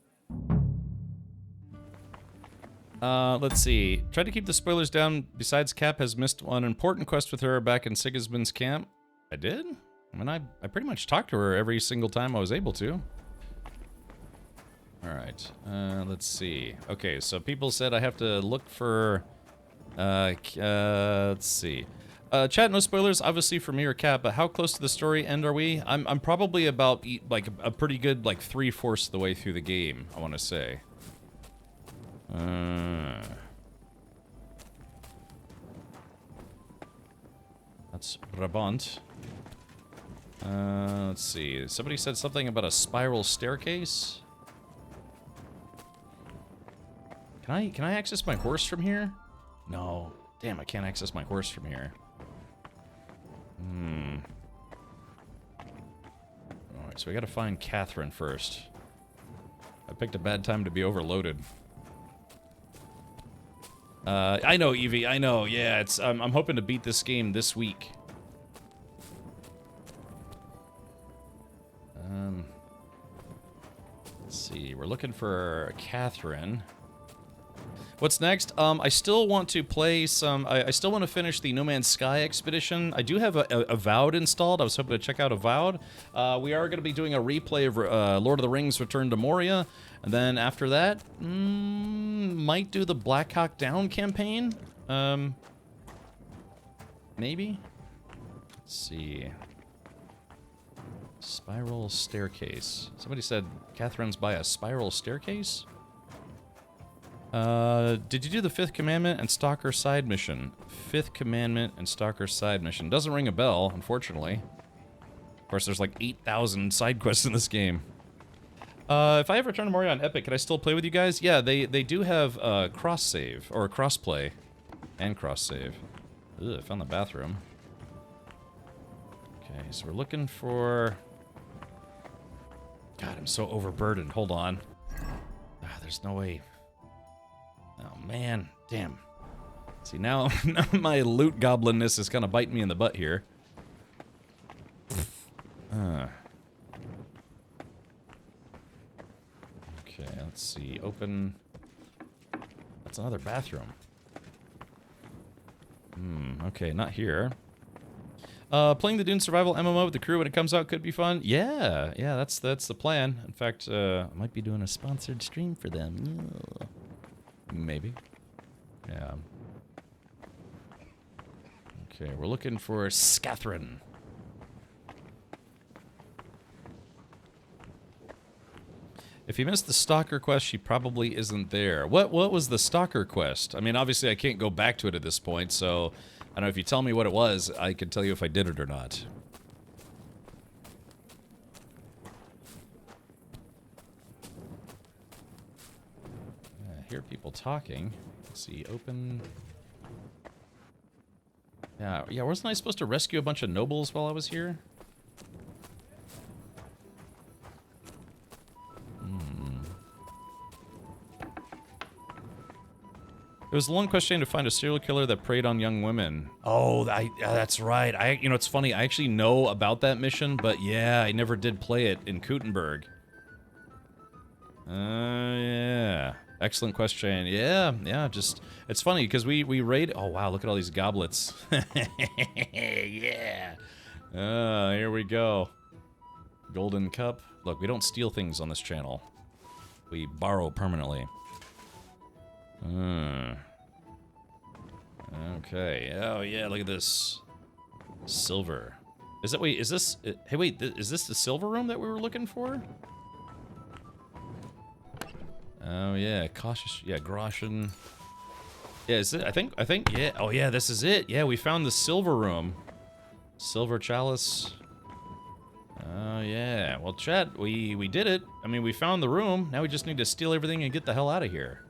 B: Let's see. Tried to keep the spoilers down. Besides, Cap has missed an important quest with her back in Sigismund's camp. I did? I mean, I pretty much talked to her every single time I was able to. Alright, let's see. Okay, so people said I have to look for... let's see. Chat, no spoilers, obviously for me or Cap, but how close to the story end are we? I'm probably about, like, a pretty good, like, 3/4 of the way through the game, I want to say. That's Brabant. Let's see. Somebody said something about a spiral staircase. Can I access my horse from here? No. Damn, I can't access my horse from here. Alright, so we gotta find Catherine first. I picked a bad time to be overloaded. I know, Evie, I know. Yeah, it's I'm hoping to beat this game this week. Let's see. We're looking for Catherine. What's next? I still want to play some... I still want to finish the No Man's Sky expedition. I do have Avowed installed. I was hoping to check out Avowed. We are going to be doing a replay of Lord of the Rings Return to Moria. And then after that, might do the Black Hawk Down campaign. Maybe? Let's see. Spiral staircase. Somebody said Catherine's by a spiral staircase? Did you do the 5th commandment and Stalker side mission? 5th commandment and Stalker side mission. Doesn't ring a bell, unfortunately. Of course, there's like 8,000 side quests in this game. If I ever return to Moria on Epic, can I still play with you guys? Yeah, they do have cross-save, or cross-play, and cross-save. Ugh, I found the bathroom. Okay, so we're looking for... God, I'm so overburdened. Hold on. There's no way... Oh, man. Damn. See, now my loot goblinness is kind of biting me in the butt here. Okay, let's see. Open... That's another bathroom. Okay, not here. Playing the Dune Survival MMO with the crew when it comes out could be fun. Yeah, that's the plan. In fact, I might be doing a sponsored stream for them. Yeah. Maybe. Yeah. Okay, we're looking for Catherine. If you missed the Stalker quest, she probably isn't there. What was the Stalker quest? I mean, obviously I can't go back to it at this point, so I don't know if you tell me what it was, I can tell you if I did it or not. I hear people talking. Let's see, open... Yeah, wasn't I supposed to rescue a bunch of nobles while I was here? It was a long question to find a serial killer that preyed on young women. Oh, that's right. You know, it's funny. I actually know about that mission, but yeah, I never did play it in Kuttenberg. Yeah. Excellent question. Yeah, just it's funny because we raid. Oh wow, look at all these goblets. Yeah. Here we go. Golden cup. Look, we don't steal things on this channel. We borrow permanently. Okay. Oh yeah, look at this. Silver. Is that wait? Is this? Hey, wait. Is this the silver room that we were looking for? Oh yeah, cautious. Yeah, Groschen. Yeah, is it? I think. Yeah. Oh yeah, this is it. Yeah, we found the silver room. Silver chalice. Oh yeah. Well, chat, we did it. I mean, we found the room. Now we just need to steal everything and get the hell out of here.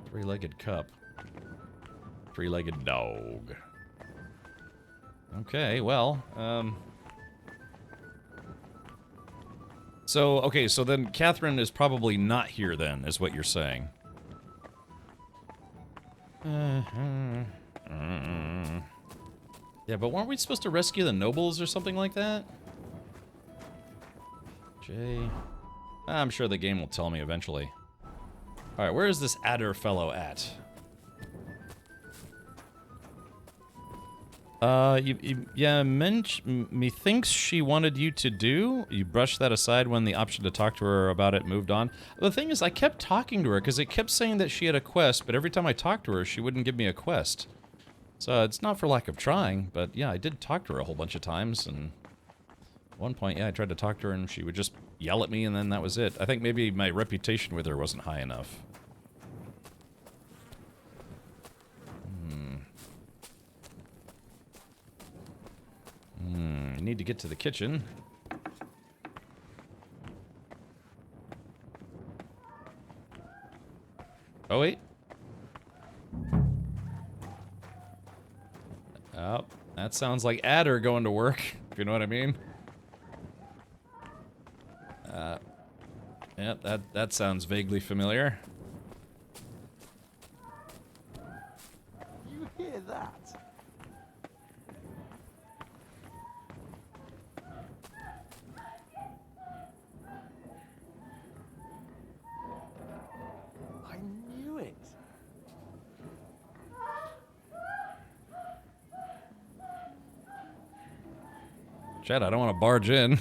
B: Three-legged cup. Three-legged dog. Okay. Well. So, okay, so then Catherine is probably not here then, is what you're saying. Yeah, but weren't we supposed to rescue the nobles or something like that? J. I'm sure the game will tell me eventually. Alright, where is this adder fellow at? Yeah, methinks she wanted you to do. You brushed that aside when the option to talk to her about it moved on. The thing is, I kept talking to her because it kept saying that she had a quest, but every time I talked to her, she wouldn't give me a quest. So it's not for lack of trying, but yeah, I did talk to her a whole bunch of times, and at one point, yeah, I tried to talk to her and she would just yell at me, and then that was it. I think maybe my reputation with her wasn't high enough. I need to get to the kitchen. Oh, wait. Oh, that sounds like Adder going to work, if you know what I mean. Yep, that sounds vaguely familiar.
G: You hear that? I knew it.
B: Chad, I don't want to barge in.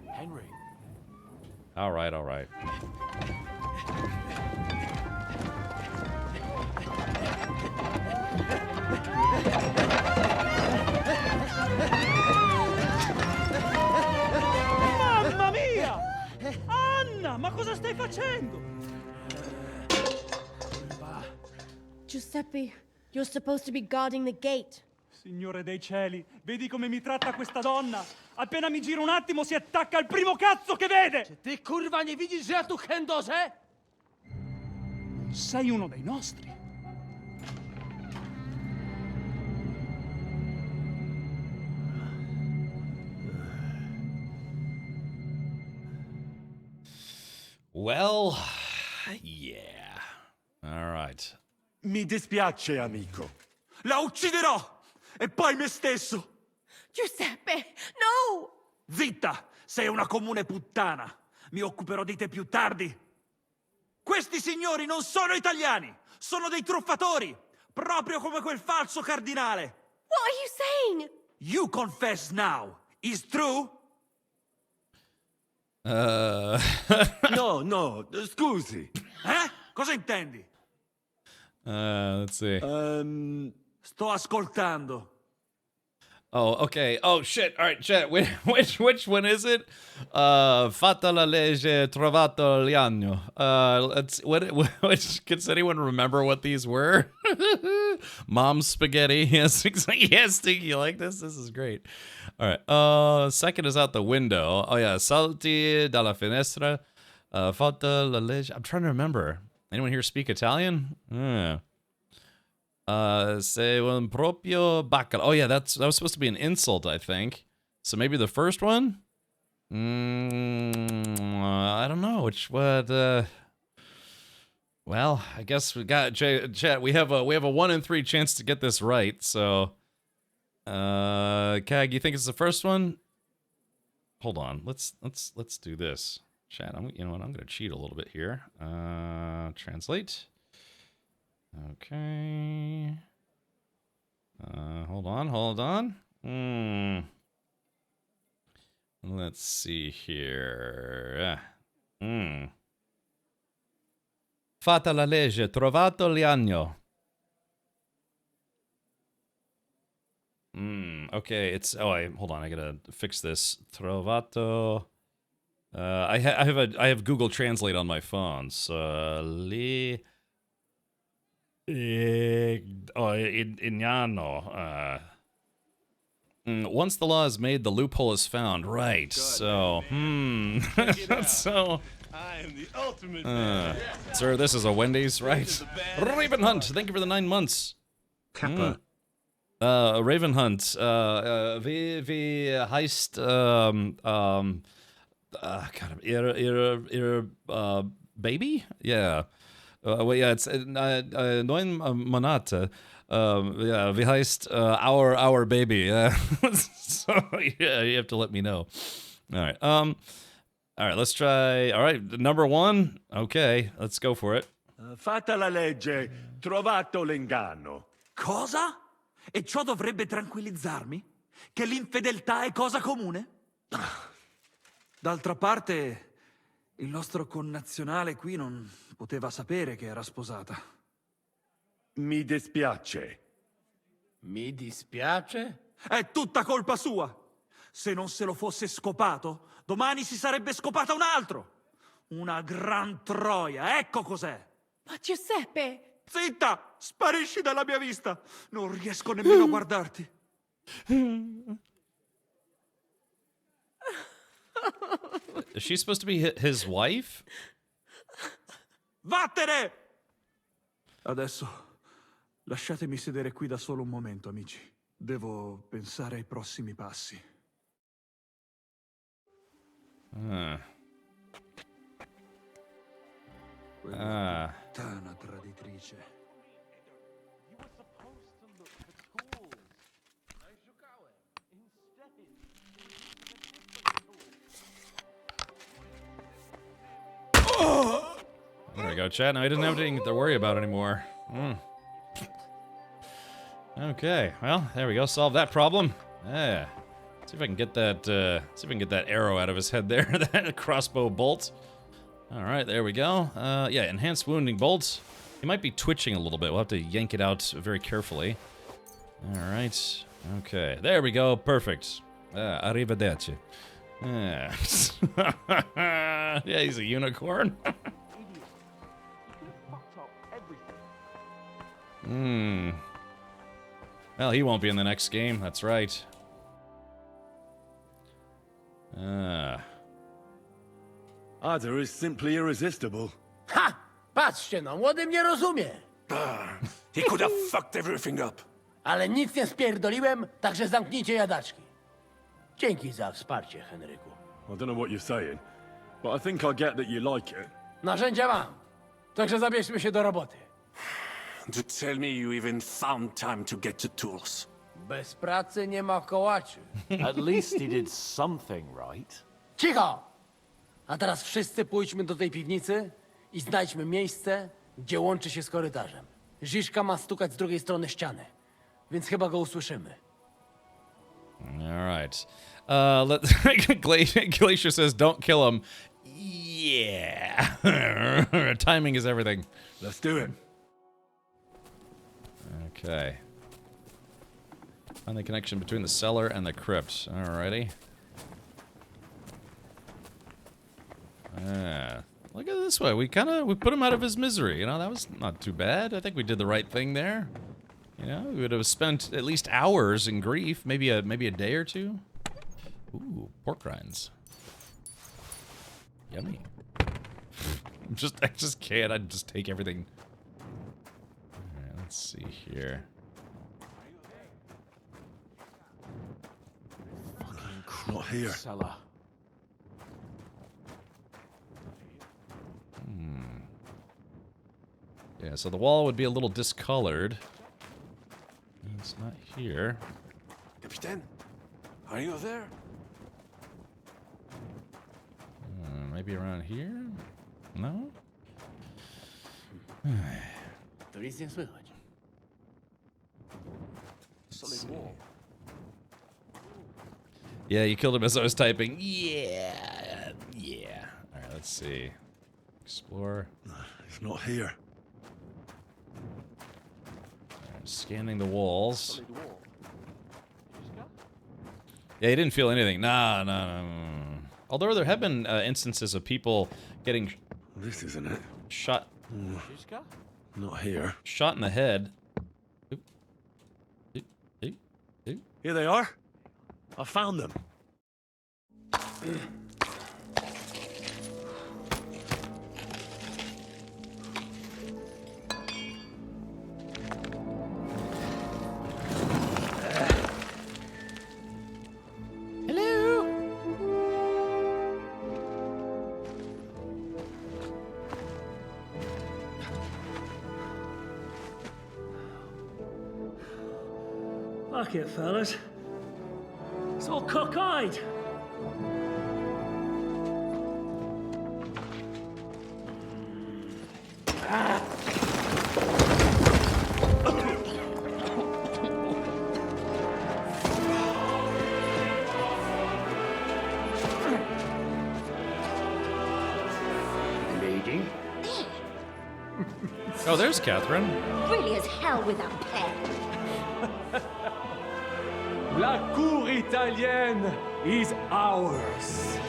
K: Henry.
B: All right, all right.
X: Mamma mia! Anna, ma cosa stai facendo?
O: Giuseppe, you're supposed to be guarding the gate.
X: Signore dei cieli, vedi come mi tratta questa donna? Appena mi giro un attimo si attacca al primo cazzo che vede!
G: Ty kurwa nie widzisz, że ja tu chędożę?
X: Sei uno dei nostri.
B: Well, yeah. All right.
T: Mi dispiace, amico. La ucciderò! E poi me stesso!
O: Giuseppe, no!
X: Zitta! Sei una comune puttana! Mi occuperò di te più tardi! Questi signori non sono italiani! Sono dei truffatori! Proprio come quel falso cardinale!
O: What are you saying?
X: You confess now! Is true?
C: No, scusi.
X: Cosa intendi?
B: Let's see.
X: Sto ascoltando.
B: Oh, okay. Oh, shit. All right, chat. Which one is it? Fatta la legge, trovato l'anno. Can anyone remember what these were? Mom's spaghetti. Yes, yes, Stinky, you like this? This is great. All right. Second is out the window. Oh, yeah. Salti dalla finestra. Fatta la legge. I'm trying to remember. Anyone here speak Italian? Yeah. Se un proprio baccalà. Oh yeah, that was supposed to be an insult, I think. So maybe the first one? I don't know what. Well, I guess we got chat. We have a 1 in 3 chance to get this right. So, Kag, you think it's the first one? Hold on. Let's do this. Chat, you know what? I'm going to cheat a little bit here. Translate. Okay. Hold on. Let's see here. Fatta la legge, trovato l'agno. Okay, it's... Oh, hold on, I gotta fix this. Trovato... I have Google Translate on my phone, so... Ignano. Once the law is made, the loophole is found. Right. Good, so, so.
C: I am the ultimate man.
B: Sir, this is a Wendy's, right? Raven Hunt, thank you for the 9 months.
C: Kappa.
B: Raven Hunt. Wie heißt God, baby? Yeah. Well, yeah, it's 9 Monate. Yeah, wie heißt our baby? Yeah. So yeah, you have to let me know. All right. All right. Let's try. All right, number 1. Okay, let's go for it.
C: Fatta la legge, trovato l'inganno.
X: Cosa? E ciò dovrebbe tranquillizzarmi? Che l'infedeltà è cosa comune? D'altra parte, il nostro connazionale qui non poteva sapere che era sposata.
C: Mi dispiace.
G: Mi dispiace?
X: È tutta colpa sua! Se non se lo fosse scopato, domani si sarebbe scopata un altro! Una gran troia, ecco cos'è!
O: Ma Giuseppe!
X: Zitta! Sparisci dalla mia vista! Non riesco nemmeno a guardarti.
B: Is she supposed to be his wife?
X: Vattene! Adesso lasciatemi sedere qui da solo un momento, amici. Devo pensare ai prossimi passi. Puttana traditrice.
B: There we go, chat. Now he doesn't have anything to worry about anymore. Okay, well, there we go. Solve that problem. Yeah. See if I can get that. See if I can get that arrow out of his head there. That crossbow bolt. All right, there we go. Yeah, enhanced wounding bolt. He might be twitching a little bit. We'll have to yank it out very carefully. All right. Okay, there we go. Perfect. Arrivederci. Yeah. Yeah, he's a unicorn. Well, he won't be in the next game. That's right.
C: Ada is simply irresistible.
G: Ha! Patrzcie no, młody mnie rozumie.
T: He could have fucked everything up.
G: Ale nic nie spierdoliłem, także zamknijcie jadaczki. Dzięki za wsparcie, Henryku.
C: I don't know what you're saying, but I think I get that you like it.
G: Narzędzia mam. Także zabierzmy się do roboty.
T: To tell me you even found time to get the tools.
G: Bez pracy nie ma kołaczy.
R: At least he did something right.
G: Cicho! A teraz wszyscy pójdźmy do tej piwnicy i znajdźmy miejsce, gdzie łączy się z korytarzem. Ziszka ma stukać z drugiej strony ściany, więc chyba go usłyszymy.
B: All right. Glacier says, "Don't kill him." Yeah. Timing is everything.
C: Let's do it.
B: Okay. Find the connection between the cellar and the crypt. Alrighty. Look at it this way. We put him out of his misery. You know, that was not too bad. I think we did the right thing there. You know, we would have spent at least hours in grief, maybe a day or two. Ooh, pork rinds. Yummy. I just can't. I'd just take everything. Alright, let's see here.
C: Not here.
R: Cellar.
B: Yeah, so the wall would be a little discolored. It's not here.
T: Captain, are you there?
B: Might be around here? No?
G: To nic nie słychać.
K: Solid wall.
B: Yeah, you killed him as I was typing. Yeah. Yeah. Alright, let's see. Explore.
C: It's not here.
B: Right, scanning the walls. Yeah, he didn't feel anything. Nah. Although there have been instances of people getting...
C: This isn't it.
B: Shot.
C: Not here.
B: Shot in the head. Oop.
C: Here they are. I found them.
X: Fuck it, fellas. It's all cockeyed.
D: Lady?
B: Oh, there's Catherine.
O: Really as hell without pay.
X: La cour italienne is ours.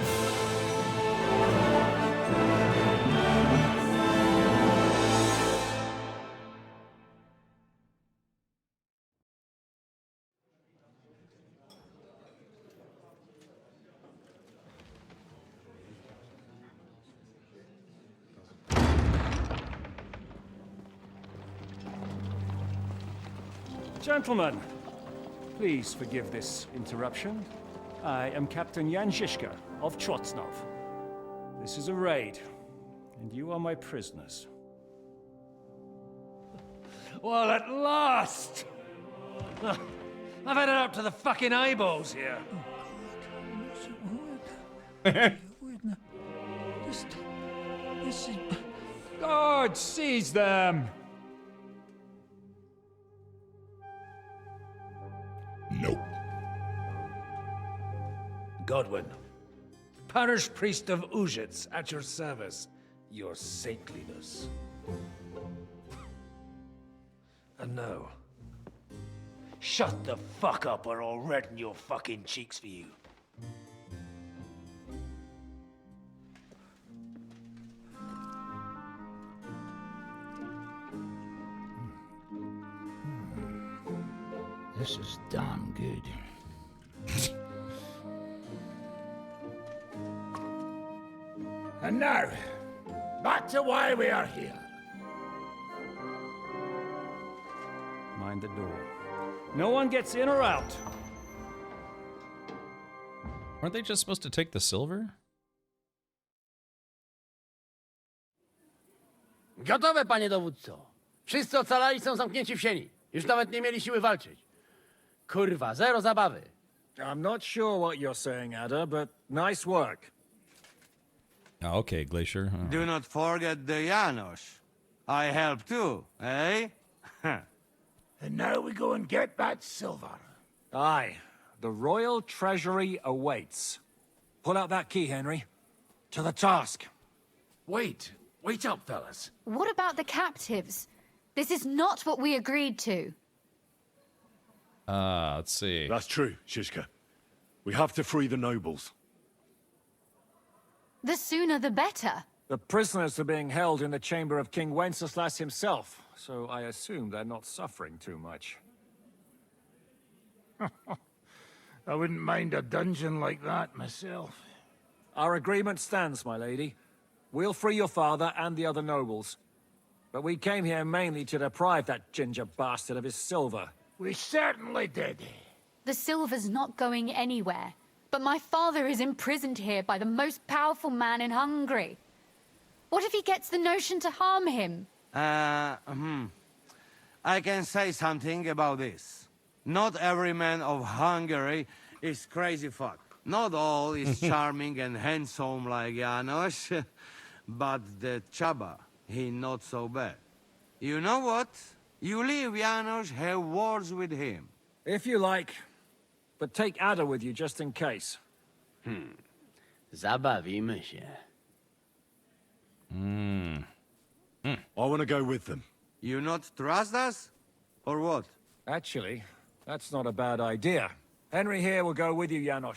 S: Gentlemen, please forgive this interruption. I am Captain Jan Žižka of Trotznov. This is a raid, and you are my prisoners.
E: Well, at last! I've had it up to the fucking eyeballs here.
M: This is... God, seize them!
B: Nope.
E: Godwin, parish priest of Uzhitz, at your service, your saintliness. And now, shut the fuck up or I'll redden your fucking cheeks for you.
M: This is damn good.
X: And now, back to why we are here.
S: Mind the door. No one gets in or out.
B: Weren't they just supposed to take the silver?
G: Gotowe, panie dowódco. Wszyscy ocalali są zamknięci w sieni. Już nawet nie mieli siły walczyć. Kurwa, zero zabawy.
S: I'm not sure what you're saying, Ada, but nice work.
B: Oh, okay, Glacier. Oh.
U: Do not forget the Janos. I help too, eh?
X: And now we go and get that silver.
S: Aye. The royal treasury awaits. Pull out that key, Henry. To the task.
E: Wait up, fellas.
O: What about the captives? This is not what we agreed to.
B: Let's see.
C: That's true, Žižka. We have to free the nobles.
O: The sooner the better.
S: The prisoners are being held in the chamber of King Wenceslas himself, so I assume they're not suffering too much.
X: I wouldn't mind a dungeon like that myself.
S: Our agreement stands, my lady. We'll free your father and the other nobles. But we came here mainly to deprive that ginger bastard of his silver.
X: We certainly did.
O: The silver's not going anywhere. But my father is imprisoned here by the most powerful man in Hungary. What if he gets the notion to harm him?
U: I can say something about this. Not every man of Hungary is crazy fuck. Not all is charming and handsome like Janos, but the Chaba, he not so bad. You know what? You leave Janos, have words with him.
S: If you like. But take Ada with you just in case.
G: Zabawimy się.
C: I want to go with them.
U: You not trust us? Or what?
S: Actually, that's not a bad idea. Henry here will go with you, Janos.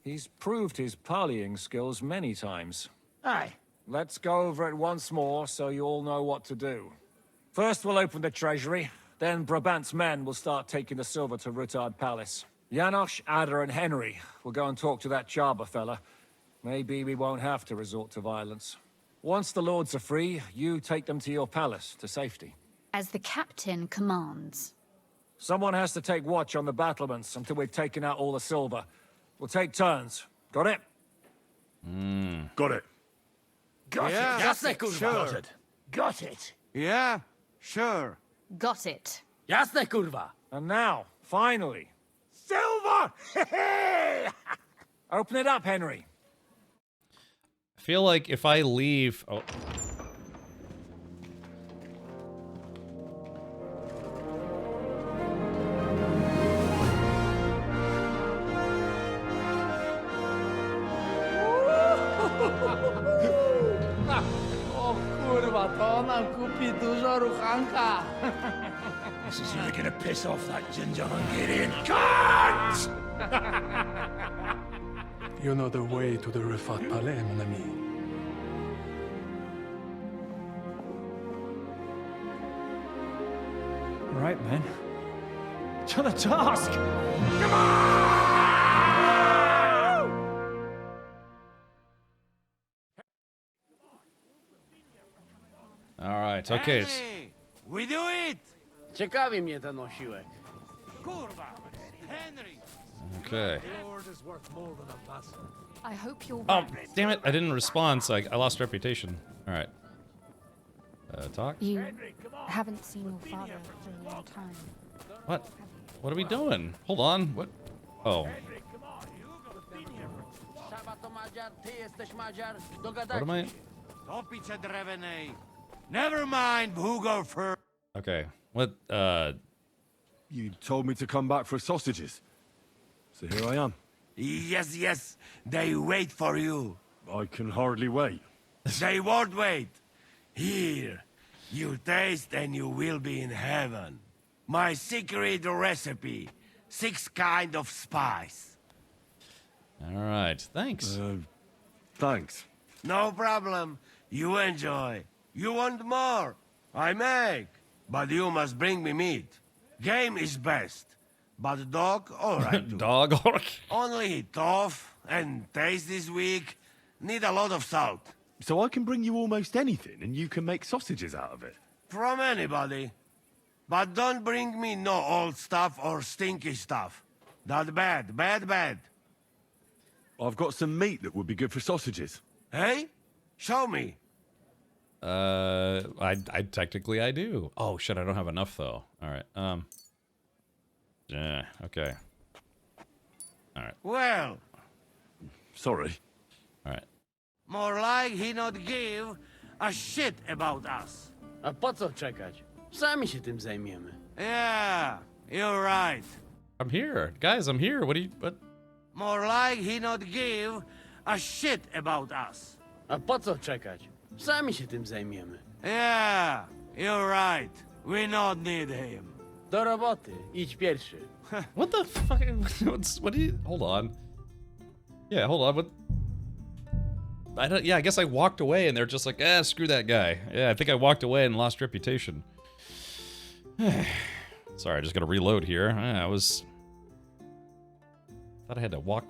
S: He's proved his parleying skills many times.
G: Aye.
S: Let's go over it once more so you all know what to do. First we'll open the treasury, then Brabant's men will start taking the silver to Rutard Palace. Janos, Ada and Henry will go and talk to that Chaba fella. Maybe we won't have to resort to violence. Once the lords are free, you take them to your palace, to safety.
O: As the captain commands.
S: Someone has to take watch on the battlements until we've taken out all the silver. We'll take turns. Got it?
C: Got it.
G: Got
U: Yeah,
G: it. Jasne, kurwa.
U: sure.
G: Got it. Got it.
U: Yeah, sure.
O: Got it.
G: Jasne, kurwa.
S: And now, finally,
G: Silver!
S: open it up, Henry.
B: I feel like if I leave... Oh.
F: O kurwa, to nam kupi dużo ruchanka.
P: This is really gonna piss off that ginger Hungarian cunt!
I: You know the way to the Rifat Palais, mon ami.
S: All right, men. To the task!
B: All right, okay.
U: Henry, we do it!
G: Ciekawi mnie ten osiłek.
U: Kurwa! Henry!
B: Okay.
E: Lord is worth more than a vassal.
O: I hope you're
B: Oh,
O: right.
B: damn it. I didn't respond, so I lost reputation. All right. Talk?
O: You haven't seen your father for a long time.
B: What? What are we doing? Hold on. What? Oh. What am I?
U: Topice drevenej. Never mind who go first.
B: Okay. What,
C: You told me to come back for sausages. So here I am.
U: Yes, yes. They wait for you.
C: I can hardly wait.
U: They won't wait. Here. You taste and you will be in heaven. My secret recipe. 6 kind of spice.
B: all right. Thanks.
C: Thanks.
U: No problem. You enjoy. You want more? I make. But you must bring me meat. Game is best. But dog, alright.
B: Dog, alright.
U: Only tough and taste this weak. Need a lot of salt.
C: So I can bring you almost anything and you can make sausages out of it?
U: From anybody. But don't bring me no old stuff or stinky stuff. That bad, bad, bad.
C: I've got some meat that would be good for sausages.
U: Hey? Show me.
B: I technically I do. Oh shit, I don't have enough though. All right. Yeah. Okay. All right.
U: Well,
C: Sorry.
B: All right.
U: more like he not give a shit about us.
G: A po co czekać? Sami się tym zajmiemy.
U: Yeah, you're right.
B: I'm here, guys. I'm here. What do you? What?
U: More like he not give a shit about us.
G: A po co czekać? Sami się tym zajmiemy.
U: Yeah, you're right. We not need him.
G: Do roboty. Idź pierwszy.
B: What the fuck? What do you? Hold on. Yeah, hold on. What? I don't. Yeah, I guess I walked away and they're just like, screw that guy. Yeah, I think I walked away and lost reputation. Sorry, I just gotta reload here. I was. Thought I had to walk.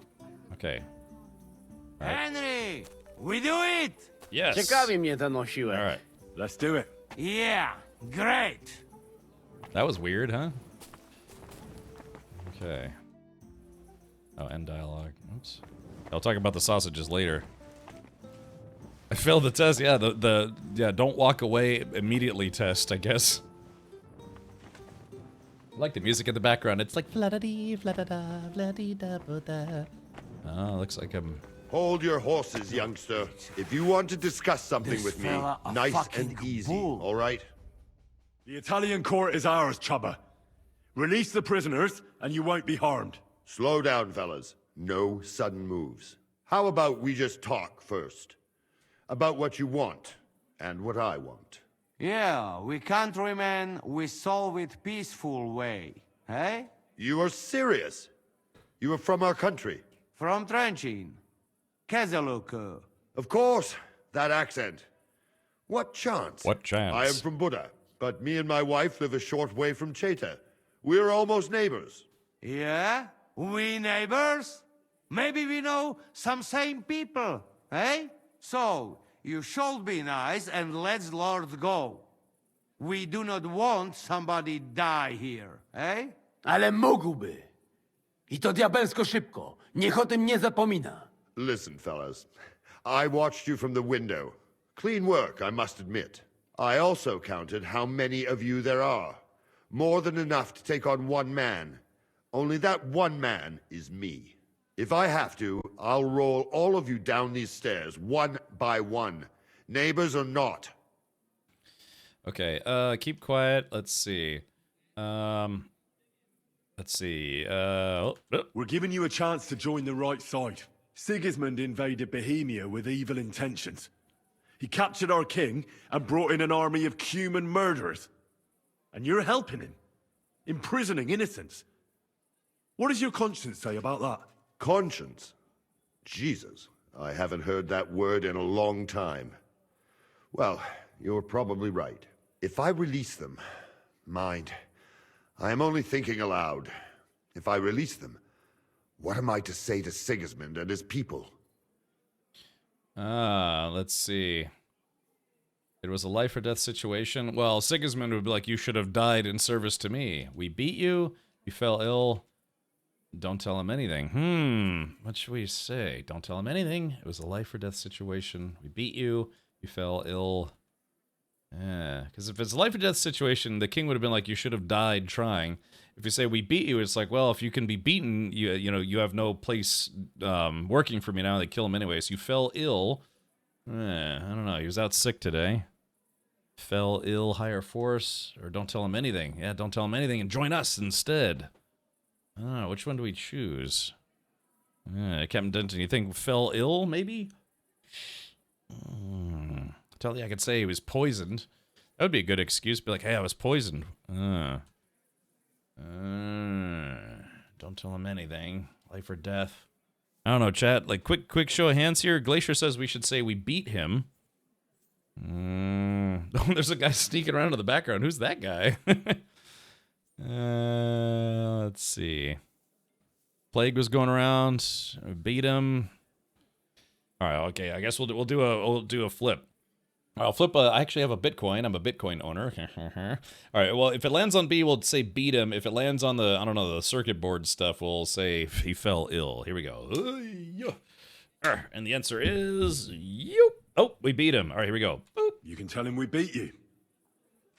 B: Okay. All right.
U: Henry, we do it.
B: Yes.
G: Ciekawi mnie ten osiłek.
B: All right.
C: Let's do it.
U: Yeah, great.
B: That was weird, huh? Okay. Oh, end dialogue. Oops. I'll talk about the sausages later. I failed the test. Yeah, the don't walk away immediately test, I guess. I like the music in the background. It's like fla-da-dee, fla-da-da, fla-dee-da-ba-da. Oh, looks like I'm...
H: Hold your horses, youngster. If you want to discuss something
X: This
H: with me,
X: fella a
H: nice
X: fucking
H: and easy,
X: bull.
H: all right?
C: The Italian court is ours, Chubba. Release the prisoners, and you won't be harmed.
H: Slow down, fellas. No sudden moves. How about we just talk first? About what you want, and what I want.
U: Yeah, we countrymen, we solve it peaceful way, eh?
H: You are serious? You are from our country?
U: From Trenchin. Kezeluk.
H: Of course, that accent. What chance?
B: What chance?
H: I am from Buddha, but me and my wife live a short way from Cheta. We're almost neighbors.
U: Yeah? We neighbors? Maybe we know some same people, eh? So, you should be nice and let's Lord go. We do not want somebody die here, eh?
G: Ale mógłby. I to diabelsko szybko. Niech o tym nie zapomina.
H: Listen, fellas. I watched you from the window. Clean work, I must admit. I also counted how many of you there are. More than enough to take on one man. Only that one man is me. If I have to, I'll roll all of you down these stairs, one by one. Neighbors or not.
B: Okay, keep quiet. Let's see. We're
C: giving you a chance to join the right side. Sigismund invaded Bohemia with evil intentions. He captured our king and brought in an army of Cuman murderers. And you're helping him, imprisoning innocents. What does your conscience say about that?
H: Conscience? Jesus, I haven't heard that word in a long time. Well, you're probably right. If I release them, mind, I am only thinking aloud. If I release them, what am I to say to Sigismund and his people?
B: Let's see. It was a life or death situation. Well, Sigismund would be like, you should have died in service to me. We beat you. You fell ill. Don't tell him anything. What should we say? Don't tell him anything. It was a life or death situation. We beat you. You fell ill. Yeah, because if it's a life or death situation, the king would have been like, you should have died trying. If you say we beat you, it's like, well, if you can be beaten, you know, you have no place working for me now. They kill him anyway. So you fell ill. I don't know. He was out sick today. Fell ill, hire force, or don't tell him anything. Yeah, don't tell him anything and join us instead. I don't know. Which one do we choose? Captain Denton, you think fell ill, maybe? Tell you I could say he was poisoned. That would be a good excuse. Be like, hey, I was poisoned. Don't tell him anything. Life or death. I don't know, chat. Like, quick show of hands here. Glacier says we should say we beat him. Oh, there's a guy sneaking around in the background. Who's that guy? Let's see. Plague was going around. Beat him. All right, okay. I guess we'll do a flip. I'll flip. I actually have a Bitcoin. I'm a Bitcoin owner. All right. Well, if it lands on B, we'll say beat him. If it lands on the, I don't know, the circuit board stuff, we'll say he fell ill. Here we go. And the answer is, oh, we beat him. All right, here we go. Boop.
C: You can tell him we beat you.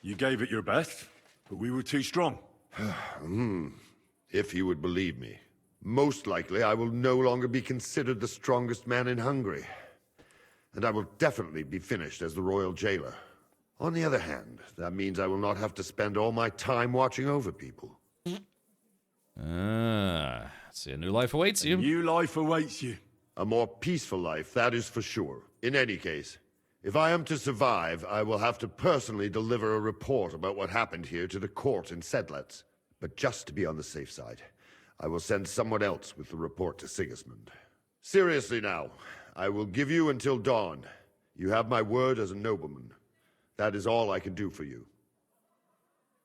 C: You gave it your best, but we were too strong.
H: If he would believe me. Most likely, I will no longer be considered the strongest man in Hungary. And I will definitely be finished as the royal jailer. On the other hand, that means I will not have to spend all my time watching over people.
B: Let's see, a new life awaits you.
C: A new life awaits you.
H: A more peaceful life, that is for sure. In any case, if I am to survive, I will have to personally deliver a report about what happened here to the court in Sedlec. But just to be on the safe side, I will send someone else with the report to Sigismund. Seriously now, I will give you until dawn. You have my word as a nobleman. That is all I can do for you.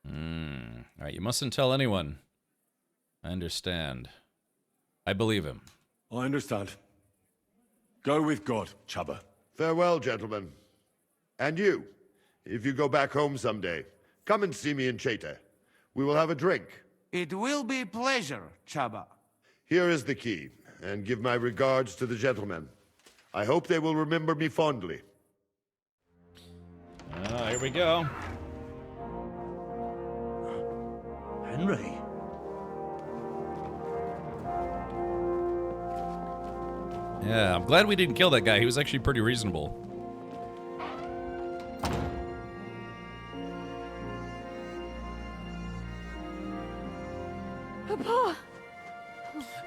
B: All right, you mustn't tell anyone. I understand. I believe him.
C: I understand. Go with God, Chubba.
H: Farewell, gentlemen. And you, if you go back home someday, come and see me in Cheta. We will have a drink.
U: It will be a pleasure, Chubba.
H: Here is the key, and give my regards to the gentlemen. I hope they will remember me fondly.
B: Here we go.
D: Henry.
B: Yeah, I'm glad we didn't kill that guy. He was actually pretty reasonable.
O: Papa!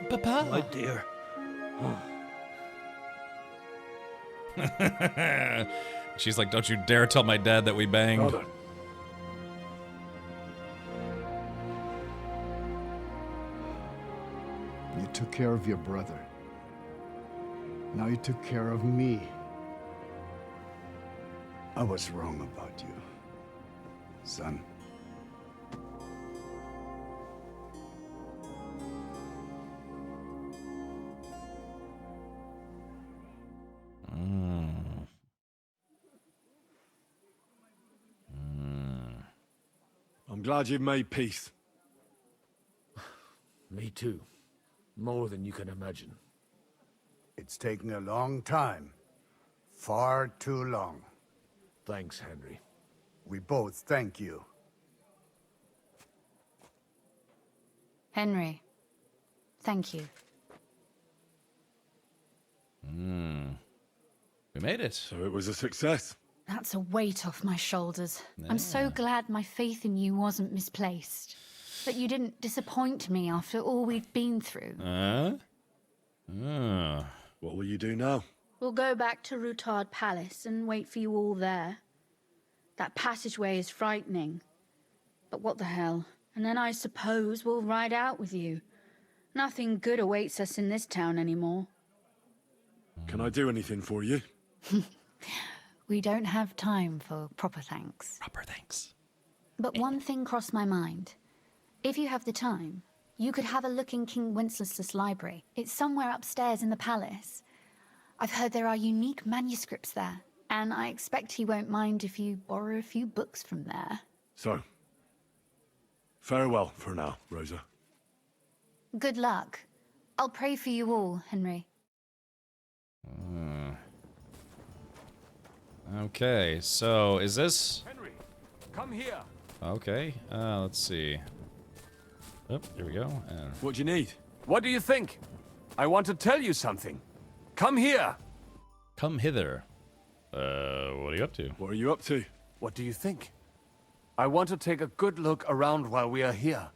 B: Papa!
P: My dear.
B: She's like, don't you dare tell my dad that we banged.
P: Brother.
A: You took care of your brother. Now you took care of me. I was wrong about you, son.
C: I'm glad you've made peace.
E: Me too. More than you can imagine.
A: It's taken a long time. Far too long.
E: Thanks, Henry.
A: We both thank you.
O: Henry, thank you.
B: We made it.
C: So it was a success.
O: That's a weight off my shoulders. I'm so glad my faith in you wasn't misplaced. That you didn't disappoint me after all we've been through.
C: What will you do now?
O: We'll go back to Rutard Palace and wait for you all there. That passageway is frightening. But what the hell? And then I suppose we'll ride out with you. Nothing good awaits us in this town anymore.
C: Can I do anything for you?
O: We don't have time for proper thanks.
B: Proper thanks.
O: But one thing crossed my mind. If you have the time, you could have a look in King Wenceslas' library. It's somewhere upstairs in the palace. I've heard there are unique manuscripts there, and I expect he won't mind if you borrow a few books from there.
C: So, farewell for now, Rosa.
O: Good luck. I'll pray for you all, Henry.
B: Okay, so is this...
S: Henry, come here.
B: Okay, let's see. Oh, here we go.
C: What do you need?
S: What do you think? I want to tell you something. Come here.
B: Come hither. What are you up to?
C: What are you up to?
S: What do you think? I want to take a good look around while we are here.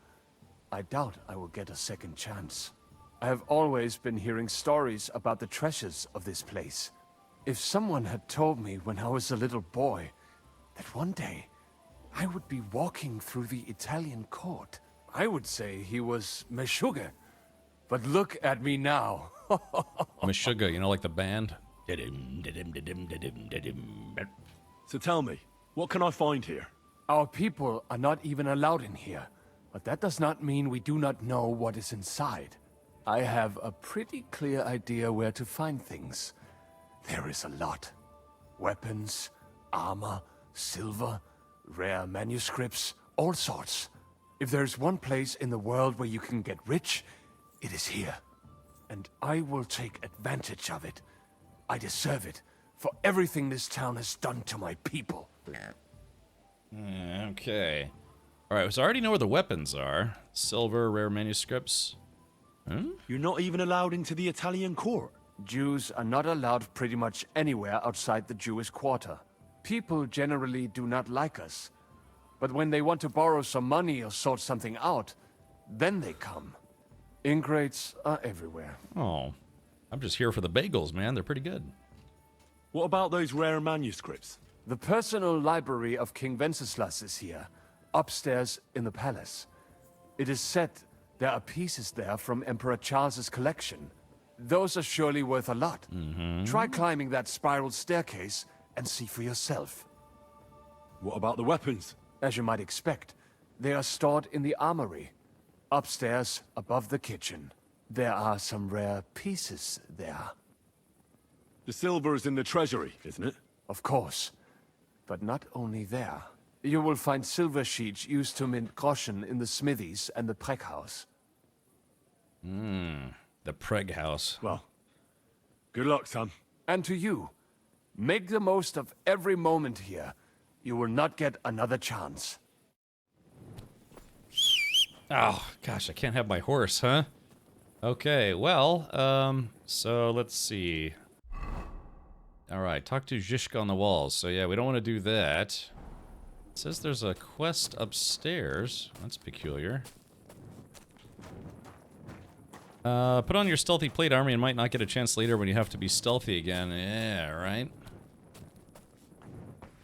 S: I doubt I will get a second chance. I have always been hearing stories about the treasures of this place. If someone had told me when I was a little boy that one day I would be walking through the Italian court, I would say he was Meshuggah. But look at me now.
B: Meshuggah, you know, like the band?
C: So tell me, what can I find here?
S: Our people are not even allowed in here, but that does not mean we do not know what is inside. I have a pretty clear idea where to find things. There is a lot. Weapons, armor, silver, rare manuscripts, all sorts. If there's one place in the world where you can get rich, it is here. And I will take advantage of it. I deserve it for everything this town has done to my people.
B: Okay. Alright, so I already know where the weapons are. Silver, rare manuscripts.
C: You're not even allowed into the Italian court.
S: Jews are not allowed pretty much anywhere outside the Jewish quarter. People generally do not like us. But when they want to borrow some money or sort something out, then they come. Ingrates are everywhere.
B: Oh, I'm just here for the bagels, man. They're pretty good.
C: What about those rare manuscripts?
S: The personal library of King Wenceslas is here, upstairs in the palace. It is said there are pieces there from Emperor Charles's collection. Those are surely worth a lot. Try climbing that spiral staircase and see for yourself.
C: What about the weapons?
S: As you might expect, they are stored in the armory. Upstairs, above the kitchen. There are some rare pieces there.
C: The silver is in the treasury, isn't it?
S: Of course. But not only there. You will find silver sheets used to mint groschen in the smithies and the Preg house.
B: The Preg house.
C: Well, good luck, son.
S: And to you, make the most of every moment here. You will not get another chance.
B: Oh, gosh, I can't have my horse, huh? Okay, well, so let's see. Alright, talk to Zhishka on the walls. So yeah, we don't want to do that. It says there's a quest upstairs. That's peculiar. Put on your stealthy plate armor and might not get a chance later when you have to be stealthy again. Yeah, right?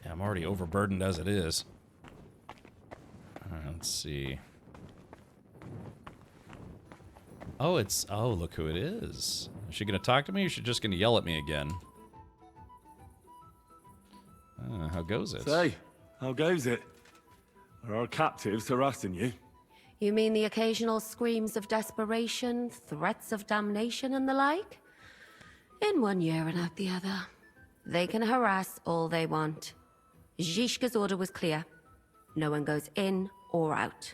B: Yeah, I'm already overburdened as it is. Alright, let's see. Oh, look who it is. Is she gonna talk to me or is she just gonna yell at me again? How goes it?
C: Say, how goes it? Are our captives harassing you?
L: You mean the occasional screams of desperation, threats of damnation, and the like? In one ear and out the other. They can harass all they want. Zhishka's order was clear. No one goes in or out.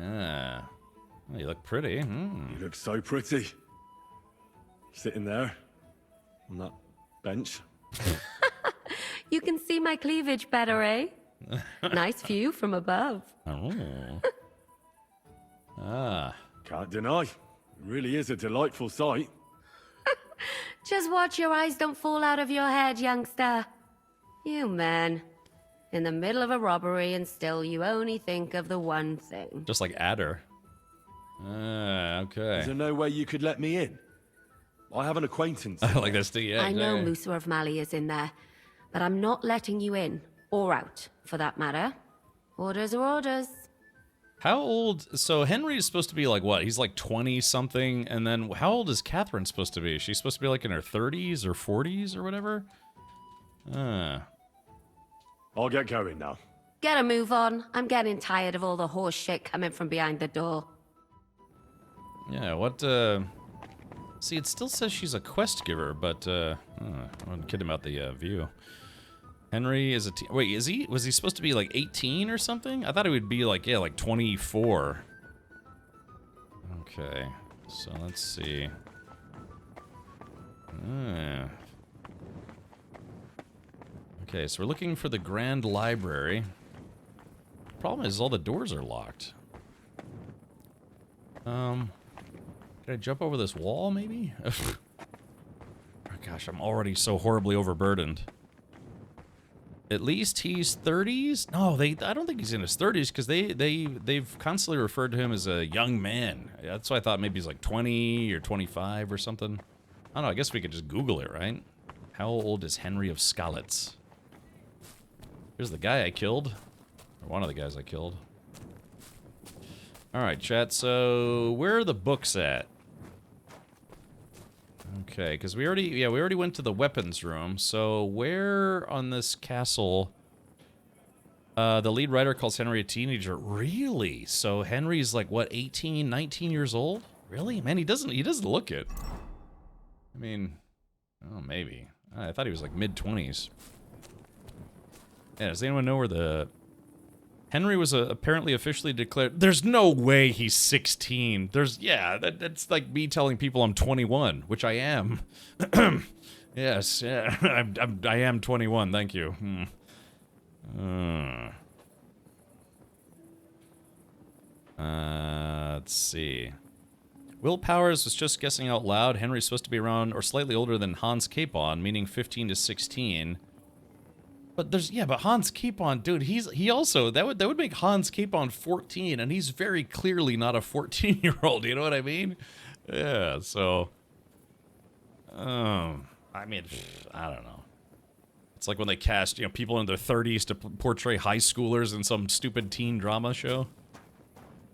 B: Ah. Well, you look pretty.
C: You look so pretty. Sitting there, on that bench.
L: You can see my cleavage better, eh? Nice view from above.
B: Oh. Ah.
C: Can't deny. It really is a delightful sight.
L: Just watch your eyes don't fall out of your head, youngster. You man. In the middle of a robbery and still you only think of the one thing.
B: Just like Adder. Ah, okay.
C: Is there no way you could let me in? I have an acquaintance.
B: I like this too, yeah.
L: I know Musa of Mali is in there, but I'm not letting you in. Or out, for that matter. Orders are orders.
B: How old? So Henry's supposed to be like what? He's like 20-something, and then how old is Catherine supposed to be? Is she supposed to be like in her 30s or 40s or whatever?
C: I'll get going now.
L: Get a move on. I'm getting tired of all the horse shit coming from behind the door.
B: Yeah, what, see, it still says she's a quest giver, but, I wasn't kidding about the, view. Henry is a wait, was he supposed to be like 18 or something? I thought he would be like, yeah, like 24. Okay, so let's see. Okay, so we're looking for the Grand Library. Problem is all the doors are locked. Can I jump over this wall, maybe? Oh gosh, I'm already so horribly overburdened. At least he's 30s? No, I don't think he's in his 30s because they've constantly referred to him as a young man. That's why I thought maybe he's like 20 or 25 or something. I don't know, I guess we could just Google it, right? How old is Henry of Skalitz? Here's the guy I killed. Or one of the guys I killed. Alright, chat, so where are the books at? Okay, because we already went to the weapons room, so where on this castle... the lead writer calls Henry a teenager. Really? So Henry's like, what, 18, 19 years old? Really? Man, he doesn't look it. I mean, oh, maybe. I thought he was like mid-20s. Yeah, does anyone know where the... Henry was apparently officially declared... There's no way he's 16. That's like me telling people I'm 21, which I am. Yes, yeah, I am 21, thank you. Let's see. Will Powers was just guessing out loud. Henry's supposed to be around or slightly older than Hans Capon, meaning 15 to 16. But but Hans Capon, dude, he also that would make Hans Capon 14, and he's very clearly not a 14-year-old. You know what I mean? Yeah. So, I mean, I don't know. It's like when they cast people in their 30s to portray high schoolers in some stupid teen drama show.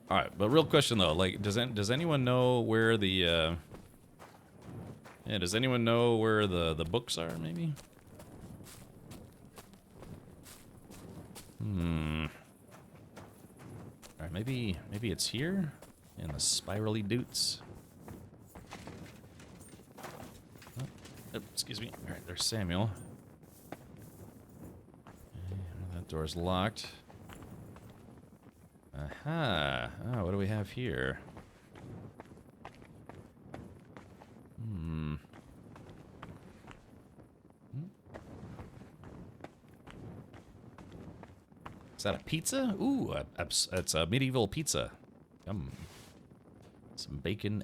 B: All right, but real question though, like, does anyone know where the does anyone know where the books are? Maybe. Alright, maybe it's here? In the spirally doots. Oh, excuse me. Alright, there's Samuel. Okay, that door's locked. Aha! Oh, what do we have here? that a pizza? Ooh, it's a medieval pizza. Yum. Some bacon,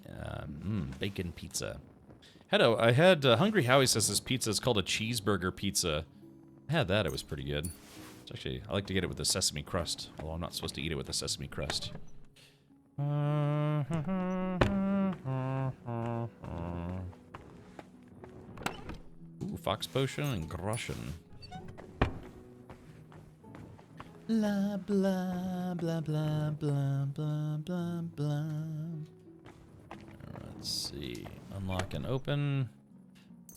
B: bacon pizza. I had Hungry Howie says this pizza is called a cheeseburger pizza. I had that, it was pretty good. It's actually, I like to get it with the sesame crust, although I'm not supposed to eat it with the sesame crust. Ooh, Fox Potion and Groschen. Blah, blah, blah, blah, blah, blah, blah, blah. Let's see. Unlock and open.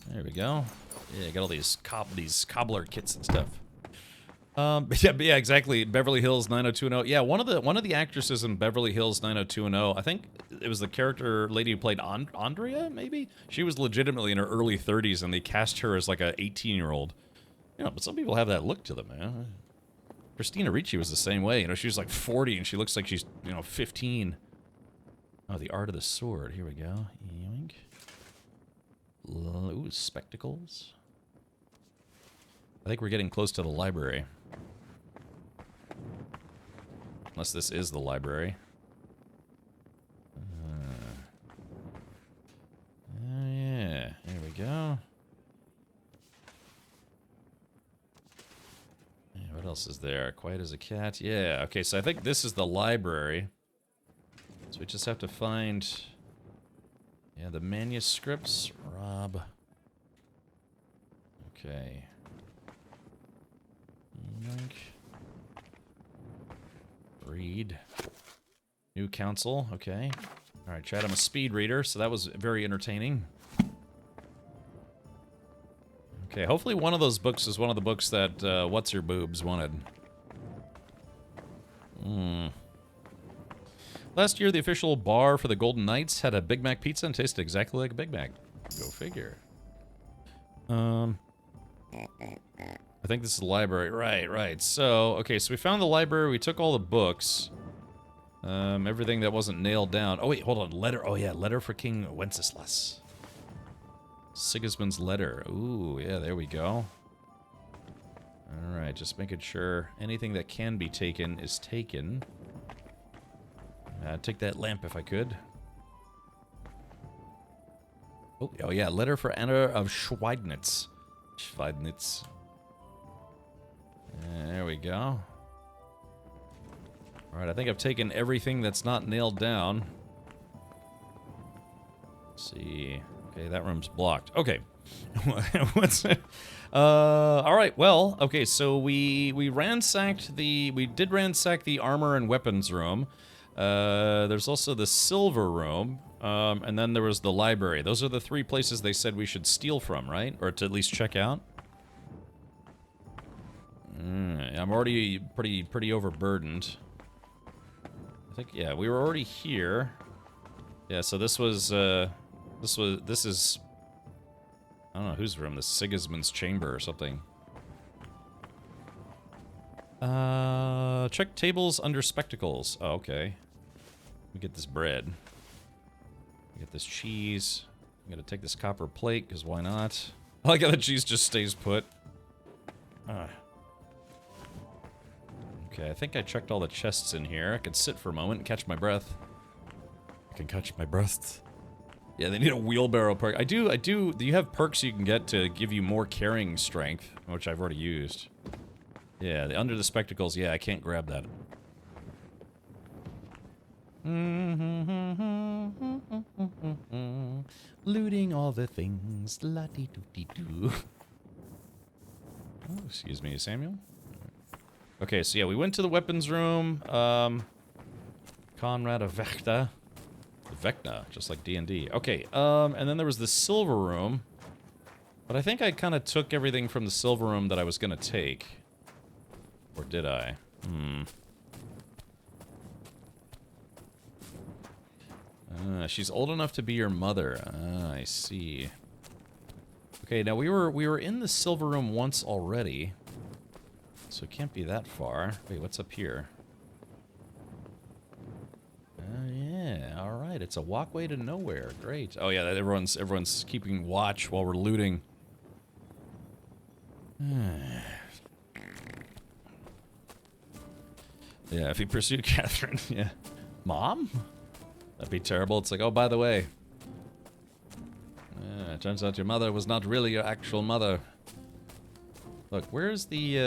B: There we go. Yeah, got all these cobbler kits and stuff. Yeah, exactly. Beverly Hills 90210. Yeah, one of the actresses in Beverly Hills 90210. I think it was the character lady who played Andrea. Maybe she was legitimately in her early 30s, and they cast her as like a 18-year-old. You know, but some people have that look to them, man. Christina Ricci was the same way. You know, she was like 40, and she looks like she's 15. Oh, the art of the sword. Here we go. Yoink. Ooh, spectacles. I think we're getting close to the library. Unless this is the library. Oh, yeah. There we go. Yeah, what else is there? Quiet as a cat. Yeah, okay, so I think this is the library. So we just have to find... Yeah, the manuscripts. Rob. Okay. Yoink. Read. New council. Okay. Alright, Chad, I'm a speed reader, so that was very entertaining. Okay, hopefully one of those books is one of the books that What's-Your-Boobs wanted. Last year, the official bar for the Golden Knights had a Big Mac pizza and tasted exactly like a Big Mac. Go figure. I think this is the library. Right. So, okay, so we found the library. We took all the books. Everything that wasn't nailed down. Oh, wait, hold on. Letter. Oh, yeah, letter for King Wenceslas. Sigismund's letter. Ooh, yeah, there we go. All right, just making sure anything that can be taken is taken. Take that lamp if I could. Oh yeah, letter for Anna of Schweidnitz. Schweidnitz. There we go. Alright, I think I've taken everything that's not nailed down. Let's see. Okay, that room's blocked. Okay. What's it? Alright, well, okay, so we did ransack the armor and weapons room. There's also the silver room, and then there was the library. Those are the three places they said we should steal from, right? Or to at least check out. I'm already pretty overburdened. I think, yeah, we were already here. Yeah, so this is, I don't know whose room, this Sigismund's chamber or something. Check tables under spectacles. Oh, okay. Let me get this bread. Get this cheese. I'm gonna take this copper plate, because why not? I like how the cheese just stays put. Okay, I think I checked all the chests in here. I can sit for a moment and catch my breath. I can catch my breath. Yeah, they need a wheelbarrow perk. Do you have perks you can get to give you more carrying strength, which I've already used. Yeah, under the spectacles, yeah, I can't grab that. Looting all the things, la-dee-doo-dee-doo. Oh, excuse me, Samuel. Okay, so yeah, we went to the weapons room. Conrad of Vecna. Vecna, just like D&D. Okay, and then there was the silver room. But I think I kind of took everything from the silver room that I was going to take. Or did I? She's old enough to be your mother. I see. Okay, now we were in the silver room once already. So it can't be that far. Wait, what's up here? Yeah, alright. It's a walkway to nowhere. Great. Oh yeah, everyone's keeping watch while we're looting. Yeah, if he pursued Catherine, yeah. Mom? That'd be terrible. It's like, oh, by the way. It turns out your mother was not really your actual mother. Look, where's the...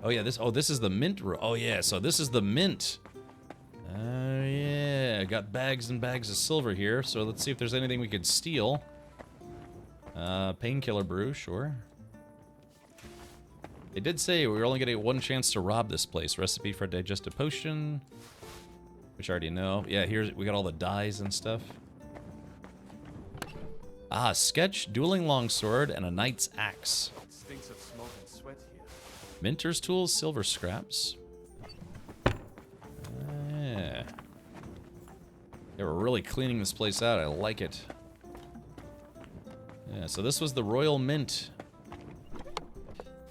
B: Oh yeah, this is the mint room. Oh yeah, so this is the mint. Oh yeah, I got bags and bags of silver here. So let's see if there's anything we could steal. Painkiller brew, sure. They did say we were only getting one chance to rob this place. Recipe for a digestive potion, which I already know. Yeah, here's we got all the dyes and stuff. Ah, sketch, dueling longsword, and a knight's axe.
K: Stinks of smoke and sweat here.
B: Minter's tools, silver scraps. Yeah. They were really cleaning this place out. I like it. Yeah, so this was the Royal Mint.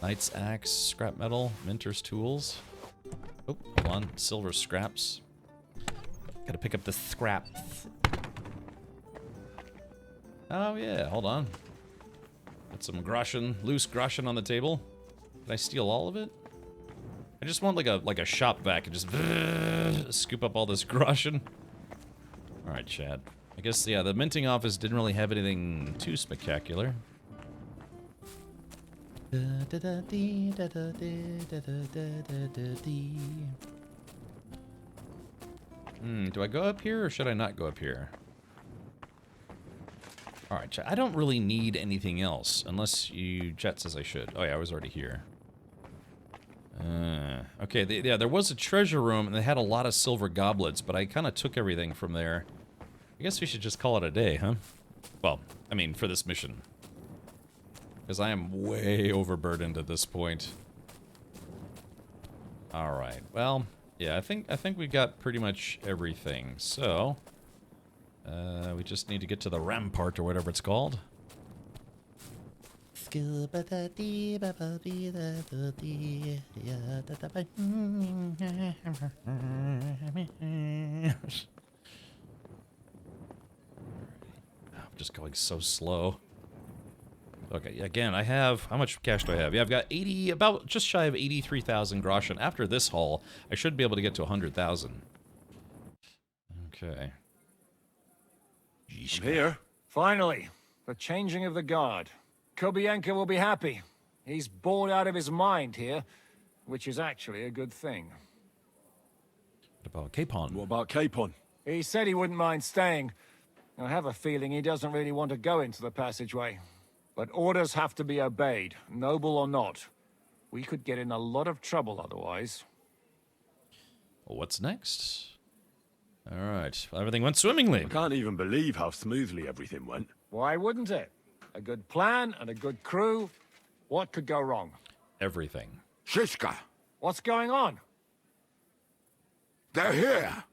B: Knight's axe, scrap metal, Minter's tools. Oh, hold on. Silver scraps. Gotta pick up the scraps. Oh yeah, hold on. Got some groschen, loose groschen on the table. Did I steal all of it? I just want like a shop vac and just scoop up all this groschen. All right, Chad. I guess yeah, the minting office didn't really have anything too spectacular. Do I go up here or should I not go up here? Alright, Chat. I don't really need anything else unless Jet says I should. Oh yeah, I was already here. Okay, yeah, there was a treasure room and they had a lot of silver goblets, but I kind of took everything from there. I guess we should just call it a day, huh? Well, I mean, for this mission. Because I am way overburdened at this point. Alright, well, yeah, I think we got pretty much everything, so... we just need to get to the rampart or whatever it's called. I'm just going so slow. Okay, again, I have... How much cash do I have? Yeah, I've got 80... About just shy of 83,000 groschen. After this haul, I should be able to get to 100,000. Okay.
C: I'm here.
S: Finally, the changing of the guard. Kobienka will be happy. He's bored out of his mind here, which is actually a good thing.
B: What about Capon?
C: What about Capon?
S: He said he wouldn't mind staying. I have a feeling he doesn't really want to go into the passageway. But orders have to be obeyed, noble or not. We could get in a lot of trouble otherwise.
B: Well, what's next? Alright, well, everything went swimmingly.
C: I can't even believe how smoothly everything went.
S: Why wouldn't it? A good plan and a good crew. What could go wrong?
B: Everything.
N: Shishka!
S: What's going on?
N: They're here!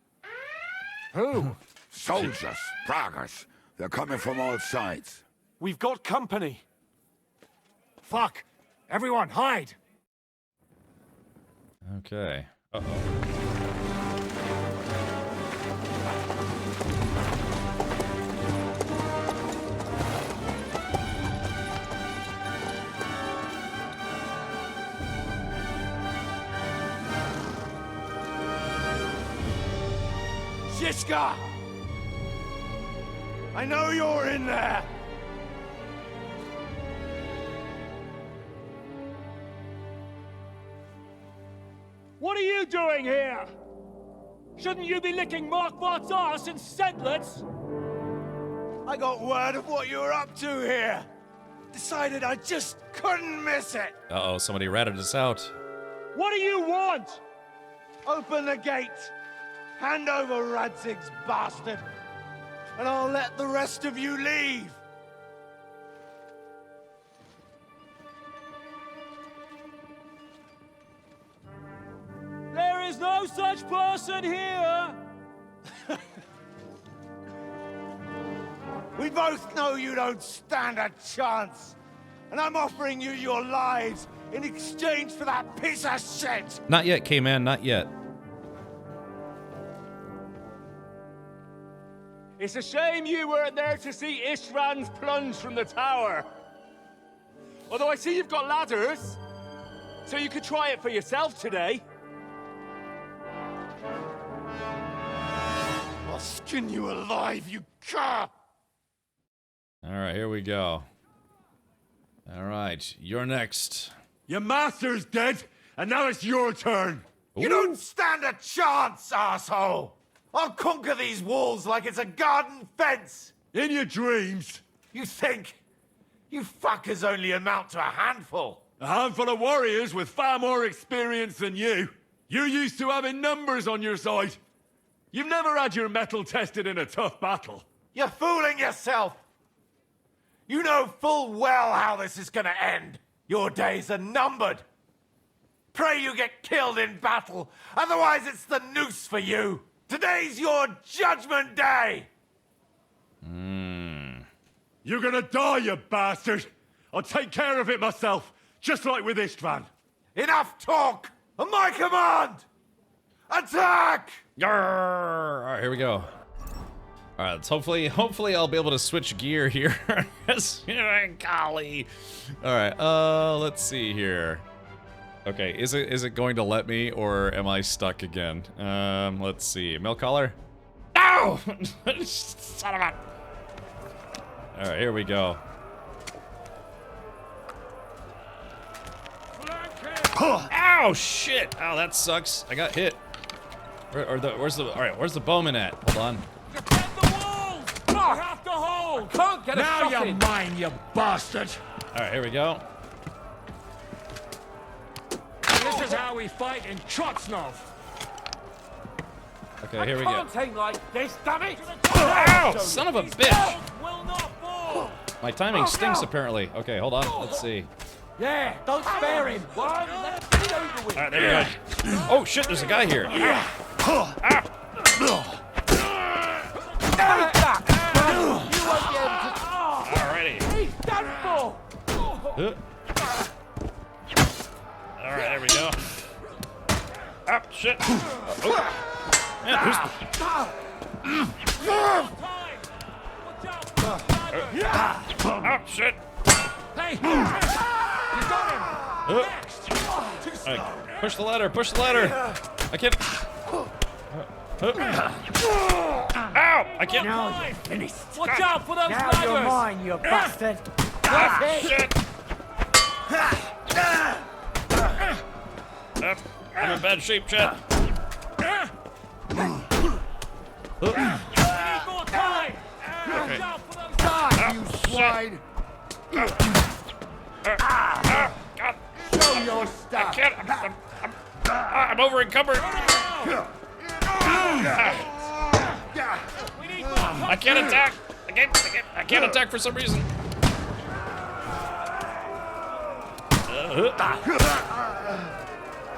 S: Who?
N: Soldiers, Pragas. They're coming from all sides.
T: We've got company.
S: Fuck! Everyone, hide!
B: Okay. Uh-oh.
U: Shishka! I know you're in there!
S: What are you doing here? Shouldn't you be licking Markvart's ass in Sedlitz?
U: I got word of what you were up to here. Decided I just couldn't miss it.
B: Uh-oh, somebody ratted us out.
S: What do you want?
U: Open the gate. Hand over Radzig's bastard. And I'll let the rest of you leave.
S: There is no such person here!
U: We both know you don't stand a chance. And I'm offering you your lives in exchange for that piece of shit!
B: Not yet, K-Man, not yet.
S: It's a shame you weren't there to see Ishrand's plunge from the tower.
C: Although I see you've got ladders, so you could try it for yourself today.
N: I'll skin you alive, you cur!
B: All right, here we go. All right, you're next.
C: Your master's dead, and now it's your turn.
N: You don't stand a chance, asshole! I'll conquer these walls like it's a garden fence!
C: In your dreams.
N: You think? You fuckers only amount to a handful.
C: A handful of warriors with far more experience than you. You're used to having numbers on your side. You've never had your mettle tested in a tough battle.
N: You're fooling yourself! You know full well how this is gonna end. Your days are numbered. Pray you get killed in battle, otherwise it's the noose for you. Today's your judgment day!
C: You're gonna die, you bastard! I'll take care of it myself, just like with Istvan.
N: Enough talk! On my command! Attack!
B: Yarr! All right, here we go. All right, let's hopefully I'll be able to switch gear here. Golly. All right, let's see here. Okay, is it going to let me, or am I stuck again? Let's see. Milk collar? No! Son of a... All right, here we go. Ow, shit! Ow, that sucks. I got hit. Where's the bowman at? Hold on.
S: You have to hold!
G: Can't get a
N: Now
G: shot
N: you're
G: in.
N: mine, you bastard!
B: All right, here we go.
S: This is how we fight in Trotsnov.
B: Okay, here we go.
G: Can't aim like this, damn it!
B: Ow! Son of a bitch!
S: Will not fall!
B: My timing stinks, apparently. Okay, hold on. Let's see.
G: Yeah, don't spare him. One, let's get it over with.
B: All right, there we go. Oh, shit, there's a guy here.
G: You won't be able to...
B: Alrighty.
G: He's done for!
B: All right, there we go. Ah, shit. Oh. Man, oh, shit.
S: Hey! You got him! Next!
B: All right, push the ladder, push the ladder. I can't. Ow! I can't.
G: Now you're finished.
S: Watch out for those
G: Now
S: ladders!
G: you're mine, you bastard.
B: Ah, shit. I'm in bad shape, Chad.
S: We need more time!
B: Okay.
S: Watch out for those
N: Die, you swine!
B: God.
N: Show your
B: I
N: stuff!
B: can't. I'm over encumbered.
S: We need more
B: I can't attack. I can't attack for some reason.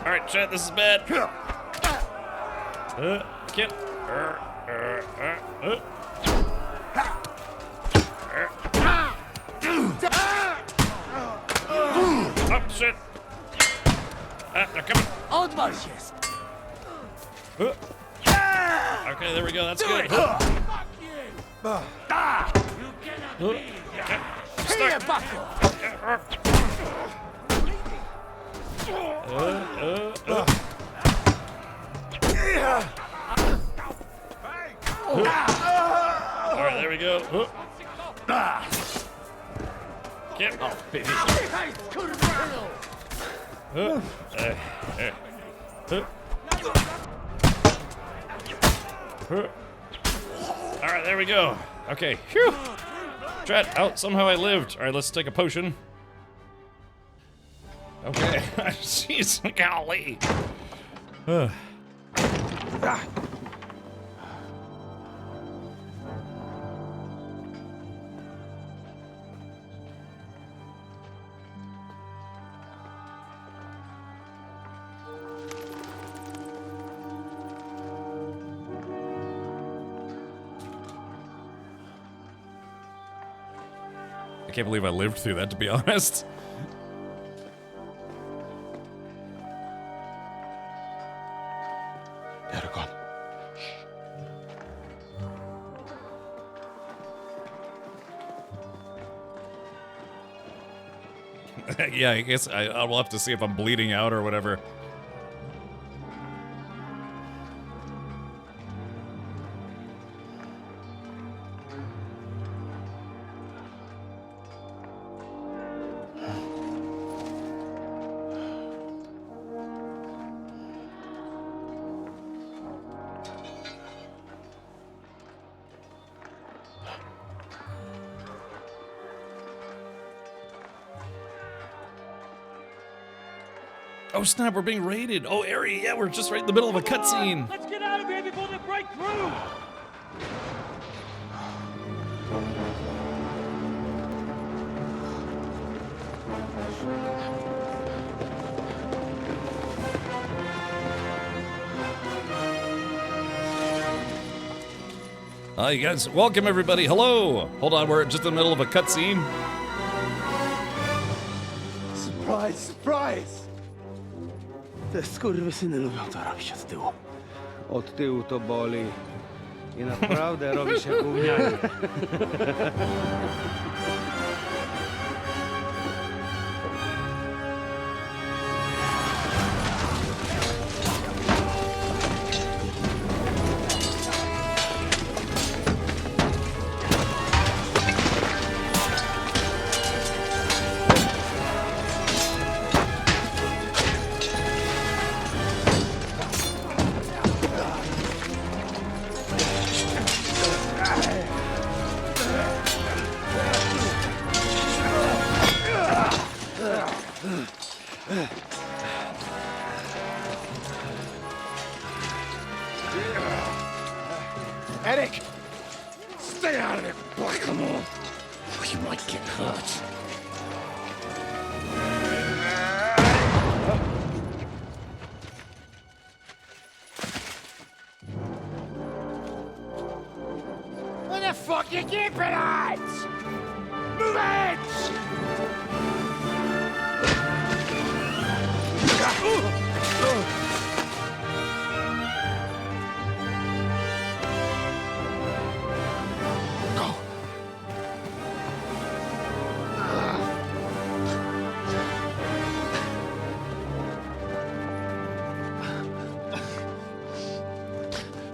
B: All right, Chad, this is bad. Can't. Oh shit! They're coming.
G: Old marshes.
B: Okay, there we go. That's good.
S: Fuck you! You cannot be
G: Here, buckle.
B: All right, there we go. Get off, baby. All right, there we go. Okay, phew. Drat, out. Somehow I lived. All right, let's take a potion. Okay. Jeez, golly. I can't believe I lived through that, to be honest.
N: Eragon.
B: Yeah, I guess I will have to see if I'm bleeding out or whatever. Oh snap, we're being raided. Oh, Ari, yeah, we're just right in the middle of a cutscene.
J: Let's get out of here before they break through!
B: Hi, guys. Welcome, everybody. Hello. Hold on, we're just in the middle of a cutscene.
U: Surprise, surprise! Te skurwysyny lubią to robić od tyłu. Od tyłu to boli. I naprawdę robi się gównianie.
J: Eric! Stay out of it, Blackamoor! You might get hurt. Where the fuck you keeping it? Move it!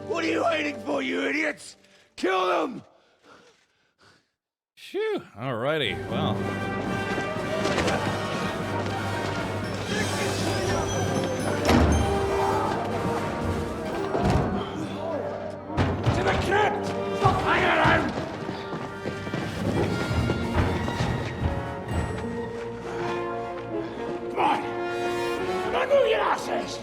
U: What are you waiting for, you idiots? Kill them!
B: Phew. Alrighty. Well.
J: To the crypt! Stop hanging around! Come on! Come on, move your asses!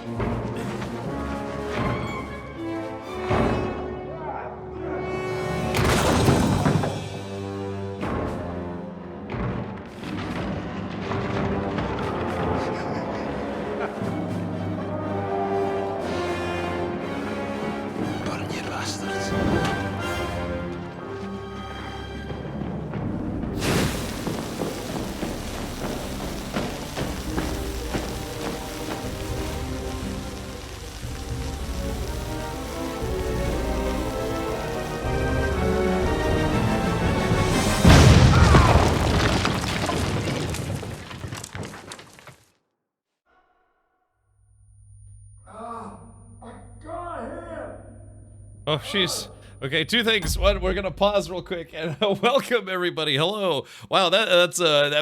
B: Oh, jeez. Okay, two things. One, we're gonna pause real quick and welcome everybody. Hello. Wow, that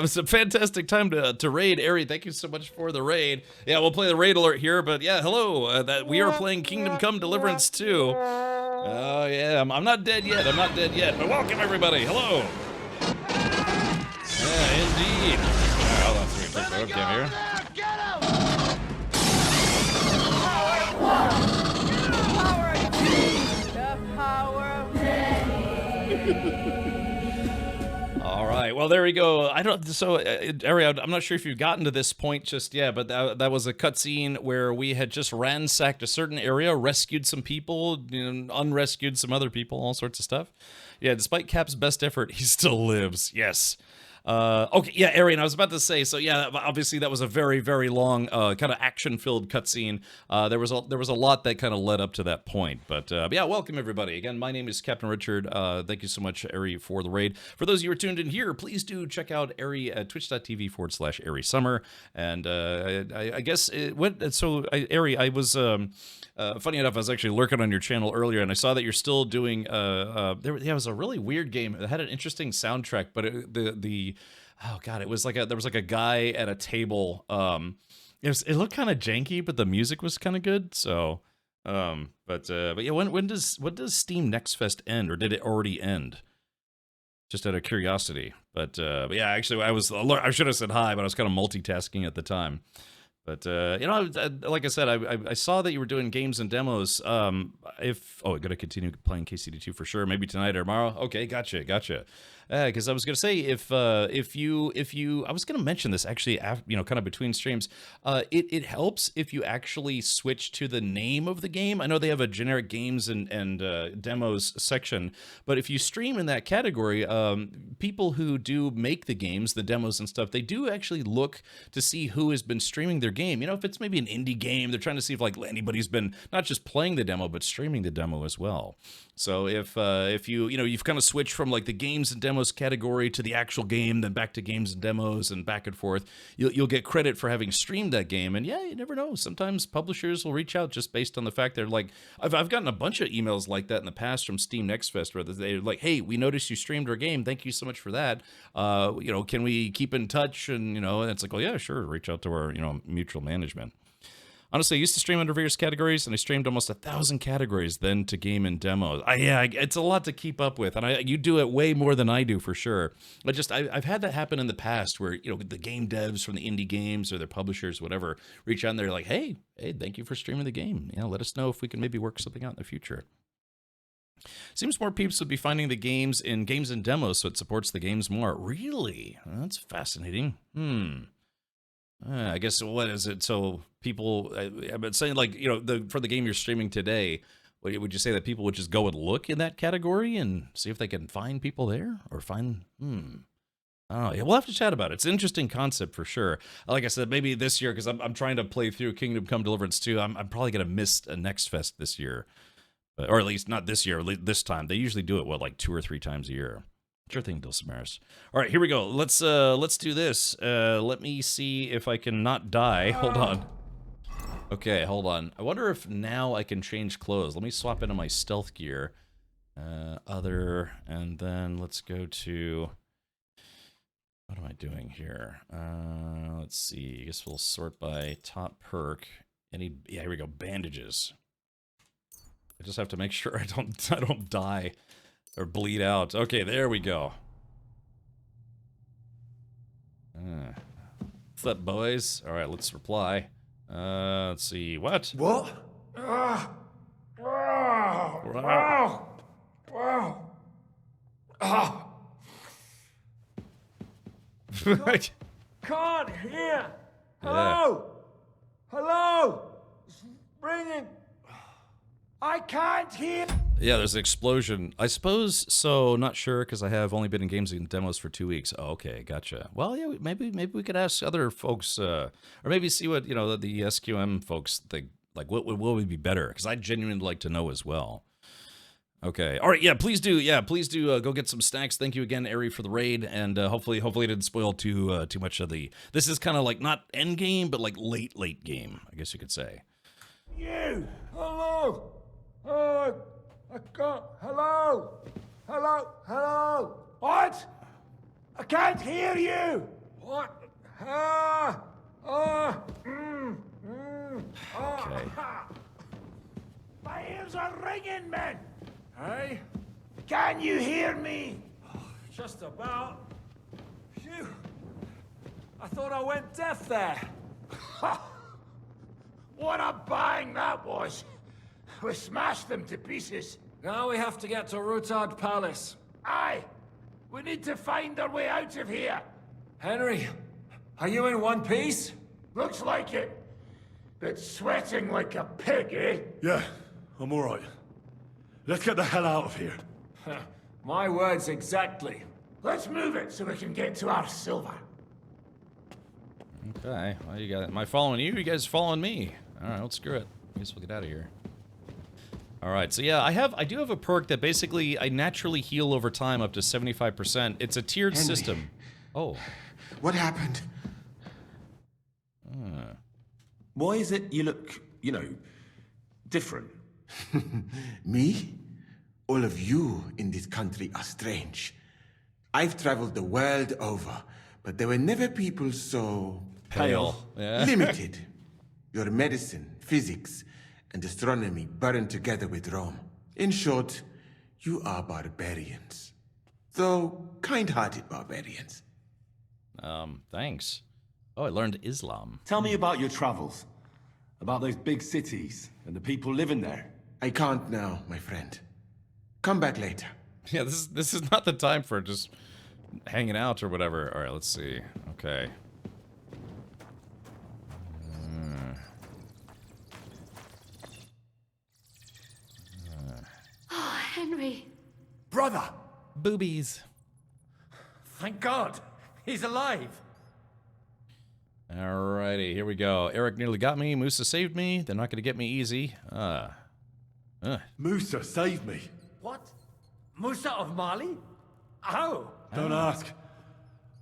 B: was a fantastic time to raid. Ari, thank you so much for the raid. Yeah, we'll play the raid alert here, but yeah, hello. That we are playing Kingdom Come Deliverance 2. Oh yeah, I'm not dead yet. I'm not dead yet. But welcome everybody. Hello. Yeah, indeed. Hold on, let's take the webcam here. All right, well there we go. I don't. So, Ari, I'm not sure if you've gotten to this point just yet, but that was a cutscene where we had just ransacked a certain area, rescued some people, unrescued some other people, all sorts of stuff. Yeah, despite Cap's best effort, he still lives. Yes. Okay, yeah, Arian, I was about to say, so yeah, obviously that was a very, very long, kind of action-filled cutscene. There was a lot that kind of led up to that point, but yeah, welcome everybody. Again, my name is Captain Richard. Thank you so much, Ari, for the raid. For those of you who are tuned in here, please do check out Ari at twitch.tv/Ari Summer. And I guess it went, so Ari, I was, funny enough, I was actually lurking on your channel earlier, and I saw that you're still doing, there was a really weird game. It had an interesting soundtrack, but oh god, it was like there was like a guy at a table. It looked kind of janky, but the music was kind of good. So, but yeah, when does Steam Next Fest end, or did it already end? Just out of curiosity. But yeah, actually, I should have said hi, but I was kind of multitasking at the time. But you know, like I said, I saw that you were doing games and demos. I'm gonna continue playing KCD2 for sure. Maybe tonight or tomorrow. Okay, gotcha. Because I was gonna say if you I was gonna mention this actually, you know, kind of between streams. It helps if you actually switch to the name of the game. I know they have a generic games and demos section, but if you stream in that category, people who do make the games, the demos and stuff, they do actually look to see who has been streaming their game. You know, if it's maybe an indie game, they're trying to see if like anybody's been not just playing the demo but streaming the demo as well. So if you know, you've kind of switched from like the games and demos category to the actual game, then back to games and demos and back and forth, you'll get credit for having streamed that game. And yeah, you never know. Sometimes publishers will reach out just based on the fact they're like, I've gotten a bunch of emails like that in the past from Steam Next Fest where they're like, hey, we noticed you streamed our game. Thank you so much for that. You know, can we keep in touch? And you know, and it's like, well, yeah, sure. Reach out to our, you know, mutual management. Honestly, I used to stream under various categories, and I streamed almost 1,000 categories then to game and demos. Yeah, it's a lot to keep up with, and you do it way more than I do for sure. But I've had that happen in the past where, you know, the game devs from the indie games or their publishers, whatever, reach out and they're like, hey, thank you for streaming the game. You know, let us know if we can maybe work something out in the future. Seems more peeps would be finding the games in games and demos, so it supports the games more. Really? That's fascinating. I guess, what is it? So people, I've been saying, like, you know, for the game you're streaming today, would you say that people would just go and look in that category and see if they can find people there, or find, I don't know. Yeah, we'll have to chat about it. It's an interesting concept for sure. Like I said, maybe this year, because I'm trying to play through Kingdom Come Deliverance 2. I'm probably gonna miss a Next Fest this year, or at least not this year. At least this time, they usually do it like 2 or 3 times a year. Sure thing, Dulcimaris. All right, here we go. Let's do this. Let me see if I can not die. Hold on. Okay, hold on. I wonder if now I can change clothes. Let me swap into my stealth gear. Other, and then let's go to... What am I doing here? Let's see. I guess we'll sort by top perk. Yeah, here we go. Bandages. I just have to make sure I don't die. Or bleed out. Okay, there we go. What's up, boys? All right, let's reply. Let's see. What?
N: What?
S: Can't hear. Hello? Hello? It's ringing. I can't hear.
B: Yeah, there's an explosion. I suppose so. Not sure, because I have only been in games and demos for 2 weeks. Oh, okay, gotcha. Well, yeah, maybe we could ask other folks, or maybe see what, you know, the SQM folks think. Like, what would be better? Because I genuinely like to know as well. Okay. All right. Yeah. Please do. Yeah. Please do go get some snacks. Thank you again, Ari, for the raid, and hopefully it didn't spoil too much of the. This is kind of like not end game, but like late game, I guess you could say.
S: You. Hello. Oh, I can't. Hello. Hello. Hello. What? I can't hear you. What?
B: Okay.
S: My ears are ringing, man. Hey? Can you hear me? Just about. Phew. I thought I went deaf there. What a bang that was. We smashed them to pieces. Now we have to get to Rutard Palace. Aye. We need to find our way out of here. Henry, are you in one piece? Looks like it. But sweating like a pig, eh?
C: Yeah, I'm alright. Let's get the hell out of here.
S: My words exactly.
J: Let's move it so we can get to our silver.
B: Okay, well, you got. Am I following you? You guys following me? All right, let's screw it. I guess we'll get out of here. All right, so yeah, I do have a perk that basically I naturally heal over time up to 75%. It's a tiered
J: Henry.
B: system. Oh.
J: What happened?
Q: Why is it you look, different?
J: Me? All of you in this country are strange. I've traveled the world over, but there were never people so...
B: Pale. Yeah.
J: Limited. Your medicine, physics, and astronomy burned together with Rome. In short, you are barbarians. Though kind-hearted barbarians.
B: Thanks. Oh, I learned Islam.
Q: Tell me about your travels. About those big cities and the people living there.
J: I can't now, my friend. Come back later.
B: Yeah, this is not the time for just hanging out or whatever. All right, let's see. Okay.
L: Oh, Henry.
N: Brother!
B: Boobies.
E: Thank God. He's alive.
B: Alrighty, here we go. Eric nearly got me. Musa saved me. They're not going to get me easy.
C: Musa saved me.
E: What? Musa of Mali? How?
C: Don't ask.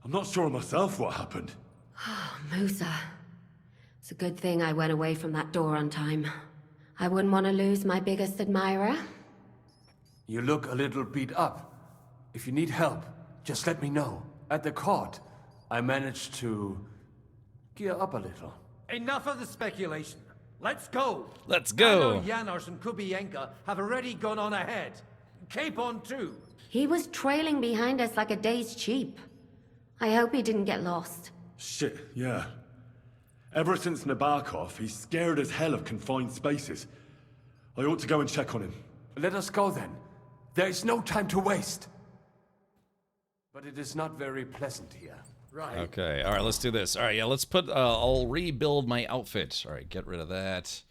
C: I'm not sure myself what happened.
L: Oh, Musa. It's a good thing I went away from that door on time. I wouldn't want to lose my biggest admirer.
K: You look a little beat up. If you need help, just let me know. At the court, I managed to gear up a little.
E: Enough of the speculation. Let's go.
B: Let's go.
E: I know Janos and Kubienka have already gone on ahead. Capon too.
L: He was trailing behind us like a dazed sheep. I hope he didn't get lost.
C: Shit, yeah. Ever since Nabokov, he's scared as hell of confined spaces. I ought to go and check on him.
K: Let us go then. There is no time to waste. But it is not very pleasant here.
E: Right.
B: Okay, alright, let's do this. Alright, yeah, let's put, I'll rebuild my outfit. Alright, get rid of that.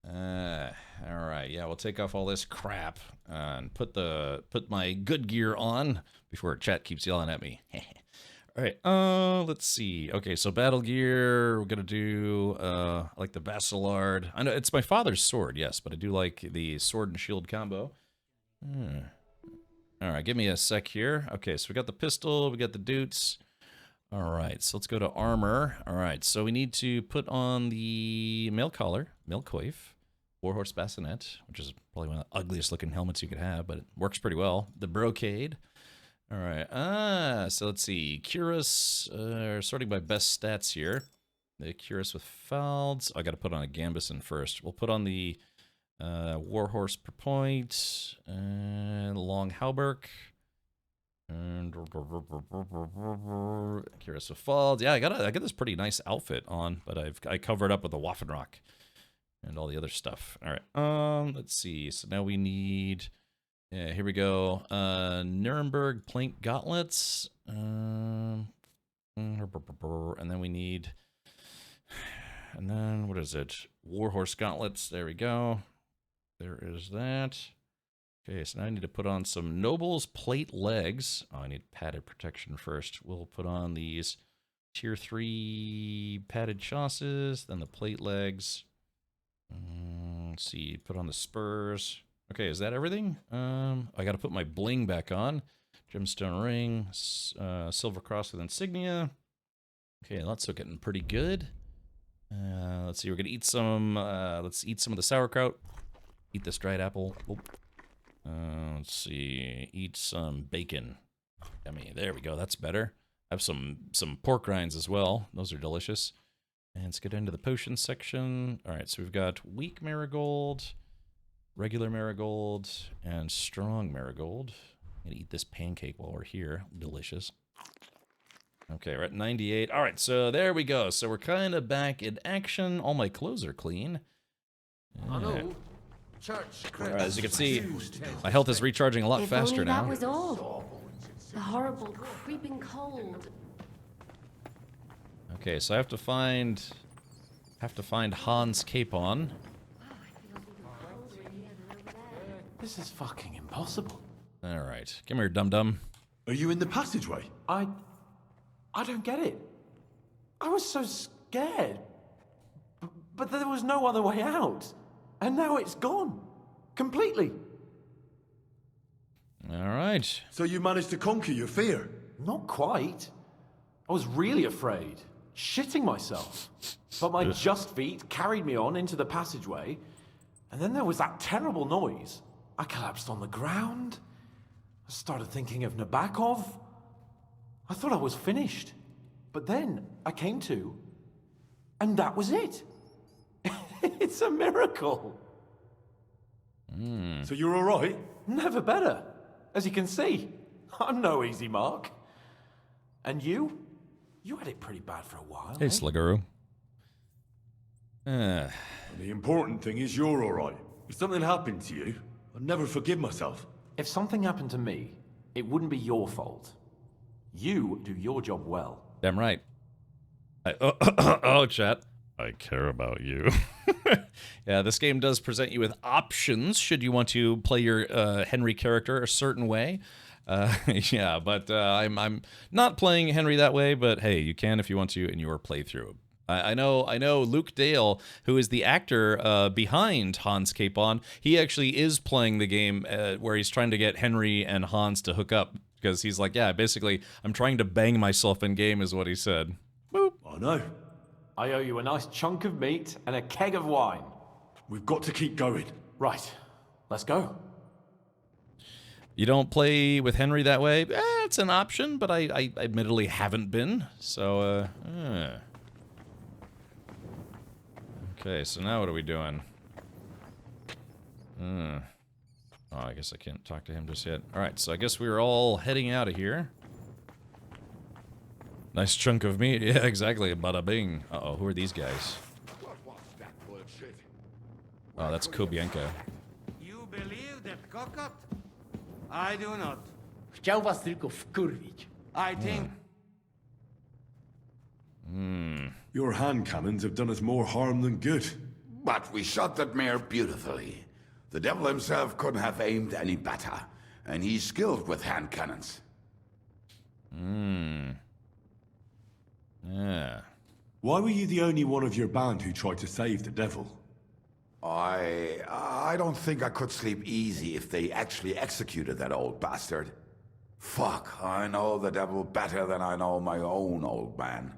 B: Alright, yeah, we'll take off all this crap and put my good gear on before chat keeps yelling at me. Alright, let's see. Okay, so battle gear, we're gonna do, I like the Vassalard. I know, it's my father's sword, yes, but I do like the sword and shield combo. Alright, give me a sec here. Okay, so we got the pistol, we got the dutes. Alright, so let's go to armor. Alright, so we need to put on the mail collar, mail coif, warhorse bassinet, which is probably one of the ugliest looking helmets you could have, but it works pretty well. The brocade. Alright, so let's see. Cuirass, sorting by best stats here. The cuirass with falds. I gotta put on a gambeson first. We'll put on the warhorse per point, and long hauberk. And cuirass with falls. Yeah, I got this pretty nice outfit on, but I covered up with the Waffenrock and all the other stuff. All right. Let's see. So now we need. Yeah, here we go. Nuremberg plank gauntlets. And then we need. And then what is it? Warhorse gauntlets. There we go. There is that. Okay, so now I need to put on some Nobles plate legs. Oh, I need padded protection first. We'll put on these tier 3 padded chausses, then the plate legs. Let's see, put on the spurs. Okay, is that everything? I gotta put my bling back on. Gemstone ring, silver cross with insignia. Okay, that's still getting pretty good. Let's see, we're gonna eat some, let's eat some of the sauerkraut. Eat this dried apple. Oh. Let's see, eat some bacon. Yummy, there we go, that's better. I have some pork rinds as well. Those are delicious. And let's get into the potion section. All right, so we've got weak marigold, regular marigold, and strong marigold. I'm gonna eat this pancake while we're here. Delicious. Okay, we're at 98. All right, so there we go. So we're kind of back in action. All my clothes are clean. As you can see, my health is recharging a lot faster now.
L: That was all. The horrible creeping cold.
B: Okay, so I have to find Hans Capon.
K: This is fucking impossible.
B: All right, come here, dum-dum.
Q: Are you in the passageway?
M: I don't get it. I was so scared. But there was no other way out. And now it's gone. Completely.
B: All right.
Q: So you managed to conquer your fear?
M: Not quite. I was really afraid. Shitting myself. But my just feet carried me on into the passageway. And then there was that terrible noise. I collapsed on the ground. I started thinking of Nabokov. I thought I was finished. But then I came to. And that was it. It's a miracle.
Q: So you're all right?
M: Never better. As you can see, I'm no easy mark. And you? You had it pretty bad for a while.
B: Hey, Sliguru.
Q: The important thing is you're all right. If something happened to you, I'd never forgive myself.
M: If something happened to me, it wouldn't be your fault. You do your job well.
B: Damn right. Oh, chat. I care about you. Yeah, this game does present you with options should you want to play your Henry character a certain way. Yeah, but I'm not playing Henry that way, but hey, you can if you want to in your playthrough. I know Luke Dale, who is the actor behind Hans Capon, he actually is playing the game where he's trying to get Henry and Hans to hook up, because he's like, yeah, basically, I'm trying to bang myself in game, is what he said. Boop.
Q: I know.
M: I owe you a nice chunk of meat and a keg of wine.
Q: We've got to keep going.
M: Right. Let's go.
B: You don't play with Henry that way? It's an option, but I admittedly haven't been, so, Okay, so now what are we doing? Oh, I guess I can't talk to him just yet. Alright, so I guess we were all heading out of here. Nice chunk of meat. Yeah, exactly. Bada bing. Uh-oh, who are these guys? Oh, that's Kobienka.
U: You believe that cockot? I do not.
G: Chciał was tylko wkurwić.
U: I think...
Q: Your hand cannons have done us more harm than good.
R: But we shot that mare beautifully. The devil himself couldn't have aimed any better, and he's skilled with hand cannons.
B: Yeah.
Q: Why were you the only one of your band who tried to save the devil?
R: I don't think I could sleep easy if they actually executed that old bastard. Fuck, I know the devil better than I know my own old man.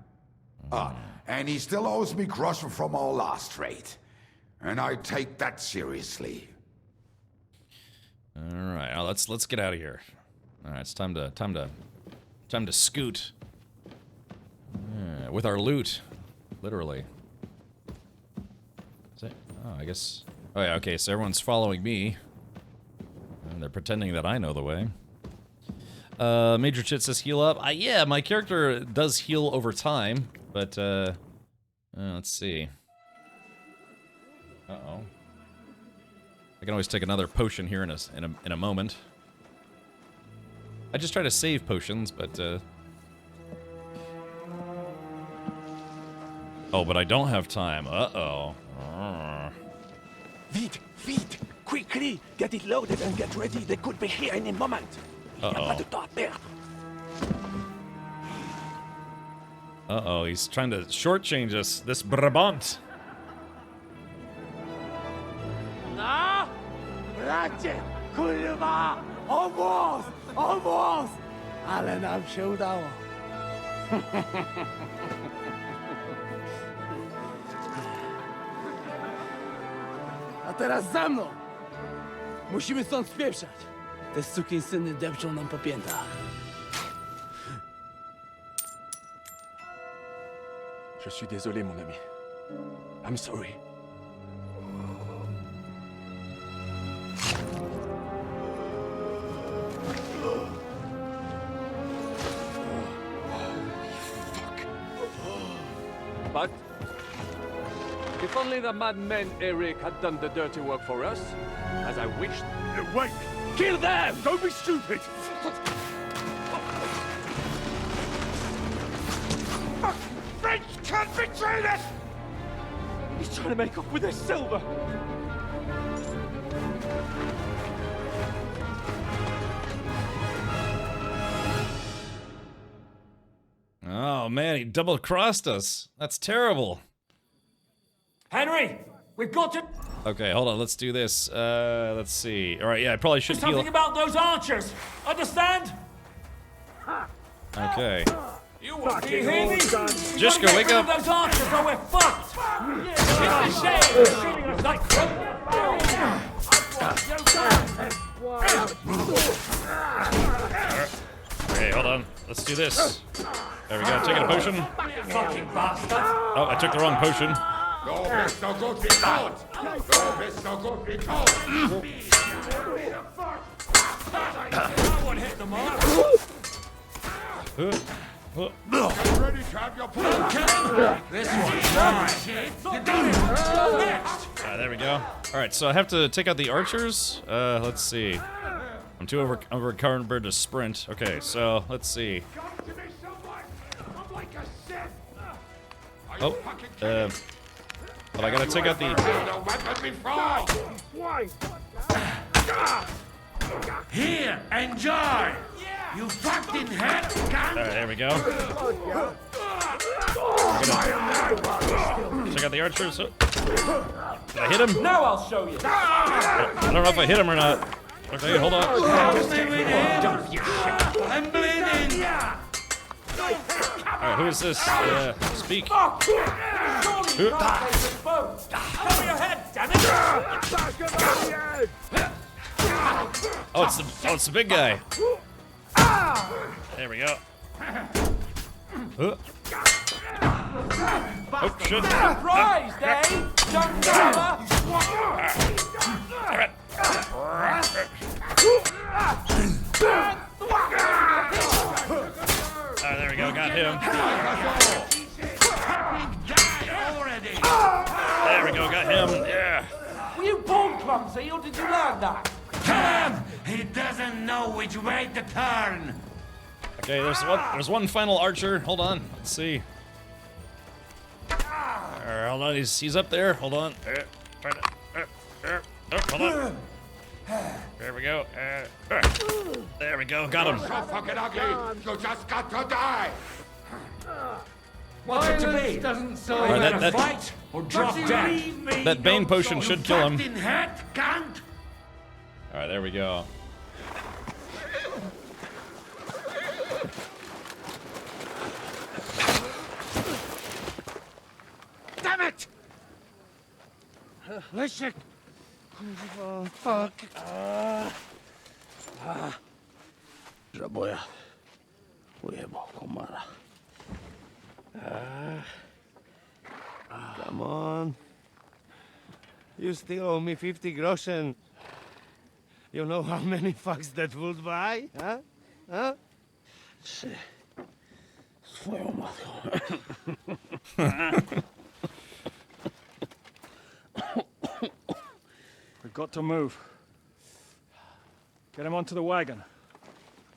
R: And he still owes me groschen from our last raid. And I take that seriously.
B: All right, let's get out of here. All right, it's time to scoot. Yeah, with our loot, literally. Is it? Oh, I guess. Oh yeah, okay. So everyone's following me, and they're pretending that I know the way. Major Chit says heal up. Yeah, my character does heal over time, but let's see. Uh-oh. I can always take another potion here in a moment. I just try to save potions, but oh, but I don't have time. Uh-oh.
T: Vite, vite, quickly, get it loaded and get ready. They could be here any moment.
B: Uh-oh, he's trying to shortchange us, this Brabant.
G: No! Bracie! Kurwa! Obóz! Ale nam się udało. A teraz za mną! Musimy stąd spieprzać. Te sukinsyny depczą nam po piętach.
T: Je suis désolé, mon ami. I'm sorry.
S: But if only the madman Eric had done the dirty work for us, as I wished.
C: Wait!
S: Kill them!
C: Don't be stupid!
S: French can't betray this! He's trying to make off with his silver!
B: Oh man, he double-crossed us. That's terrible.
X: Henry, we've got to
B: Okay, hold on. Let's do this. Let's see. All right, yeah, I probably
X: do
B: should
X: something
B: heal.
X: about those archers. Understand?
B: Okay.
X: You want to hear me?
B: Just go wake up.
X: Those archers, or we're fucked. It's a shame they're shooting us like.
B: Okay, hold on. Let's do this. There we go. Taking a potion.
X: Fucking bastard.
B: Oh, I took the wrong potion.
R: Du bist so gut wie tot! Du bist so gut wie tot!
X: That one hit the mark.
R: Get ready to have your point!
X: This one's mine. You done it. Go next.
B: There we go. All right, so I have to take out the archers. Let's see. I'm too overcumbered to sprint. Okay, so let's see. Oh, but I gotta take out the.
N: Here, enjoy! You fucking head cunt!
B: All right, there we go. Check out the archers. Did I hit him?
X: Now I'll show you.
B: I don't know if I hit him or not. Okay, hold on.
N: I'm bleeding!
B: Alright, who is this? Speak.
X: Surely you can't take this boat. Cover your head, damn it!
B: Oh, it's the big guy. There we go. Oh shit!
X: Surprised, eh? Don't bother.
B: There we go, got him. There we go, got him. Yeah.
X: Were you born clumsy, or did you learn that?
N: Tell him he doesn't know which way to turn.
B: Okay, there's one final archer. Hold on, let's see. Hold on, he's up there. Hold on. Hold on. There we go. There we go. Got him.
R: So fucking ugly. You just got to die.
X: What's it to be?
U: Doesn't solve
B: All right, that
X: Fight or drop dead?
B: that Bane potion should kill him.
N: Fucking head cunt!
B: All right, there we go.
U: Damn it! Leszek! Oh, fuck.
N: Żaboja. Ujebał komara.
U: Come on. You still owe me 50 groschen. You know how many fucks that would buy? Huh? Huh?
N: Swoją matką.
S: We've got to move. Get him onto the wagon.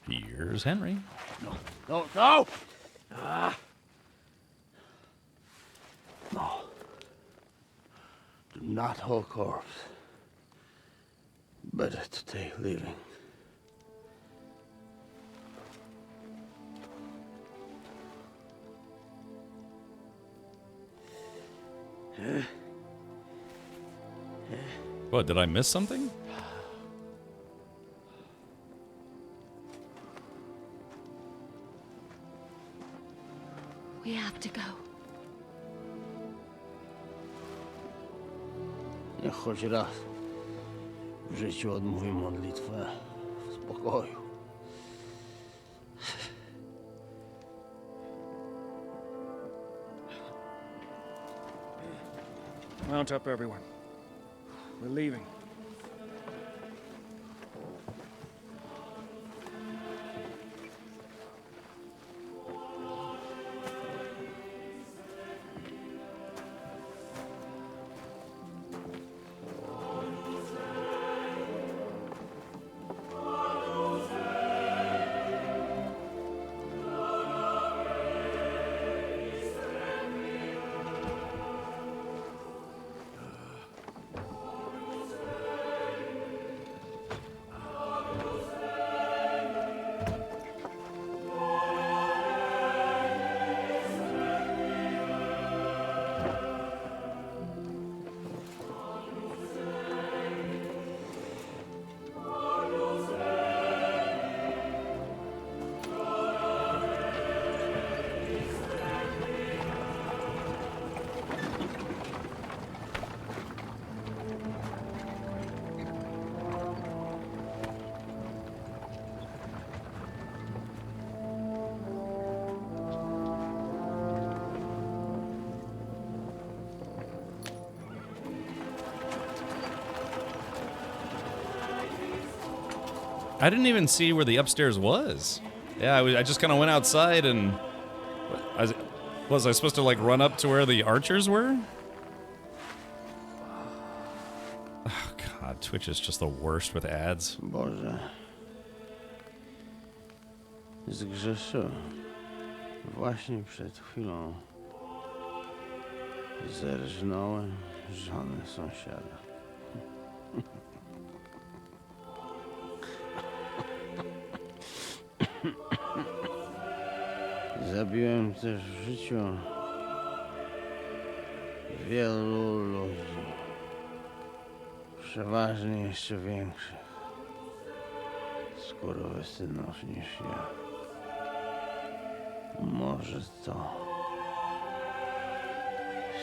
B: Here's Henry.
U: No, no!
N: No. Do not hold corpse. Better to take living.
B: What, did I miss something?
L: We have to go.
N: Niech choć raz w życiu odmówi modlitwę w spokoju.
S: Mount up, everyone. We're leaving.
B: I didn't even see where the upstairs was. Yeah, I just kind of went outside and... Was I supposed to, like, run up to where the archers were? Oh, God, Twitch is just the worst with ads.
U: Boże. Zgrzeszyłem. Właśnie przed chwilą zerżnąłem żonę sąsiada. Zabiłem też w życiu wielu ludzi. Przeważnie jeszcze większych skurwysynów niż ja. Może to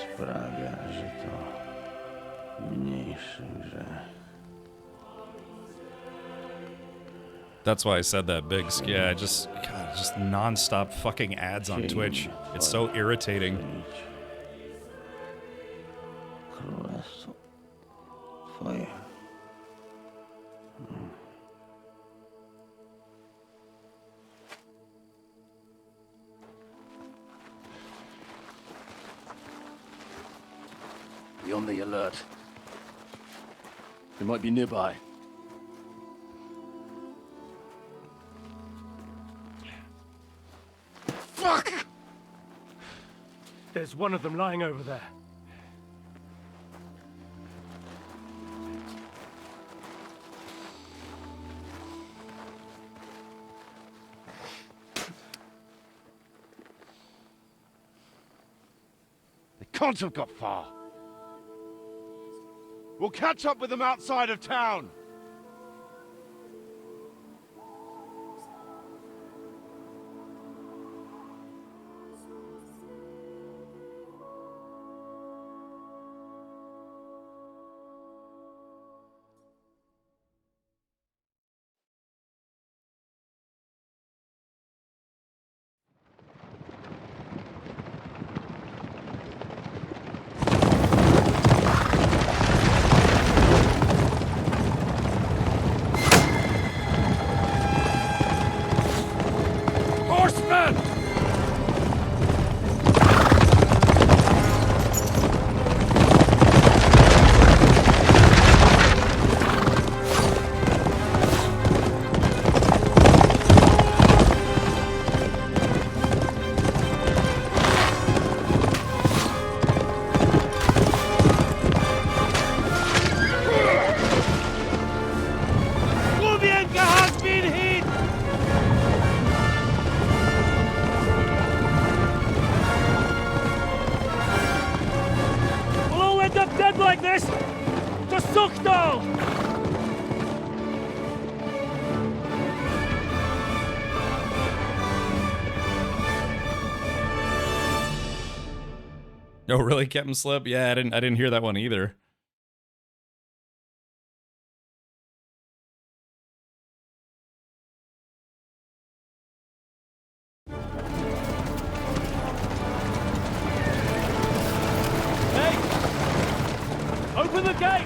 U: sprawia, że to mniejszy grzech.
B: That's why I said that, Biggs. Yeah, just non-stop fucking ads on Twitch. It's so irritating.
U: Królestwo twoje.
T: Be on the alert. They might be nearby.
S: Fuck! There's one of them lying over there.
C: They can't have got far. We'll catch up with them outside of town.
S: Like this! To Sukdal!
B: Oh, really, Captain Slip? Yeah, I didn't hear that one either.
S: Open the gate!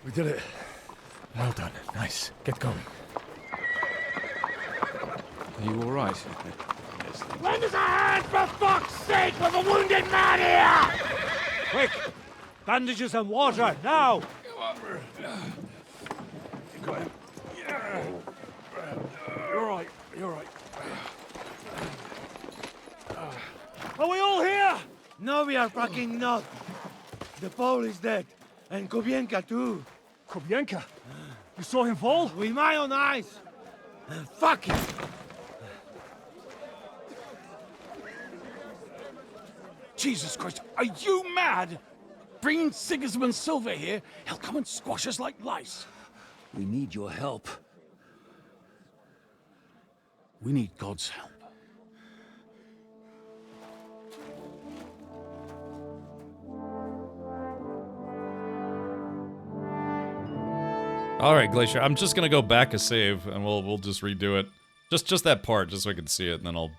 E: We did it. Well done. Nice. Get going.
F: Are you all right?
S: Lend us a hand, for fuck's sake, with a wounded man here! Quick! Bandages and water, now!
E: Got him. You're right. You're right.
S: Are we all here?
U: No, we are fucking not. The Pole is dead. And Kubienka too.
S: Kubienka? You saw him fall?
U: With my own eyes. Fuck it.
T: Jesus Christ, are you mad? Bringing Sigismund Silver here, he'll come and squash us like lice.
P: We need your help.
T: We need God's help.
B: All right, Glacier. I'm just gonna go back a save, and we'll just redo it. Just that part, just so I can see it, and then I'll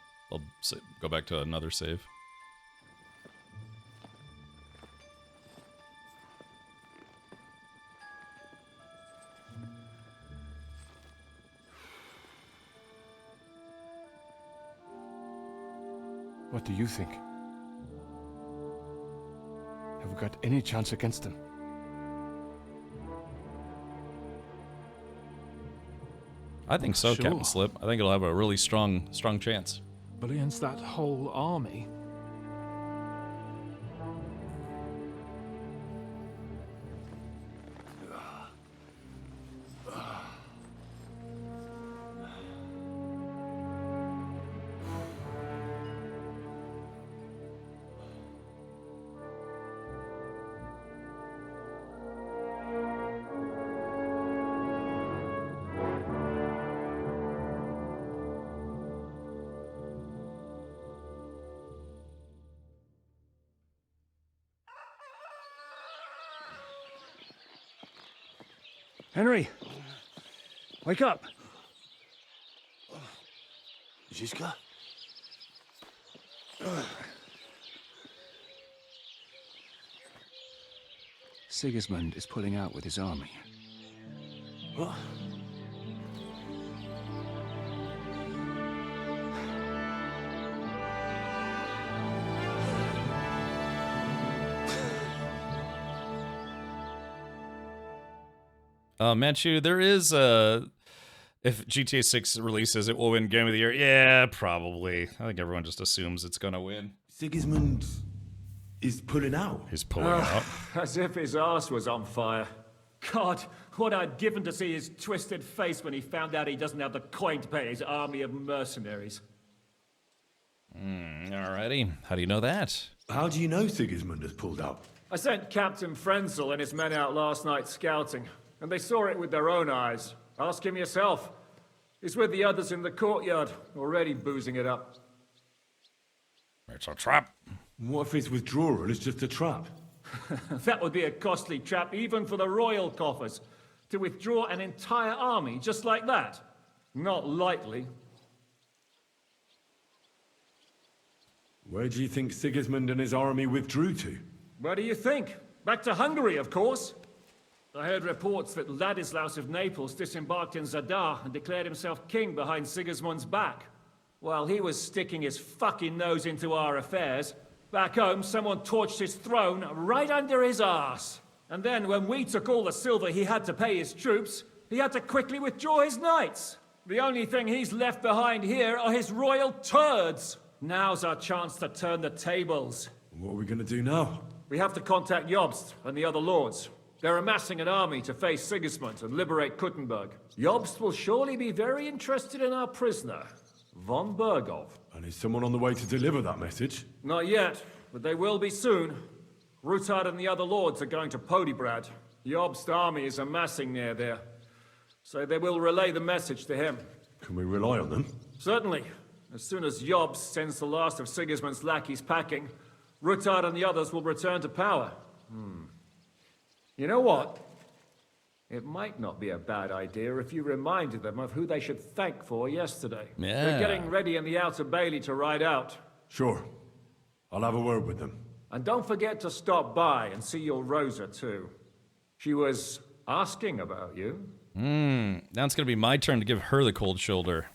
B: go back to another save.
S: What do you think? Have we got any chance against them?
B: I think so,
S: Sure.
B: Captain Slip. I think it'll have a really strong chance.
S: But against that whole army? Henry! Wake up!
Q: Zizka?
S: Sigismund is pulling out with his army.
Q: What?
B: Manchu, there is if GTA 6 releases, it will win Game of the Year. Yeah, probably. I think everyone just assumes it's gonna win.
Q: Sigismund is pulling out.
B: He's pulling out.
F: As if his arse was on fire. God, what I'd given to see his twisted face when he found out he doesn't have the coin to pay his army of mercenaries.
B: Alrighty. How do you know that?
Q: How do you know Sigismund has pulled out?
F: I sent Captain Frenzel and his men out last night scouting, and they saw it with their own eyes. Ask him yourself. He's with the others in the courtyard, already boozing it up.
B: It's a trap.
Q: What if his withdrawal is just a trap?
F: That would be a costly trap even for the royal coffers. To withdraw an entire army just like that? Not likely.
Q: Where do you think Sigismund and his army withdrew to?
F: Where do you think? Back to Hungary, of course. I heard reports that Ladislaus of Naples disembarked in Zadar and declared himself king behind Sigismund's back. While he was sticking his fucking nose into our affairs, back home someone torched his throne right under his arse. And then when we took all the silver he had to pay his troops, he had to quickly withdraw his knights. The only thing he's left behind here are his royal turds. Now's our chance to turn the tables.
Q: What are we gonna do now?
F: We have to contact Jobst and the other lords. They're amassing an army to face Sigismund and liberate Kuttenberg. Jobst will surely be very interested in our prisoner, von Bergov.
Q: And is someone on the way to deliver that message?
F: Not yet, but they will be soon. Rutard and the other lords are going to Podebrad. Jobst's army is amassing near there, so they will relay the message to him.
Q: Can we rely on them?
F: Certainly. As soon as Jobst sends the last of Sigismund's lackeys packing, Rutard and the others will return to power. You know what? It might not be a bad idea if you reminded them of who they should thank for yesterday.
B: Yeah.
F: They're getting ready in the Outer Bailey to ride out.
Q: Sure. I'll have a word with them.
F: And don't forget to stop by and see your Rosa, too. She was asking about you.
B: Now it's gonna be my turn to give her the cold shoulder.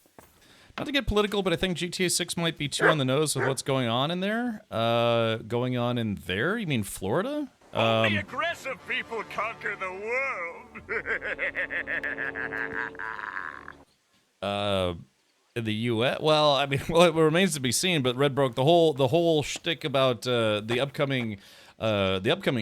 B: Not to get political, but I think GTA 6 might be too on the nose with what's going on in there. Going on in there? You mean Florida?
N: Only aggressive people conquer the world.
B: In the U.S. Well, I mean, well, it remains to be seen. But Red broke the whole shtick about the upcoming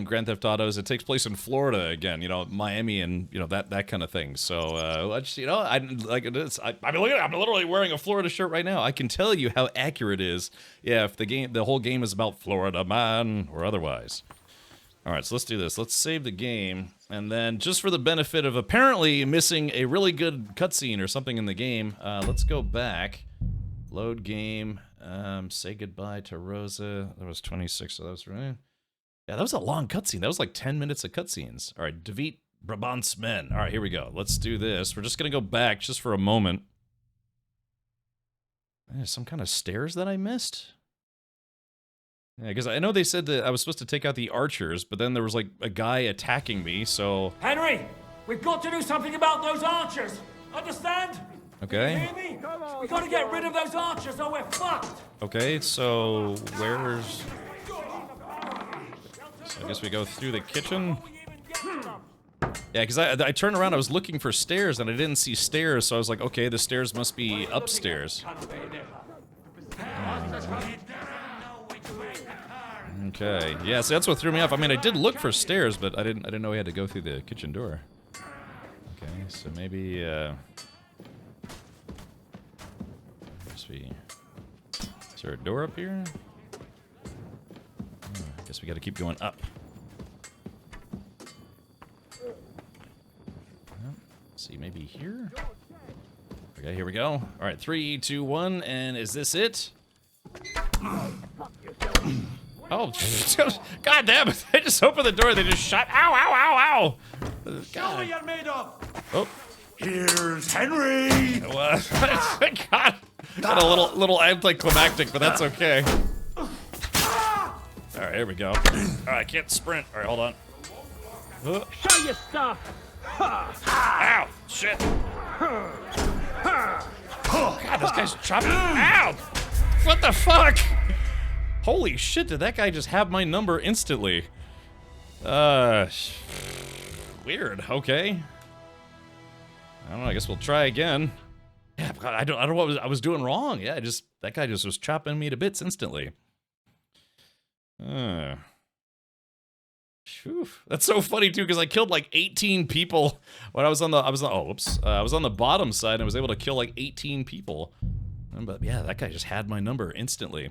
B: Grand Theft Autos. It takes place in Florida again. You know, Miami and that kind of thing. So I just, I like this. I mean, look at it. I'm literally wearing a Florida shirt right now. I can tell you how accurate it is. Yeah, if the whole game is about Florida man or otherwise. All right, so let's do this. Let's save the game, and then just for the benefit of apparently missing a really good cutscene or something in the game, let's go back, load game, say goodbye to Rosa. That was 26, so that was right. Yeah, that was a long cutscene. That was like 10 minutes of cutscenes. All right, defeat Brabant's men. All right, here we go. Let's do this. We're just gonna go back just for a moment. There's some kind of stairs that I missed? Yeah, because I know they said that I was supposed to take out the archers, but then there was like a guy attacking me, so...
F: Henry! We've got to do something about those archers! Understand?
B: Okay.
F: Hear me? We gotta get rid of those archers or we're fucked!
B: Okay, so where's... So I guess we go through the kitchen. Yeah, because I turned around, I was looking for stairs, and I didn't see stairs, so I was like, okay, the stairs must be upstairs. Okay, yeah, so that's what threw me off. I mean, I did look for stairs, but I didn't know we had to go through the kitchen door. Okay, so maybe, is there a door up here? Oh, I guess we gotta keep going up. Let's see, maybe here? Okay, here we go. Alright, 3, 2, 1, and is this it? Oh, god damn it! They just opened the door, they just shot. Ow, ow, ow, ow!
N: Show me you're made of!
B: Oh.
N: Here's Henry!
B: What? God! Got a little anticlimactic, but that's okay. Alright, here we go. Alright, I can't sprint. Alright, hold on.
F: Show your stuff!
B: Ow! Shit! God, this guy's chopping. Ow! What the fuck? Holy shit, did that guy just have my number instantly? Weird, okay. I don't know, I guess we'll try again. Yeah, God, I don't know what I was doing wrong. Yeah, that guy just was chopping me to bits instantly. Phew. That's so funny too, because I killed like 18 people when I was on the bottom side and I was able to kill like 18 people. But yeah, that guy just had my number instantly.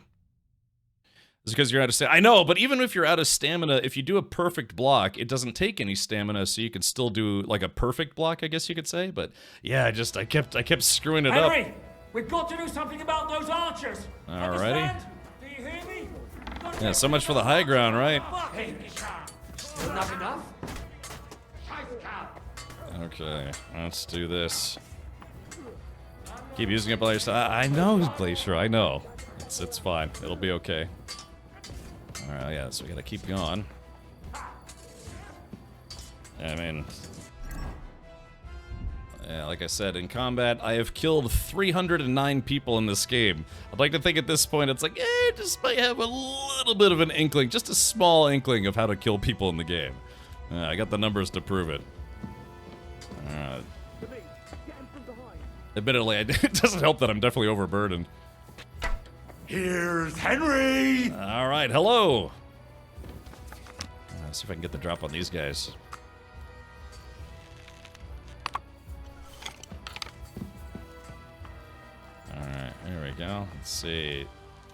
B: It's because you're out of stamina. I know, but even if you're out of stamina, if you do a perfect block, it doesn't take any stamina, so you can still do like a perfect block, I guess you could say. But yeah, I kept screwing it up.
F: Henry, we've got to do something about those archers.
B: Alrighty.
F: Understand? Do you hear me?
B: Yeah, so much for the high ground, right?
N: Not enough?
B: Okay, let's do this. Keep using it, Glacier. I know, Glacier. I know. It's fine. It'll be okay. Alright, yeah, so we gotta keep going. I mean... Yeah, like I said, in combat, I have killed 309 people in this game. I'd like to think at this point it's like, just might have a little bit of an inkling, just a small inkling of how to kill people in the game. I got the numbers to prove it. Admittedly, it doesn't help that I'm definitely overburdened.
N: Here's Henry!
B: Alright, hello! Let's see if I can get the drop on these guys. Alright, here we go. Let's see.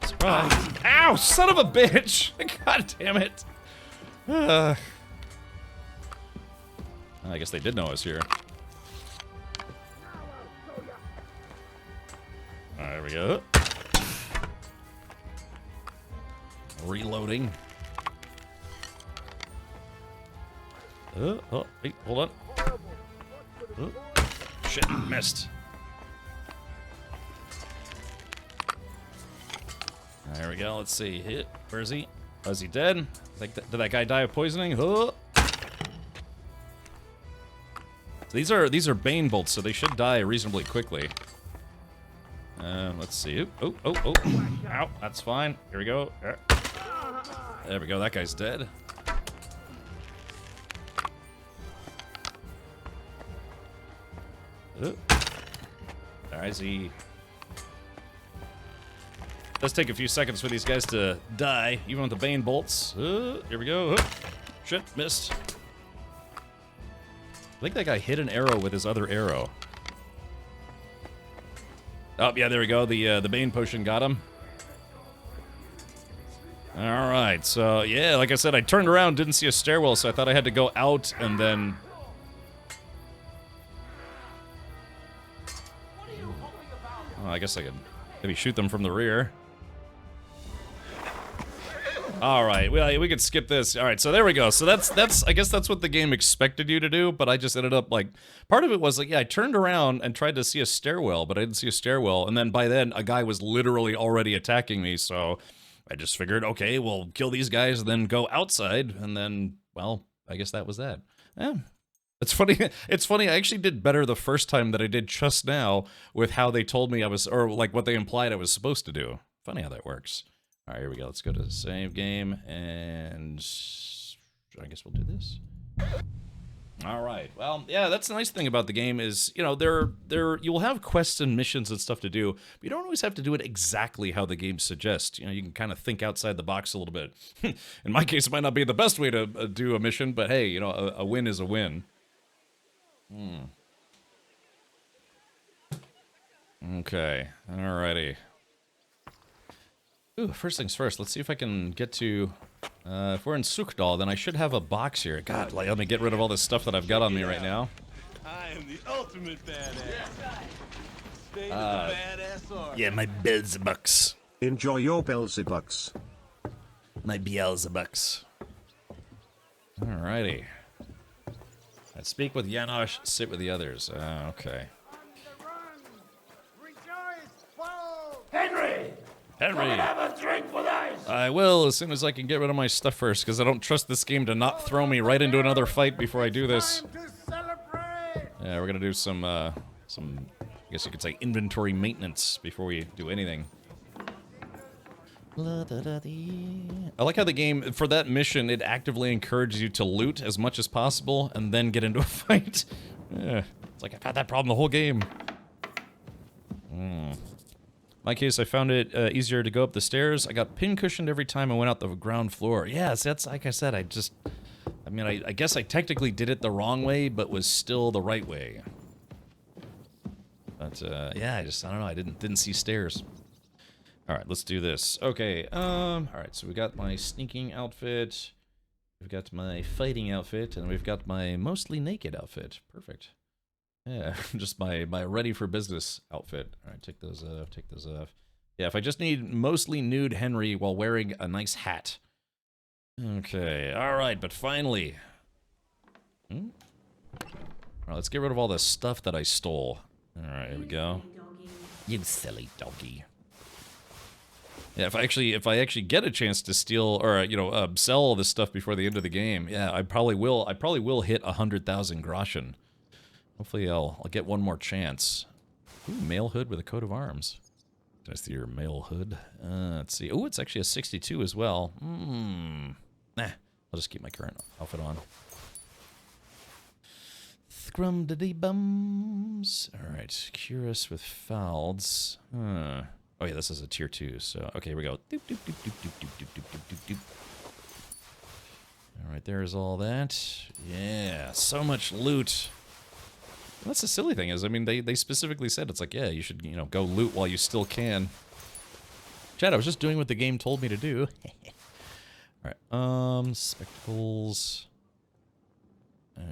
B: Surprise! Ow! Son of a bitch! God damn it! I guess they did know I was here. Alright, there we go. Reloading. Oh, wait, hold on. Oh, shit, missed. There we go, let's see. Hit. Where is he? Oh, is he dead? Did that guy die of poisoning? Oh. So these are Bane bolts, so they should die reasonably quickly. Let's see. Oh. Ow, that's fine. Here we go. There we go, that guy's dead. Alright, he... Does take a few seconds for these guys to die, even with the Bane bolts. Here we go. Shit, missed. I think that guy hit an arrow with his other arrow. Oh, yeah, there we go. The Bane potion got him. Alright, so, yeah, like I said, I turned around, didn't see a stairwell, so I thought I had to go out and then... Oh, I guess I could maybe shoot them from the rear. All right, we could skip this. All right, so there we go. So that's I guess that's what the game expected you to do, but I just ended up like, part of it was like, yeah, I turned around and tried to see a stairwell, but I didn't see a stairwell, and then by then a guy was literally already attacking me, so I just figured, okay, we'll kill these guys and then go outside, and then, well, I guess that was that. Yeah. It's funny. It's funny. I actually did better the first time that I did just now with how they told me I was, or like what they implied I was supposed to do. Funny how that works. All right, here we go. Let's go to the save game, and I guess we'll do this. All right. Well, yeah, that's the nice thing about the game is, you know, you will have quests and missions and stuff to do, but you don't always have to do it exactly how the game suggests. You know, you can kind of think outside the box a little bit. In my case, it might not be the best way to do a mission, but hey, you know, a win is a win. Okay. Alrighty. Ooh, first things first, let's see if I can get to, if we're in Sukdal, then I should have a box here. God, like, let me get rid of all this stuff that I've got on me right now.
Q: I am the ultimate badass. State
B: Uh,
Q: of the badass army.
B: Yeah, my Beelzebucks.
H: Enjoy your Beelzebucks.
B: My Beelzebucks. Alrighty. Let's speak with Janosch, sit with the others. Okay.
N: Henry!
B: Henry!
N: Come and have a drink with us!
B: I will, as soon as I can get rid of my stuff first, because I don't trust this game to not throw me right into another fight before I do this. Yeah, we're gonna do some, I guess you could say, inventory maintenance before we do anything. I like how the game, for that mission, it actively encourages you to loot as much as possible and then get into a fight. Yeah, it's like, I've had that problem the whole game. In my case, I found it easier to go up the stairs. I got pin-cushioned every time I went out the ground floor. Yes, that's, like I said, I guess I technically did it the wrong way, but was still the right way. But, yeah, I don't know, I didn't see stairs. Alright, let's do this. Okay, alright, so we got my sneaking outfit, we've got my fighting outfit, and we've got my mostly naked outfit. Perfect. Yeah, just my ready for business outfit. Alright, take those off, take those off. Yeah, if I just need mostly nude Henry while wearing a nice hat. Okay, alright, but finally. Alright, let's get rid of all the stuff that I stole. Alright, here we go. You silly doggy. Yeah, if I actually get a chance to steal or sell all this stuff before the end of the game, yeah, I probably will hit 100,000 groschen. Hopefully, I'll get one more chance. Ooh, male hood with a coat of arms. Can I see your male hood? Let's see. Oh, it's actually a 62 as well. Nah, I'll just keep my current outfit on. Scrum-diddy-bums. All right, curious with Falds. Oh yeah, this is a tier 2, so okay, here we go. Doop, doop, doop, doop, doop, doop, doop, doop, doop, doop. All right, there's all that. Yeah, so much loot. And that's the silly thing is, I mean, they specifically said it's like, yeah, you should go loot while you still can. Chad, I was just doing what the game told me to do. All right, spectacles.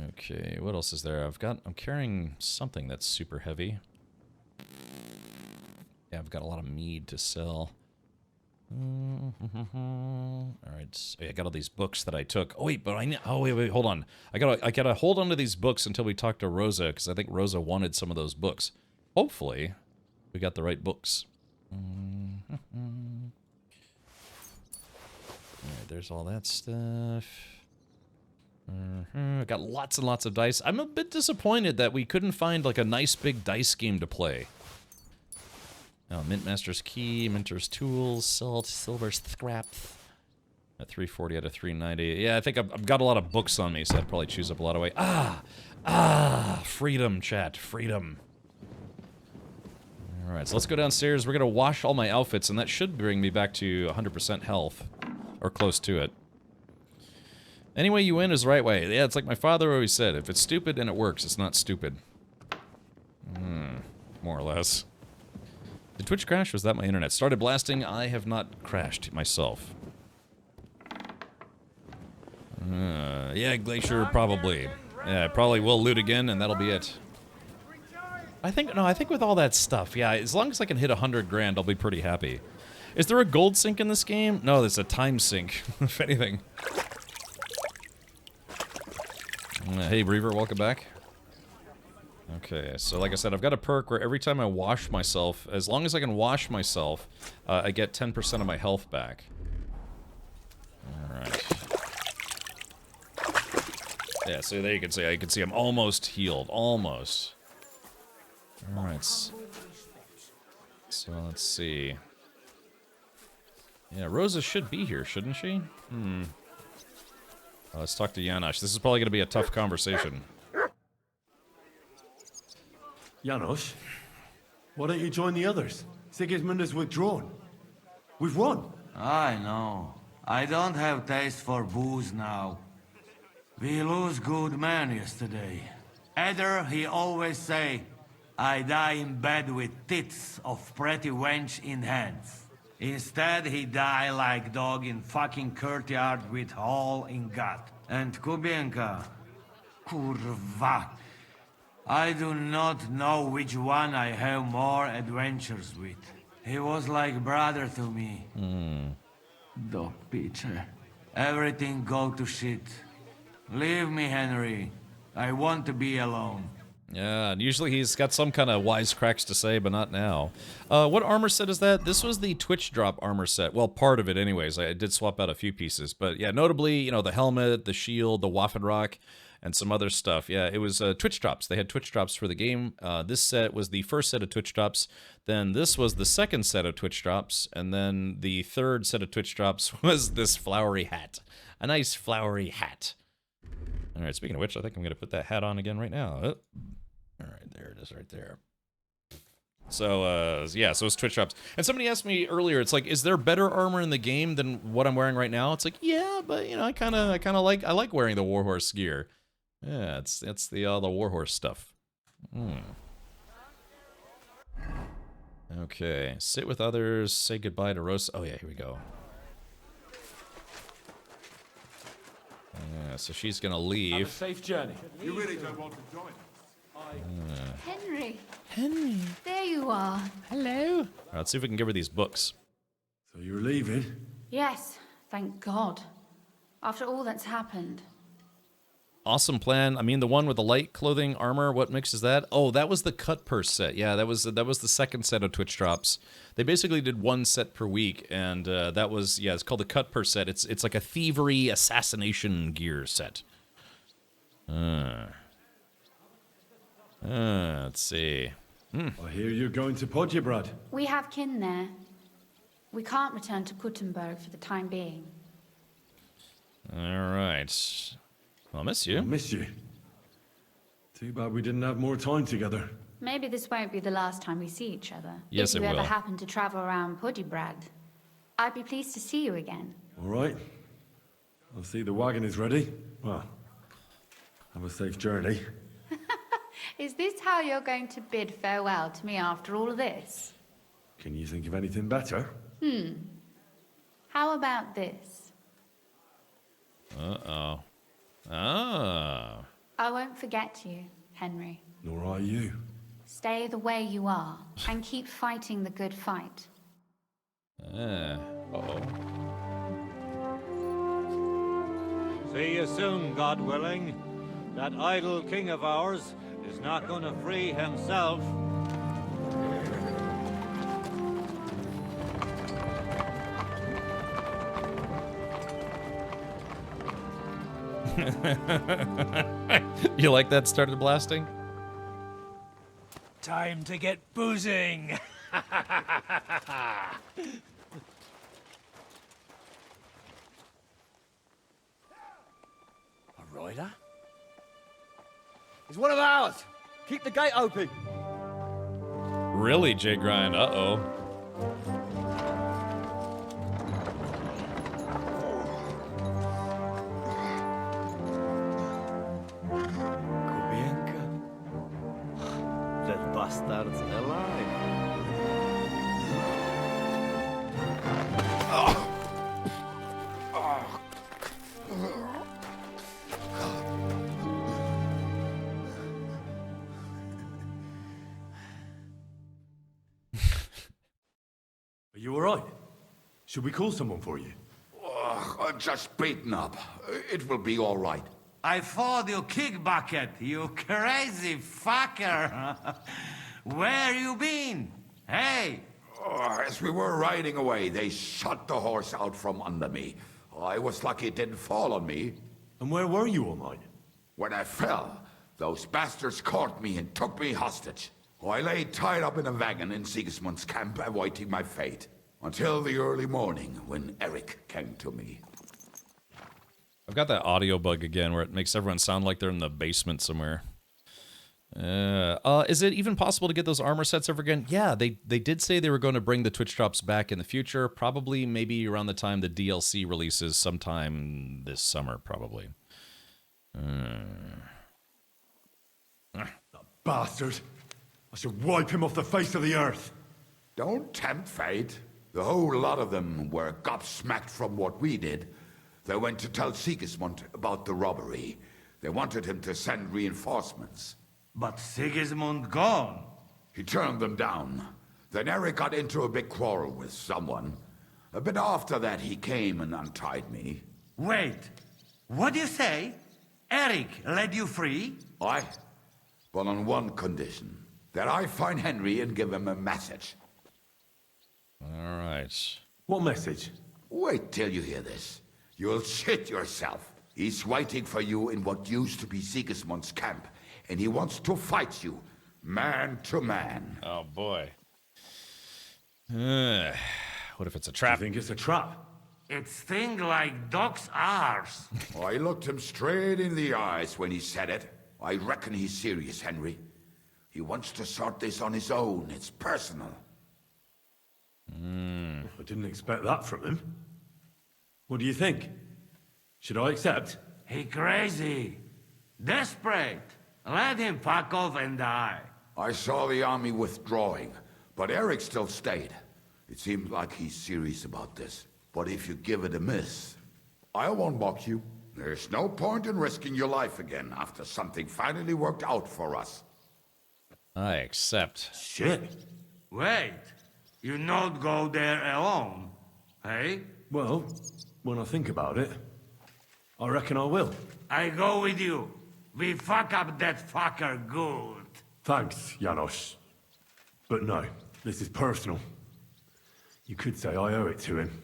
B: Okay, what else is there? I'm carrying something that's super heavy. Yeah, I've got a lot of mead to sell. Alright, so I got all these books that I took. Oh wait, but wait, hold on. I gotta hold on to these books until we talk to Rosa, because I think Rosa wanted some of those books. Hopefully, we got the right books. Alright, there's all that stuff. I got lots and lots of dice. I'm a bit disappointed that we couldn't find like a nice big dice game to play. Oh, Mintmaster's Key, Minter's Tools, Salt, Silver Scrap. At 340 out of 390. Yeah, I think I've got a lot of books on me, so I'd probably choose up a lot of weight. Freedom, chat, freedom. Alright, so let's go downstairs. We're gonna wash all my outfits, and that should bring me back to 100% health. Or close to it. Any way you win is the right way. Yeah, it's like my father always said, if it's stupid and it works, it's not stupid. More or less. Did Twitch crash? Was that my internet? Started blasting. I have not crashed myself. Yeah, Glacier, probably. Yeah, I probably will loot again, and that'll be it. I think with all that stuff, yeah, as long as I can hit 100 grand, I'll be pretty happy. Is there a gold sink in this game? No, there's a time sink, if anything. Hey, Reaver, welcome back. Okay, so like I said, I've got a perk where every time I wash myself, as long as I can wash myself, I get 10% of my health back. Alright. Yeah, so there you can see I'm almost healed. Almost. Alright. So let's see. Yeah, Rosa should be here, shouldn't she? Let's talk to Janosch. This is probably going to be a tough conversation.
Q: Janosch, why don't you join the others? Sigismund has withdrawn. We've won.
U: I know. I don't have taste for booze now. We lose good men yesterday. Eder, he always say, I die in bed with tits of pretty wench in hands. Instead, he die like dog in fucking courtyard with hole in gut. And Kubienka, kurwa. I do not know which one I have more adventures with. He was like brother to me. Dog pitcher. Everything go to shit. Leave me, Henry. I want to be alone.
B: Yeah, and usually he's got some kind of wisecracks to say, but not now. What armor set is that? This was the Twitch drop armor set. Well, part of it anyways. I did swap out a few pieces. But yeah, notably, you know, the helmet, the shield, the Waffenrock, and some other stuff. Yeah, it was Twitch drops. They had Twitch drops for the game. This set was the first set of Twitch drops. Then this was the second set of Twitch drops. And then the third set of Twitch drops was this flowery hat. A nice flowery hat. All right, speaking of which, I think I'm going to put that hat on again right now. Oh. All right, there it is right there. So, yeah, so it's Twitch drops. And somebody asked me earlier, it's like, is there better armor in the game than what I'm wearing right now? It's like, yeah, but, you know, I like wearing the Warhorse gear. Yeah, it's the Warhorse stuff. Okay, sit with others, say goodbye to Rosa. Oh, yeah, here we go. Yeah, so she's gonna leave.
M: Have a safe journey.
C: You really don't want to join?
O: Henry.
B: Henry.
O: There you are.
B: Hello. All right, let's see if we can give her these books.
Q: So you're leaving?
O: Yes, thank God. After all that's happened.
B: Awesome plan. I mean, the one with the light clothing armor, what mix is that? Oh, that was the cut purse set. Yeah, that was the second set of Twitch drops. They basically did one set per week, and that was, yeah, it's called the cut purse set. It's like a thievery assassination gear set. Let's see.
Q: I hear you're going to Podjebrad.
O: We have kin there. We can't return to Kuttenberg for the time being.
B: All right. I'll miss you.
Q: I'll miss you. Too bad we didn't have more time together.
O: Maybe this won't be the last time we see each other.
B: Yes,
O: if you
B: it
O: ever
B: will.
O: happen to travel around Podjebrad, I'd be pleased to see you again.
Q: All right. I'll see the wagon is ready. Well, have a safe journey.
O: Is this how you're going to bid farewell to me after all of this?
Q: Can you think of anything better?
O: How about this?
B: Uh-oh. Ah.
O: I won't forget you, Henry.
Q: Nor are you.
O: Stay the way you are, and keep fighting the good fight.
B: Uh-oh.
D: See you soon, God willing. That idle king of ours is not going to free himself.
B: You like that started blasting?
S: Time to get boozing.
I: A rider? He's one of ours. Keep the gate open.
B: Really, J Grind? Uh-oh.
I: That bastard's alive.
Q: Are you all right? Should we call someone for you?
R: I'm just beaten up. It will be all right.
U: I fought you kick bucket, you crazy fucker. Where you been? Hey!
R: As we were riding away, they shot the horse out from under me. I was lucky it didn't fall on me.
Q: And where were you all night?
R: When I fell, those bastards caught me and took me hostage. I lay tied up in a wagon in Sigismund's camp awaiting my fate. Until the early morning when Eric came to me.
B: I've got that audio bug again where it makes everyone sound like they're in the basement somewhere. Is it even possible to get those armor sets ever again? Yeah, they did say they were going to bring the Twitch drops back in the future. Probably maybe around the time the DLC releases sometime this summer, probably.
Q: That bastard. I should wipe him off the face of the earth.
R: Don't tempt fate. The whole lot of them were gobsmacked from what we did. They went to tell Sigismund about the robbery. They wanted him to send reinforcements.
U: But Sigismund gone.
R: He turned them down. Then Eric got into a big quarrel with someone. A bit after that, he came and untied me.
U: Wait, what do you say? Eric let you free?
R: Aye, but on one condition. That I find Henry and give him a message.
B: All right.
Q: What message?
R: Wait till you hear this. You'll shit yourself. He's waiting for you in what used to be Sigismund's camp, and he wants to fight you, man to man.
B: Oh, boy. What if it's a trap?
Q: I think it's a trap.
U: It's thing like dog's arse.
R: I looked him straight in the eyes when he said it. I reckon he's serious, Henry. He wants to sort this on his own. It's personal.
Q: I didn't expect that from him. What do you think? Should I accept?
U: He crazy. Desperate. Let him fuck off and die.
R: I saw the army withdrawing, but Eric still stayed. It seems like he's serious about this. But if you give it a miss, I won't mock you. There's no point in risking your life again after something finally worked out for us.
B: I accept.
Q: Shit.
U: Wait. You not go there alone, hey?
Q: Well, when I think about it, I reckon I will.
U: I go with you. We fuck up that fucker good.
Q: Thanks, Janos. But no, this is personal. You could say I owe it to him.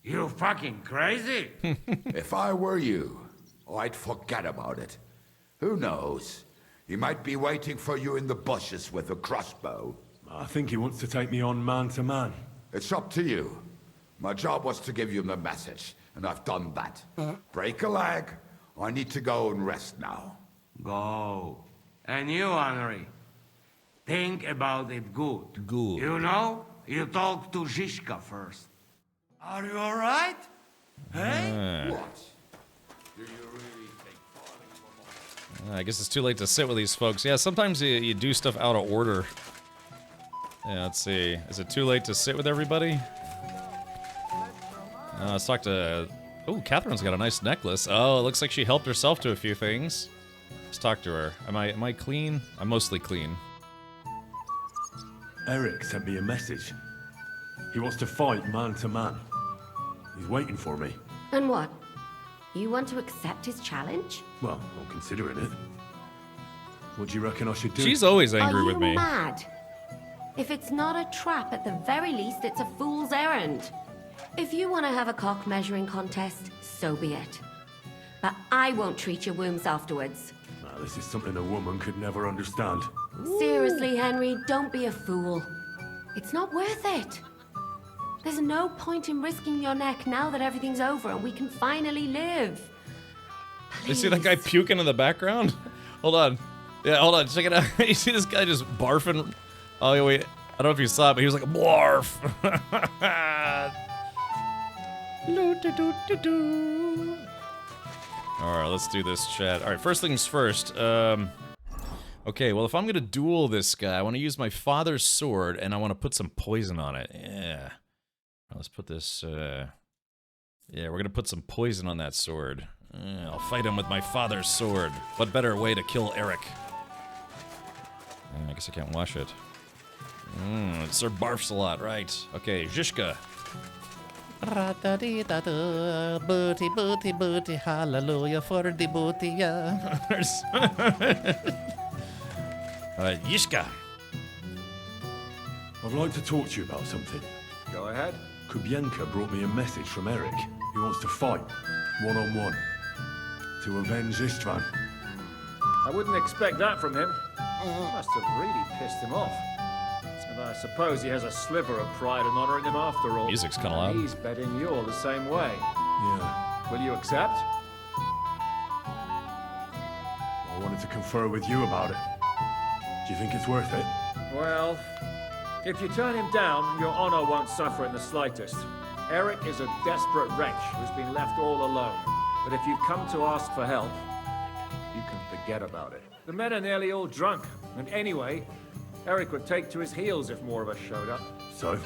U: You fucking crazy?
R: If I were you, I'd forget about it. Who knows? He might be waiting for you in the bushes with a crossbow.
Q: I think he wants to take me on man to man.
R: It's up to you. My job was to give you the message, and I've done that. Break a leg. I need to go and rest now.
U: Go. And you, Henry, think about it good.
B: Good.
U: You know, you talk to Zizka first. Are you all right? Hey?
R: What? Do you really think
B: I guess it's too late to sit with these folks. Yeah, sometimes you do stuff out of order. Yeah, let's see. Is it too late to sit with everybody? Let's talk to... Oh, Catherine's got a nice necklace. Oh, it looks like she helped herself to a few things. Let's talk to her. Am I clean? I'm mostly clean.
Q: Eric sent me a message. He wants to fight man to man. He's waiting for me.
L: And what? You want to accept his challenge?
Q: Well, I'm considering it. What do you reckon I should do?
B: She's always angry with
L: Are
B: me.
L: you mad? If it's not a trap, at the very least, it's a fool's errand. If you want to have a cock measuring contest, so be it. But I won't treat your wounds afterwards.
Q: Nah, this is something a woman could never understand.
L: Seriously, Henry, don't be a fool. It's not worth it. There's no point in risking your neck now that everything's over and we can finally live.
B: You see that guy puking in the background? Hold on. Yeah, hold on. Check it out. You see this guy just barfing? Oh, yeah, wait. I don't know if you saw it, but he was like, barf. Alright, let's do this, chat. Alright, first things first. Okay, well, if I'm gonna duel this guy, I want to use my father's sword, and I want to put some poison on it. Yeah. Let's put this, yeah, we're gonna put some poison on that sword. I'll fight him with my father's sword. What better way to kill Eric? I guess I can't wash it. Sir barfs a lot, right. Okay, Zizka. Booty, booty, booty, hallelujah for the booty, yeah. Yishka.
C: I'd like to talk to you about something.
S: Go ahead.
C: Kubienka brought me a message from Eric. He wants to fight, one-on-one, to avenge Istvan.
S: I wouldn't expect that from him. Must have really pissed him off. And I suppose he has a sliver of pride in honoring him after all.
B: Music's kind of loud.
S: He's betting you're the same way.
C: Yeah.
S: Will you accept?
C: I wanted to confer with you about it. Do you think it's worth it?
S: Well, if you turn him down, your honor won't suffer in the slightest. Eric is a desperate wretch who's been left all alone. But if you've come to ask for help, you can forget about it. The men are nearly all drunk, and anyway, Eric would take to his heels if more of us showed up.
C: So,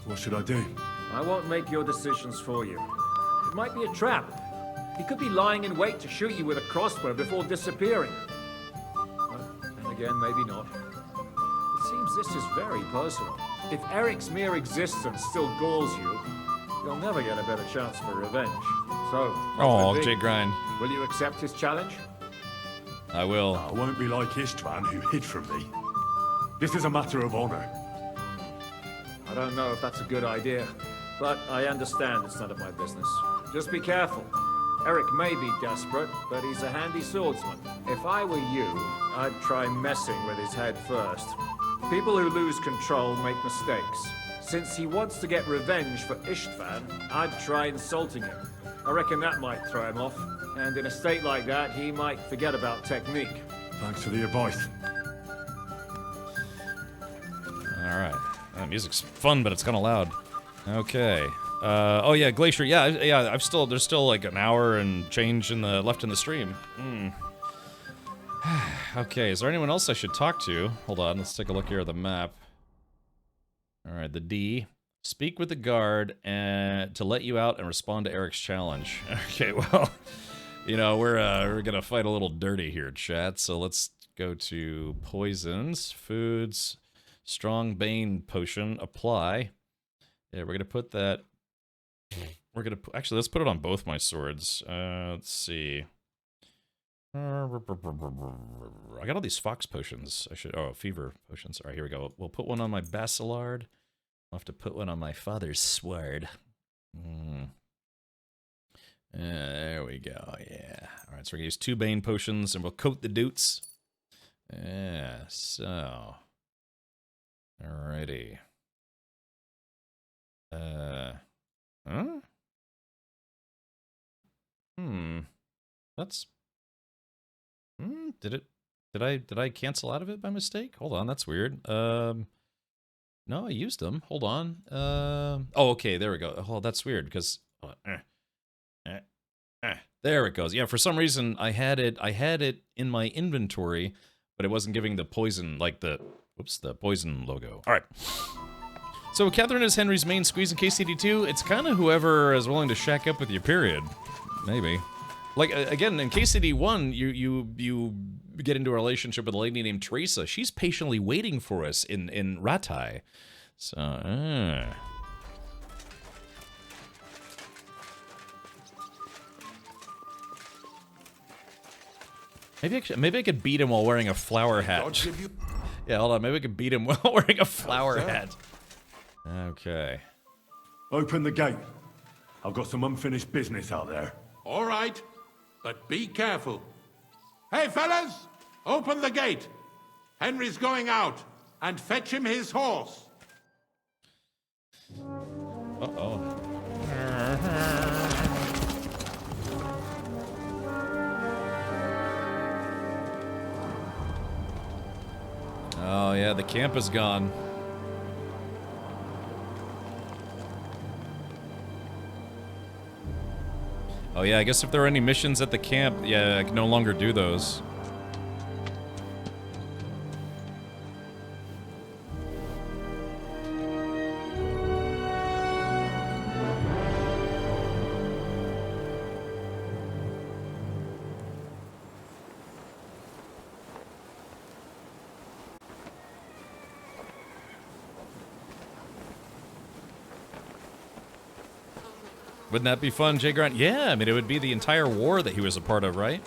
C: what should I do?
S: I won't make your decisions for you. It might be a trap. He could be lying in wait to shoot you with a crossbow before disappearing. And again, maybe not. It seems this is very personal. If Eric's mere existence still galls you, you'll never get a better chance for revenge. So,
B: oh, Jay Grind.
S: Will you accept his challenge?
B: I will.
C: I won't be like Istvan, who hid from me. This is a matter of honor.
S: I don't know if that's a good idea, but I understand it's none of my business. Just be careful. Eric may be desperate, but he's a handy swordsman. If I were you, I'd try messing with his head first. People who lose control make mistakes. Since he wants to get revenge for Istvan, I'd try insulting him. I reckon that might throw him off. And in a state like that, he might forget about technique.
C: Thanks for the advice.
B: Alright. Music's fun, but it's kind of loud. Okay. Oh yeah, Glacier. Yeah, there's still like an hour and change left in the stream. Okay, is there anyone else I should talk to? Hold on, let's take a look here at the map. Alright, the D. Speak with the guard and to let you out and respond to Eric's challenge. Okay, well, you know, we're gonna fight a little dirty here, chat. So let's go to poisons, foods, strong bane potion, apply. Yeah, we're gonna put that. Actually, let's put it on both my swords. Let's see. I got all these fox potions. Fever potions. All right, here we go. We'll put one on my Basilard. I'll have to put one on my father's sword. There we go, yeah. Alright, so we're gonna use 2 Bane potions and we'll coat the doots. Yeah, so. Alrighty. Huh? That's... Did I cancel out of it by mistake? Hold on, that's weird. No, I used them. Hold on. Oh, okay, there we go. Oh, that's weird, because... there it goes. Yeah, for some reason, I had it in my inventory, but it wasn't giving the poison, like the... Whoops, the poison logo. Alright. So, Catherine is Henry's main squeeze in KCD2. It's kind of whoever is willing to shack up with you, period. Maybe. Like, again, in KCD1, you get into a relationship with a lady named Teresa. She's patiently waiting for us in Ratai. So, Maybe I could beat him while wearing a flower hat. Yeah, hold on. Maybe I could beat him while wearing a flower hat. Okay.
C: Open the gate. I've got some unfinished business out there.
A: All right, but be careful. Hey, fellas! Open the gate. Henry's going out, and fetch him his horse.
B: Uh-oh. Oh, yeah, the camp is gone. Oh, yeah, I guess if there are any missions at the camp, yeah, I can no longer do those. Wouldn't that be fun, Jay Grant? Yeah, I mean, it would be the entire war that he was a part of, right?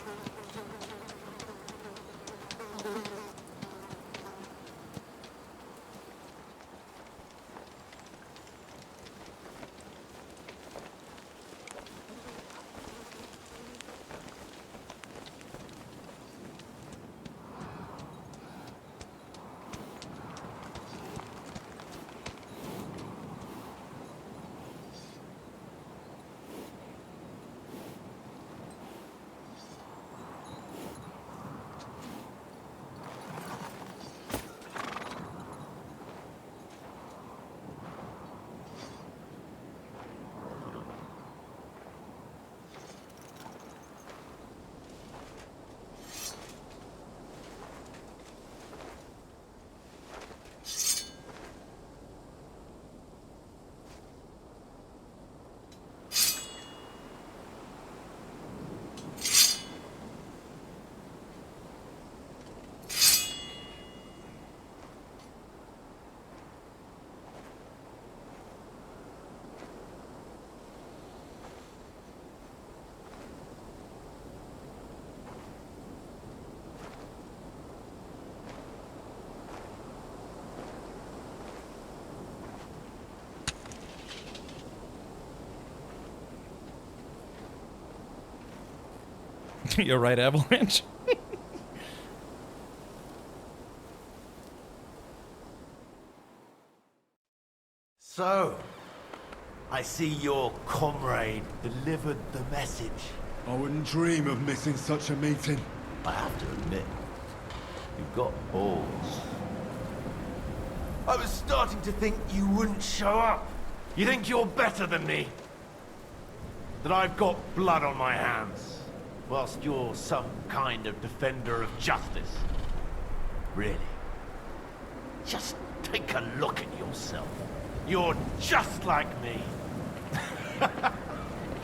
B: You're right, Avalanche.
N: So, I see your comrade delivered the message.
C: I wouldn't dream of missing such a meeting.
N: I have to admit, you've got balls. I was starting to think you wouldn't show up. You think you're better than me? That I've got blood on my hands, whilst you're some kind of defender of justice. Really? Just take a look at yourself. You're just like me.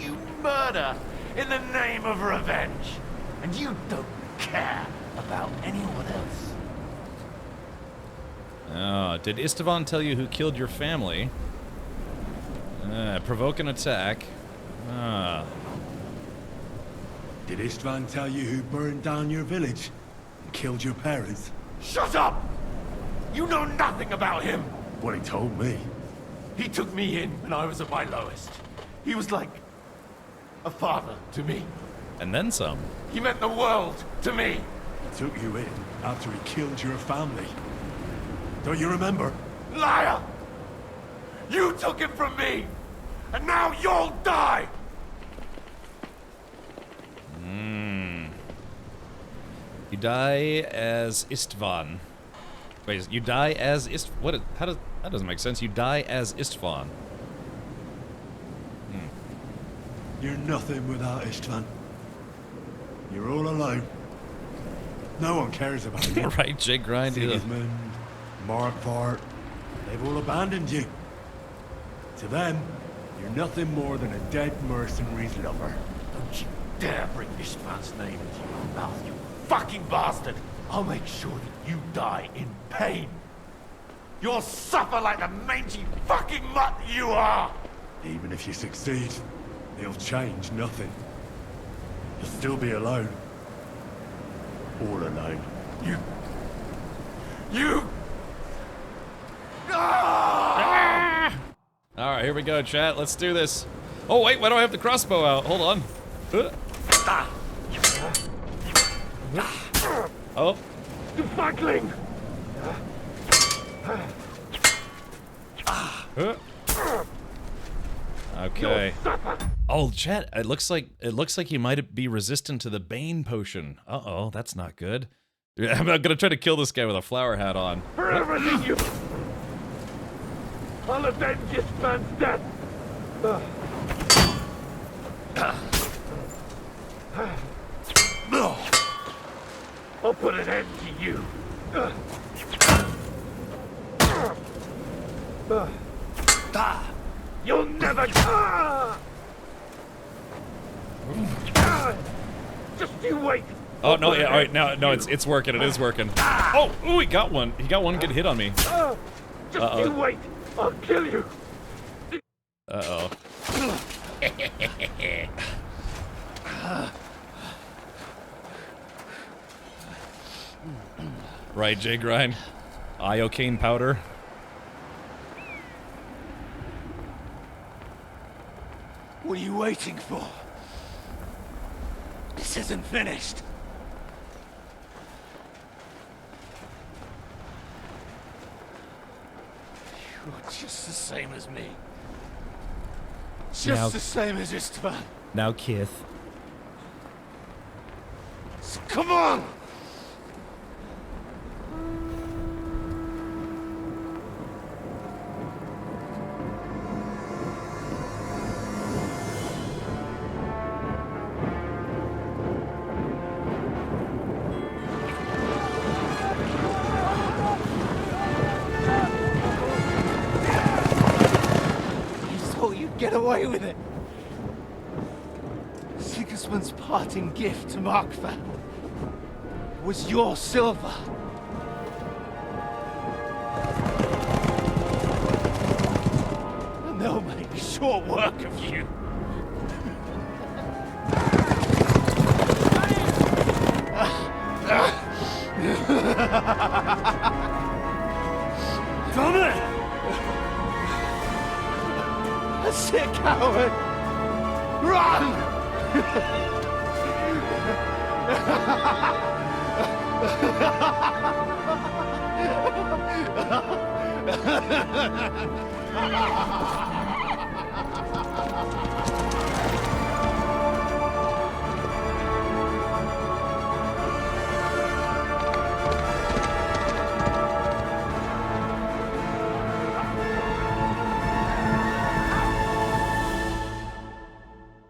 N: You murder in the name of revenge, and you don't care about anyone else.
B: Oh, did Istvan tell you who killed your family? Provoke an attack.
C: Did Istvan tell you who burned down your village and killed your parents?
N: Shut up! You know nothing about him!
C: What he told me.
N: He took me in when I was at my lowest. He was like a father to me.
B: And then some.
N: He meant the world to me.
C: He took you in after he killed your family. Don't you remember?
N: Liar! You took him from me! And now you'll die!
B: You die as Istvan. Wait, you die as What? That doesn't make sense. You die as Istvan.
C: You're nothing without Istvan. You're all alone. No one cares about you.
B: Right, Jake Grind.
C: Sigismund, Markvart, they've all abandoned you. To them, you're nothing more than a dead mercenary's lover.
N: Don't you dare bring Istvan's name into your mouth, you fucking bastard! I'll make sure that you die in pain. You'll suffer like the mangy fucking mutt you are!
C: Even if you succeed, it'll change nothing. You'll still be alone. All alone.
N: You...
B: Alright, here we go, chat. Let's do this. Oh, wait, why do I have the crossbow out? Hold on. Oh.
N: You fuckling!
B: Okay. Oh, chat, it looks like he might be resistant to the Bane potion. Uh-oh, that's not good. I'm gonna try to kill this guy with a flower hat on.
N: For everything you... I'll avenge this man's death! I'll put an end to you. You'll never... Just you wait.
B: Oh no! Yeah, all right. Now, no, it's working. It is working. Oh, ooh, he got one. He got one good hit on me.
N: Just you wait. I'll kill you.
B: Uh-oh. Right, J Grind. Iocane powder.
U: What are you waiting for? This isn't finished. You're just the same as me. Just
J: Now-
U: the same as Istvan.
J: Now, Kith.
U: So come on! You thought you'd get away with it. Sigismund's parting gift to Markvan was your silver. And they'll make short work of you. Damn it! That's it, coward! Run!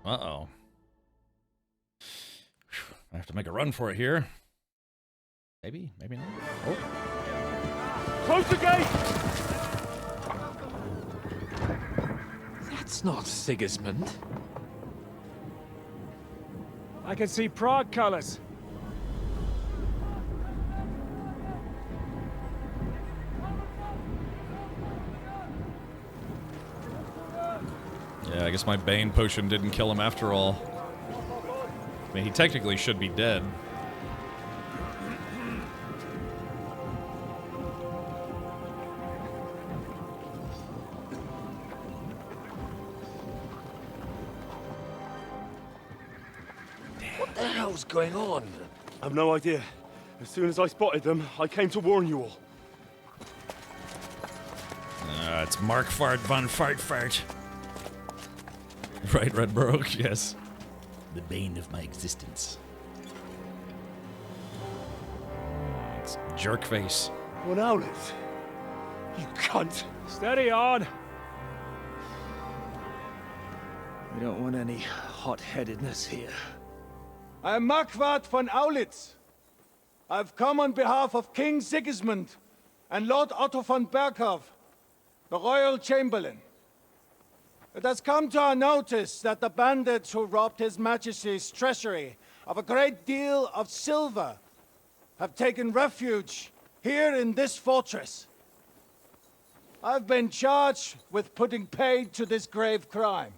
B: Uh-oh. I have to make a run for it here. Maybe, maybe not. Oh.
U: Close the gate! That's not Sigismund.
S: I can see Prague colors.
B: Yeah, I guess my Bane potion didn't kill him after all. I mean, he technically should be dead.
C: What the hell's going on? I've no idea. As soon as I spotted them, I came to warn you all.
B: It's Mark Fart von Fartfart. Right, Red Baroque, yes.
J: The bane of my existence.
B: It's Jerkface.
C: What outlet? You cunt.
S: Steady on. We don't want any hot-headedness here.
K: I am Markvart von Aulitz. I've come on behalf of King Sigismund and Lord Otto von Berghoff, the Royal Chamberlain. It has come to our notice that the bandits who robbed His Majesty's treasury of a great deal of silver have taken refuge here in this fortress. I've been charged with putting paid to this grave crime.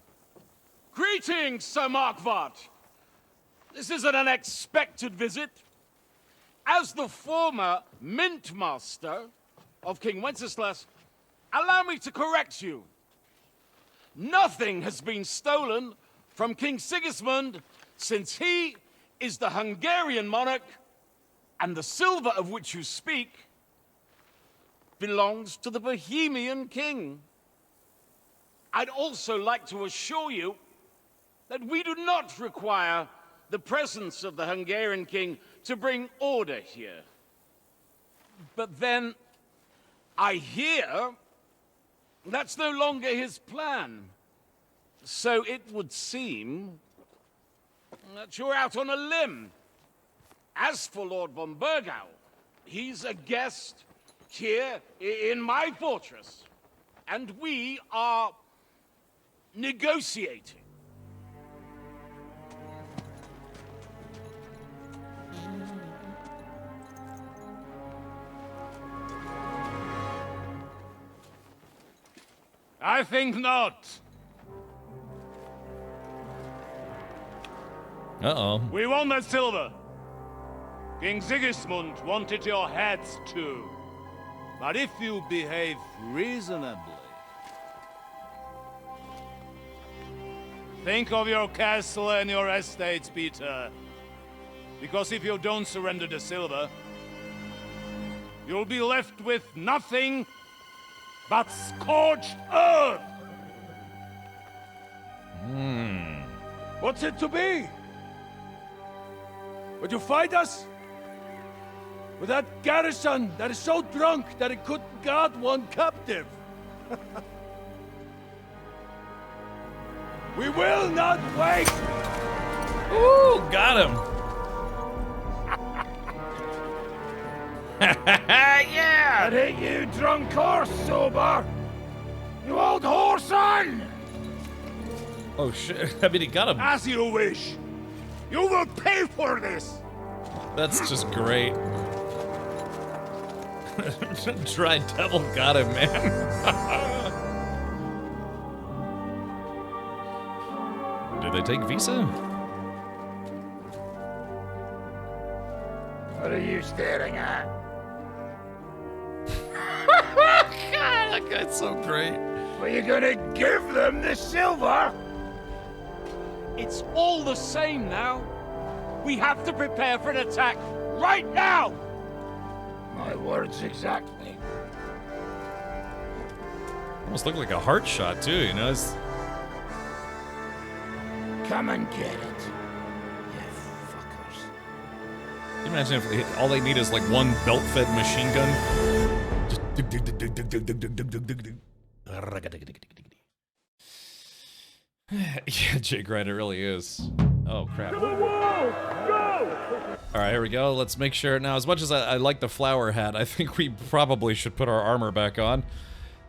V: Greetings, Sir Markvart. This is an unexpected visit. As the former Mint Master of King Wenceslas, allow me to correct you. Nothing has been stolen from King Sigismund since he is the Hungarian monarch, and the silver of which you speak belongs to the Bohemian king. I'd also like to assure you that we do not require the presence of the Hungarian king to bring order here. But then, I hear that's no longer his plan. So it would seem that you're out on a limb. As for Lord von Bergau, he's a guest here in my fortress, and we are negotiating. I think not.
B: Uh-oh.
K: We won that silver. King Sigismund wanted your heads too. But if you behave reasonably... Think of your castle and your estates, Peter. Because if you don't surrender the silver, you'll be left with nothing but scorched earth! What's it to be? Would you fight us? With that garrison that is so drunk that it couldn't guard one captive? We will not wait!
B: Ooh, got him!
K: Yeah! That ain't you, drunk or sober! You old whoreson!
B: Oh shit, I mean, he got him.
K: As you wish! You will pay for this!
B: That's just great. Dry devil got him, man. Did they take Visa?
K: What are you staring at?
B: God, that guy's so great.
K: Are you gonna give them the silver?
V: It's all the same now. We have to prepare for an attack right now!
K: My words exactly.
B: Almost looked like a heart shot, too, you know?
K: Come and get it.
B: Can you imagine if all they need is like one belt-fed machine gun? Just yeah, Jake Ryan, it really is. Oh crap. Alright, here we go. Let's make sure now, as much as I like the flower hat, I think we probably should put our armor back on.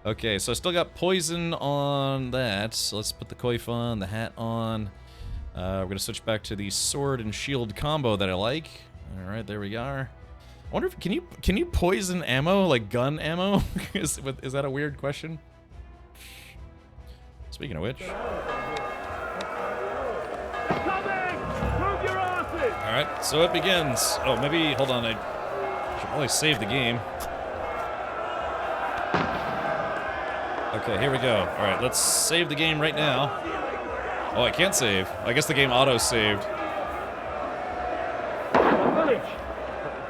B: Okay, so I still got poison on that. So let's put the coif on, the hat on. We're gonna switch back to the sword and shield combo that I like. Alright, there we are. I wonder if can you poison ammo, like gun ammo? is that a weird question? Speaking of which. Alright, so it begins. Oh, maybe hold on, I should probably save the game. Okay, here we go. Alright, let's save the game right now. Oh, I can't save. I guess the game auto-saved.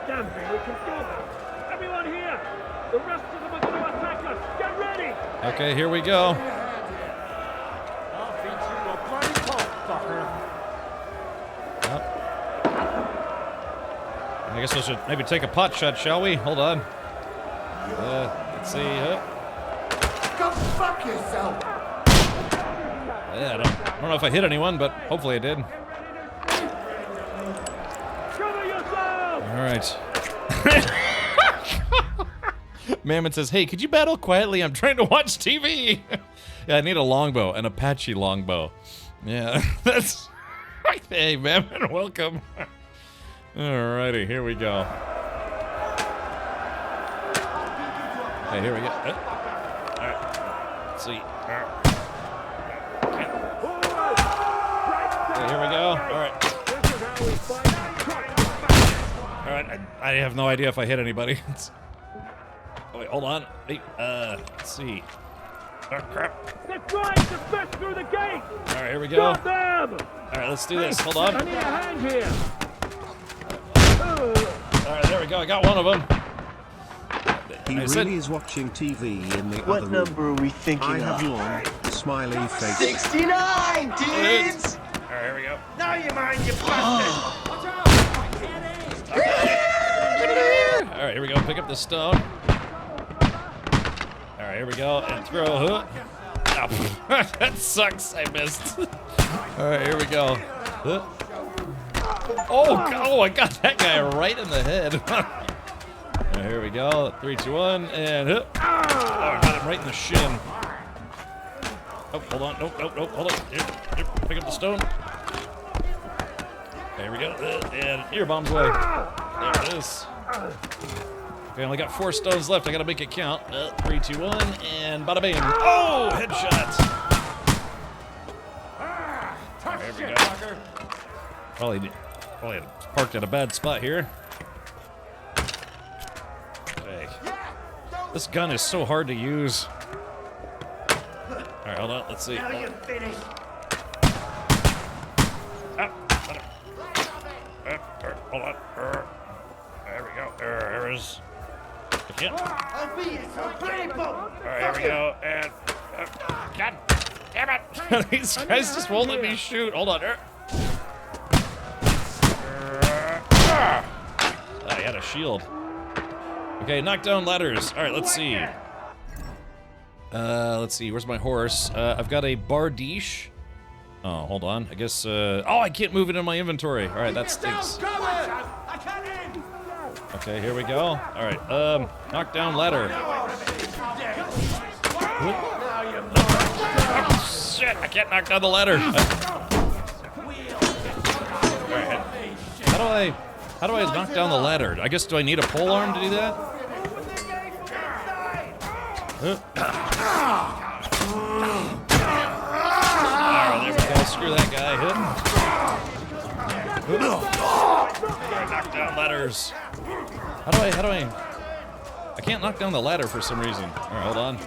F: Damn thing, we can do that. Everyone here! The rest of them are going to attack us! Get ready!
B: Okay, here we go.
F: I'll beat you to a bloody pulp, fucker.
B: I guess we should maybe take a pot shot, shall we? Hold on. Let's see.
N: Go fuck yourself!
B: Yeah, I don't know if I hit anyone, but hopefully I did. Alright. Mammon says, hey, could you battle quietly? I'm trying to watch TV. Yeah, I need a longbow, an Apache longbow. Yeah, that's... Hey, Mammon, welcome. Alrighty, here we go. Okay, here we go. Alright, let's see. Okay, here we go. Alright. Alright, I have no idea if I hit anybody. Oh, wait, hold on. Hey, let's see. Oh, crap.
F: They're trying to smash through the gate!
B: Alright, here we go.
F: Stop them!
B: Alright, let's do this. Hold on.
F: I need a hand here!
B: Alright, there we go. I got one of them.
H: He really is watching TV in the
I: What
H: other
I: number
H: room.
I: are we thinking
H: I have
I: of?
H: you on. Smiley face.
I: 69, dudes!
B: Alright, here we go.
N: Now you mind, you bastard! Watch out!
B: Alright, here we go. Pick up the stone. Alright, here we go. And throw. Oh, that sucks. I missed. Alright, here we go. Oh, I got that guy right in the head. Alright, here we go. 3, 2, 1, and oh, I got him right in the shin. Oh, hold on. Nope, hold on. Here, pick up the stone. There we go. And ear bombs away. There it is. Okay, I only got 4 stones left. I gotta make it count. 3, 2, 1, and bada bing. Oh, headshot. There we go. Probably parked at a bad spot here. Okay. This gun is so hard to use. Alright, hold on, let's see.
I: Now you're finished.
B: Hold on. There we go. There is.
I: I'll be it, so pretty boat.
B: Alright, here we go. And. God damn it! These guys just won't let me shoot. Hold on. I had a shield. Okay, knock down ladders. Alright, let's see. Let's see. Where's my horse? I've got a bardiche. Oh, hold on. I guess, oh, I can't move it in my inventory. Alright, that stinks. Okay, here we go. Alright, knock down ladder. Oh, shit, I can't knock down the ladder. Alright, how do I knock down the ladder? I guess, do I need a pole arm to do that? Alright, there we go. Screw that guy. Knock down ladders. How do I... I can't knock down the ladder for some reason. Alright, hold on.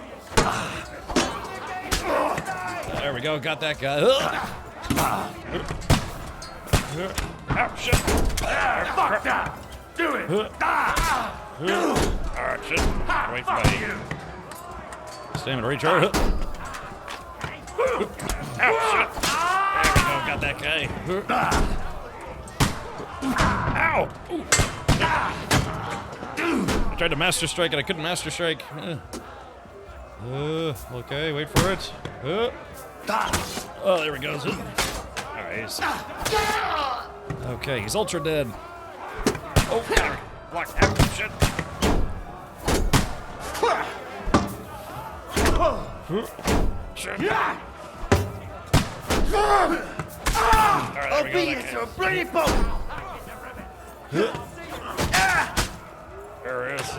B: There we go, got that guy. Oh, shit.
I: Fuck that! Do it!
B: Alright, shit. Wait for my... Stamina recharge. Oh, shit. There we go, got that guy. Ow! I tried to master strike and I couldn't master strike. Okay, wait for it. Oh, there he goes. Alright, okay, he's ultra dead. Oh, block that shit. Shit.
I: I'll be it, so pretty boat.
B: There it is.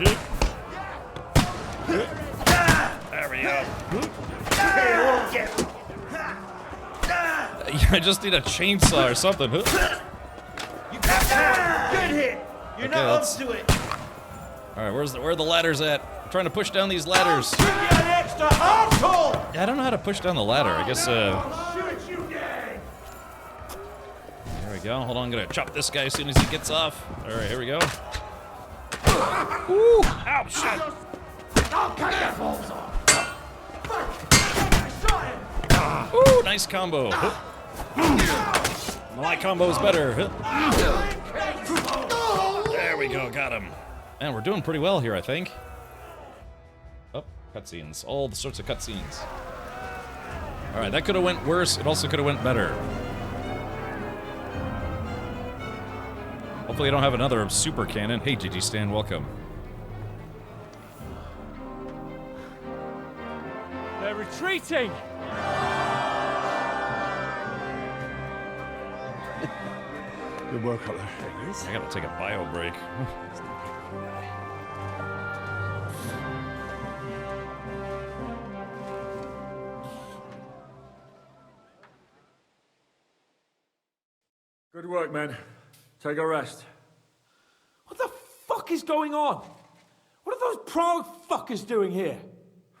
B: There we go. I just need a chainsaw or something.
I: Good hit. You're not up to it.
B: Alright, where are the ladders at? I'm trying to push down these ladders. Yeah, I don't know how to push down the ladder. I guess, there we go. Hold on, I'm gonna chop this guy as soon as he gets off. Alright, here we go. Ooh! Ow, shit!
I: I'll cut that balls off.
B: Ooh, nice combo. My combo's better. There we go, got him. Man, we're doing pretty well here, I think. Oh, cutscenes. All the sorts of cutscenes. Alright, that could have went worse. It also could have went better. Hopefully I don't have another super cannon. Hey, GG Stan, welcome.
F: They're retreating!
C: Good work up there.
B: I gotta take a bio break.
F: Good work, men. Take a rest.
M: What the fuck is going on? What are those Prague fuckers doing here?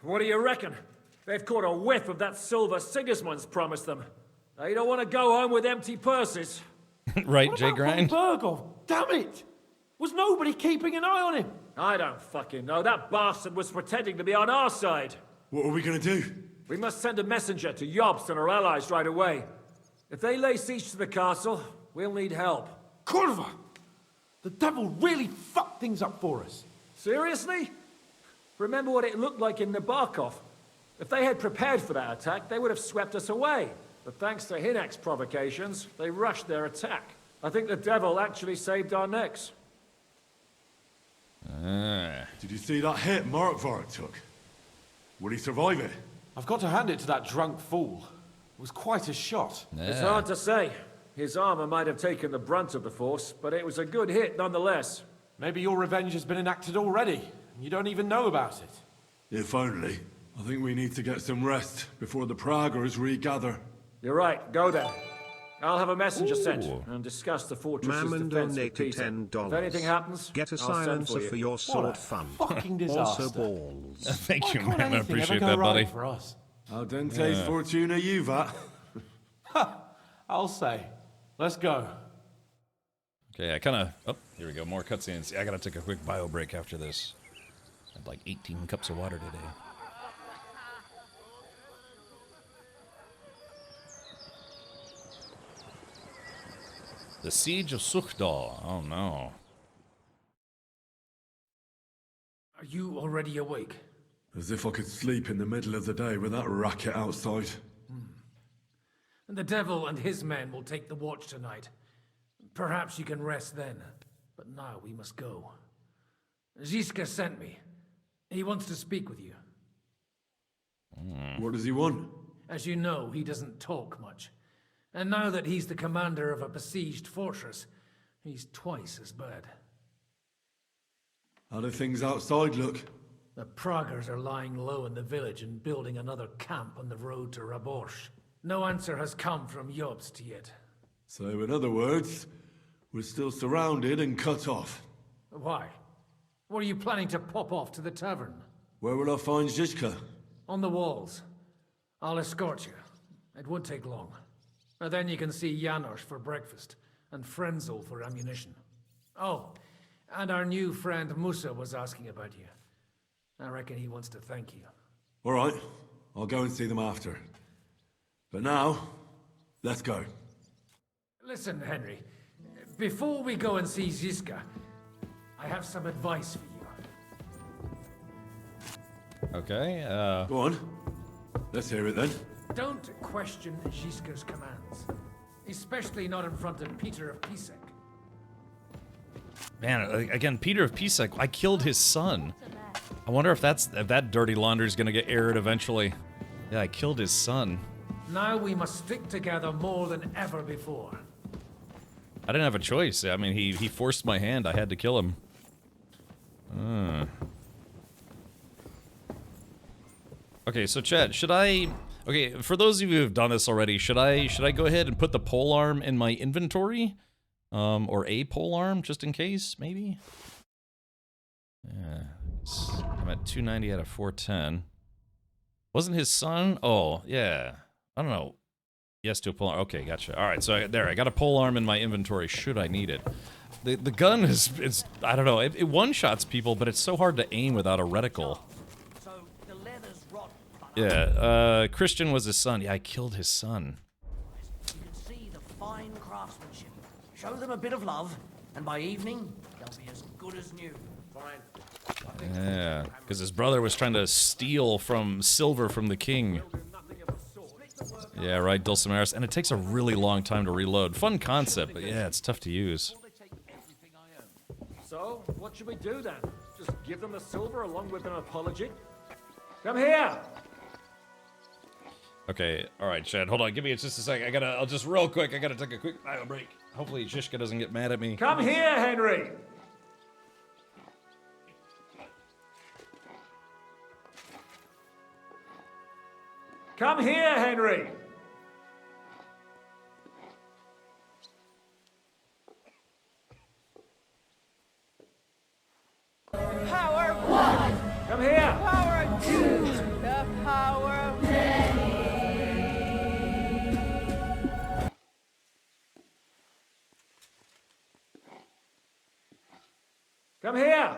F: What do you reckon? They've caught a whiff of that silver Sigismund's promised them. They don't want to go home with empty purses.
B: Right, Jay Grind?
M: Bergov, damn it! Was nobody keeping an eye on him?
F: I don't fucking know. That bastard was pretending to be on our side.
Q: What are we gonna do?
F: We must send a messenger to Jobst and our allies right away. If they lay siege to the castle, we'll need help.
M: Kurva! The devil really fucked things up for us.
F: Seriously? Remember what it looked like in Nabokov. If they had prepared for that attack, they would have swept us away. But thanks to Hinek's provocations, they rushed their attack. I think the devil actually saved our necks.
Q: Did you see that hit Markvart took? Would he survive it?
M: I've got to hand it to that drunk fool. It was quite a shot.
F: It's hard to say. His armor might have taken the brunt of the force, but it was a good hit nonetheless.
M: Maybe your revenge has been enacted already, and you don't even know about it.
Q: If only. I think we need to get some rest before the Praggers regather.
F: You're right, go then. I'll have a messenger sent and discuss the fortress's
H: Mammon
F: defense with
H: donated
F: Peter.
H: $10.
F: If anything happens,
H: Get a
F: I'll send
H: silencer
F: for
H: for
F: you.
H: your sword fund.
M: Fucking
H: Also
M: disaster.
H: balls.
B: Thank you,
M: Why
B: man. I
M: can't anything
B: appreciate
M: ever
B: that,
M: go
B: buddy.
M: right for us?
Q: Al dente's
B: Yeah.
Q: fortuna you, that.
M: I'll say. Let's go.
B: Okay, I kind of... Oh, here we go. More cutscenes. I gotta take a quick bio break after this. I had like 18 cups of water today. The Siege of Suchdal. Oh, no.
E: Are you already awake?
Q: As if I could sleep in the middle of the day with that racket outside.
E: And the devil and his men will take the watch tonight. Perhaps you can rest then. But now we must go. Ziska sent me. He wants to speak with you.
Q: What does he want?
E: As you know, he doesn't talk much. And now that he's the commander of a besieged fortress, he's twice as bad.
Q: How do things outside look?
E: The Praggers are lying low in the village and building another camp on the road to Raborsh. No answer has come from Jobst yet.
Q: So, in other words, we're still surrounded and cut off.
E: Why? Were you planning to pop off to the tavern?
Q: Where will I find Zizka?
E: On the walls. I'll escort you. It won't take long. And then you can see Janosch for breakfast, and Frenzel for ammunition. Oh, and our new friend Musa was asking about you. I reckon he wants to thank you.
Q: All right, I'll go and see them after. But now, let's go.
E: Listen, Henry. Before we go and see Ziska, I have some advice for you.
B: Okay,
Q: Go on. Let's hear it then.
E: Don't question Ziska's commands. Especially not in front of Peter of Pisek.
B: Man, again, Peter of Pisek, I killed his son. I wonder if that dirty laundry's gonna get aired eventually. Yeah, I killed his son.
E: Now we must stick together more than ever before.
B: I didn't have a choice. I mean, he forced my hand. I had to kill him. Okay, so chat, should I... Okay, for those of you who've done this already, should I go ahead and put the polearm in my inventory? Or a polearm, just in case, maybe? Yeah, I'm at 290 out of 410. Wasn't his son? Oh, yeah. I don't know. Yes, to a polearm. Okay, gotcha. All right, so I got a polearm in my inventory should I need it. The gun is I don't know, it one-shots people, but it's so hard to aim without a reticle. Yeah, Christian was his son. Yeah, I killed his son.
J: You can see the fine craftsmanship. Show them a bit of love, and by evening, they'll be as good as new. Fine.
B: Yeah, because his brother was trying to steal from silver from the king. Yeah, right, Dulcimeris. And it takes a really long time to reload. Fun concept, but yeah, it's tough to use.
F: So, what should we do then? Just give them the silver along with an apology? Come here!
B: Okay, alright, Chad, hold on, give me just a sec. I'll just real quick, I gotta take a quick bio break. Hopefully Shishka doesn't get mad at me.
F: Come here, Henry! Come here, Henry!
I: Power one.
F: Come here!
I: Power two. The power of many.
F: Come here!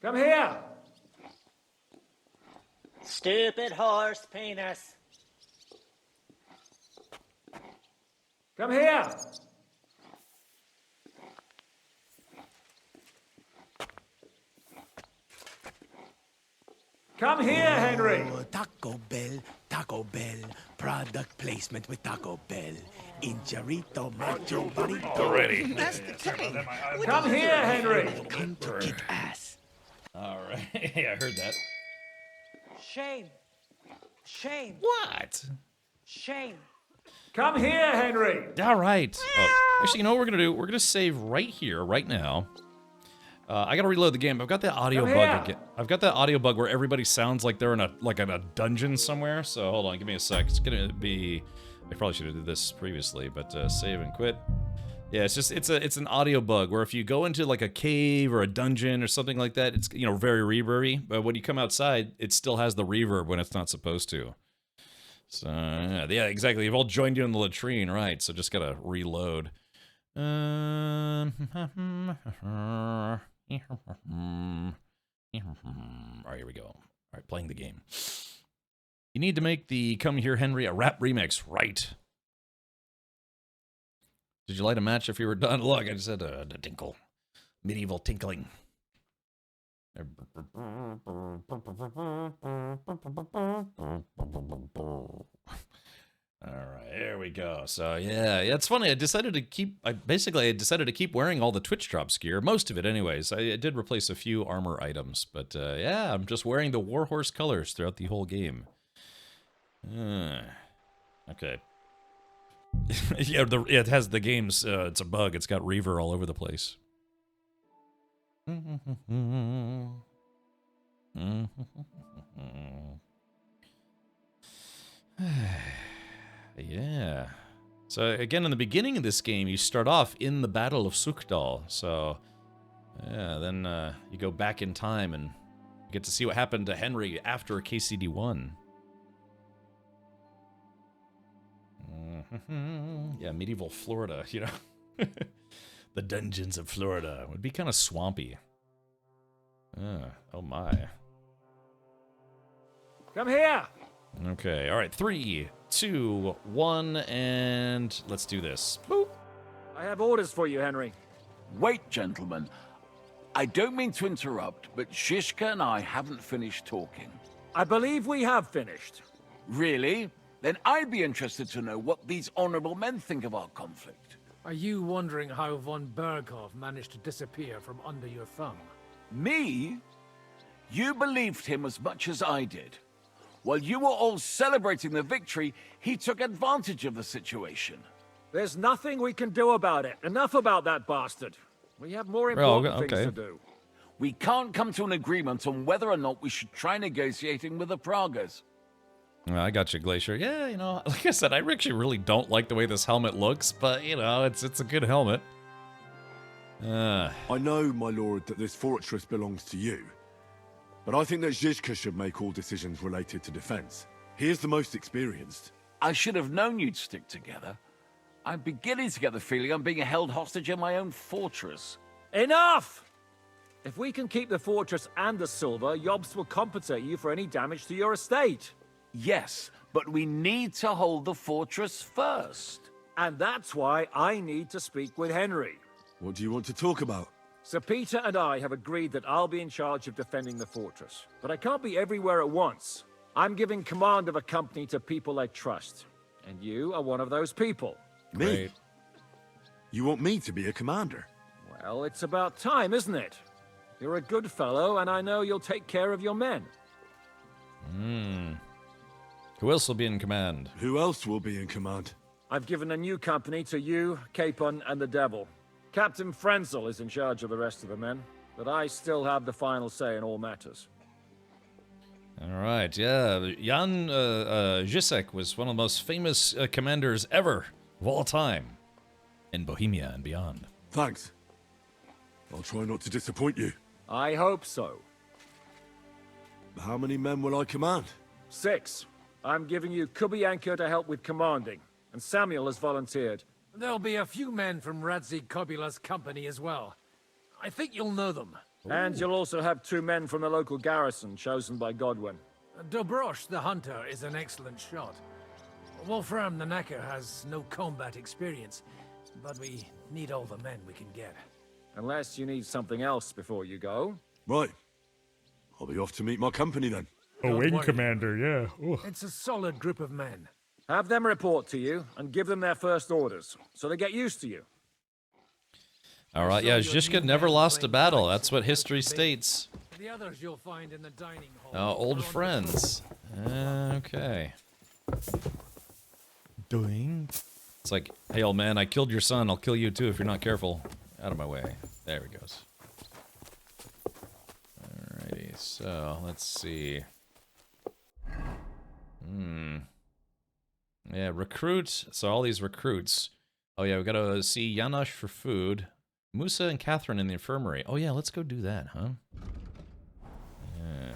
F: Come here!
G: Stupid horse penis.
F: Come here! Come here, Henry!
J: Oh, Taco Bell, product placement with Taco Bell. Injarito, macho, burrito.
B: Already.
J: That's the thing.
F: Come here, Henry!
J: Come to kick ass.
B: Alright, yeah, I heard that.
G: Shame. Shame.
B: What?
G: Shame.
F: Come here, Henry!
B: Alright. Oh, actually, you know what we're gonna do? We're gonna save right here, right now. I gotta reload the game. I've got the audio
F: Come
B: bug
F: here.
B: again. I've got that audio bug where everybody sounds like they're in a dungeon somewhere. So hold on, give me a sec. It's gonna be. I probably should have did this previously, but save and quit. Yeah, it's an audio bug where if you go into like a cave or a dungeon or something like that, it's very reverby. But when you come outside, it still has the reverb when it's not supposed to. So yeah, exactly. You've all joined you in the latrine, right? So just gotta reload. All right, here we go. All right, playing the game. You need to make the Come Here Henry a rap remix, right? Did you light a match if you were done? Look, I just had a tinkle. Medieval tinkling. Alright, there we go. So yeah, it's funny. I decided to keep wearing all the Twitch drops gear. Most of it anyways. I did replace a few armor items. But yeah, I'm just wearing the Warhorse colors throughout the whole game. Okay. Yeah, it has the game's, it's a bug. It's got reverb all over the place. Yeah. So again, in the beginning of this game, you start off in the Battle of Sukdal. So, yeah, then you go back in time and you get to see what happened to Henry after KCD1. Yeah, medieval Florida, The dungeons of Florida would be kind of swampy. Oh my.
S: Come here!
B: Okay, alright, 3, 2, 1, and let's do this. Boop.
S: I have orders for you, Henry.
P: Wait, gentlemen. I don't mean to interrupt, but Shishka and I haven't finished talking.
S: I believe we have finished.
P: Really? Then I'd be interested to know what these honorable men think of our conflict.
E: Are you wondering how von Berghoff managed to disappear from under your thumb?
P: Me? You believed him as much as I did. While you were all celebrating the victory, he took advantage of the situation.
S: There's nothing we can do about it. Enough about that bastard. We have more important things to do.
P: We can't come to an agreement on whether or not we should try negotiating with the Pragas.
B: I got you, Glacier. Yeah, like I said, I actually really don't like the way this helmet looks, but, it's a good helmet.
C: I know, my lord, that this fortress belongs to you. But I think that Zizka should make all decisions related to defense. He is the most experienced.
P: I should have known you'd stick together. I'm beginning to get the feeling I'm being held hostage in my own fortress.
S: Enough! If we can keep the fortress and the silver, Yobst will compensate you for any damage to your estate.
P: Yes, but we need to hold the fortress first.
S: And that's why I need to speak with Henry.
C: What do you want to talk about?
S: Sir Peter and I have agreed that I'll be in charge of defending the fortress. But I can't be everywhere at once. I'm giving command of a company to people I trust. And you are one of those people.
C: Me? Great. You want me to be a commander?
S: Well, it's about time, isn't it? You're a good fellow, and I know you'll take care of your men.
B: Who else will be in command?
C: Who else will be in command?
S: I've given a new company to you, Capon, and the Devil. Captain Frenzel is in charge of the rest of the men, but I still have the final say in all matters.
B: All right, yeah. Jan Zizek was one of the most famous commanders ever of all time in Bohemia and beyond.
C: Thanks. I'll try not to disappoint you.
S: I hope so.
C: How many men will I command?
S: 6. I'm giving you Kubianka to help with commanding, and Samuel has volunteered.
E: There'll be a few men from Radzi Kobula's company as well. I think you'll know them.
S: And you'll also have 2 men from the local garrison, chosen by Godwin.
E: Dobrosh the hunter is an excellent shot. Wolfram the Knacker has no combat experience, but we need all the men we can get.
S: Unless you need something else before you go.
C: Right. I'll be off to meet my company then.
B: A wing commander, yeah. Ooh.
E: It's a solid group of men.
S: Have them report to you, and give them their first orders, so they get used to you.
B: All right, yeah, Zizka never lost a battle. That's what history states.
E: The others you'll find in the dining hall.
B: Old friends. Okay. Doing. It's like, hey, old man, I killed your son. I'll kill you too if you're not careful. Out of my way. There he goes. Alrighty. so let's see. Yeah, recruit. So all these recruits. Oh yeah, we gotta see Janosch for food. Musa and Catherine in the infirmary. Oh yeah, let's go do that, huh? Yeah.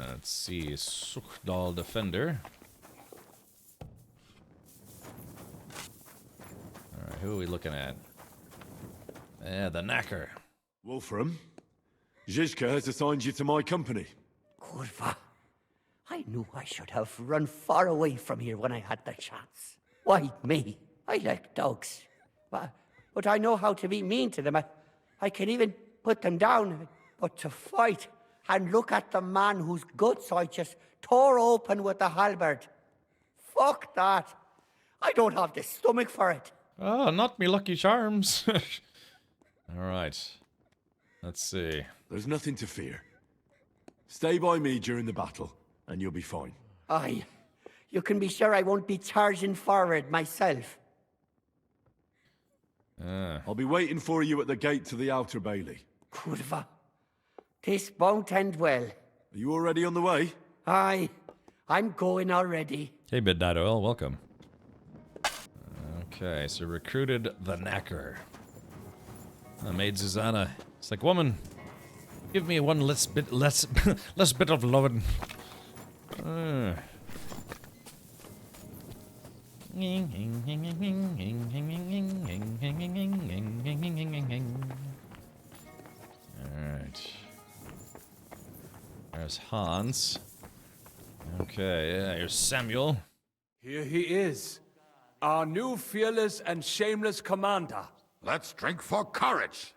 B: Let's see, Suchdal Defender. Alright, who are we looking at? Yeah, the Knacker.
C: Wolfram, Zizka has assigned you to my company.
J: Kurva. I knew I should have run far away from here when I had the chance. Why me? I like dogs. But I know how to be mean to them. I can even put them down. But to fight and look at the man whose guts I just tore open with the halberd. Fuck that. I don't have the stomach for it.
B: Oh, not me lucky charms. Alright. Let's see.
C: There's nothing to fear. Stay by me during the battle, and you'll be fine.
J: Aye. You can be sure I won't be charging forward myself.
C: I'll be waiting for you at the gate to the outer bailey.
J: Kurva. This won't end well.
C: Are you already on the way?
J: Aye. I'm going already.
B: Hey, Midnight Oil, welcome. Okay, so recruited the Knacker. Maid Susanna. It's like, woman, give me one less bit of lovin'. Alright. There's Hans. Okay, yeah, here's Samuel.
O: Here he is, our new fearless and shameless commander.
R: Let's drink for courage.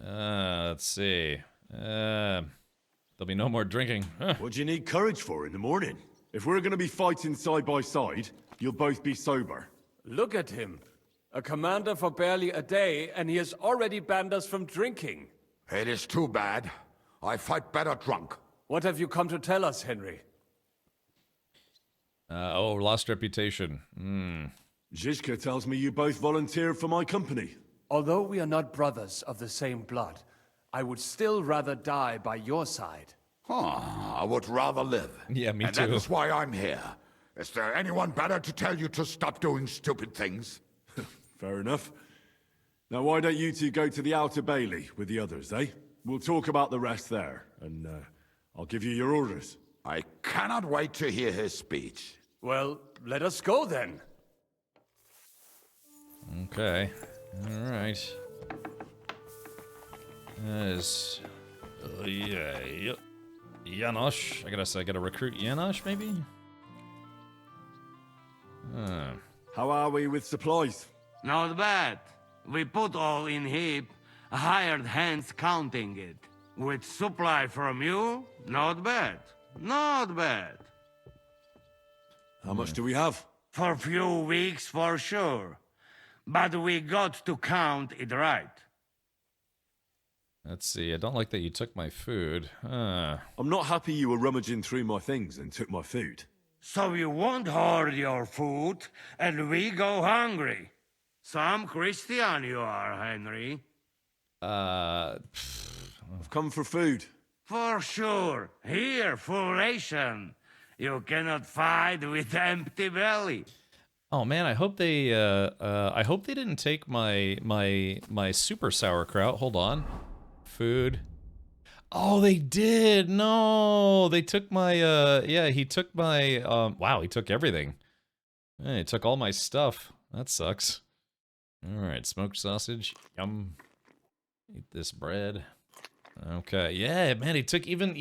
B: Let's see. There'll be no more drinking.
C: What do you need courage for in the morning? If we're going to be fighting side by side, you'll both be sober.
O: Look at him. A commander for barely a day, and he has already banned us from drinking.
R: It is too bad. I fight better drunk.
O: What have you come to tell us, Henry?
B: Lost reputation.
C: Zizka tells me you both volunteered for my company.
O: Although we are not brothers of the same blood, I would still rather die by your side.
R: I would rather live.
B: Yeah, me
R: and
B: too.
R: And that is why I'm here. Is there anyone better to tell you to stop doing stupid things?
C: Fair enough. Now why don't you two go to the outer bailey with the others, eh? We'll talk about the rest there, and I'll give you your orders.
R: I cannot wait to hear his speech.
O: Well, let us go then.
B: Okay. Alright. There's... yeah, Janosch. I gotta recruit Janosch, maybe?
C: How are we with supplies?
U: Not bad. We put all in heap, hired hands counting it. With supply from you, not bad. Not bad.
C: How much do we have?
U: For few weeks, for sure. But we got to count it right.
B: Let's see, I don't like that you took my food.
C: I'm not happy you were rummaging through my things and took my food.
U: So you won't hoard your food, and we go hungry. Some Christian you are, Henry.
C: I've come for food.
U: For sure. Here, full ration. You cannot fight with empty belly.
B: Oh man, I hope they didn't take my super sauerkraut. Hold on. Food. Oh, they did. No, they took my yeah, he took my wow, he took everything. Yeah, he took all my stuff. That sucks. All right, smoked sausage. Yum. Eat this bread. Okay, yeah, man, he took even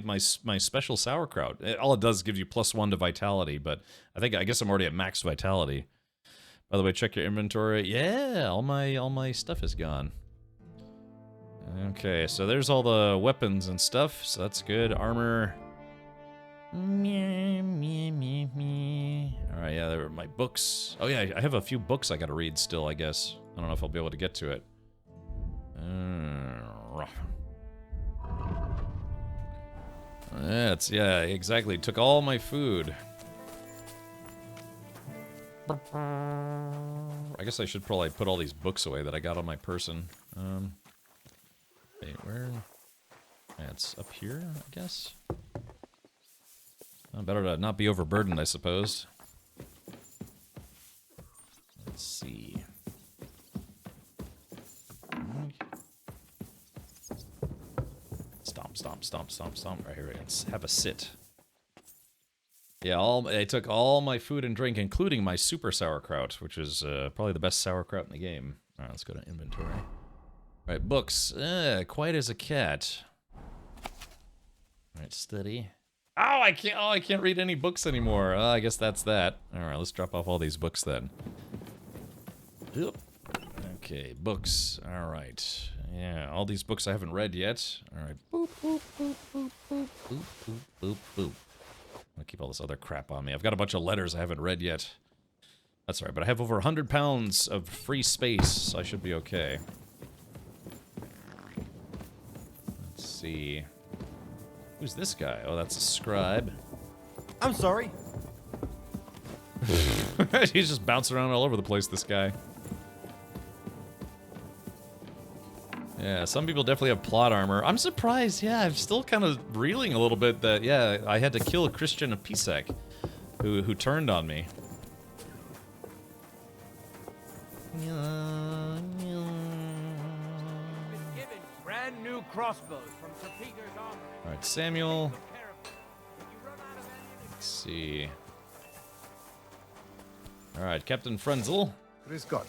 B: my special sauerkraut. All it does is give you +1 to vitality, but I guess I'm already at max vitality. By the way, check your inventory. Yeah, all my stuff is gone. Okay, so there's all the weapons and stuff, so that's good. Armor. Alright, yeah, there were my books. Oh yeah, I have a few books I gotta read still, I guess. I don't know if I'll be able to get to it. Yeah, exactly. Took all my food. I guess I should probably put all these books away that I got on my person. Wait, where? Yeah, it's up here, I guess. Better to not be overburdened, I suppose. Let's see. Stomp, stomp, stomp, stomp, stomp. Right here, let's have a sit. Yeah, I took all my food and drink, including my super sauerkraut, which is probably the best sauerkraut in the game. All right, let's go to inventory. All right, books. Quiet as a cat. All right, study. Oh, I can't. Oh, I can't read any books anymore. I guess that's that. All right, let's drop off all these books then. Oop. Okay, books. All right. Yeah, all these books I haven't read yet. All right. Boop, boop, boop, boop, boop, boop, boop, boop, boop. I'm gonna keep all this other crap on me. I've got a bunch of letters I haven't read yet. That's all right, but I have over 100 pounds of free space, so I should be okay. Let's see. Who's this guy? Oh, that's a scribe.
I: I'm sorry.
B: He's just bouncing around all over the place, this guy. Yeah, some people definitely have plot armor. I'm surprised, yeah, I'm still kind of reeling a little bit that, yeah, I had to kill Christian Pisek, who turned on me.
I: Brand new crossbows from Sir Peter's army.
B: Alright, Samuel. Let's see. Alright, Captain Frenzel.
D: Grüß Gott.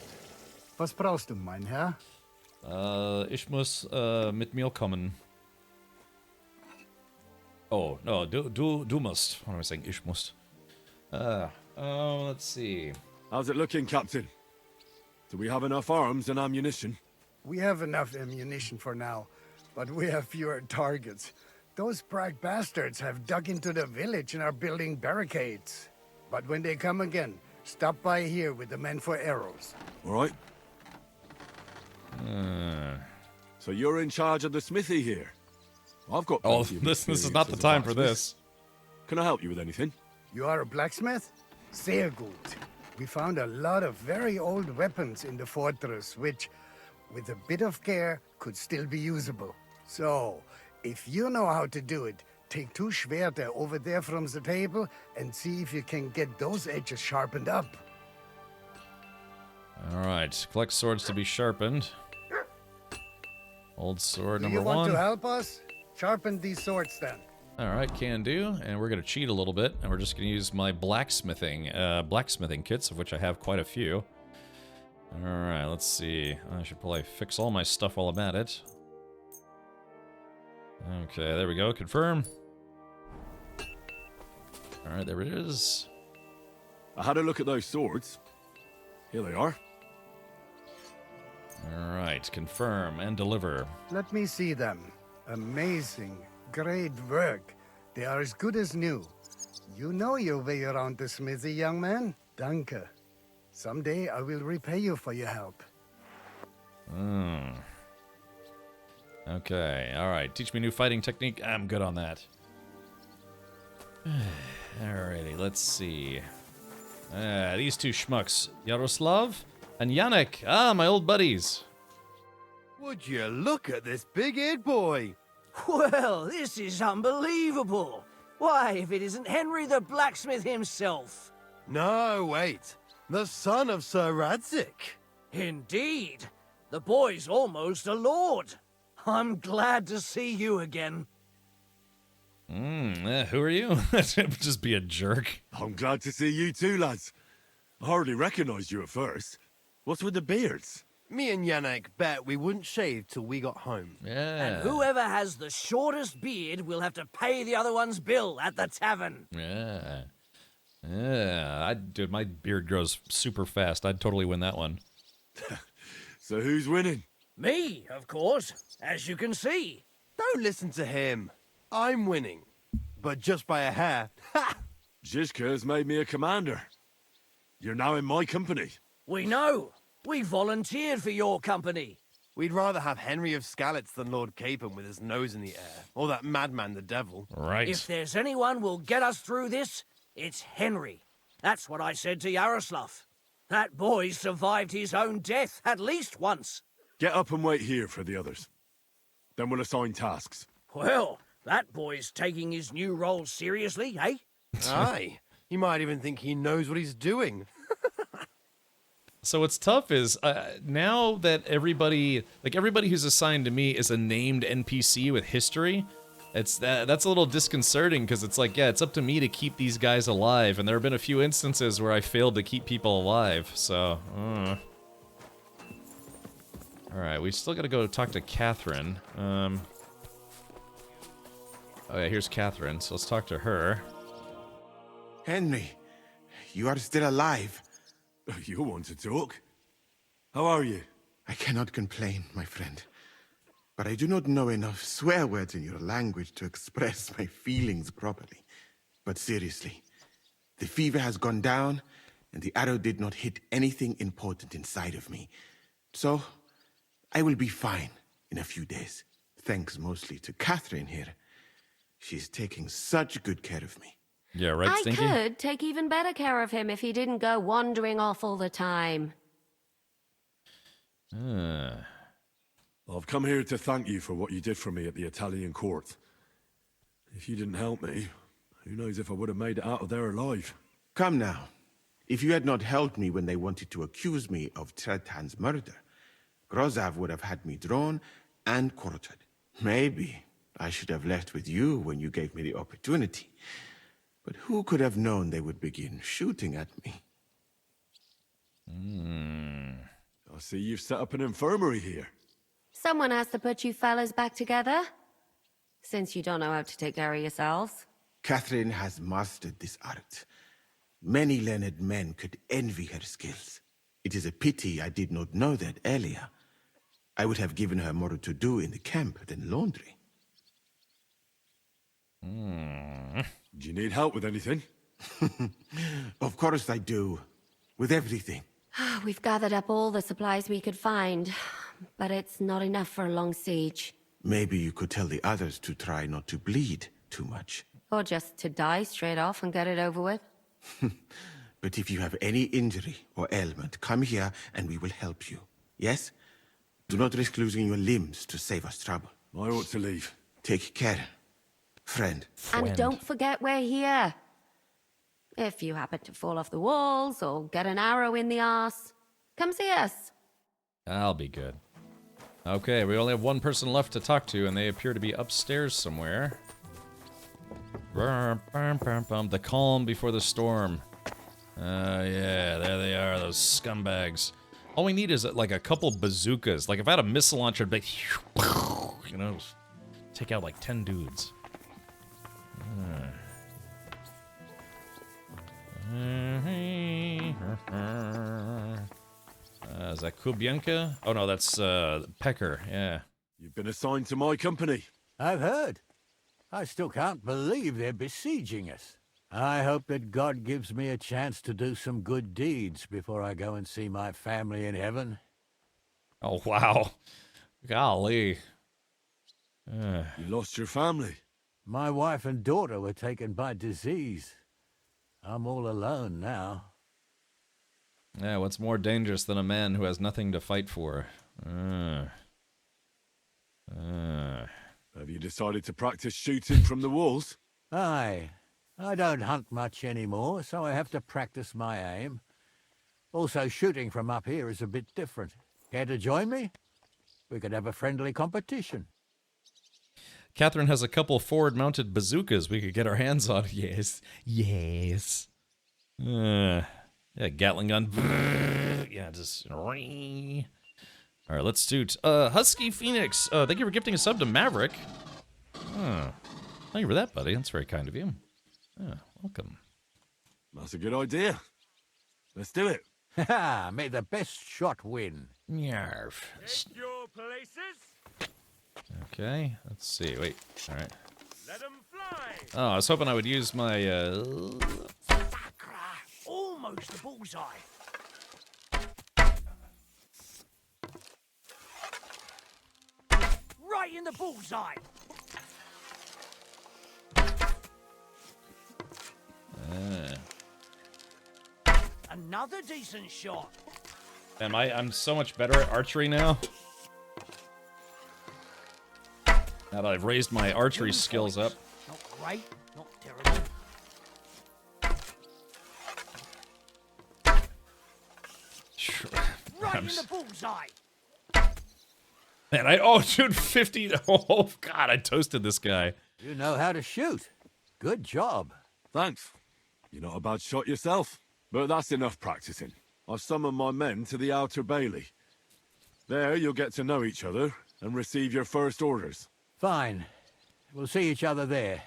D: Was brauchst du, mein Herr?
B: Ich muss mit mir kommen. Oh, no, du musst. What am I saying? Ich muss. Let's see.
C: How's it looking, Captain? Do we have enough arms and ammunition?
D: We have enough ammunition for now, but we have fewer targets. Those Prague bastards have dug into the village and are building barricades. But when they come again, stop by here with the men for arrows.
C: All right. So you're in charge of the smithy here? I've got.
B: Oh, this is not the time for this.
C: Can I help you with anything?
D: You are a blacksmith? Sehr gut. We found a lot of very old weapons in the fortress, which, with a bit of care, could still be usable. So, if you know how to do it, take 2 Schwerter over there from the table and see if you can get those edges sharpened up.
B: Alright, collect swords to be sharpened. Old sword number 1.
D: Do you want to help us? Sharpen these swords then.
B: Alright, can do. And we're going to cheat a little bit, and we're just going to use my blacksmithing kits, of which I have quite a few. Alright, let's see. I should probably fix all my stuff while I'm at it. Okay, there we go. Confirm. Alright, there it is.
C: I had a look at those swords. Here they are.
B: Alright, confirm and deliver.
D: Let me see them. Amazing. Great work. They are as good as new. You know your way around the smithy, young man. Danke. Someday I will repay you for your help.
B: Okay, alright. Teach me a new fighting technique. I'm good on that. Alrighty, let's see. These 2 schmucks. Yaroslav and Yannick. Ah, my old buddies.
I: Would you look at this big-eared boy?
T: Well, this is unbelievable. Why, if it isn't Henry the blacksmith himself.
I: No, wait. The son of Sir Radzik.
T: Indeed. The boy's almost a lord. I'm glad to see you again.
B: Who are you? Just be a jerk.
C: I'm glad to see you too, lads. I hardly recognized you at first. What's with the beards?
I: Me and Yannick bet we wouldn't shave till we got home.
B: Yeah.
T: And whoever has the shortest beard will have to pay the other one's bill at the tavern.
B: Yeah. Yeah. Dude, my beard grows super fast. I'd totally win that one.
C: So who's winning?
T: Me, of course, as you can see.
I: Don't listen to him. I'm winning, but just by a hair. Ha!
C: Zizka's made me a commander. You're now in my company.
T: We know. We volunteered for your company.
I: We'd rather have Henry of Skalitz than Lord Capon with his nose in the air, or that madman the devil.
B: Right.
T: If there's anyone will get us through this, it's Henry. That's what I said to Yaroslav. That boy survived his own death at least once.
C: Get up and wait here for the others. Then we'll assign tasks.
T: Well, that boy's taking his new role seriously, eh?
I: Aye. He might even think he knows what he's doing.
B: So what's tough is now that everybody who's assigned to me is a named NPC with history, that's a little disconcerting because it's like, yeah, it's up to me to keep these guys alive, and there have been a few instances where I failed to keep people alive. So, all right, we still got to go talk to Catherine. Oh yeah, here's Catherine. So let's talk to her.
A: Henry, you are still alive.
C: You want to talk? How are you?
A: I cannot complain, my friend. But I do not know enough swear words in your language to express my feelings properly. But seriously, the fever has gone down, and the arrow did not hit anything important inside of me. So, I will be fine in a few days. Thanks mostly to Catherine here. She's taking such good care of me.
B: Yeah, right, Stinky?
L: I could take even better care of him if he didn't go wandering off all the time.
C: I've come here to thank you for what you did for me at the Italian court. If you didn't help me, who knows if I would have made it out of there alive.
A: Come now. If you had not helped me when they wanted to accuse me of Tretan's murder, Grozav would have had me drawn and quartered. Maybe I should have left with you when you gave me the opportunity. But who could have known they would begin shooting at me?
C: I see you've set up an infirmary here.
L: Someone has to put you fellas back together. Since you don't know how to take care of yourselves.
A: Catherine has mastered this art. Many learned men could envy her skills. It is a pity I did not know that earlier. I would have given her more to do in the camp than laundry.
C: Do you need help with anything?
A: Of course I do. With everything.
L: We've gathered up all the supplies we could find, but it's not enough for a long siege.
A: Maybe you could tell the others to try not to bleed too much.
L: Or just to die straight off and get it over with.
A: But if you have any injury or ailment, come here and we will help you. Yes? Do not risk losing your limbs to save us trouble.
C: I ought to leave.
A: Take care, friend.
L: And don't forget we're here. If you happen to fall off the walls or get an arrow in the arse, come see us.
B: I'll be good. Okay, we only have one person left to talk to, and they appear to be upstairs somewhere. The calm before the storm. Yeah, there they are, those scumbags. All we need is like a couple bazookas. Like if I had a missile launcher, it'd be, you know, take out like 10 dudes. Is that Kubienka? Oh no, that's Pecker, yeah.
C: You've been assigned to my company.
W: I've heard. I still can't believe they're besieging us. I hope that God gives me a chance to do some good deeds before I go and see my family in heaven.
B: Oh, wow. Golly.
C: You lost your family?
W: My wife and daughter were taken by disease. I'm all alone now.
B: Yeah, what's more dangerous than a man who has nothing to fight for?
C: Have you decided to practice shooting from the walls?
W: Aye. I don't hunt much anymore, so I have to practice my aim. Also, shooting from up here is a bit different. Care to join me? We could have a friendly competition.
B: Catherine has a couple forward-mounted bazookas we could get our hands on. Yes. Yes. Yeah, Gatling gun. Yeah, just... All right, let's do... Husky Phoenix, thank you for gifting a sub to Maverick. Thank you for that, buddy. That's very kind of you. Welcome.
C: That's a good idea. Let's do it.
W: Ha! May the best shot win.
B: Yarf.
V: Take your places.
B: Okay, let's see. Wait, all right.
V: Let them fly.
B: Oh, I was hoping I would use my,
T: Almost a bullseye. Right in the bullseye. another decent shot.
B: I'm so much better at archery now. Now that I've raised my archery skills up.
T: Not great, not terrible. Right in the bullseye.
B: Man, dude, 50. Oh, God, I toasted this guy.
W: You know how to shoot. Good job.
C: Thanks. You're not a bad shot yourself. But that's enough practicing. I've summoned my men to the Outer Bailey. There you'll get to know each other and receive your first orders.
W: Fine. We'll see each other there.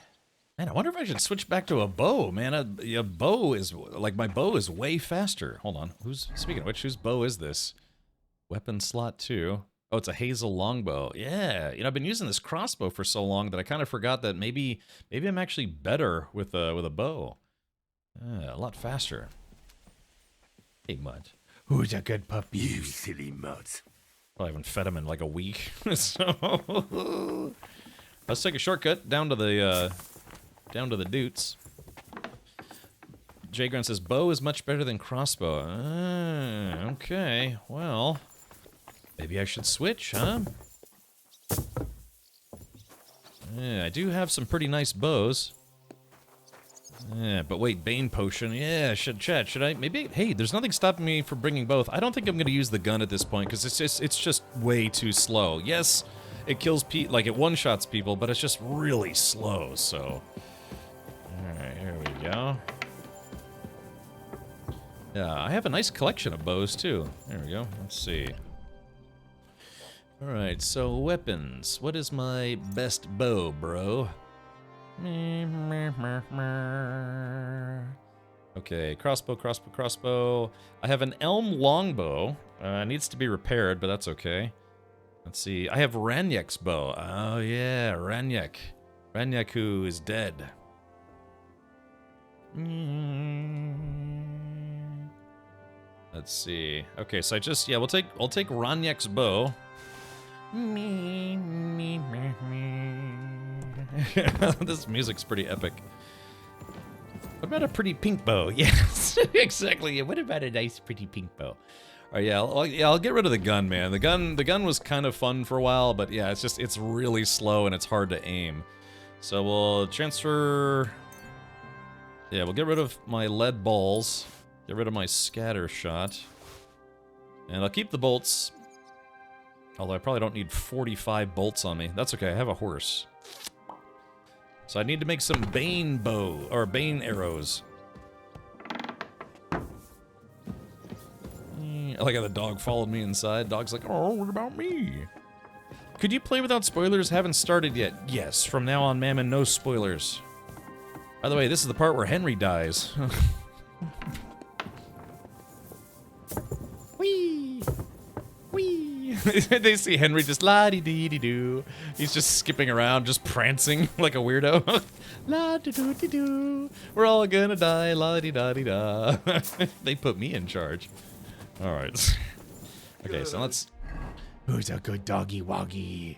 B: Man, I wonder if I should switch back to a bow, man. A bow is, like, my bow is way faster. Hold on. Speaking of which, whose bow is this? Weapon slot 2. Oh, it's a hazel longbow. Yeah, I've been using this crossbow for so long that I kind of forgot that maybe I'm actually better with a bow. A lot faster. Hey, Mutt. Who's a good puppy?
C: You silly Mutt.
B: Well, I haven't fed him in like a week, so let's take a shortcut down to the Dutes. Jay Grunt says bow is much better than crossbow. Okay, well, maybe I should switch, huh? Yeah, I do have some pretty nice bows. Yeah, but wait, Bane Potion. Yeah, should I? Maybe, hey, there's nothing stopping me from bringing both. I don't think I'm going to use the gun at this point, because it's just way too slow. Yes, it kills like it one-shots people, but it's just really slow, so. Alright, here we go. Yeah, I have a nice collection of bows, too. There we go. Let's see. Alright, so weapons. What is my best bow, bro? Okay, crossbow. I have an elm longbow. Needs to be repaired, but that's okay. Let's see. I have Ranyek's bow. Oh yeah, Ranyek. Ranyek who is dead. Let's see. Okay, so I'll take Ranyek's bow. This music's pretty epic. What about a pretty pink bow? Yes, exactly. What about a nice, pretty pink bow? All right, I'll get rid of the gun, man. The gun was kind of fun for a while, but yeah, it's really slow and it's hard to aim. So we'll transfer. Yeah, we'll get rid of my lead balls. Get rid of my scatter shot, and I'll keep the bolts. Although I probably don't need 45 bolts on me. That's okay. I have a horse. So I need to make some Bane arrows. I like how the dog followed me inside. Dog's like, oh, what about me? Could you play without spoilers? Haven't started yet. Yes, from now on, Mammon, no spoilers. By the way, this is the part where Henry dies. Whee! Whee! They see Henry just la-dee-dee-dee-doo. He's just skipping around, just prancing like a weirdo. La-dee-doo-dee-doo. We're all gonna die, la-dee-da-dee-da. They put me in charge. Alright. Okay, so let's... Who's a good doggy-woggy?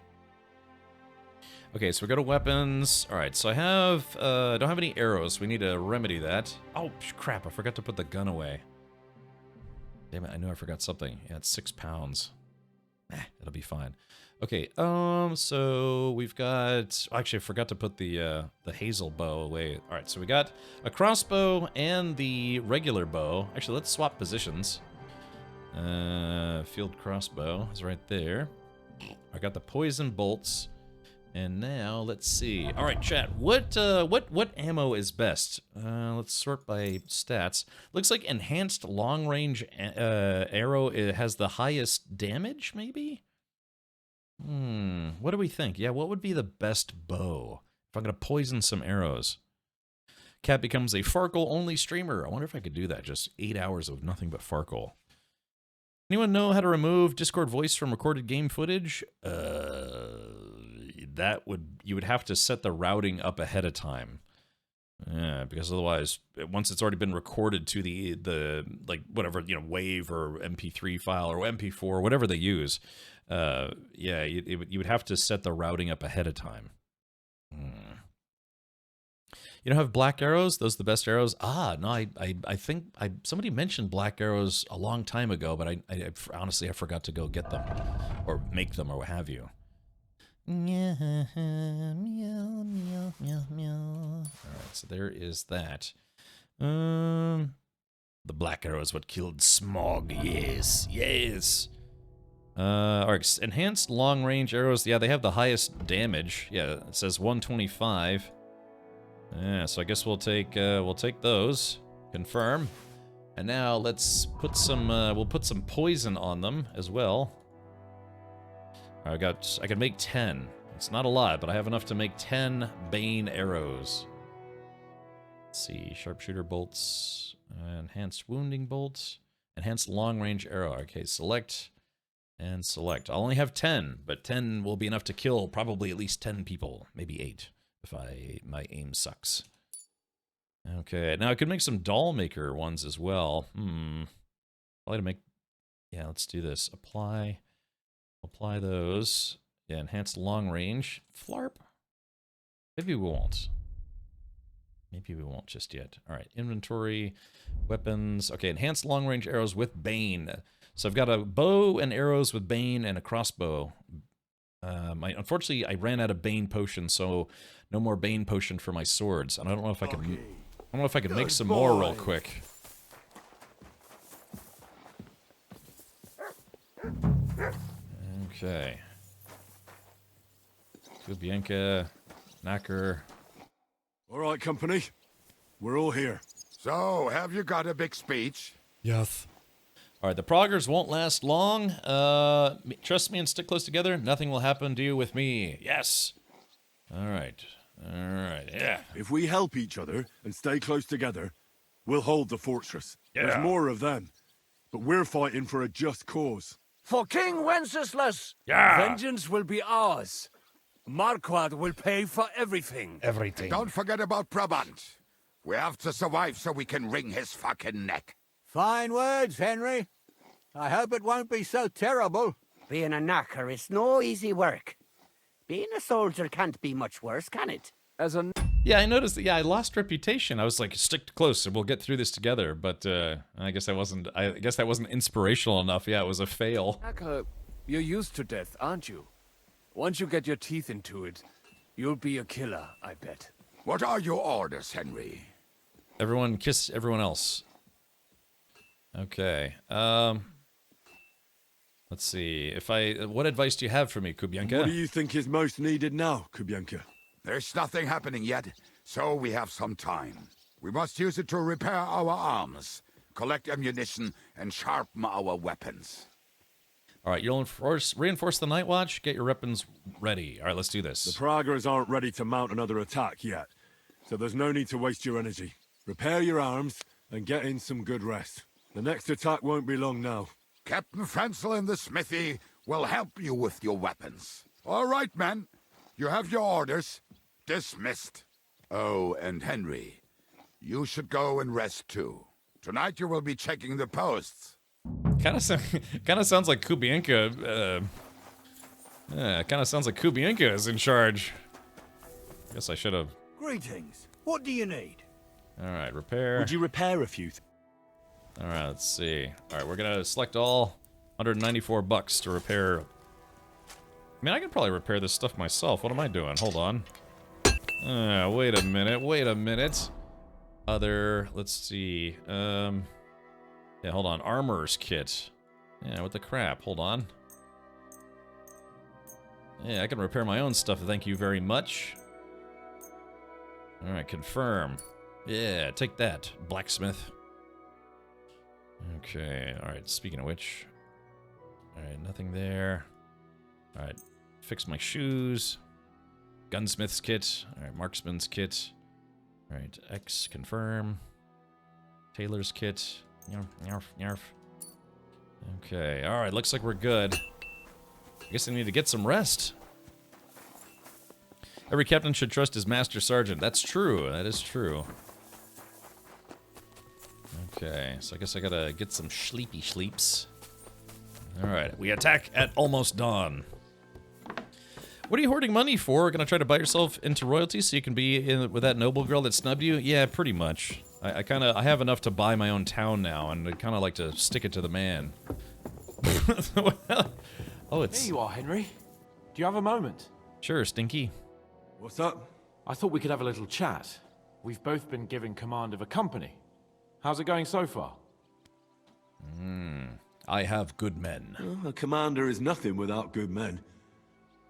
B: Okay, so we go to weapons. Alright, so I have... don't have any arrows. We need to remedy that. Oh, crap, I forgot to put the gun away. Damn it, I knew I forgot something. Yeah, it's 6 pounds. It'll be fine. Okay, so we've got... Actually, I forgot to put the hazel bow away. Alright, so we got a crossbow and the regular bow. Actually, let's swap positions. Field crossbow is right there. I got the poison bolts. And now, let's see. Alright, chat, what ammo is best? Let's sort by stats. Looks like enhanced long-range arrow has the highest damage, maybe? What do we think? Yeah, what would be the best bow? If I'm gonna poison some arrows. Cat becomes a Farkle-only streamer. I wonder if I could do that. Just 8 hours of nothing but Farkle. Anyone know how to remove Discord voice from recorded game footage? You would have to set the routing up ahead of time. Yeah, because otherwise, once it's already been recorded to the like whatever, WAV or MP3 file or MP4, whatever they use, yeah, you would have to set the routing up ahead of time. You don't have black arrows? Those are the best arrows? Ah, no, I think somebody mentioned black arrows a long time ago, but I honestly I forgot to go get them or make them or what have you. Meow, meow, meow, meow, meow. Alright, so there is that. The black arrow is what killed Smog. Yes, yes. Alright, enhanced long-range arrows. Yeah, they have the highest damage. Yeah, it says 125. Yeah, so I guess we'll take those. Confirm. And now let's put some we'll put some poison on them as well. I can make 10. It's not a lot, but I have enough to make 10 Bane arrows. Let's see, sharpshooter bolts, enhanced wounding bolts, enhanced long-range arrow. Okay, select and select. I'll only have 10, but 10 will be enough to kill probably at least 10 people, maybe 8 if my aim sucks. Okay, now I could make some doll maker ones as well. Probably to make, yeah, let's do this. Apply those. Yeah, enhanced long range. Flarp. Maybe we won't. Maybe we won't just yet. All right, inventory, weapons. Okay, enhanced long range arrows with Bane. So I've got a bow and arrows with Bane and a crossbow. Unfortunately, I ran out of Bane potion, so no more Bane potion for my swords. And I don't know if I can. I don't know if I can make some more real quick. Okay. Kubienka, Knacker.
C: All right, company. We're all here.
R: So, have you got a big speech?
B: Yes. All right, the proggers won't last long. Trust me and stick close together. Nothing will happen to you with me. Yes. All right. All right. Yeah.
C: If we help each other and stay close together, we'll hold the fortress.
B: Yeah.
C: There's more of them. But we're fighting for a just cause.
T: For King Wenceslas!
B: Yeah.
O: Vengeance will be ours. Marquardt will pay for everything.
B: Everything.
R: Don't forget about Brabant. We have to survive so we can wring his fucking neck.
W: Fine words, Henry. I hope it won't be so terrible.
J: Being a knacker is no easy work. Being a soldier can't be much worse, can it?
B: Yeah, I noticed that. Yeah, I lost reputation. I was like, stick close and we'll get through this together. But I guess that wasn't inspirational enough. Yeah, it was a fail.
O: Knacker, you're used to death, aren't you? Once you get your teeth into it, you'll be a killer, I bet.
R: What are your orders, Henry?
B: Everyone kiss everyone else. Okay. Let's see. What advice do you have for me, Kubienka?
C: What do you think is most needed now, Kubienka?
R: There's nothing happening yet, so we have some time. We must use it to repair our arms, collect ammunition, and sharpen our weapons.
B: All right, you'll reinforce the Night Watch. Get your weapons ready. All right, let's do this.
C: The Praggers aren't ready to mount another attack yet, so there's no need to waste your energy. Repair your arms and get in some good rest. The next attack won't be long now.
R: Captain Frenzel in the smithy will help you with your weapons. All right, men. You have your orders. Dismissed. Oh, and Henry, you should go and rest too. Tonight you will be checking the posts.
B: Kind of sounds like Kubienka. Kind of sounds like Kubienka is in charge. Guess I should have.
T: Greetings. What do you need?
B: All right, repair.
C: Would you repair a few?
B: All right, let's see. All right, we're gonna select all. $194 to repair. I mean, I could probably repair this stuff myself. What am I doing? Hold on. Wait a minute. Other, let's see. Yeah, hold on. Armor's kit. Yeah, what the crap? Hold on. Yeah, I can repair my own stuff, thank you very much. Alright, confirm. Yeah, take that, blacksmith. Okay, alright, speaking of which. Alright, nothing there. Alright, fix my shoes. Gunsmith's kit. Alright, marksman's kit. Alright, X, confirm. Tailor's kit. Yarf, yarf, yarf. Okay, alright, looks like we're good. I guess I need to get some rest. Every captain should trust his master sergeant. That's true, that is true. Okay, so I guess I gotta get some sleepy sleeps. Alright, we attack at almost dawn. What are you hoarding money for? Gonna try to buy yourself into royalty so you can be in with that noble girl that snubbed you? Yeah, pretty much. I have enough to buy my own town now, and I kind of like to stick it to the man. Oh, it's...
M: Here you are, Henry. Do you have a moment?
B: Sure, Stinky.
C: What's up?
M: I thought we could have a little chat. We've both been given command of a company. How's it going so far?
B: I have good men.
C: Well, a commander is nothing without good men.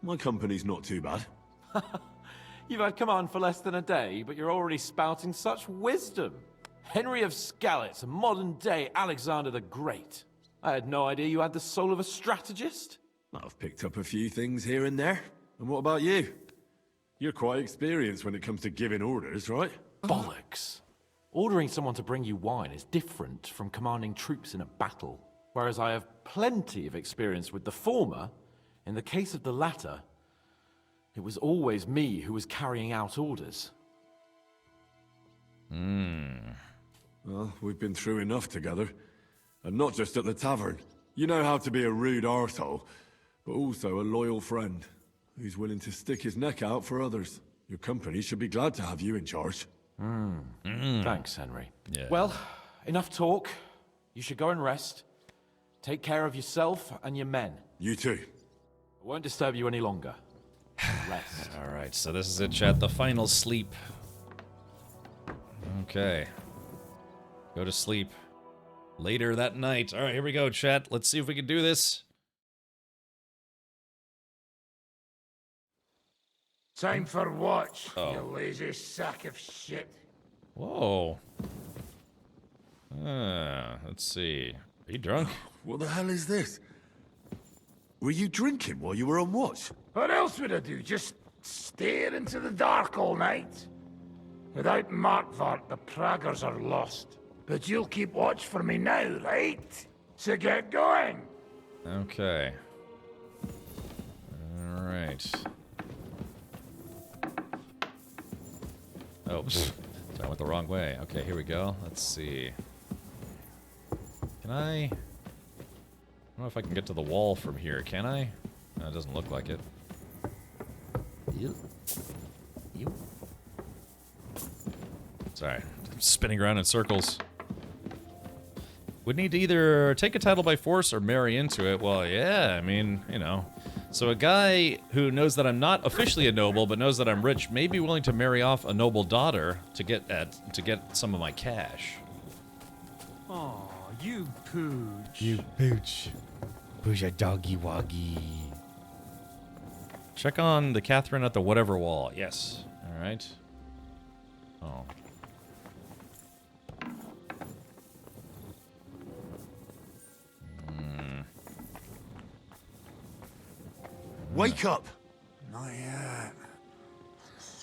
C: My company's not too bad.
M: You've had command for less than a day, but you're already spouting such wisdom. Henry of Skalitz, a modern-day Alexander the Great. I had no idea you had the soul of a strategist.
C: I've picked up a few things here and there. And what about you? You're quite experienced when it comes to giving orders, right?
M: Bollocks. Ordering someone to bring you wine is different from commanding troops in a battle. Whereas I have plenty of experience with the former, in the case of the latter, it was always me who was carrying out orders.
C: Well, we've been through enough together. And not just at the tavern. You know how to be a rude arsehole, but also a loyal friend who's willing to stick his neck out for others. Your company should be glad to have you in charge.
M: Thanks, Henry.
B: Yeah.
M: Well, enough talk. You should go and rest. Take care of yourself and your men.
C: You too.
M: I won't disturb you any longer. Rest.
B: Alright, so this is it, chat. The final sleep. Okay. Go to sleep. Later that night. Alright, here we go, chat. Let's see if we can do this.
H: Time for watch,
B: Oh.
H: you lazy sack of shit.
B: Whoa. Let's see. Are you drunk?
C: What the hell is this? Were you drinking while you were on watch?
H: What else would I do? Just stare into the dark all night? Without Markvart, the Praggers are lost. But you'll keep watch for me now, right? So get going!
B: Okay. Alright. Oh, sorry, I went the wrong way. Okay, here we go. Let's see. Can I don't know if I can get to the wall from here, can I? No, it doesn't look like it. Sorry, I'm spinning around in circles. Would need to either take a title by force or marry into it. Well, yeah, I mean, you know. So a guy who knows that I'm not officially a noble, but knows that I'm rich, may be willing to marry off a noble daughter to get some of my cash.
E: Oh, you pooch.
B: You pooch. Pooch a doggy woggy. Check on the Catherine at the whatever wall. Yes. Alright. Oh.
C: Wake up!
D: Not yet.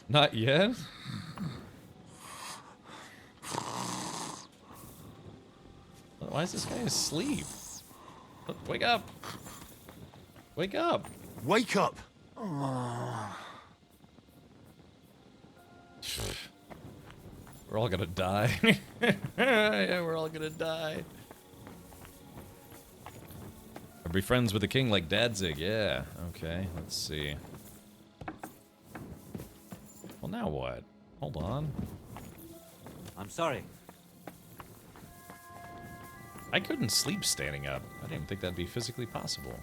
B: Not yet? Why is this guy asleep? Wake up! Wake up!
C: Wake up!
B: We're all gonna die. Yeah, we're all gonna die. I'll be friends with the king like Dadzig. Yeah. Okay, let's see. Well, now what? Hold on.
K: I'm sorry.
B: I couldn't sleep standing up. I didn't think that'd be physically possible.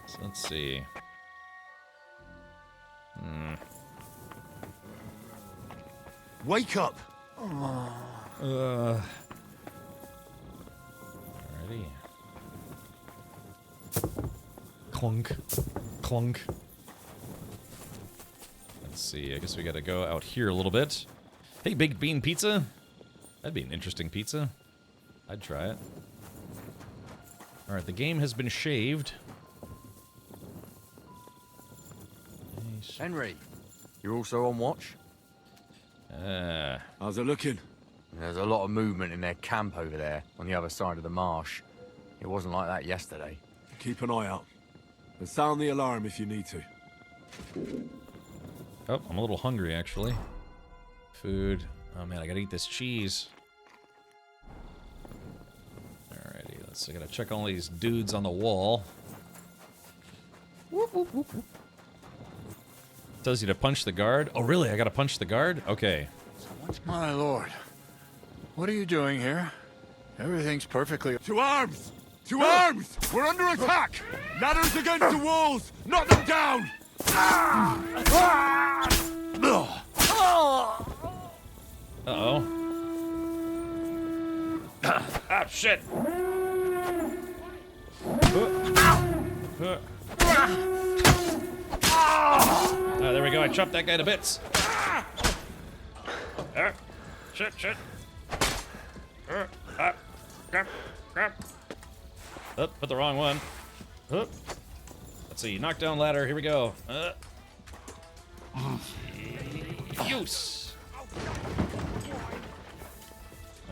B: So let's see.
C: Wake up!
B: Alrighty. Clunk. Clunk. Let's see. I guess we gotta go out here a little bit. Hey, baked bean pizza? That'd be an interesting pizza. I'd try it. Alright, the game has been shaved.
I: Henry, you're also on watch?
C: How's it looking?
I: There's a lot of movement in their camp over there, on the other side of the marsh. It wasn't like that yesterday.
C: Keep an eye out. And sound the alarm if you need to.
B: Oh, I'm a little hungry, actually. Food. Oh man, I gotta eat this cheese. Alrighty, I gotta check all these dudes on the wall. Whoop, whoop, whoop, whoop. Tells you to punch the guard. Oh, really? I gotta punch the guard? Okay.
G: My lord, what are you doing here? Everything's perfectly...
C: To arms! To arms! We're under attack! Ladders against the walls! Knock them down!
B: Uh-oh.
F: Ah, shit!
B: There we go. I chopped that guy to bits.
F: Shit.
B: Oh, put the wrong one. Oh. Let's see. Knockdown ladder. Here we go. Use.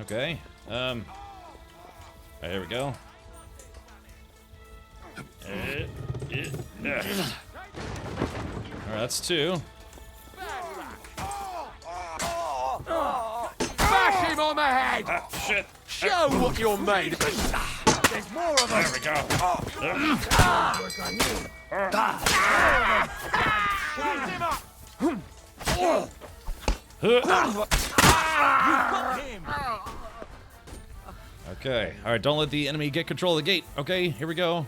B: Okay. Right, here we go. Alright, that's 2.
H: Bash him on the head!
F: Shit!
H: Show what you're made of!
T: There's more of us.
F: There we go.
B: Okay. Alright, don't let the enemy get control of the gate. Okay, here we go.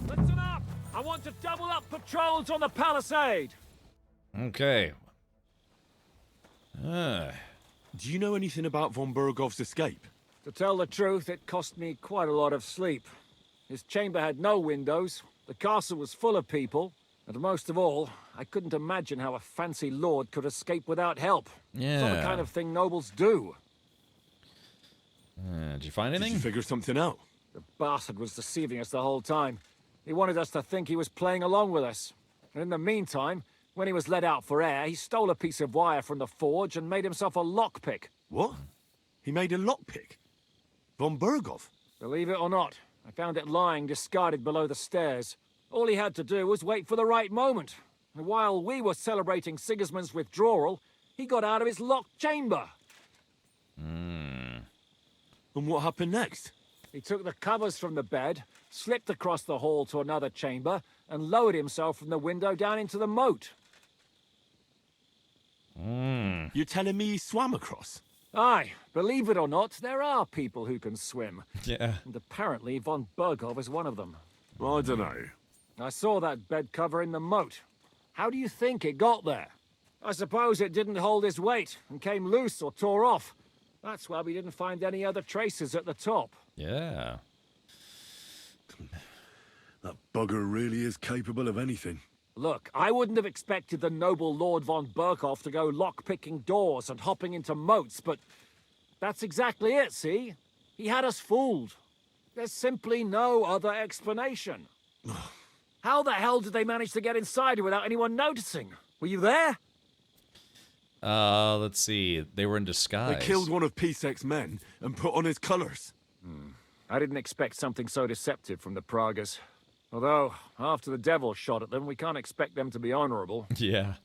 F: Listen up! I want to double up patrols on the palisade!
B: Okay.
C: Do you know anything about von Bergov's escape?
F: To tell the truth, it cost me quite a lot of sleep. His chamber had no windows, the castle was full of people, and most of all, I couldn't imagine how a fancy lord could escape without help. It's not the
B: Yeah.
F: kind of thing nobles do.
B: Did you find anything?
C: Did you figure something out?
F: The bastard was deceiving us the whole time. He wanted us to think he was playing along with us. And in the meantime, when he was let out for air, he stole a piece of wire from the forge and made himself a lockpick.
C: What? He made a lockpick? Von Bergov?
F: Believe it or not, I found it lying discarded below the stairs. All he had to do was wait for the right moment. And while we were celebrating Sigismund's withdrawal, he got out of his locked chamber.
C: And what happened next?
F: He took the covers from the bed, slipped across the hall to another chamber, and lowered himself from the window down into the moat.
C: You're telling me he swam across?
F: Aye, believe it or not, there are people who can swim.
B: Yeah.
F: And apparently von Bergov is one of them.
C: I don't know.
F: I saw that bed cover in the moat. How do you think it got there? I suppose it didn't hold his weight and came loose or tore off. That's why we didn't find any other traces at the top.
B: Yeah.
C: That bugger really is capable of anything.
F: Look, I wouldn't have expected the noble Lord von Berkhoff to go lock-picking doors and hopping into moats, but that's exactly it, see? He had us fooled. There's simply no other explanation. How the hell did they manage to get inside without anyone noticing? Were you there?
B: Let's see. They were in disguise.
C: They killed one of Pisek's men and put on his colors.
F: I didn't expect something so deceptive from the Pragas. Although, after the devil shot at them, we can't expect them to be honorable.
B: Yeah.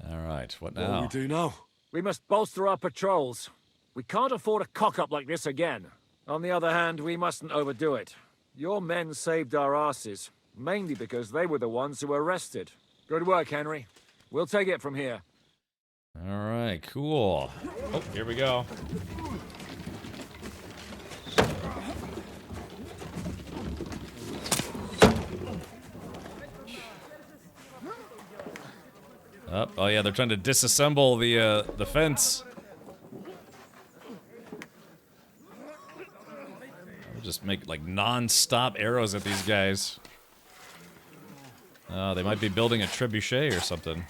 B: All right. What now?
C: What do we do now?
F: We must bolster our patrols. We can't afford a cock-up like this again. On the other hand, we mustn't overdo it. Your men saved our asses, mainly because they were the ones who were arrested. Good work, Henry. We'll take it from here.
B: All right, cool. Oh, here we go. Oh yeah, they're trying to disassemble the fence. I'll just make like non-stop arrows at these guys. They might be building a trebuchet or something.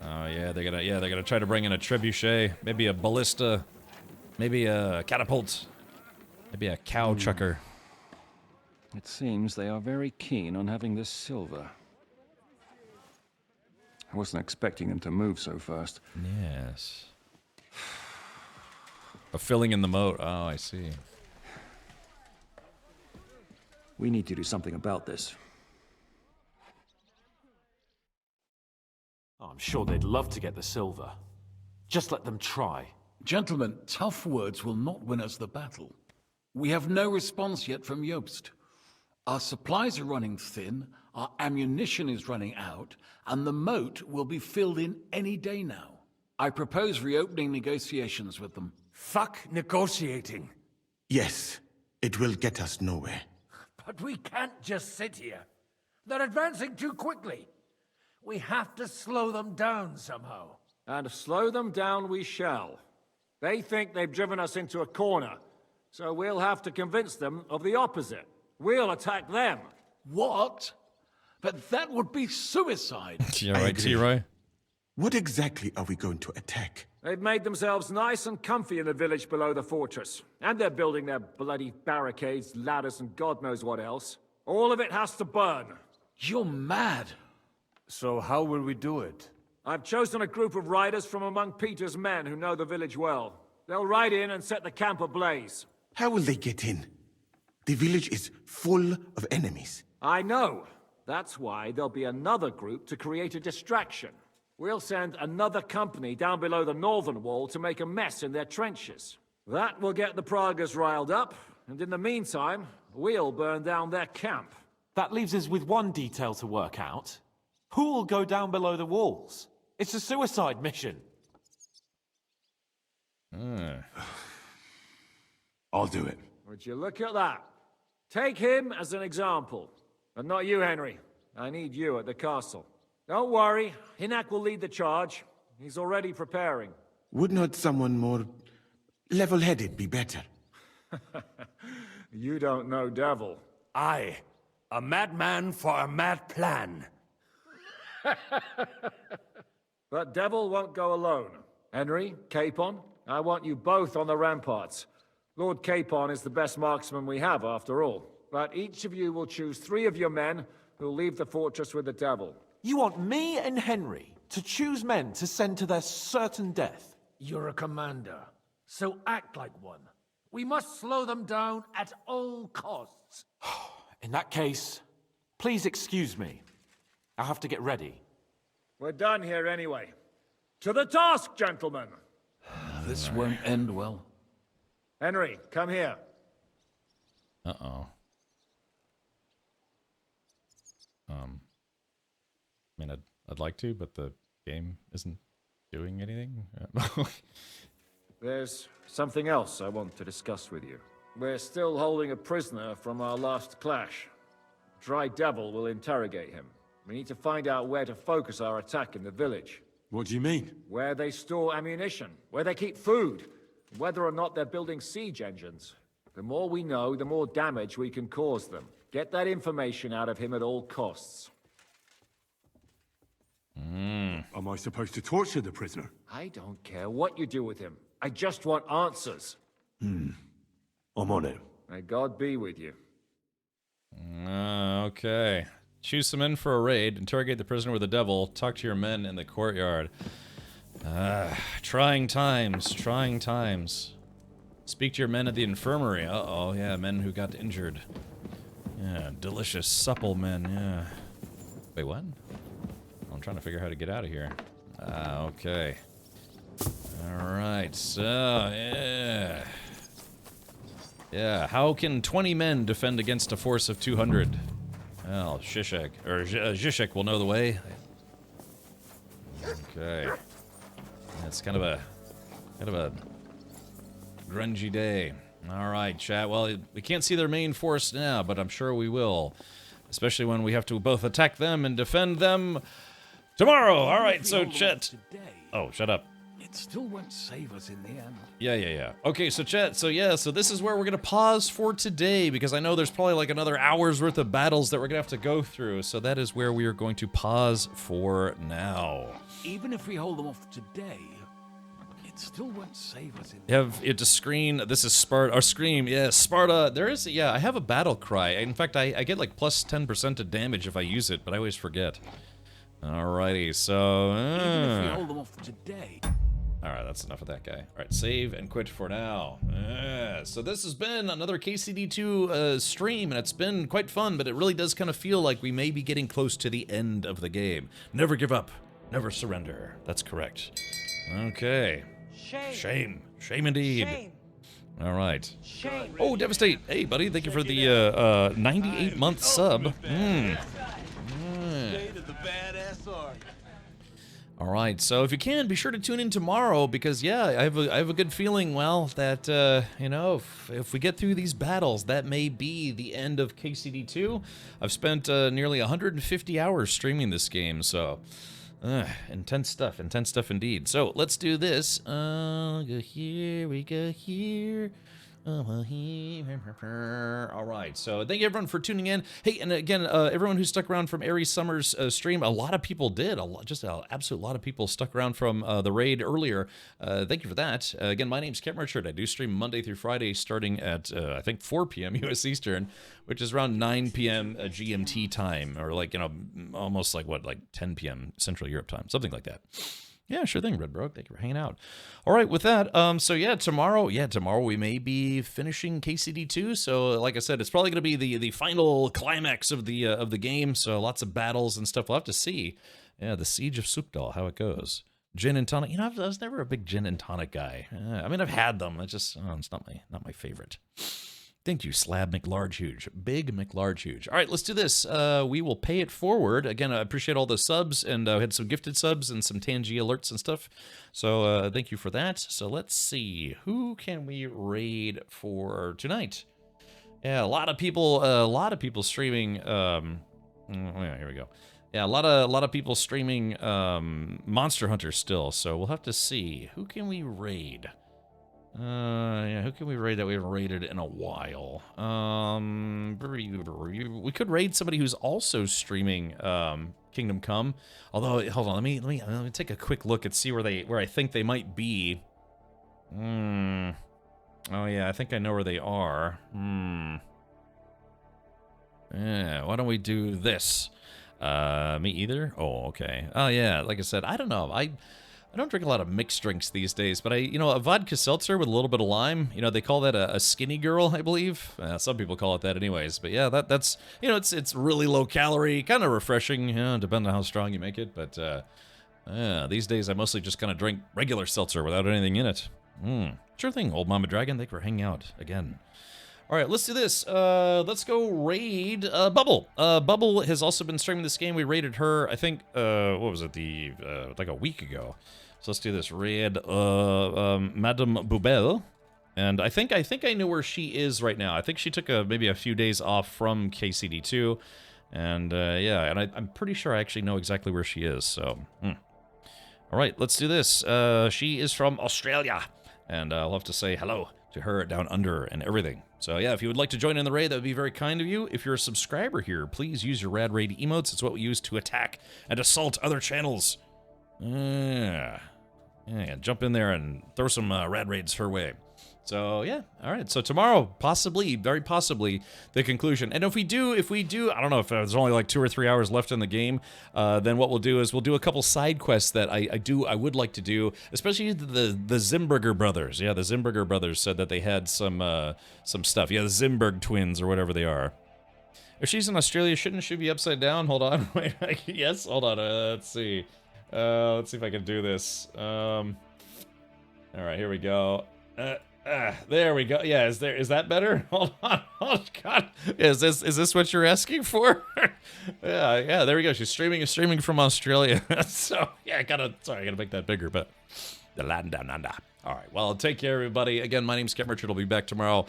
B: Oh yeah, they're gonna try to bring in a trebuchet, maybe a ballista, maybe a catapult, maybe a cow chucker.
N: It seems they are very keen on having this silver. I wasn't expecting them to move so fast.
B: Yes. Filling in the moat. Oh, I see.
N: We need to do something about this.
M: I'm sure they'd love to get the silver. Just let them try.
G: Gentlemen, tough words will not win us the battle. We have no response yet from Jobst.
P: Our supplies are running thin, our ammunition is running out, and the moat will be filled in any day now. I propose reopening negotiations with them.
U: Fuck negotiating.
A: Yes, it will get us nowhere.
E: But we can't just sit here. They're advancing too quickly. We have to slow them down somehow.
F: And slow them down we shall. They think they've driven us into a corner, so we'll have to convince them of the opposite. We'll attack them.
P: What? But that would be suicide.
B: Yeah, right, T-Roy?
A: What exactly are we going to attack?
F: They've made themselves nice and comfy in the village below the fortress. And they're building their bloody barricades, ladders, and God knows what else. All of it has to burn.
P: You're mad.
U: So how will we do it?
F: I've chosen a group of riders from among Peter's men who know the village well. They'll ride in and set the camp ablaze.
A: How will they get in? The village is full of enemies.
F: I know. That's why there'll be another group to create a distraction. We'll send another company down below the northern wall to make a mess in their trenches. That will get the Pragas riled up, and in the meantime, we'll burn down their camp.
M: That leaves us with one detail to work out. Who will go down below the walls? It's a suicide mission.
C: I'll do it.
F: Would you look at that? Take him as an example. But not you, Henry. I need you at the castle. Don't worry, Hinak will lead the charge. He's already preparing.
A: Would not someone more level-headed be better?
F: You don't know Devil.
U: Aye. A madman for a mad plan.
F: But Devil won't go alone. Henry, Capon, I want you both on the ramparts. Lord Capon is the best marksman we have, after all. But each of you will choose 3 of your men who'll leave the fortress with the Devil.
M: You want me and Henry to choose men to send to their certain death?
E: You're a commander, so act like one. We must slow them down at all costs.
M: In that case, please excuse me. I'll have to get ready.
F: We're done here anyway. To the task, gentlemen!
P: This won't end well.
F: Henry, come here.
B: Uh-oh. I mean, I'd like to, but the game isn't doing anything.
F: There's something else I want to discuss with you. We're still holding a prisoner from our last clash. Dry Devil will interrogate him. We need to find out where to focus our attack in the village.
C: What do you mean?
F: Where they store ammunition, where they keep food, whether or not they're building siege engines. The more we know, the more damage we can cause them. Get that information out of him at all costs.
C: Am I supposed to torture the prisoner?
F: I don't care what you do with him. I just want answers.
C: I'm on it.
F: May God be with you.
B: Okay. Choose some men for a raid, interrogate the prisoner with the devil, talk to your men in the courtyard. Trying times, trying times. Speak to your men at the infirmary. Uh-oh, yeah, men who got injured. Yeah, delicious, supple men, yeah. Wait, what? I'm trying to figure out how to get out of here. Okay. Alright, so, yeah. Yeah, how can 20 men defend against a force of 200? Well, Zizek will know the way. Okay. It's kind of a grungy day. All right, chat. Well, we can't see their main force now, but I'm sure we will. Especially when we have to both attack them and defend them tomorrow. All right, so chat. Oh, shut up.
P: It still won't save us in the end.
B: Yeah. Okay, so chat, so this is where we're gonna pause for today, because I know there's probably like another hour's worth of battles that we're gonna have to go through, so that is where we are going to pause for now.
P: Even if we hold them off today, it still won't save us in
B: You have it to screen, this is Sparta, or Scream, yeah, Sparta, there is, yeah, I have a battle cry. In fact, I get like plus 10% of damage if I use it, but I always forget. Alrighty, so...
P: Even if we hold them off today...
B: Alright, that's enough of that guy. Alright, save and quit for now. So this has been another KCD2 stream, and it's been quite fun, but it really does kind of feel like we may be getting close to the end of the game. Never give up. Never surrender. That's correct. Okay.
Q: Shame.
B: Shame. Shame indeed.
Q: Shame.
B: All right. Oh, Devastate. Hey, buddy. Thank you for the 98-month sub. All right. So if you can, be sure to tune in tomorrow because, yeah, I have a good feeling, well, that, you know, if we get through these battles, that may be the end of KCD2. I've spent nearly 150 hours streaming this game, so... intense stuff indeed. So let's do this. Go here, we go here. All right, so thank you everyone for tuning in. Hey, and again, everyone who stuck around from Aries Summer's stream, a lot of people did. Just an absolute lot of people stuck around from the raid earlier. Thank you for that. Again, my name's Captain Richard. I do stream Monday through Friday, starting at I think 4 p.m. U.S. Eastern, which is around 9 p.m. GMT time, or like, you know, almost like what, like 10 p.m. Central Europe time, something like that. Yeah, sure thing, Red Bro. Thank you for hanging out. All right, with that, so yeah, tomorrow we may be finishing KCD2. So, like I said, it's probably going to be the final climax of the game. So, lots of battles and stuff. We'll have to see. Yeah, the Siege of Supdal, how it goes. Gin and tonic. You know, I was never a big gin and tonic guy. I mean, I've had them. It's just, it's not my favorite. Thank you, Slab McLargehuge. Big McLargehuge. All right, let's do this. We will pay it forward. Again, I appreciate all the subs, and I had some gifted subs and some Tangy alerts and stuff. So thank you for that. So let's see. Who can we raid for tonight? Yeah, a lot of people streaming. Yeah, here we go. Yeah, a lot of people streaming Monster Hunter still. So we'll have to see. Who can we raid? Yeah, who can we raid that we haven't raided in a while? We could raid somebody who's also streaming Kingdom Come. Although, hold on, let me take a quick look and see where I think they might be. Oh yeah, I think I know where they are. Yeah, why don't we do this? Me either? Oh, okay. Oh yeah, like I said, I don't know. I don't drink a lot of mixed drinks these days, but a vodka seltzer with a little bit of lime, they call that a skinny girl, I believe. Some people call it that anyways, but yeah, that's, it's really low calorie, kind of refreshing, depending on how strong you make it, but these days I mostly just kind of drink regular seltzer without anything in it. Sure thing, Old Mama Dragon, thank you for hanging out again. All right, let's do this. Let's go raid Bubble. Bubble has also been streaming this game. We raided her, I think, what was it, like a week ago. So let's do this. Raid Madame Boubelle. And I think I know where she is right now. I think she took maybe a few days off from KCD2. And yeah, and I'm pretty sure I actually know exactly where she is. So, all right, let's do this. She is from Australia. And I'll have to say hello to her down under and everything. So yeah, if you would like to join in the raid, that would be very kind of you. If you're a subscriber here, please use your Rad Raid emotes. It's what we use to attack and assault other channels. Yeah, jump in there and throw some Rad Raids her way. So yeah, all right. So tomorrow, possibly, very possibly, the conclusion. And if we do, I don't know if there's only like 2 or 3 hours left in the game. Then what we'll do is we'll do a couple side quests that I would like to do, especially the Zimberger brothers. Yeah, the Zimberger brothers said that they had some stuff. Yeah, the Zimberg twins or whatever they are. If she's in Australia, shouldn't she be upside down? Hold on, wait, yes, hold on. Let's see. Let's see if I can do this. All right, here we go. There we go. Yeah, is that better? Hold on. Oh God, is this what you're asking for? yeah. There we go. She's streaming from Australia. So yeah, I gotta make that bigger, but the land down under. All right. Well, take care, everybody. Again, my name's Captain Richard. I'll be back tomorrow.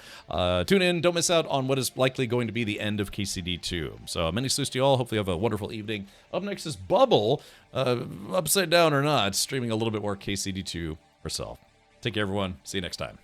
B: Tune in. Don't miss out on what is likely going to be the end of KCD2. So many salutes to you all. Hopefully, you have a wonderful evening. Up next is Bubble, upside down or not, streaming a little bit more KCD2 herself. Take care, everyone. See you next time.